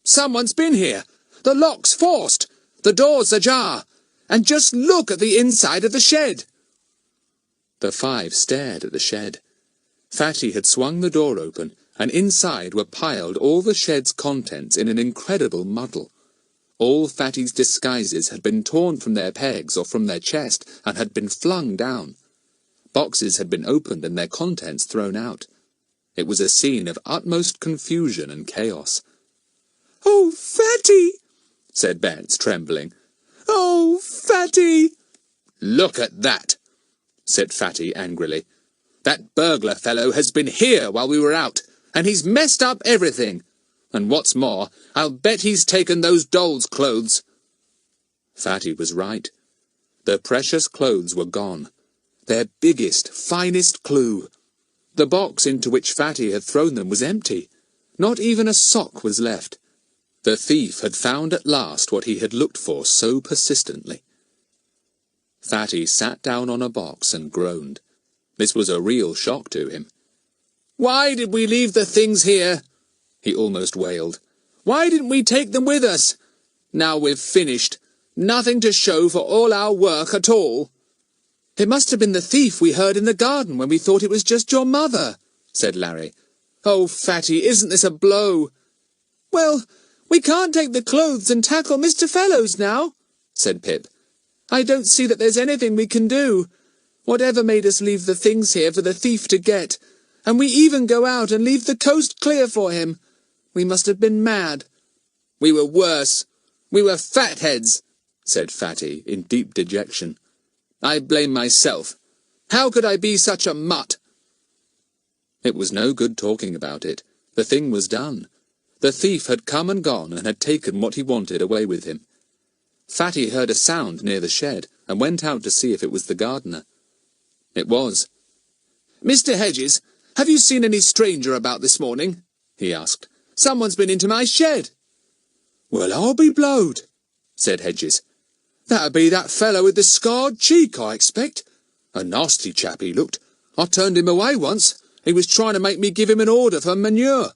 Someone's been here! The lock's forced! The door's ajar! And just look at the inside of the shed! The 5 stared at the shed. Fatty had swung the door open, and inside were piled all the shed's contents in an incredible muddle. All Fatty's disguises had been torn from their pegs or from their chest, and had been flung down. Boxes had been opened and their contents thrown out. It was a scene of utmost confusion and chaos. "Oh, Fatty!" said Betts, trembling. "Oh, Fatty!" "Look at that!" said Fatty angrily. "That burglar fellow has been here while we were out, and he's messed up everything. And what's more, I'll bet he's taken those dolls' clothes." Fatty was right. The precious clothes were gone. Their biggest, finest clue. The box into which Fatty had thrown them was empty. Not even a sock was left. The thief had found at last what he had looked for so persistently. Fatty sat down on a box and groaned. This was a real shock to him. "Why did we leave the things here?" he almost wailed. "Why didn't we take them with us? Now we've finished. Nothing to show for all our work at all." It must have been the thief we heard in the garden when we thought it was just your mother, said Larry. Oh, Fatty, isn't this a blow? Well, we can't take the clothes and tackle Mr. Fellows now, said Pip. I don't see that there's anything we can do. Whatever made us leave the things here for the thief to get? And we even go out and leave the coast clear for him. We must have been mad. We were worse. We were fatheads, said Fatty in deep dejection. I blame myself. How could I be such a mutt? It was no good talking about it. The thing was done. The thief had come and gone and had taken what he wanted away with him. Fatty heard a sound near the shed and went out to see if it was the gardener. It was. Mr. Hedges, have you seen any stranger about this morning? He asked. Someone's been into my shed. Well, I'll be blowed, said Hedges. That'd be that fellow with the scarred cheek, I expect. A nasty chap he looked. I turned him away once. He was trying to make me give him an order for manure.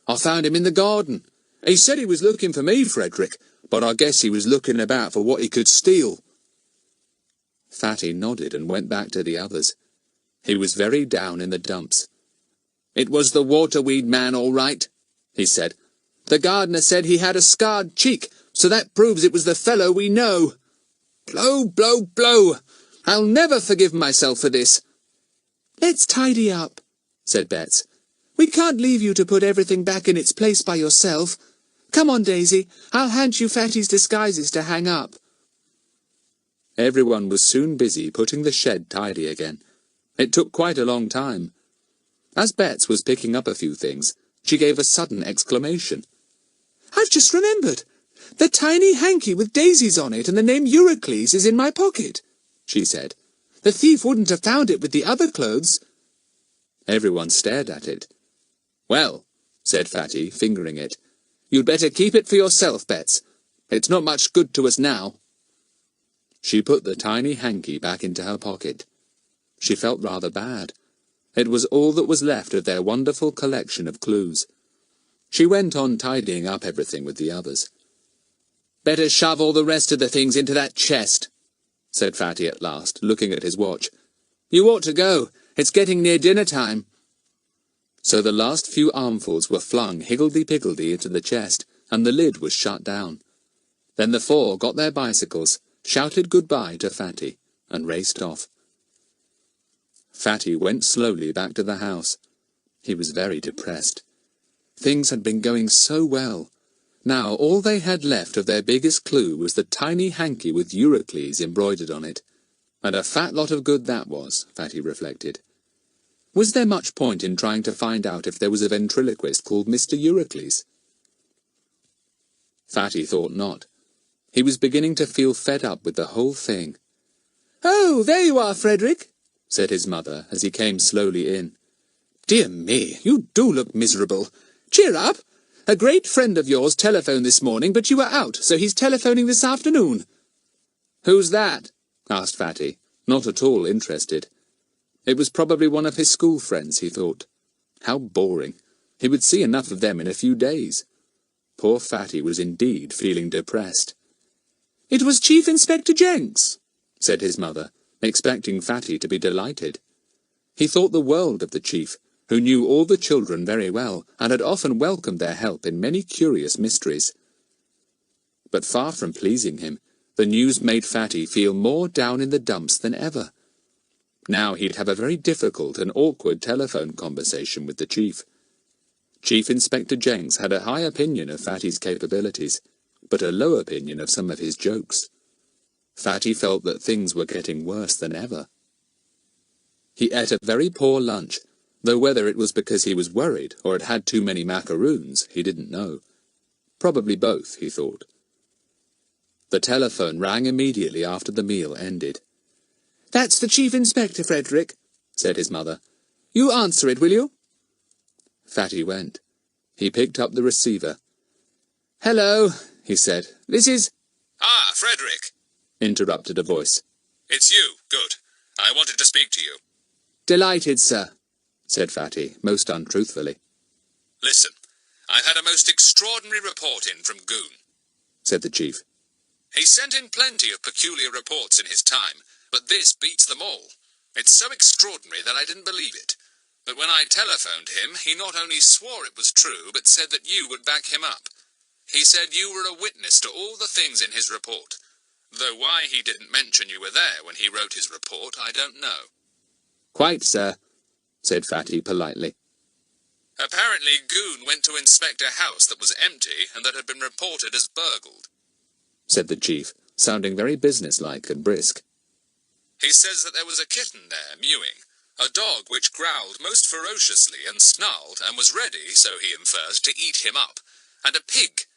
I found him in the garden. He said he was looking for me, Frederick, but I guess he was looking about for what he could steal. Fatty nodded and went back to the others. He was very down in the dumps. It was the waterweed man, all right, he said. The gardener said he had a scarred cheek, so that proves it was the fellow we know. Blow, blow, blow! I'll never forgive myself for this. Let's tidy up, said Betts. We can't leave you to put everything back in its place by yourself. Come on, Daisy. I'll hand you Fatty's disguises to hang up. Everyone was soon busy putting the shed tidy again. It took quite a long time. As Betts was picking up a few things, she gave a sudden exclamation. I've just remembered. The tiny hanky with daisies on it and the name Eurycles is in my pocket, she said. The thief wouldn't have found it with the other clothes. Everyone stared at it. Well, said Fatty, fingering it, you'd better keep it for yourself, Betts. It's not much good to us now. She put the tiny hanky back into her pocket. She felt rather bad. It was all that was left of their wonderful collection of clues. She went on tidying up everything with the others. Better shove all the rest of the things into that chest, said Fatty at last, looking at his watch. You ought to go. It's getting near dinner time. So the last few armfuls were flung higgledy-piggledy into the chest, and the lid was shut down. Then the four got their bicycles, shouted goodbye to Fatty, and raced off. Fatty went slowly back to the house. He was very depressed. Things had been going so well. Now all they had left of their biggest clue was the tiny hanky with Eurycles embroidered on it. And a fat lot of good that was, Fatty reflected. Was there much point in trying to find out if there was a ventriloquist called Mr. Eurycles? Fatty thought not. He was beginning to feel fed up with the whole thing. Oh, there you are, Frederick, said his mother as he came slowly in. Dear me, you do look miserable. Cheer up. A great friend of yours telephoned this morning, but you were out, so he's telephoning this afternoon. Who's that? Asked Fatty, not at all interested. It was probably one of his school friends, he thought. How boring. He would see enough of them in a few days. Poor Fatty was indeed feeling depressed. It was Chief Inspector Jenks, said his mother, expecting Fatty to be delighted. He thought the world of the chief, who knew all the children very well, and had often welcomed their help in many curious mysteries. But far from pleasing him, the news made Fatty feel more down in the dumps than ever. Now he'd have a very difficult and awkward telephone conversation with the chief. Chief Inspector Jenks had a high opinion of Fatty's capabilities, but a low opinion of some of his jokes. Fatty felt that things were getting worse than ever. He ate a very poor lunch, though whether it was because he was worried or had had too many macaroons, he didn't know. Probably both, he thought. The telephone rang immediately after the meal ended. That's the Chief Inspector, Frederick, said his mother. You answer it, will you? Fatty went. He picked up the receiver. Hello, he said. This is... Ah, Frederick, interrupted a voice. It's you. Good. I wanted to speak to you. Delighted, sir, said Fatty, most untruthfully. Listen, I've had a most extraordinary report in from Goon, said the chief. He sent in plenty of peculiar reports in his time, but this beats them all. It's so extraordinary that I didn't believe it. But when I telephoned him, he not only swore it was true, but said that you would back him up. He said you were a witness to all the things in his report. Though why he didn't mention you were there when he wrote his report, I don't know. Quite, sir, said Fatty politely. Apparently Goon went to inspect a house that was empty and that had been reported as burgled, said the chief, sounding very businesslike and brisk. He says that there was a kitten there, mewing, a dog which growled most ferociously and snarled and was ready, so he infers, to eat him up, and a pig,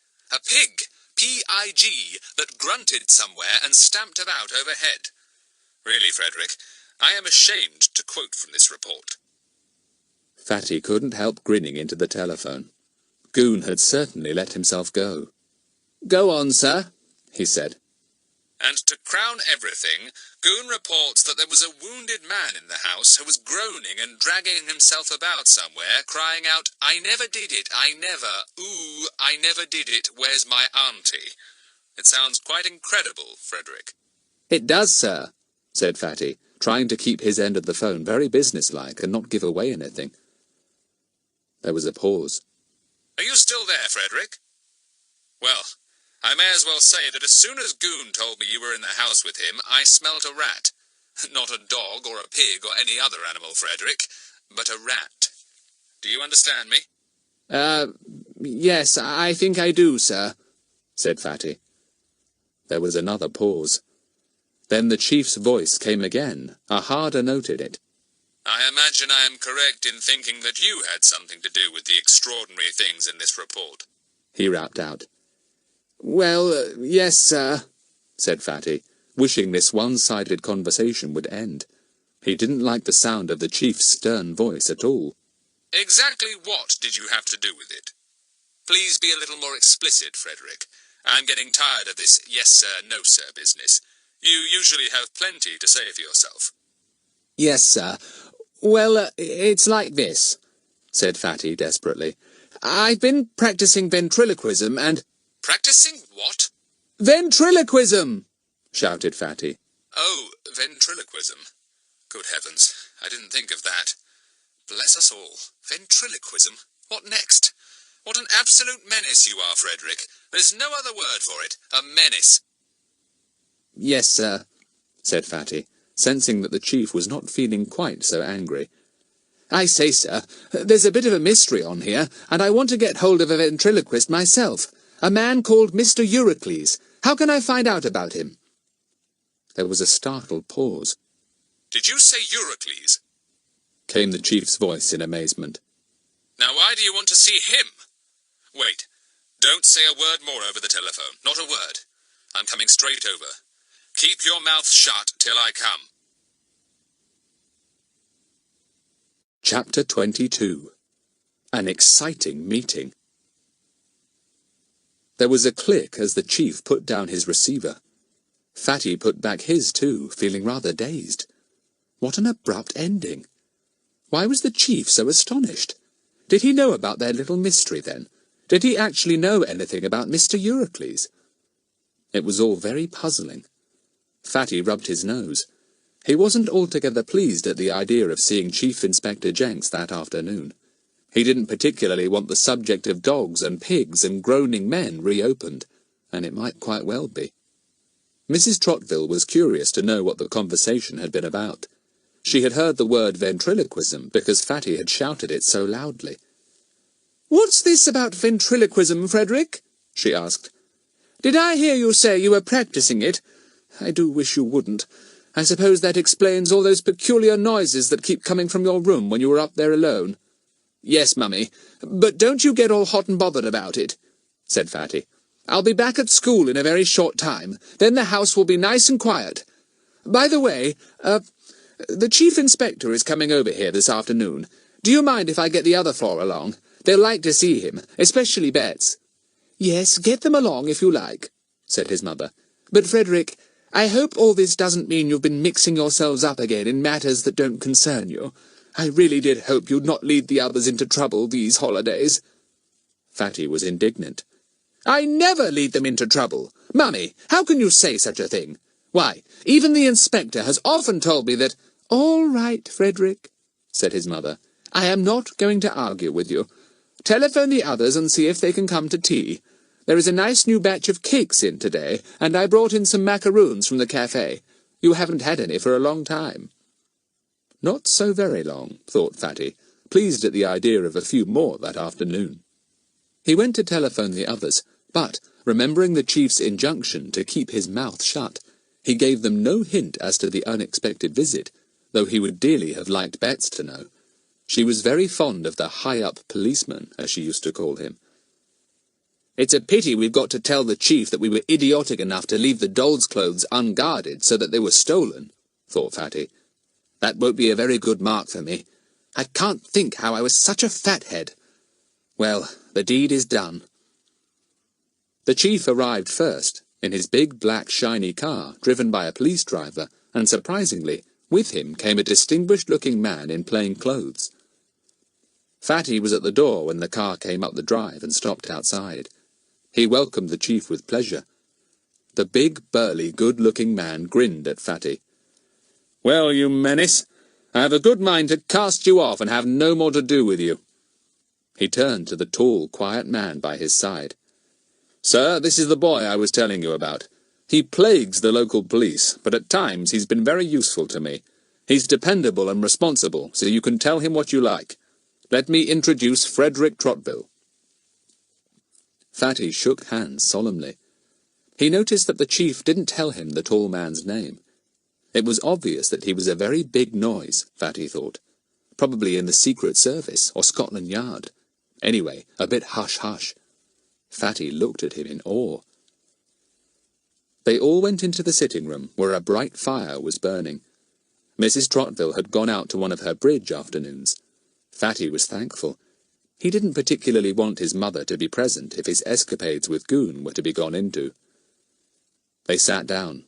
P-I-G, that grunted somewhere and stamped about overhead. Really, Frederick, I am ashamed to quote from this report. Fatty couldn't help grinning into the telephone. Goon had certainly let himself go. Go on, sir, he said. And to crown everything, Goon reports that there was a wounded man in the house who was groaning and dragging himself about somewhere, crying out, "I never did it, I never, ooh, I never did it, where's my auntie?" It sounds quite incredible, Frederick. It does, sir, said Fatty, trying to keep his end of the phone very businesslike and not give away anything. There was a pause. Are you still there, Frederick? Well, I may as well say that as soon as Goon told me you were in the house with him, I smelt a rat. Not a dog or a pig or any other animal, Frederick, but a rat. Do you understand me? Yes, I think I do, sir, said Fatty. There was another pause. Then the chief's voice came again, a harder note in it. I imagine I am correct in thinking that you had something to do with the extraordinary things in this report, he rapped out. Well, yes, sir, said Fatty, wishing this one-sided conversation would end. He didn't like the sound of the chief's stern voice at all. Exactly what did you have to do with it? Please be a little more explicit, Frederick. I'm getting tired of this yes, sir, no, sir business. You usually have plenty to say for yourself. Yes, sir. Well, it's like this, said Fatty desperately. I've been practicing ventriloquism and... Practicing what? Ventriloquism! Shouted Fatty. Oh, ventriloquism. Good heavens, I didn't think of that. Bless us all. Ventriloquism? What next? What an absolute menace you are, Frederick. There's no other word for it. A menace. Yes, sir, said Fatty, sensing that the chief was not feeling quite so angry. I say, sir, there's a bit of a mystery on here, and I want to get hold of a ventriloquist myself. A man called Mr. Eurycles. How can I find out about him? There was a startled pause. Did you say Eurycles? Came the chief's voice in amazement. Now why do you want to see him? Wait, don't say a word more over the telephone. Not a word. I'm coming straight over. Keep your mouth shut till I come. Chapter 22. An exciting meeting. There was a click as the chief put down his receiver. Fatty put back his too, feeling rather dazed. What an abrupt ending. Why was the chief so astonished? Did he know about their little mystery then? Did he actually know anything about Mr. Eurycles? It was all very puzzling. Fatty rubbed his nose. He wasn't altogether pleased at the idea of seeing Chief Inspector Jenks that afternoon. He didn't particularly want the subject of dogs and pigs and groaning men reopened, and it might quite well be. Mrs. Trotville was curious to know what the conversation had been about. She had heard the word ventriloquism because Fatty had shouted it so loudly. "What's this about ventriloquism, Frederick?" she asked. "Did I hear you say you were practicing it? I do wish you wouldn't. I suppose that explains all those peculiar noises that keep coming from your room when you are up there alone." "Yes, Mummy, but don't you get all hot and bothered about it," said Fatty. "I'll be back at school in a very short time. Then the house will be nice and quiet. By the way, the Chief Inspector is coming over here this afternoon. Do you mind if I get the other four along? They'll like to see him, especially Bets." "Yes, get them along if you like," said his mother. "But, Frederick, I hope all this doesn't mean you've been mixing yourselves up again in matters that don't concern you. I really did hope you'd not lead the others into trouble these holidays." Fatty was indignant. "I never lead them into trouble. Mummy, how can you say such a thing? Why, even the inspector has often told me that—" All right, Frederick, said his mother. I am not going to argue with you. Telephone the others and see if they can come to tea. There is a nice new batch of cakes in today, and I brought in some macaroons from the cafe. You haven't had any for a long time. Not so very long, thought Fatty, pleased at the idea of a few more that afternoon. He went to telephone the others, but, remembering the chief's injunction to keep his mouth shut, he gave them no hint as to the unexpected visit, though he would dearly have liked Bets to know. She was very fond of the high-up policeman, as she used to call him. It's a pity we've got to tell the chief that we were idiotic enough to leave the dolls' clothes unguarded so that they were stolen, thought Fatty. That won't be a very good mark for me. I can't think how I was such a fathead. Well, the deed is done. The chief arrived first, in his big black shiny car, driven by a police driver, and surprisingly, with him came a distinguished-looking man in plain clothes. Fatty was at the door when the car came up the drive and stopped outside. He welcomed the chief with pleasure. The big, burly, good-looking man grinned at Fatty. "Well, you menace, I have a good mind to cast you off and have no more to do with you." He turned to the tall, quiet man by his side. "Sir, this is the boy I was telling you about. He plagues the local police, but at times he's been very useful to me. He's dependable and responsible, so you can tell him what you like. Let me introduce Frederick Trottville." Fatty shook hands solemnly. He noticed that the chief didn't tell him the tall man's name. It was obvious that he was a very big noise, Fatty thought. Probably in the Secret Service or Scotland Yard. Anyway, a bit hush-hush. Fatty looked at him in awe. They all went into the sitting-room, where a bright fire was burning. Mrs. Trottville had gone out to one of her bridge afternoons. Fatty was thankful. He didn't particularly want his mother to be present if his escapades with Goon were to be gone into. They sat down.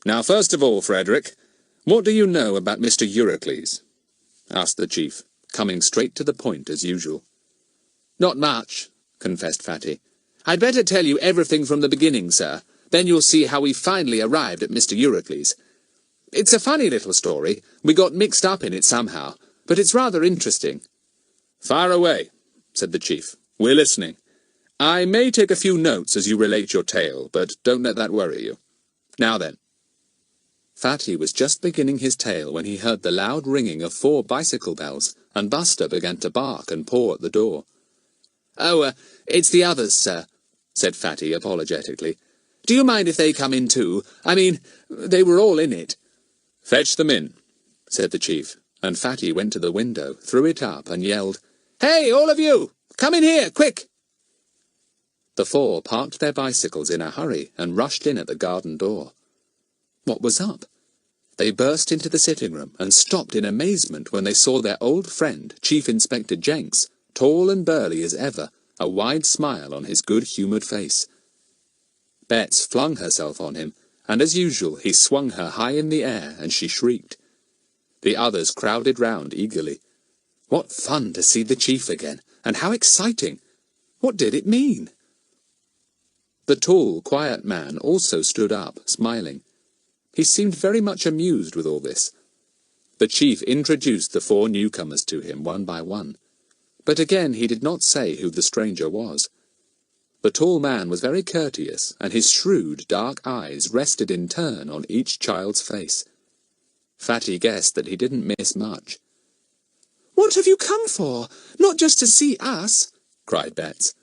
"Now, first of all, Frederick, what do you know about Mr. Eurycles?" asked the chief, coming straight to the point as usual. "Not much," confessed Fatty. "I'd better tell you everything from the beginning, sir. Then you'll see how we finally arrived at Mr. Eurycles. It's a funny little story. We got mixed up in it somehow, but it's rather interesting." "Fire away," said the chief. "We're listening. I may take a few notes as you relate your tale, but don't let that worry you. Now then." Fatty was just beginning his tale when he heard the loud ringing of 4 bicycle bells, and Buster began to bark and paw at the door. "Oh, it's the others, sir," said Fatty apologetically. "Do you mind if they come in too? I mean, they were all in it." "Fetch them in," said the chief, and Fatty went to the window, threw it up, and yelled, "Hey, all of you! Come in here, quick!" The 4 parked their bicycles in a hurry and rushed in at the garden door. What was up? They burst into the sitting-room and stopped in amazement when they saw their old friend, Chief Inspector Jenks, tall and burly as ever, a wide smile on his good-humoured face. Bets flung herself on him, and as usual he swung her high in the air, and she shrieked. The others crowded round eagerly. What fun to see the chief again, and how exciting! What did it mean? The tall, quiet man also stood up, smiling. He seemed very much amused with all this. The chief introduced the 4 newcomers to him one by one, but again he did not say who the stranger was. The tall man was very courteous, and his shrewd, dark eyes rested in turn on each child's face. Fatty guessed that he didn't miss much. "What have you come for? Not just to see us?" cried Bets.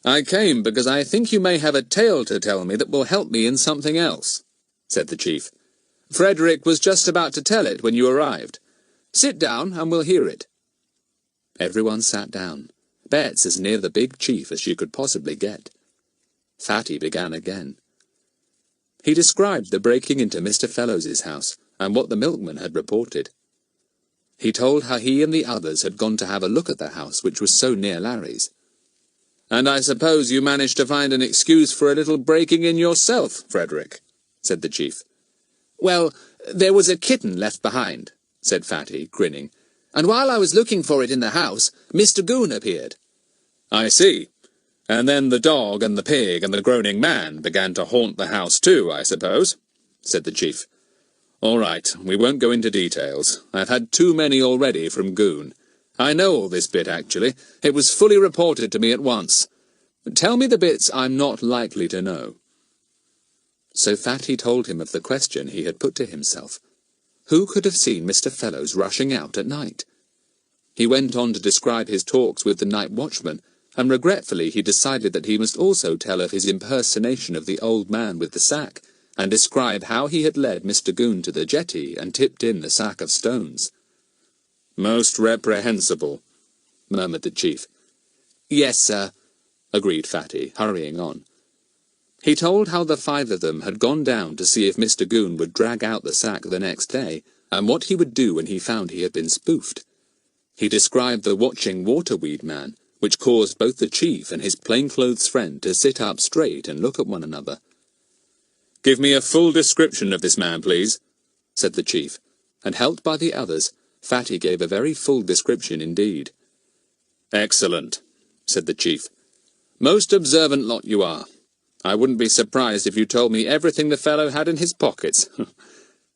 "I came because I think you may have a tale to tell me that will help me in something else," said the chief. "Frederick was just about to tell it when you arrived. Sit down and we'll hear it." Everyone sat down, Bets as near the big chief as she could possibly get. Fatty began again. He described the breaking into Mr. Fellows's house and what the milkman had reported. He told how he and the others had gone to have a look at the house which was so near Larry's. "And I suppose you managed to find an excuse for a little breaking in yourself, Frederick," said the chief. "Well, there was a kitten left behind," said Fatty, grinning, "and while I was looking for it in the house, Mr. Goon appeared." "I see. And then the dog and the pig and the groaning man began to haunt the house too, I suppose," said the chief. All right, we won't go into details. I've had too many already from Goon. I know all this bit, actually. It was fully reported to me at once. Tell me the bits I'm not likely to know. So Fatty told him of the question he had put to himself. Who could have seen Mr. Fellows rushing out at night? He went on to describe his talks with the night watchman, and regretfully he decided that he must also tell of his impersonation of the old man with the sack, and describe how he had led Mr. Goon to the jetty and tipped in the sack of stones. "Most reprehensible," murmured the chief. "Yes, sir," agreed Fatty, hurrying on. He told how the 5 of them had gone down to see if Mr. Goon would drag out the sack the next day, and what he would do when he found he had been spoofed. He described the watching waterweed man, which caused both the chief and his plainclothes friend to sit up straight and look at one another. "Give me a full description of this man, please," said the chief, and helped by the others, Fatty gave a very full description indeed. "Excellent," said the chief. "Most observant lot you are. I wouldn't be surprised if you told me everything the fellow had in his pockets.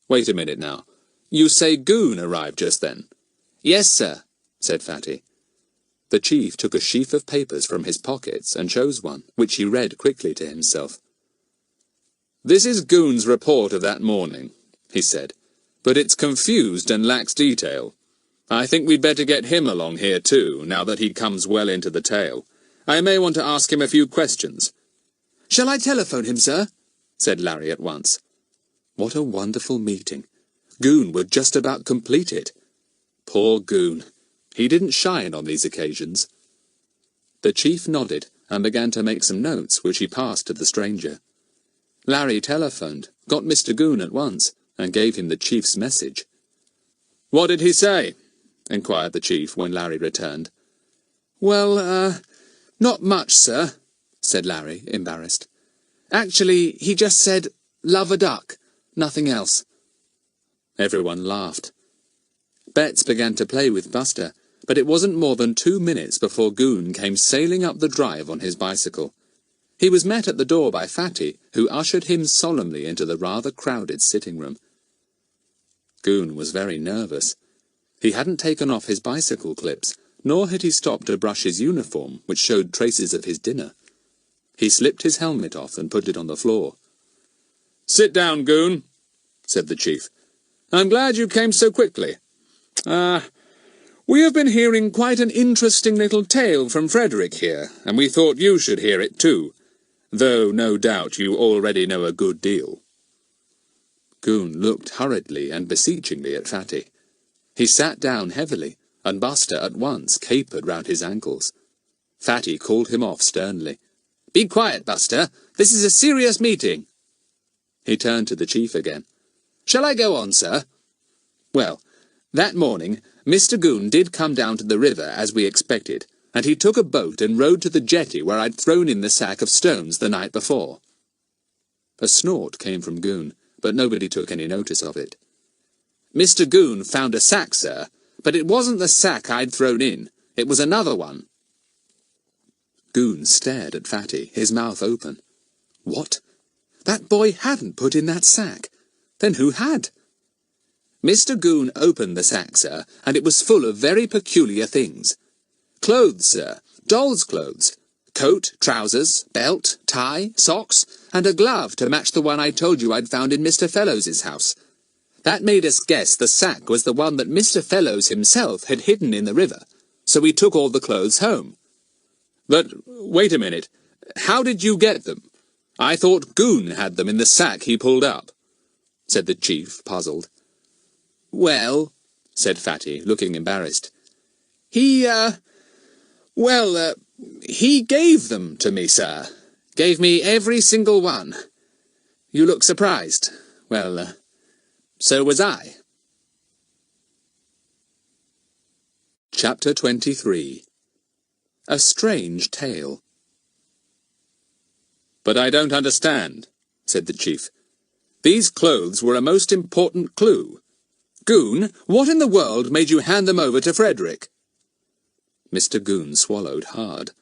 Wait a minute now. You say Goon arrived just then?" "Yes, sir," said Fatty. The chief took a sheaf of papers from his pockets and chose one, which he read quickly to himself. "This is Goon's report of that morning," he said, "but it's confused and lacks detail. I think we'd better get him along here too, now that he comes well into the tale. I may want to ask him a few questions." "Shall I telephone him, sir?" said Larry at once. What a wonderful meeting. Goon would just about complete it. Poor Goon. He didn't shine on these occasions. The chief nodded and began to make some notes, which he passed to the stranger. Larry telephoned, got Mr. Goon at once, and gave him the chief's message. "What did he say?" inquired the chief when Larry returned. "Well, not much, sir," said Larry, embarrassed. "Actually, he just said, 'Love a duck,' nothing else." Everyone laughed. Bets began to play with Buster, but it wasn't more than 2 minutes before Goon came sailing up the drive on his bicycle. He was met at the door by Fatty, who ushered him solemnly into the rather crowded sitting-room. Goon was very nervous. He hadn't taken off his bicycle clips, nor had he stopped to brush his uniform, which showed traces of his dinner. He slipped his helmet off and put it on the floor. "Sit down, Goon," said the chief. "I'm glad you came so quickly. We have been hearing quite an interesting little tale from Frederick here, and we thought you should hear it too, though no doubt you already know a good deal." Goon looked hurriedly and beseechingly at Fatty. He sat down heavily, and Buster at once capered round his ankles. Fatty called him off sternly. "Be quiet, Buster. This is a serious meeting." He turned to the chief again. "Shall I go on, sir? Well, that morning, Mr. Goon did come down to the river as we expected, and he took a boat and rowed to the jetty where I'd thrown in the sack of stones the night before." A snort came from Goon, but nobody took any notice of it. "Mr. Goon found a sack, sir, but it wasn't the sack I'd thrown in. It was another one." Goon stared at Fatty, his mouth open. What? That boy hadn't put in that sack. Then who had? "Mr. Goon opened the sack, sir, and it was full of very peculiar things. Clothes, sir, doll's clothes, coat, trousers, belt, tie, socks, and a glove to match the one I told you I'd found in Mr. Fellows's house. That made us guess the sack was the one that Mr. Fellows himself had hidden in the river, so we took all the clothes home." "But wait a minute. How did you get them? I thought Goon had them in the sack he pulled up," said the chief, puzzled. "Well," said Fatty, looking embarrassed, he gave them to me, sir. Gave me every single one. You look surprised. Well, so was I." Chapter 23. A Strange Tale. "But I don't understand," said the chief. "These clothes were a most important clue. Goon, what in the world made you hand them over to Frederick?" Mr. Goon swallowed hard.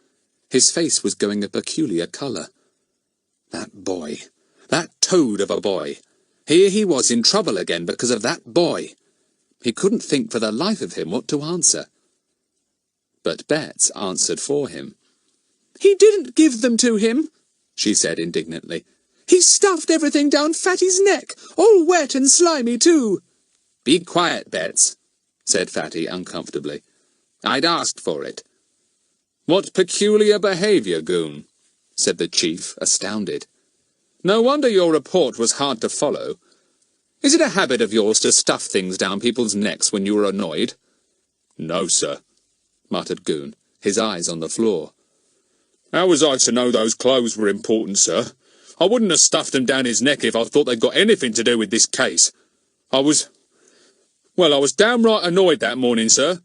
His face was going a peculiar colour. That boy, that toad of a boy. Here he was in trouble again because of that boy. He couldn't think for the life of him what to answer. But Bets answered for him. "He didn't give them to him," she said indignantly. "He stuffed everything down Fatty's neck, all wet and slimy too." "Be quiet, Bets," said Fatty uncomfortably. "I'd asked for it." "What peculiar behaviour, Goon," said the chief, astounded. "No wonder your report was hard to follow. Is it a habit of yours to stuff things down people's necks when you are annoyed?" "No, sir," muttered Goon, his eyes on the floor. "How was I to know those clothes were important, sir? I wouldn't have stuffed them down his neck if I thought they'd got anything to do with this case. I was downright annoyed that morning, sir."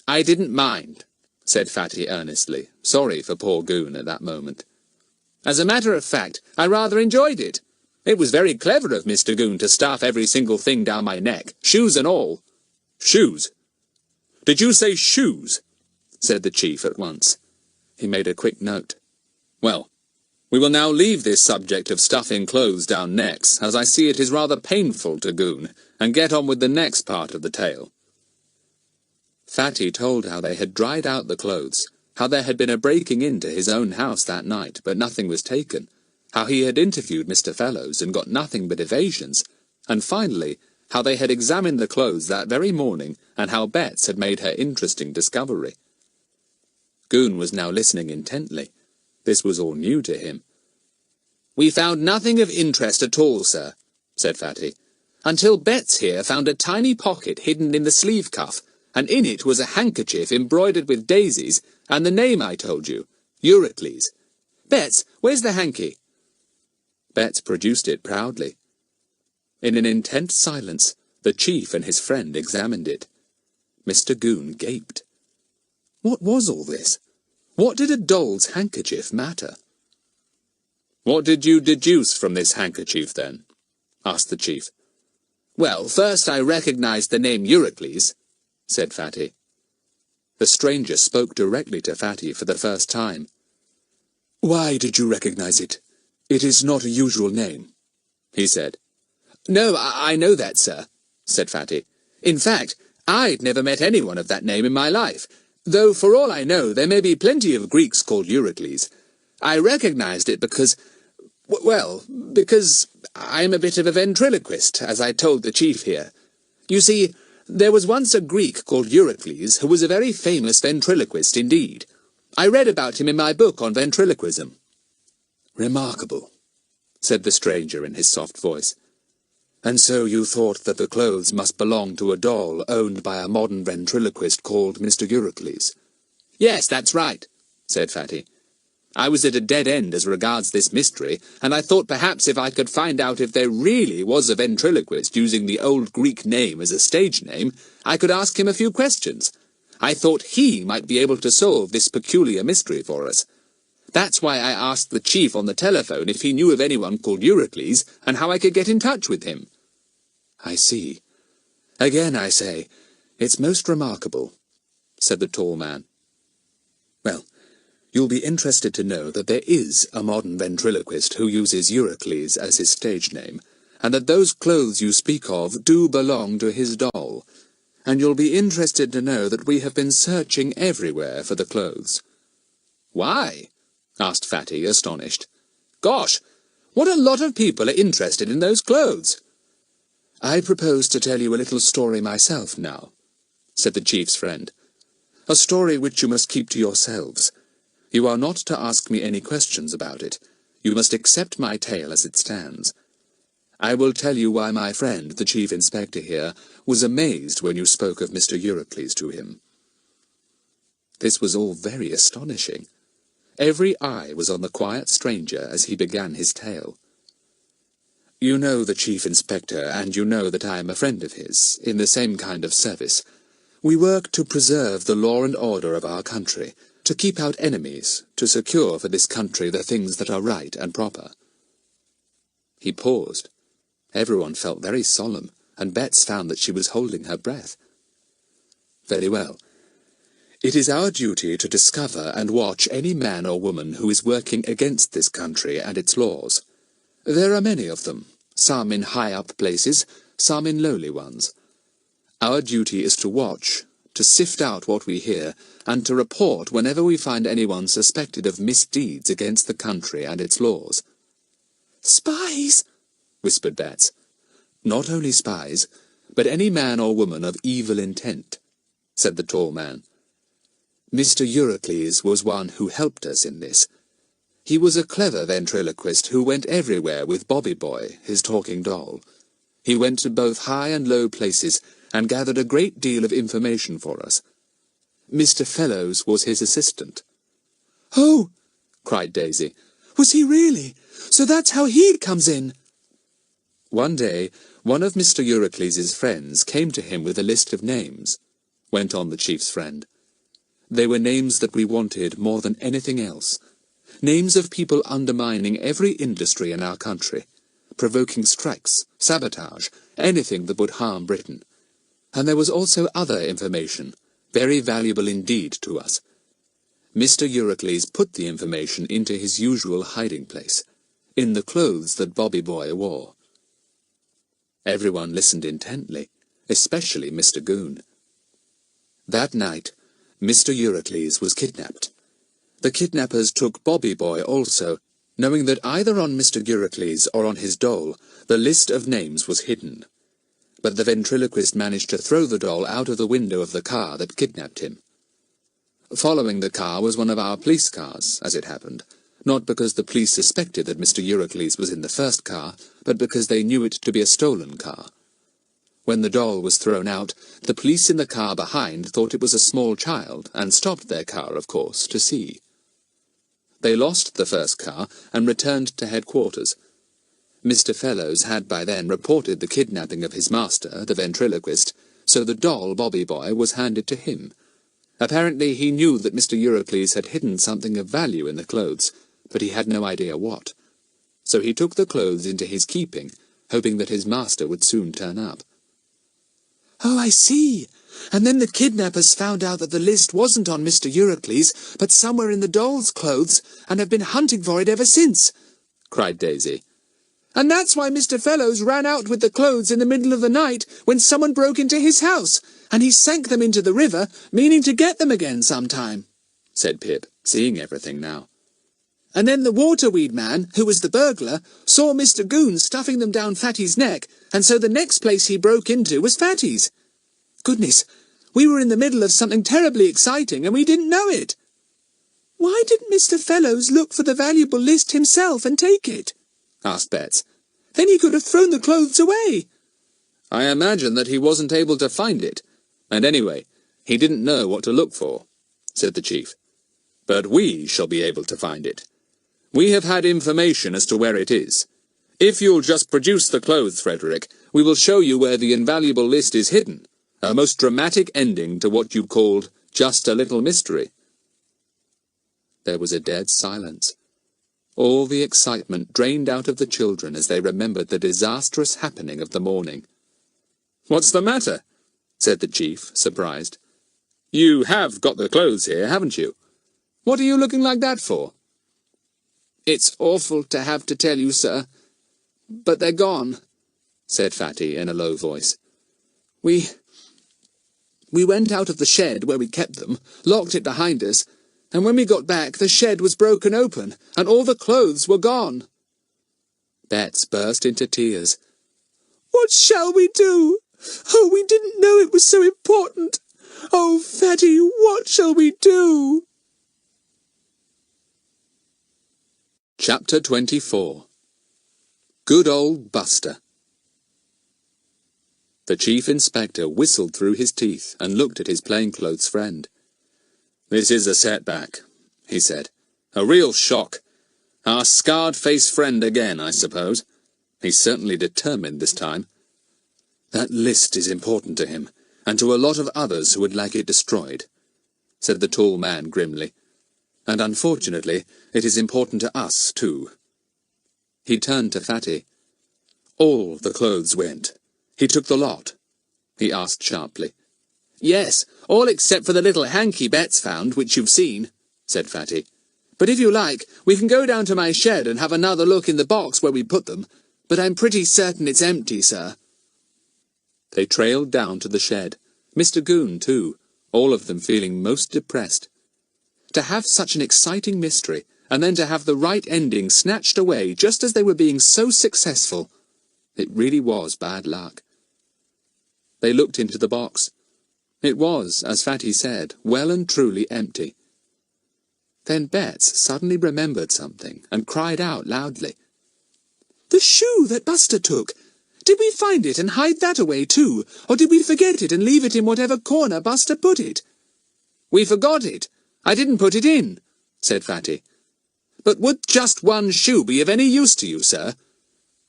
"I didn't mind," said Fatty earnestly, sorry for poor Goon at that moment. "As a matter of fact, I rather enjoyed it. It was very clever of Mr. Goon to stuff every single thing down my neck, shoes and all." "Shoes? Did you say shoes?" said the chief at once. He made a quick note. "Well, we will now leave this subject of stuffing clothes down necks, as I see it is rather painful to Goon, and get on with the next part of the tale." Fatty told how they had dried out the clothes, how there had been a breaking into his own house that night, but nothing was taken, how he had interviewed Mr. Fellows and got nothing but evasions, and finally, how they had examined the clothes that very morning, and how Bets had made her interesting discovery. Goon was now listening intently. This was all new to him. "We found nothing of interest at all, sir," said Fatty, "until Bets here found a tiny pocket hidden in the sleeve cuff, and in it was a handkerchief embroidered with daisies, and the name I told you, Eurycles. Bets, where's the hanky?" Bets produced it proudly. In an intense silence, the chief and his friend examined it. Mr. Goon gaped. What was all this? What did a doll's handkerchief matter? "What did you deduce from this handkerchief, then?" asked the chief. "Well, first I recognized the name Eurycles," said Fatty. The stranger spoke directly to Fatty for the first time. "Why did you recognize it? It is not a usual name," he said. "No, I know that, sir," said Fatty. "In fact, I'd never met anyone of that name in my life, though for all I know there may be plenty of Greeks called Eurycles. I recognized it because I'm a bit of a ventriloquist, as I told the chief here. You see, there was once a Greek called Eurycles who was a very famous ventriloquist indeed. I read about him in my book on ventriloquism." "Remarkable," said the stranger in his soft voice. "And so you thought that the clothes must belong to a doll owned by a modern ventriloquist called Mr. Eurycles?" "Yes, that's right," said Fatty. "I was at a dead end as regards this mystery, and I thought perhaps if I could find out if there really was a ventriloquist using the old Greek name as a stage name, I could ask him a few questions. I thought he might be able to solve this peculiar mystery for us. That's why I asked the chief on the telephone if he knew of anyone called Eurycles, and how I could get in touch with him." "I see. Again I say, it's most remarkable," said the tall man. "Well, you'll be interested to know that there is a modern ventriloquist who uses Eurycles as his stage name, and that those clothes you speak of do belong to his doll. And you'll be interested to know that we have been searching everywhere for the clothes." "Why?" asked Fatty, astonished. "Gosh, what a lot of people are interested in those clothes." "I propose to tell you a little story myself now," said the chief's friend. "A story which you must keep to yourselves. You are not to ask me any questions about it. You must accept my tale as it stands. I will tell you why my friend, the chief inspector here, was amazed when you spoke of Mr. Eurycles to him." This was all very astonishing. Every eye was on the quiet stranger as he began his tale. "You know the chief inspector, and you know that I am a friend of his, in the same kind of service. We work to preserve the law and order of our country, to keep out enemies, to secure for this country the things that are right and proper." He paused. Everyone felt very solemn, and Bets found that she was holding her breath. "Very well. It is our duty to discover and watch any man or woman who is working against this country and its laws. There are many of them, some in high-up places, some in lowly ones. Our duty is to watch, to sift out what we hear, and to report whenever we find anyone suspected of misdeeds against the country and its laws." "Spies!" whispered Bets. "Not only spies, but any man or woman of evil intent," said the tall man. "Mr. Eurycles was one who helped us in this. He was a clever ventriloquist who went everywhere with Bobby Boy, his talking doll. He went to both high and low places, and gathered a great deal of information for us. Mr. Fellows was his assistant." "Oh!" cried Daisy. "Was he really? So that's how he comes in." "One day, one of Mr. Eurycles's friends came to him with a list of names," went on the chief's friend. "They were names that we wanted more than anything else. Names of people undermining every industry in our country, provoking strikes, sabotage, anything that would harm Britain. And there was also other information, very valuable indeed to us. Mr. Eurycles put the information into his usual hiding place, in the clothes that Bobby Boy wore." Everyone listened intently, especially Mr. Goon. That night, Mr. Eurycles was kidnapped. The kidnappers took Bobby Boy also, knowing that either on Mr. Eurycles or on his doll, the list of names was hidden. But the ventriloquist managed to throw the doll out of the window of the car that kidnapped him. Following the car was one of our police cars, as it happened, not because the police suspected that Mr. Eurycles was in the first car, but because they knew it to be a stolen car. When the doll was thrown out, the police in the car behind thought it was a small child, and stopped their car, of course, to see. They lost the first car, and returned to headquarters. Mr. Fellows had by then reported the kidnapping of his master, the ventriloquist, so the doll Bobby Boy was handed to him. Apparently he knew that Mr. Eurycles had hidden something of value in the clothes, but he had no idea what. So he took the clothes into his keeping, hoping that his master would soon turn up. "Oh, I see. And then the kidnappers found out that the list wasn't on Mr. Eurycles, but somewhere in the doll's clothes, and have been hunting for it ever since," cried Daisy. "And that's why Mr. Fellows ran out with the clothes in the middle of the night when someone broke into his house, and he sank them into the river, meaning to get them again sometime," said Pip, seeing everything now. "And then the waterweed man, who was the burglar, saw Mr. Goon stuffing them down Fatty's neck, and so the next place he broke into was Fatty's. Goodness, we were in the middle of something terribly exciting, and we didn't know it." "Why didn't Mr. Fellows look for the valuable list himself and take it?" asked Bets. "Then he could have thrown the clothes away." "I imagine that he wasn't able to find it, and anyway, he didn't know what to look for," said the chief. "But we shall be able to find it. We have had information as to where it is. If you'll just produce the clothes, Frederick, we will show you where the invaluable list is hidden. A most dramatic ending to what you called just a little mystery." There was a dead silence. All the excitement drained out of the children as they remembered the disastrous happening of the morning. "What's the matter?" said the chief, surprised. "You have got the clothes here, haven't you? What are you looking like that for?" "It's awful to have to tell you, sir, but they're gone," said Fatty in a low voice. We went out of the shed where we kept them, locked it behind us, and when we got back the shed was broken open, and all the clothes were gone." Bets burst into tears. "What shall we do? Oh, we didn't know it was so important. Oh, Fatty, what shall we do?" Chapter 24. Good Old Buster. The chief inspector whistled through his teeth and looked at his plainclothes friend. "This is a setback," he said. "A real shock. Our scarred-faced friend again, I suppose. He's certainly determined this time. That list is important to him, and to a lot of others who would like it destroyed," said the tall man grimly. "And unfortunately, it is important to us, too." He turned to Fatty. "All the clothes went. He took the lot?" he asked sharply. "Yes, all except for the little hanky Bets found, which you've seen," said Fatty. "But if you like, we can go down to my shed and have another look in the box where we put them. but I'm pretty certain it's empty, sir. They trailed down to the shed. Mr. Goon, too, all of them feeling most depressed. To have such an exciting mystery, and then to have the right ending snatched away just as they were being so successful, it really was bad luck. They looked into the box. It was, as Fatty said, well and truly empty. Then Bets suddenly remembered something and cried out loudly. The shoe that Buster took! Did we find it and hide that away too, or did we forget it and leave it in whatever corner Buster put it? We forgot it. I didn't put it in, said Fatty. But would just one shoe be of any use to you, sir?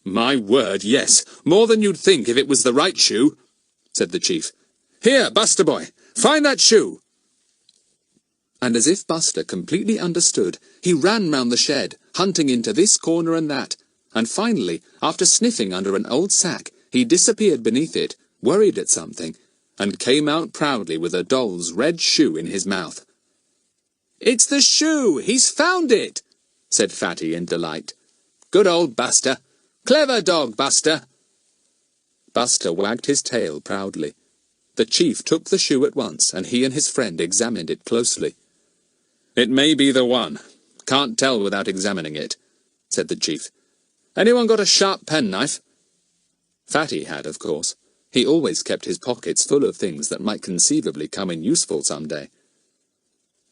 My word, yes. More than you'd think if it was the right shoe, said the chief. Here, Buster boy, find that shoe. And as if Buster completely understood, he ran round the shed, hunting into this corner and that, and finally, after sniffing under an old sack, he disappeared beneath it, worried at something, and came out proudly with a doll's red shoe in his mouth. It's the shoe! He's found it! Said Fatty in delight. Good old Buster! Clever dog, Buster! Buster wagged his tail proudly. The chief took the shoe at once, and he and his friend examined it closely. It may be the one. Can't tell without examining it, said the chief. Anyone got a sharp penknife? Fatty had, of course. He always kept his pockets full of things that might conceivably come in useful some day.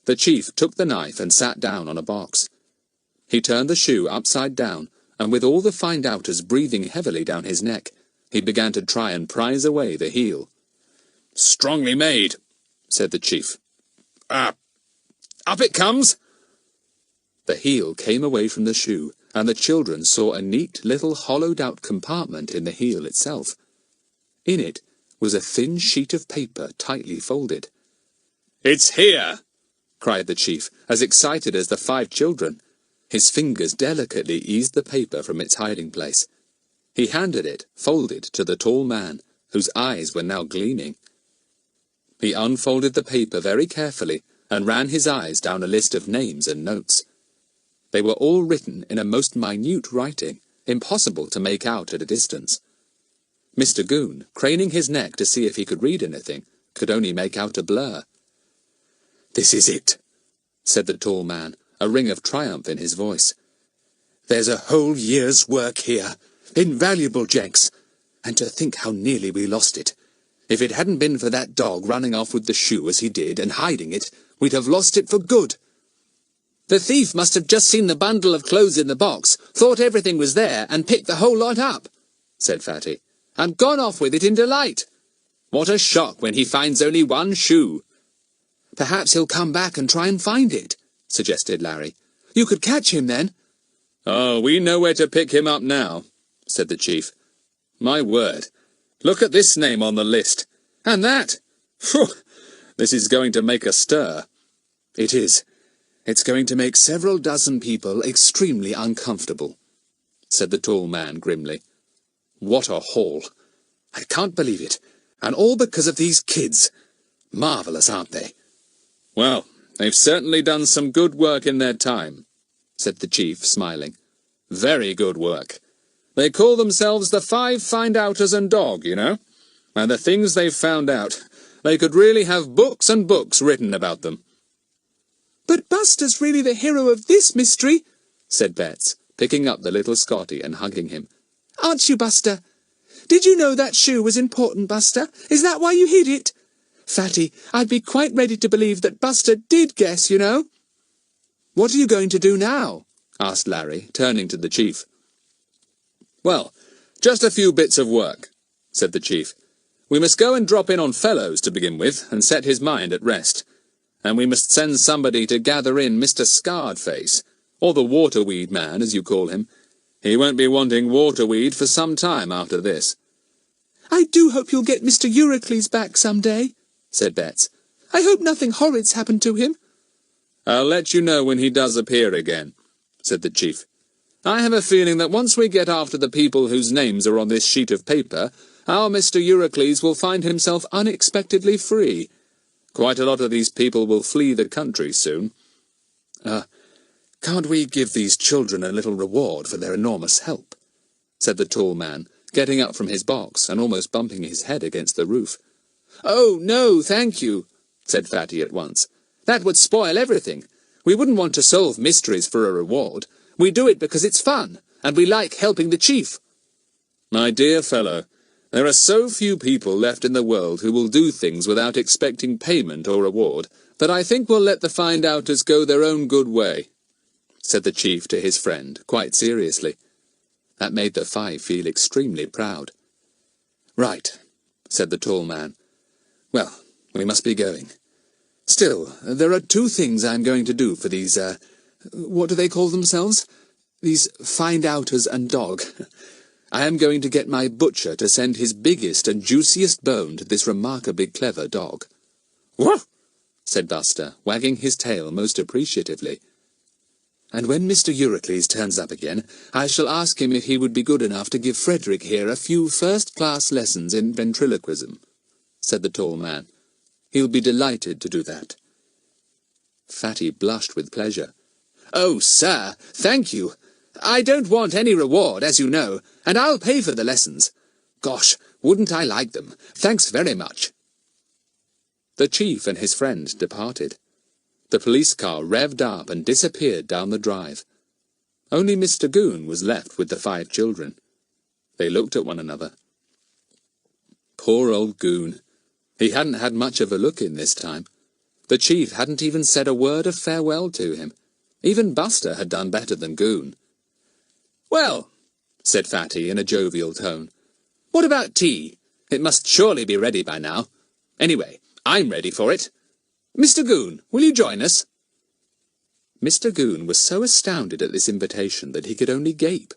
The chief took the knife and sat down on a box. He turned the shoe upside down, and with all the find-outers breathing heavily down his neck, he began to try and prise away the heel. Strongly made, said the chief. Up it comes! The heel came away from the shoe, and the children saw a neat little hollowed-out compartment in the heel itself. In it was a thin sheet of paper tightly folded. It's here! Cried the chief, as excited as the 5 children. His fingers delicately eased the paper from its hiding place. He handed it, folded, to the tall man, whose eyes were now gleaming. He unfolded the paper very carefully, and ran his eyes down a list of names and notes. They were all written in a most minute writing, impossible to make out at a distance. Mr. Goon, craning his neck to see if he could read anything, could only make out a blur. This is it, said the tall man, a ring of triumph in his voice. There's a whole year's work here. Invaluable, Jenks. And to think how nearly we lost it. If it hadn't been for that dog running off with the shoe as he did and hiding it, we'd have lost it for good. The thief must have just seen the bundle of clothes in the box, thought everything was there, and picked the whole lot up, said Fatty, and gone off with it in delight. What a shock when he finds only one shoe. Perhaps he'll come back and try and find it, suggested Larry. You could catch him then. Oh, we know where to pick him up now, said the chief. My word, look at this name on the list. And that! Phew! This is going to make a stir. It is. It's going to make several dozen people extremely uncomfortable, said the tall man grimly. What a haul! I can't believe it. And all because of these kids. Marvellous, aren't they? Well, they've certainly done some good work in their time, said the chief, smiling. Very good work. They call themselves the 5 find-outers and dog, you know. And the things they've found out, they could really have books and books written about them. But Buster's really the hero of this mystery, said Bets, picking up the little Scotty and hugging him. Aren't you, Buster? Did you know that shoe was important, Buster? Is that why you hid it? Fatty, I'd be quite ready to believe that Buster did guess, you know. What are you going to do now? Asked Larry, turning to the chief. Well, just a few bits of work, said the chief. We must go and drop in on Fellows to begin with, and set his mind at rest. And we must send somebody to gather in Mr. Scarred-Face, or the Waterweed Man, as you call him. He won't be wanting waterweed for some time after this. I do hope you'll get Mr. Eurycles back some day, said Bets. I hope nothing horrid's happened to him. I'll let you know when he does appear again, said the chief. I have a feeling that once we get after the people whose names are on this sheet of paper, our Mr. Eurycles will find himself unexpectedly free. Quite a lot of these people will flee the country soon. Can't we give these children a little reward for their enormous help? said the tall man, getting up from his box and almost bumping his head against the roof. "Oh, no, thank you," said Fatty at once. "That would spoil everything. We wouldn't want to solve mysteries for a reward. We do it because it's fun, and we like helping the chief." My dear fellow, there are so few people left in the world who will do things without expecting payment or reward that I think we'll let the find-outers go their own good way, said the chief to his friend, quite seriously. That made the five feel extremely proud. "Right," said the tall man. "Well, we must be going. Still, there are two things I'm going to do for these, what do they call themselves? These find-outers and dog. I am going to get my butcher to send his biggest and juiciest bone to this remarkably clever dog." "What?" said Buster, wagging his tail most appreciatively. "And when Mr. Eurycles turns up again, I shall ask him if he would be good enough to give Frederick here a few first-class lessons in ventriloquism," said the tall man. "He'll be delighted to do that." Fatty blushed with pleasure. "Oh, sir, thank you. I don't want any reward, as you know, and I'll pay for the lessons. Gosh, wouldn't I like them? Thanks very much." The chief and his friend departed. The police car revved up and disappeared down the drive. Only Mr. Goon was left with the five children. They looked at one another. Poor old Goon. He hadn't had much of a look-in this time. The chief hadn't even said a word of farewell to him. Even Buster had done better than Goon. "Well," said Fatty in a jovial tone, "what about tea? It must surely be ready by now. Anyway, I'm ready for it. Mr. Goon, will you join us?" Mr. Goon was so astounded at this invitation that he could only gape.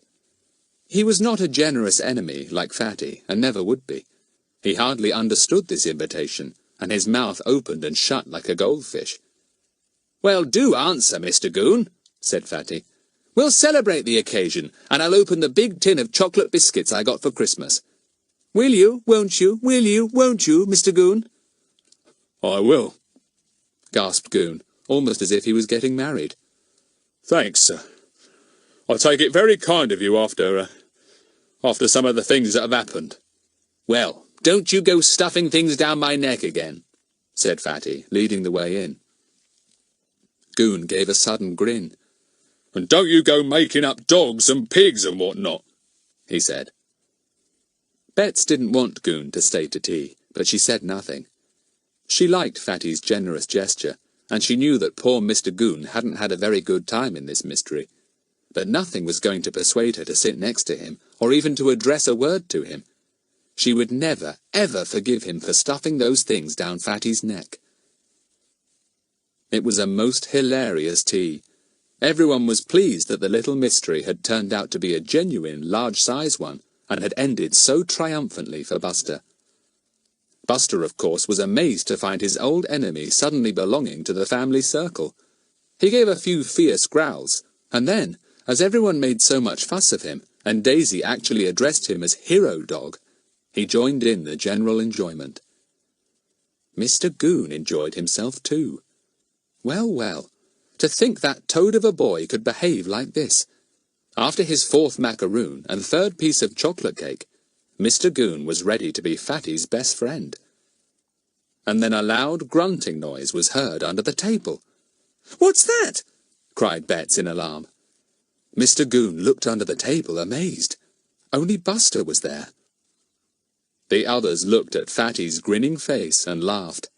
He was not a generous enemy like Fatty, and never would be. He hardly understood this invitation, and his mouth opened and shut like a goldfish. "Well, do answer, Mr. Goon," said Fatty. "We'll celebrate the occasion, and I'll open the big tin of chocolate biscuits I got for Christmas. Will you, won't you, Mr. Goon?" "I will," gasped Goon, almost as if he was getting married. "Thanks, sir. I take it very kind of you after some of the things that have happened." "Well, don't you go stuffing things down my neck again," said Fatty, leading the way in. Goon gave a sudden grin. "And don't you go making up dogs and pigs and what-not," he said. Betts didn't want Goon to stay to tea, but she said nothing. She liked Fatty's generous gesture, and she knew that poor Mr. Goon hadn't had a very good time in this mystery. But nothing was going to persuade her to sit next to him, or even to address a word to him. She would never, ever forgive him for stuffing those things down Fatty's neck. It was a most hilarious tea. Everyone was pleased that the little mystery had turned out to be a genuine, large-size one, and had ended so triumphantly for Buster. Buster, of course, was amazed to find his old enemy suddenly belonging to the family circle. He gave a few fierce growls, and then, as everyone made so much fuss of him, and Daisy actually addressed him as Hero Dog, he joined in the general enjoyment. Mr. Goon enjoyed himself too. Well, well, to think that toad of a boy could behave like this. After his fourth macaroon and third piece of chocolate cake, Mr. Goon was ready to be Fatty's best friend. And then a loud grunting noise was heard under the table. "What's that?" cried Betts in alarm. Mr. Goon looked under the table, amazed. Only Buster was there. The others looked at Fatty's grinning face and laughed.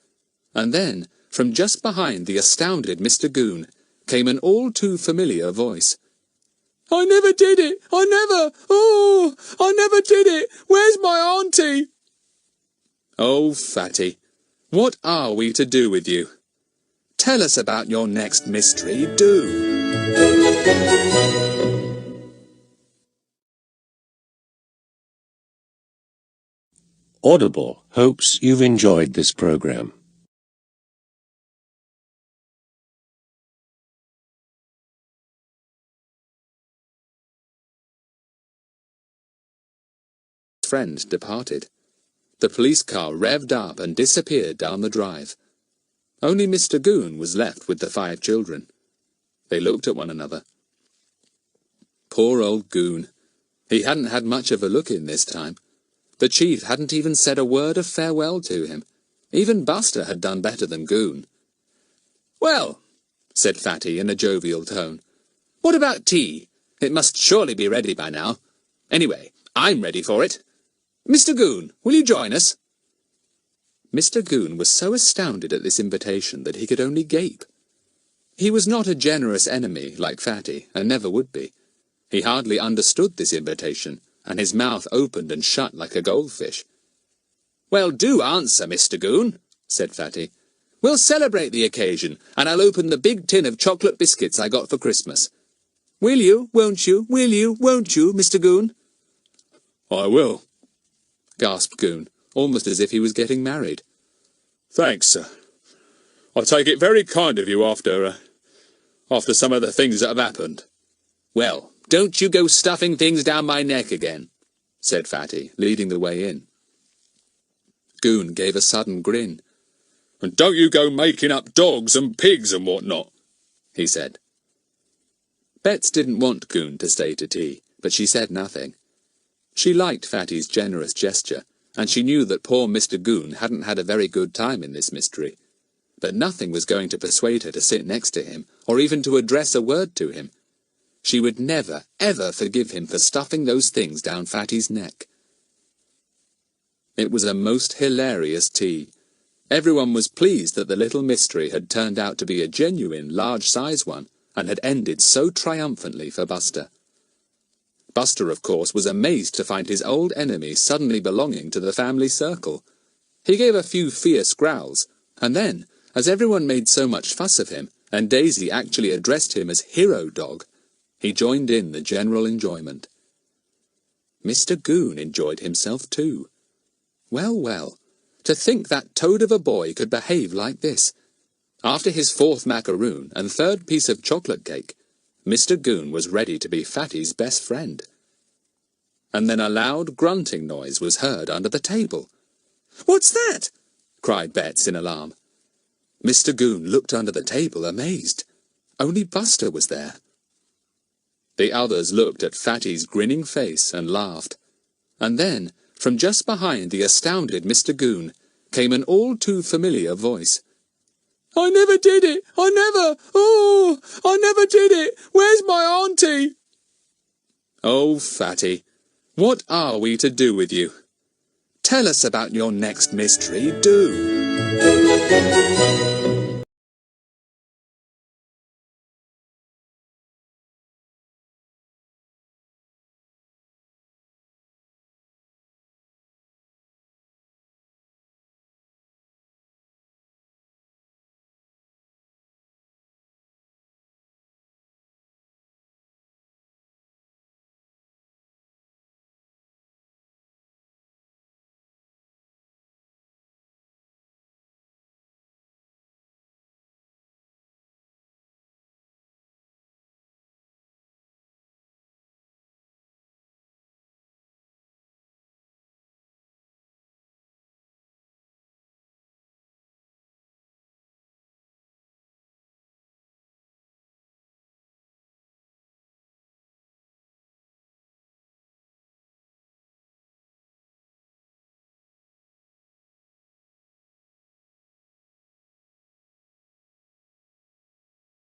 And then, from just behind the astounded Mr. Goon, came an all-too-familiar voice. "I never did it! I never did it! Where's my auntie?" "Oh, Fatty, what are we to do with you? Tell us about your next mystery, do!" Audible hopes you've enjoyed this program. Friend departed. The police car revved up and disappeared down the drive. Only Mr. Goon was left with the five children. They looked at one another. Poor old Goon. He hadn't had much of a look in this time. The chief hadn't even said a word of farewell to him. Even Buster had done better than Goon. "Well," said Fatty in a jovial tone, "what about tea? It must surely be ready by now. Anyway, I'm ready for it. Mr. Goon, will you join us?" Mr. Goon was so astounded at this invitation that he could only gape. He was not a generous enemy like Fatty, and never would be. He hardly understood this invitation, and his mouth opened and shut like a goldfish. "Well, do answer, Mr. Goon," said Fatty. "We'll celebrate the occasion, and I'll open the big tin of chocolate biscuits I got for Christmas. Will you, won't you, Mr. Goon?" "I will," gasped Goon, almost as if he was getting married. "Thanks, sir. I take it very kind of you after some of the things that have happened." "Well, don't you go stuffing things down my neck again," said Fatty, leading the way in. Goon gave a sudden grin. "And don't you go making up dogs and pigs and what not," he said. Bets didn't want Goon to stay to tea, but she said nothing. She liked Fatty's generous gesture, and she knew that poor Mr. Goon hadn't had a very good time in this mystery. But nothing was going to persuade her to sit next to him, or even to address a word to him. She would never, ever forgive him for stuffing those things down Fatty's neck. It was a most hilarious tea. Everyone was pleased that the little mystery had turned out to be a genuine large-size one, and had ended so triumphantly for Buster. Buster, of course, was amazed to find his old enemy suddenly belonging to the family circle. He gave a few fierce growls, and then, as everyone made so much fuss of him, and Daisy actually addressed him as Hero Dog, he joined in the general enjoyment. Mr. Goon enjoyed himself too. Well, well, to think that toad of a boy could behave like this. After his fourth macaroon and third piece of chocolate cake, Mr. Goon was ready to be Fatty's best friend. And then a loud grunting noise was heard under the table. "What's that?" cried Bets in alarm. Mr. Goon looked under the table amazed. Only Buster was there. The others looked at Fatty's grinning face and laughed. And then, from just behind the astounded Mr. Goon, came an all-too-familiar voice. "I never did it! I never did it! Where's my auntie?" "Oh, Fatty, what are we to do with you? Tell us about your next mystery, do."